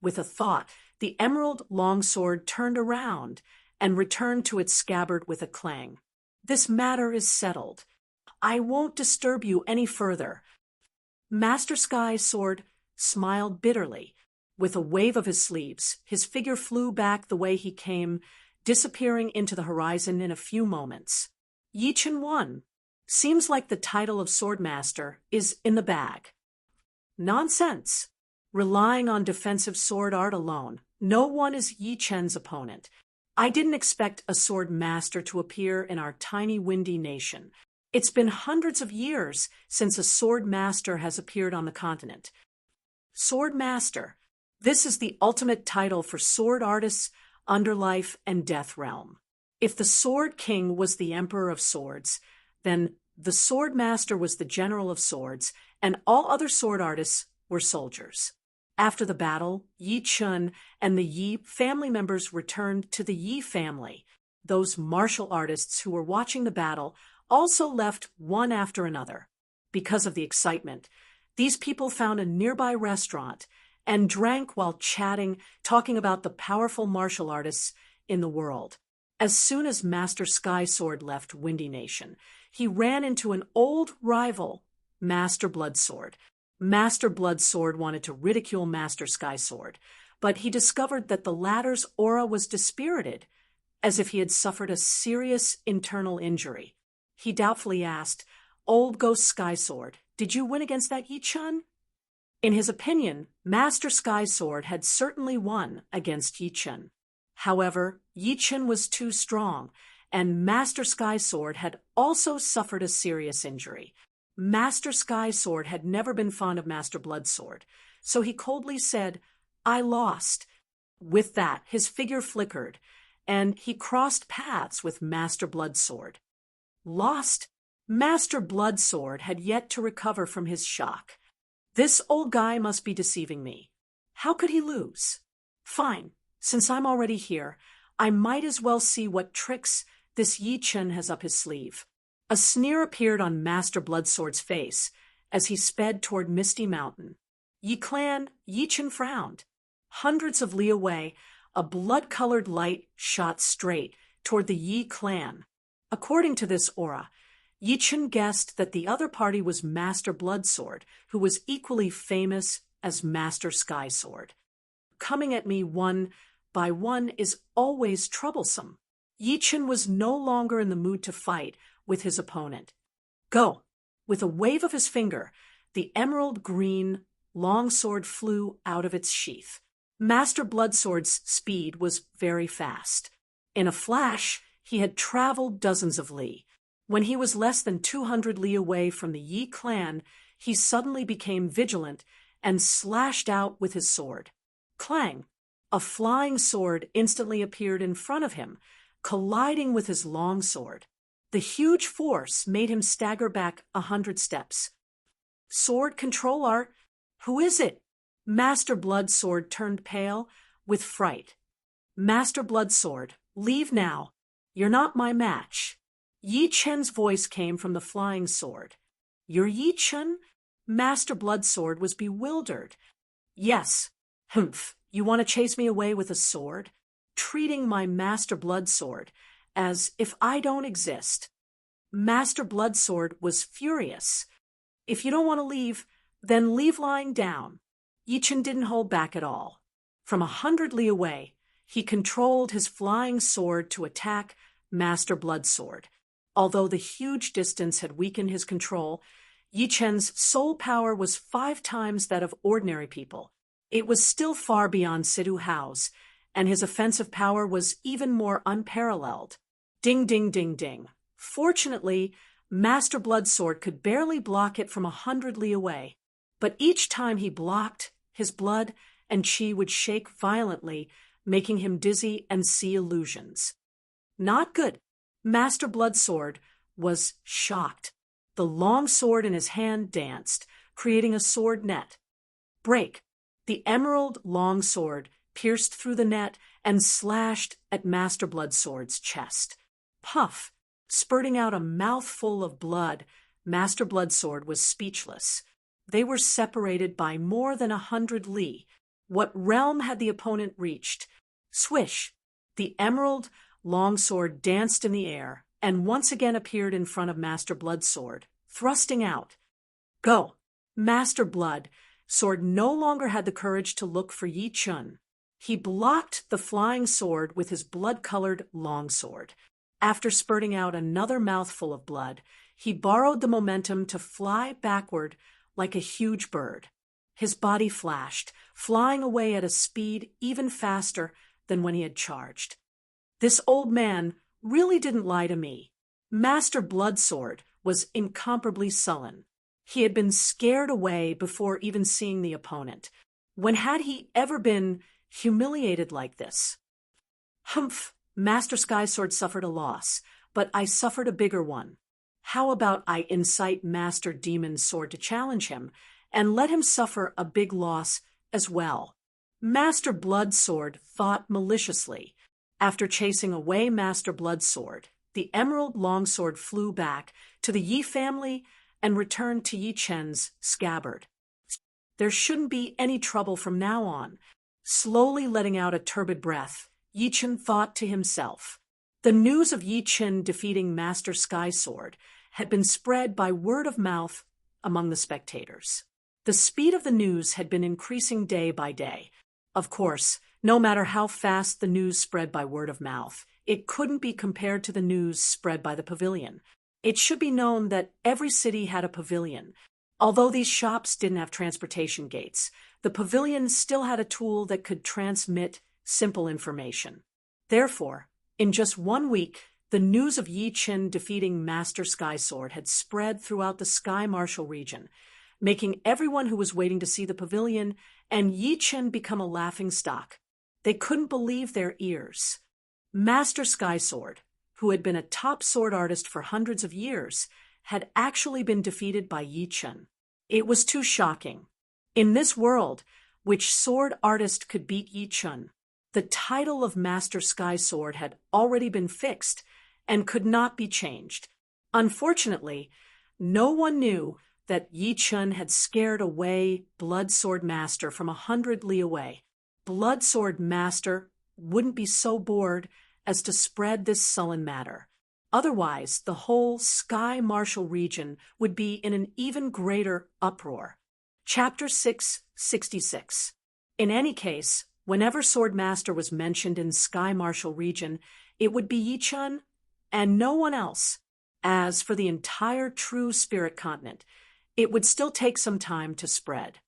With a thought, the emerald longsword turned around and returned to its scabbard with a clang. This matter is settled. I won't disturb you any further. Master Sky Sword smiled bitterly. With a wave of his sleeves, his figure flew back the way he came, disappearing into the horizon in a few moments. Yichen won. Seems like the title of Swordmaster is in the bag. Nonsense. Relying on defensive sword art alone, no one is Yichen's opponent. I didn't expect a sword master to appear in our tiny windy nation. It's been hundreds of years since a sword master has appeared on the continent. Sword Master. This is the ultimate title for sword artists, Underlife, and Death Realm. If the Sword King was the Emperor of Swords, then the Sword Master was the General of Swords, and all other sword artists were soldiers. After the battle, Yi Chun and the Yi family members returned to the Yi family. Those martial artists who were watching the battle also left one after another. Because of the excitement, these people found a nearby restaurant and drank while chatting, talking about the powerful martial artists in the world. As soon as Master Sky Sword left Windy Nation, he ran into an old rival, Master Bloodsword. Master Bloodsword wanted to ridicule Master Sky Sword, but he discovered that the latter's aura was dispirited, as if he had suffered a serious internal injury. He doubtfully asked, "Old Ghost Sky Sword, did you win against that Yi-Chun?" In his opinion, Master Sky Sword had certainly won against Yi-Chun. However, Yi-Chun was too strong, and Master Sky Sword had also suffered a serious injury. Master Sky Sword had never been fond of Master Bloodsword, so he coldly said, "I lost." With that, his figure flickered, and he crossed paths with Master Bloodsword. Lost? Master Bloodsword had yet to recover from his shock. This old guy must be deceiving me. How could he lose? Fine, since I'm already here, I might as well see what tricks this Yi-Chun has up his sleeve. A sneer appeared on Master Bloodsword's face as he sped toward Misty Mountain. Yi-Clan, Yi-Chun frowned. Hundreds of li away, a blood-colored light shot straight toward the Yi-Clan. According to this aura, Yi-Chun guessed that the other party was Master Bloodsword, who was equally famous as Master Sky Sword. Coming at me one by one is always troublesome. Yi-Chun was no longer in the mood to fight with his opponent. Go! With a wave of his finger, the emerald green longsword flew out of its sheath. Master Bloodsword's speed was very fast. In a flash, he had traveled dozens of li. When he was less than 200 li away from the Yi clan, he suddenly became vigilant and slashed out with his sword. Clang! A flying sword instantly appeared in front of him, colliding with his long sword. The huge force made him stagger back 100 steps. Sword control art? Who is it? Master Bloodsword turned pale with fright. Master Bloodsword, leave now. You're not my match. Yi-Chun's voice came from the flying sword. You're Yi-Chun? Master Bloodsword was bewildered. Yes. Humph, you want to chase me away with a sword? Treating my Master Bloodsword as if I don't exist. Master Bloodsword was furious. If you don't want to leave, then leave lying down. Yi-Chun didn't hold back at all. From 100 li away, he controlled his flying sword to attack Master Bloodsword. Although the huge distance had weakened his control, Yi-Chun's soul power was 5 times that of ordinary people. It was still far beyond Sidhu Hao's, and his offensive power was even more unparalleled. Ding, ding, ding, ding. Fortunately, Master Bloodsword could barely block it from 100 li away. But each time he blocked, his blood and chi would shake violently, making him dizzy and see illusions. Not good. Master Bloodsword was shocked. The long sword in his hand danced, creating a sword net. Break. The emerald long sword pierced through the net and slashed at Master Bloodsword's chest. Puff. Spurting out a mouthful of blood, Master Bloodsword was speechless. They were separated by more than 100 li. What realm had the opponent reached? Swish! The emerald longsword danced in the air and once again appeared in front of Master Bloodsword, thrusting out. Go! Master Bloodsword no longer had the courage to look for Yi Chun. He blocked the flying sword with his blood-colored longsword. After spurting out another mouthful of blood, he borrowed the momentum to fly backward like a huge bird. His body flashed, flying away at a speed even faster than when he had charged. This old man really didn't lie to me. Master Bloodsword was incomparably sullen. He had been scared away before even seeing the opponent. When had he ever been humiliated like this? Humph! Master Skysword suffered a loss, but I suffered a bigger one. How about I incite Master Demon Sword to challenge him, and let him suffer a big loss as well? Master Bloodsword thought maliciously. After chasing away Master Bloodsword, the emerald longsword flew back to the Yi family and returned to Yi Chen's scabbard. There shouldn't be any trouble from now on. Slowly letting out a turbid breath, Yi Chen thought to himself. The news of Yi Chen defeating Master Skysword had been spread by word of mouth among the spectators. The speed of the news had been increasing day by day. Of course, no matter how fast the news spread by word of mouth, it couldn't be compared to the news spread by the pavilion. It should be known that every city had a pavilion. Although these shops didn't have transportation gates, the pavilion still had a tool that could transmit simple information. Therefore, in just 1 week, the news of Yi Chen defeating Master Skysword had spread throughout the Sky Martial region, making everyone who was waiting to see the pavilion and Yi Chen become a laughingstock. They couldn't believe their ears. Master Skysword, who had been a top sword artist for hundreds of years, had actually been defeated by Yi Chen. It was too shocking. In this world, which sword artist could beat Yi Chen? The title of Master Skysword had already been fixed and could not be changed. Unfortunately, no one knew that Yi Chen had scared away Bloodsword Master from 100 li away. Bloodsword Master wouldn't be so bored as to spread this sullen matter. Otherwise, the whole Sky Martial region would be in an even greater uproar. Chapter 666. In any case, whenever Swordmaster was mentioned in Sky Martial region, it would be Yi Chen and no one else. As for the entire True Spirit Continent, it would still take some time to spread.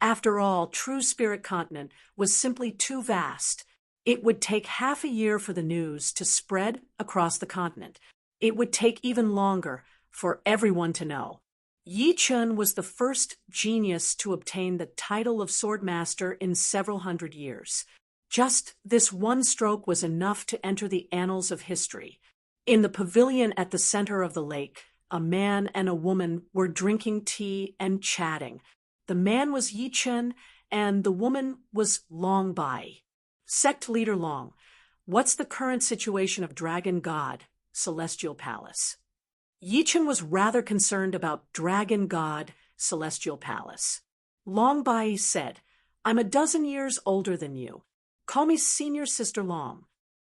After all, True Spirit Continent was simply too vast. It would take half a year for the news to spread across the continent. It would take even longer for everyone to know. Yi Chen was the first genius to obtain the title of Swordmaster in several hundred years. Just this one stroke was enough to enter the annals of history. In the pavilion at the center of the lake, a man and a woman were drinking tea and chatting. The man was Yi Chen, and the woman was Long Bai. Sect Leader Long, what's the current situation of Dragon God, Celestial Palace? Yi Chen was rather concerned about Dragon God, Celestial Palace. Long Bai said, I'm a dozen years older than you. Call me Senior Sister Long.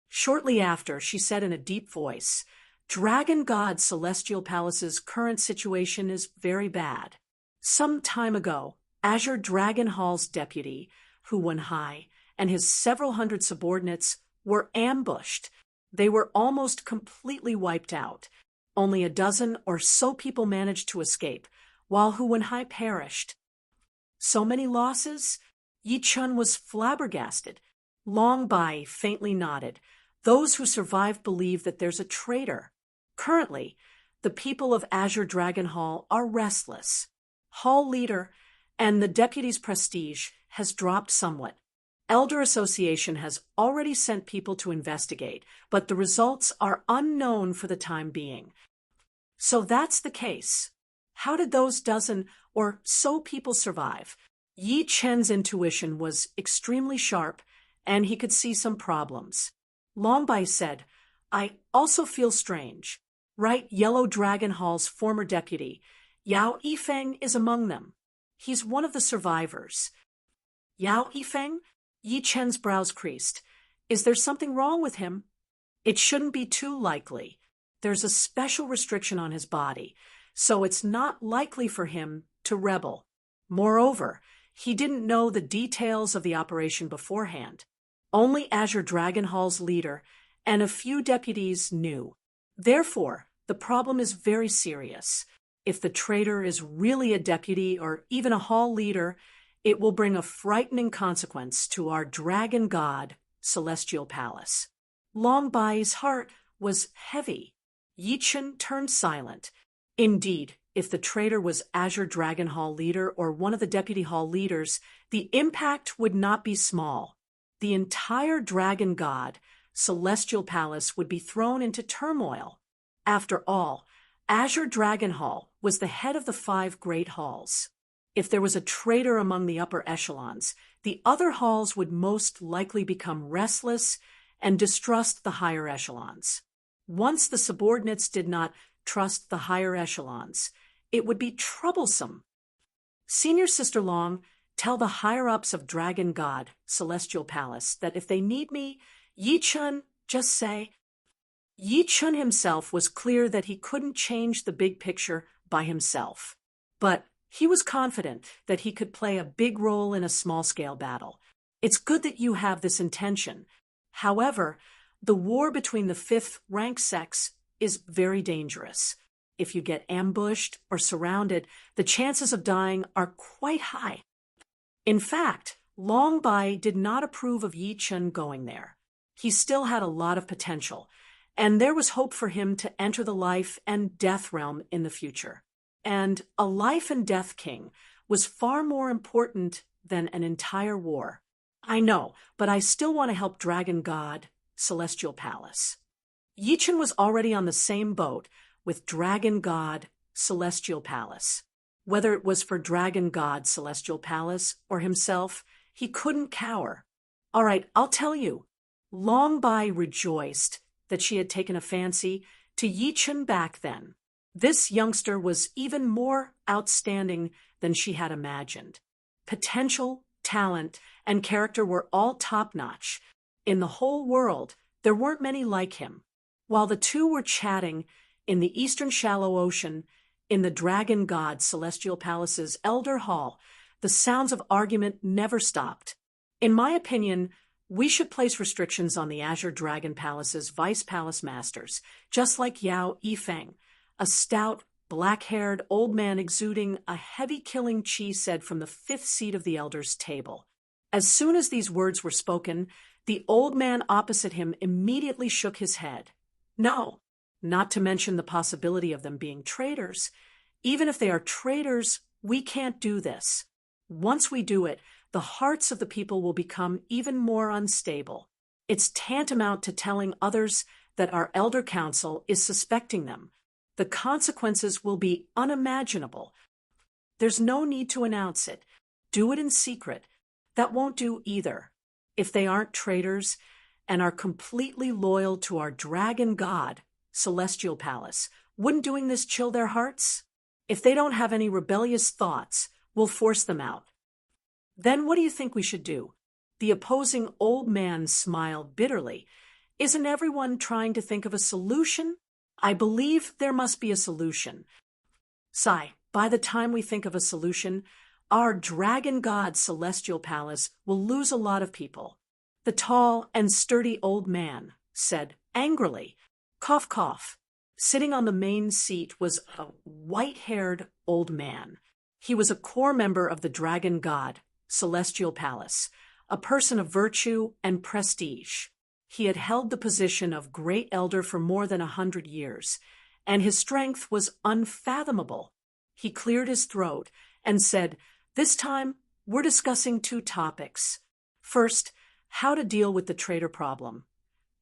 Shortly after, she said in a deep voice, Dragon God Celestial Palace's current situation is very bad. Some time ago, Azure Dragon Hall's deputy, Hu Wenhai, and his several hundred subordinates were ambushed. They were almost completely wiped out. Only a dozen or so people managed to escape, while Hu Wenhai perished. So many losses? Yi Chen was flabbergasted. Long Bai faintly nodded. Those who survive believe that there's a traitor. Currently, the people of Azure Dragon Hall are restless. Hall leader and the deputy's prestige has dropped somewhat. Elder Association has already sent people to investigate, but the results are unknown for the time being. So that's the case. How did those dozen or so people survive? Yi Chen's intuition was extremely sharp, and he could see some problems. Longbai said, I also feel strange. Right, Yellow Dragon Hall's former deputy, Yao Yifeng, is among them. He's one of the survivors. Yao Yifeng? Yi Chen's brows creased. Is there something wrong with him? It shouldn't be too likely. There's a special restriction on his body, so it's not likely for him to rebel. Moreover, he didn't know the details of the operation beforehand. Only Azure Dragon Hall's leader and a few deputies knew. Therefore, the problem is very serious. If the traitor is really a deputy or even a hall leader, it will bring a frightening consequence to our dragon god, Celestial Palace. Longbai's heart was heavy. Yi Chen turned silent. Indeed, if the traitor was Azure Dragon Hall leader or one of the deputy hall leaders, the impact would not be small. The entire dragon god, Celestial Palace, would be thrown into turmoil. After all, Azure Dragon Hall was the head of the 5 great halls. If there was a traitor among the upper echelons, the other halls would most likely become restless and distrust the higher echelons. Once the subordinates did not trust the higher echelons, it would be troublesome. Senior Sister Long, tell the higher-ups of Dragon God, Celestial Palace, that if they need me, Yi Chen, just say. Yi Chen himself was clear that he couldn't change the big picture by himself. But he was confident that he could play a big role in a small-scale battle. It's good that you have this intention. However, the war between the 5th rank sects is very dangerous. If you get ambushed or surrounded, the chances of dying are quite high. In fact, Longbai did not approve of Yi Chen going there. He still had a lot of potential, and there was hope for him to enter the life and death realm in the future. And a life and death king was far more important than an entire war. I know, but I still want to help Dragon God, Celestial Palace. Yi Chen was already on the same boat with Dragon God, Celestial Palace. Whether it was for Dragon God, Celestial Palace, or himself, he couldn't cower. All right, I'll tell you. Longbai rejoiced that she had taken a fancy to Yi Chen back then. This youngster was even more outstanding than she had imagined. Potential, talent, and character were all top-notch. In the whole world, there weren't many like him. While the two were chatting in the eastern shallow ocean, in the Dragon God Celestial Palace's Elder Hall, the sounds of argument never stopped. In my opinion, we should place restrictions on the Azure Dragon Palace's Vice Palace Masters, just like Yao Yifeng, a stout, black-haired old man exuding a heavy-killing chi said from the 5th seat of the Elder's table. As soon as these words were spoken, the old man opposite him immediately shook his head. No, not to mention the possibility of them being traitors. Even if they are traitors, we can't do this. Once we do it, the hearts of the people will become even more unstable. It's tantamount to telling others that our Elder Council is suspecting them. The consequences will be unimaginable. There's no need to announce it. Do it in secret. That won't do either. If they aren't traitors and are completely loyal to our Dragon God, Celestial Palace, wouldn't doing this chill their hearts? If they don't have any rebellious thoughts, we'll force them out. Then what do you think we should do? The opposing old man smiled bitterly. Isn't everyone trying to think of a solution? I believe there must be a solution. Sai, by the time we think of a solution, our Dragon God Celestial Palace will lose a lot of people. The tall and sturdy old man said angrily, cough, cough. Sitting on the main seat was a white-haired old man. He was a core member of the Dragon God Celestial Palace, a person of virtue and prestige. He had held the position of Great Elder for more than 100 years, and his strength was unfathomable. He cleared his throat and said, "This time, we're discussing two topics. First, how to deal with the traitor problem.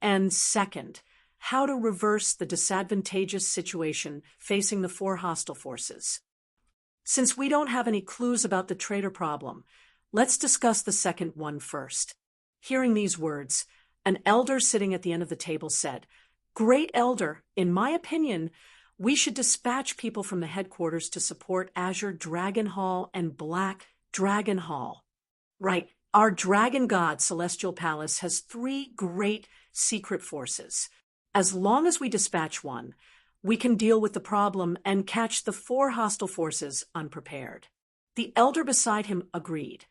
And second, how to reverse the disadvantageous situation facing the four hostile forces. Since we don't have any clues about the traitor problem, let's discuss the second one first." Hearing these words, an elder sitting at the end of the table said, "Great Elder, in my opinion, we should dispatch people from the headquarters to support Azure Dragon Hall and Black Dragon Hall." Right, our dragon god Celestial Palace has 3 great secret forces. As long as we dispatch one, we can deal with the problem and catch the 4 hostile forces unprepared. The elder beside him agreed.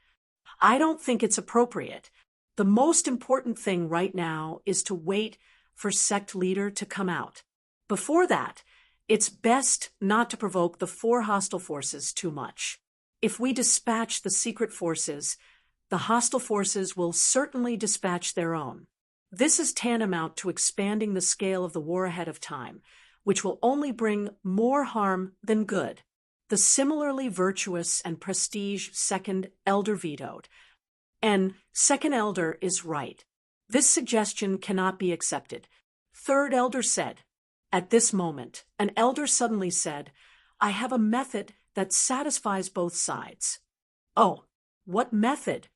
"I don't think it's appropriate. The most important thing right now is to wait for sect leader to come out. Before that, it's best not to provoke the 4 hostile forces too much. If we dispatch the secret forces, the hostile forces will certainly dispatch their own. This is tantamount to expanding the scale of the war ahead of time, which will only bring more harm than good." The similarly virtuous and prestige second elder vetoed. And second elder is right. This suggestion cannot be accepted. Third elder said. At this moment, an elder suddenly said, "I have a method that satisfies both sides." "Oh, what method?"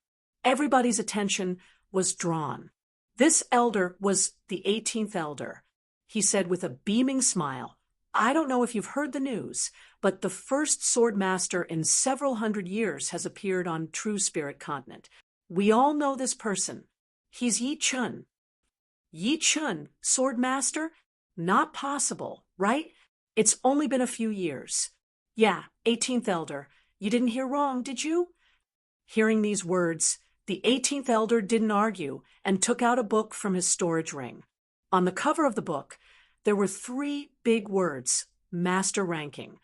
Everybody's attention was drawn. This elder was the 18th elder. He said with a beaming smile, "I don't know if you've heard the news, but the first sword master in several hundred years has appeared on True Spirit Continent. We all know this person. He's Yi Chun." "Yi Chun, sword master? Not possible, right? It's only been a few years." "Yeah, 18th elder. You didn't hear wrong, did you?" Hearing these words, the 18th elder didn't argue and took out a book from his storage ring. On the cover of the book, there were 3 big words, Master Ranking.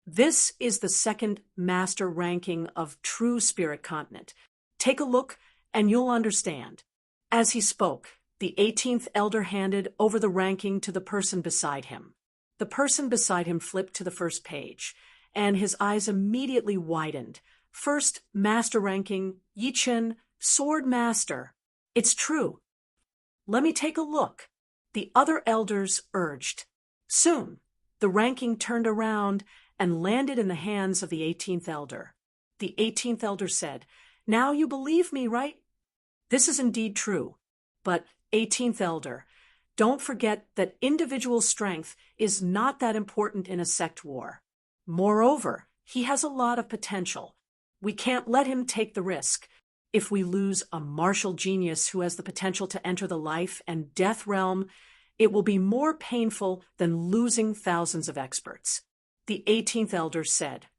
"This is the second Master Ranking of True Spirit Continent. Take a look and you'll understand." As he spoke, the 18th elder handed over the ranking to the person beside him. The person beside him flipped to the first page, and his eyes immediately widened. First Master Ranking, Yi Chun, Sword Master. It's true. "Let me take a look," the other elders urged. Soon, the ranking turned around and landed in the hands of the 18th elder. The 18th elder said, "Now you believe me, right?" This is indeed true. But 18th elder, don't forget that individual strength is not that important in a sect war. Moreover, he has a lot of potential. We can't let him take the risk. If we lose a martial genius who has the potential to enter the life and death realm, it will be more painful than losing thousands of experts." The 18th elder said,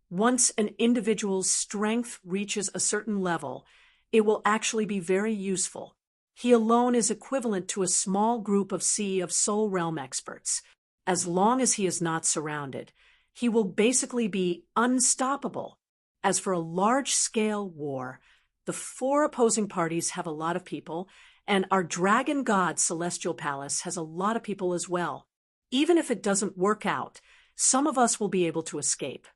"Once an individual's strength reaches a certain level, it will actually be very useful. He alone is equivalent to a small group of Sea of Soul Realm experts. As long as he is not surrounded, he will basically be unstoppable. As for a large-scale war, the 4 opposing parties have a lot of people, and our dragon god Celestial Palace has a lot of people as well. Even if it doesn't work out, some of us will be able to escape.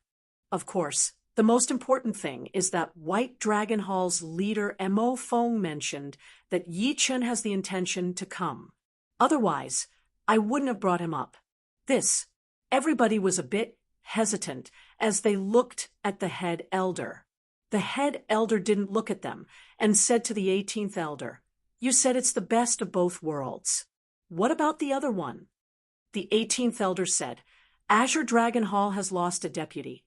Of course, the most important thing is that White Dragon Hall's leader Mo Fong mentioned that Yi Chun has the intention to come. Otherwise, I wouldn't have brought him up." Everybody was a bit hesitant as they looked at the head elder. The head elder didn't look at them and said to the 18th elder, "You said it's the best of both worlds. What about the other one?" The 18th elder said, "Azure Dragon Hall has lost a deputy.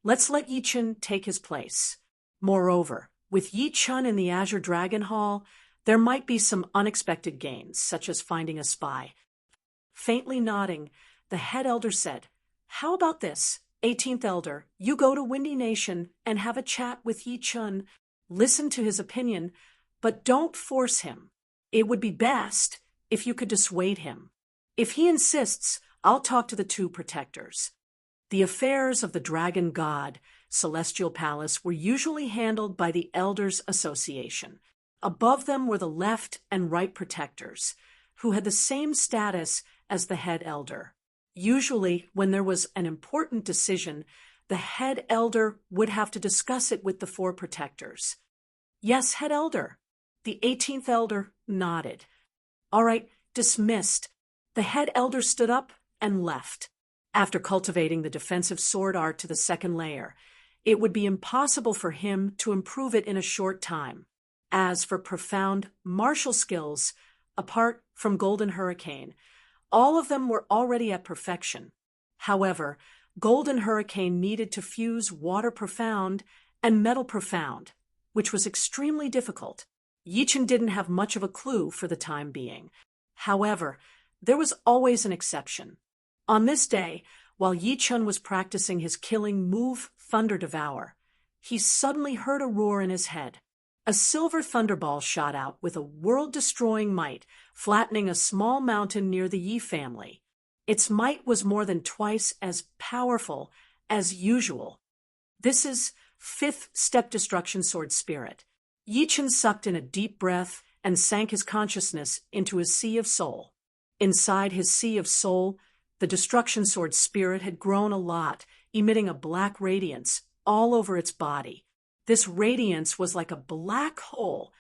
Let's let Yi Chun take his place. Moreover, with Yi Chun in the Azure Dragon Hall, there might be some unexpected gains, such as finding a spy." Faintly nodding, the head elder said, "How about this? 18th elder, you go to Windy Nation and have a chat with Yi Chun. Listen to his opinion, but don't force him. It would be best if you could dissuade him. If he insists, I'll talk to the 2 protectors." The affairs of the dragon god Celestial Palace were usually handled by the Elders Association. Above them were the left and right protectors, who had the same status as the head elder. Usually, when there was an important decision, the head elder would have to discuss it with the four protectors. Yes, head elder. The 18th elder nodded. All right, dismissed. The head elder stood up and left. After cultivating the defensive sword art to the second layer, it would be impossible for him to improve it in a short time. As for profound martial skills, apart from Golden Hurricane, all of them were already at perfection. However, Golden Hurricane needed to fuse Water Profound and Metal Profound, which was extremely difficult. Yichen didn't have much of a clue for the time being. However, there was always an exception. On this day, while Yichen was practicing his killing move Thunder Devour, he suddenly heard a roar in his head. A silver thunderball shot out with a world-destroying might, flattening a small mountain near the Yi family. Its might was more than twice as powerful as usual. This is 5th Step Destruction Sword Spirit. Yichen sucked in a deep breath and sank his consciousness into his sea of soul. Inside his sea of soul, the Destruction Sword Spirit had grown a lot, emitting a black radiance all over its body. This radiance was like a black hole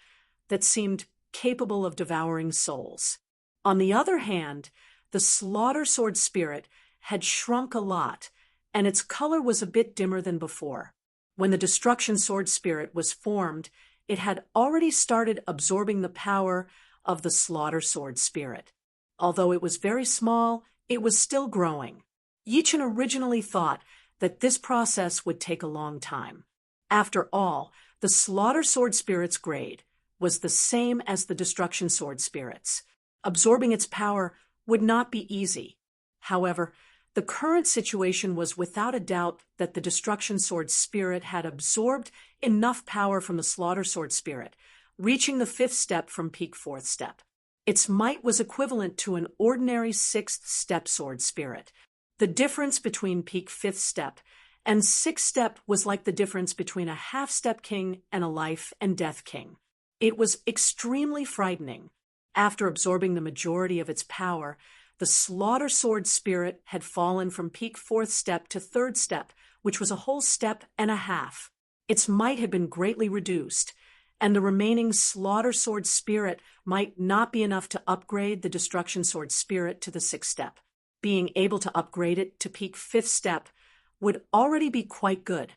that seemed capable of devouring souls. On the other hand, the Slaughter Sword Spirit had shrunk a lot, and its color was a bit dimmer than before. When the Destruction Sword Spirit was formed, it had already started absorbing the power of the Slaughter Sword Spirit. Although it was very small, it was still growing. Yichen originally thought that this process would take a long time. After all, the Slaughter Sword Spirit's grade was the same as the Destruction Sword Spirit's. Absorbing its power would not be easy. However, the current situation was without a doubt that the Destruction Sword Spirit had absorbed enough power from the Slaughter Sword Spirit, reaching the 5th step from peak 4th step. Its might was equivalent to an ordinary 6th step Sword Spirit. The difference between peak 5th step and 6th step was like the difference between a half-step king and a life and death king. It was extremely frightening. After absorbing the majority of its power, the Slaughter Sword Spirit had fallen from peak 4th step to 3rd step, which was a whole step and a half. Its might had been greatly reduced, and the remaining Slaughter Sword Spirit might not be enough to upgrade the Destruction Sword Spirit to the 6th step. Being able to upgrade it to peak 5th step would already be quite good.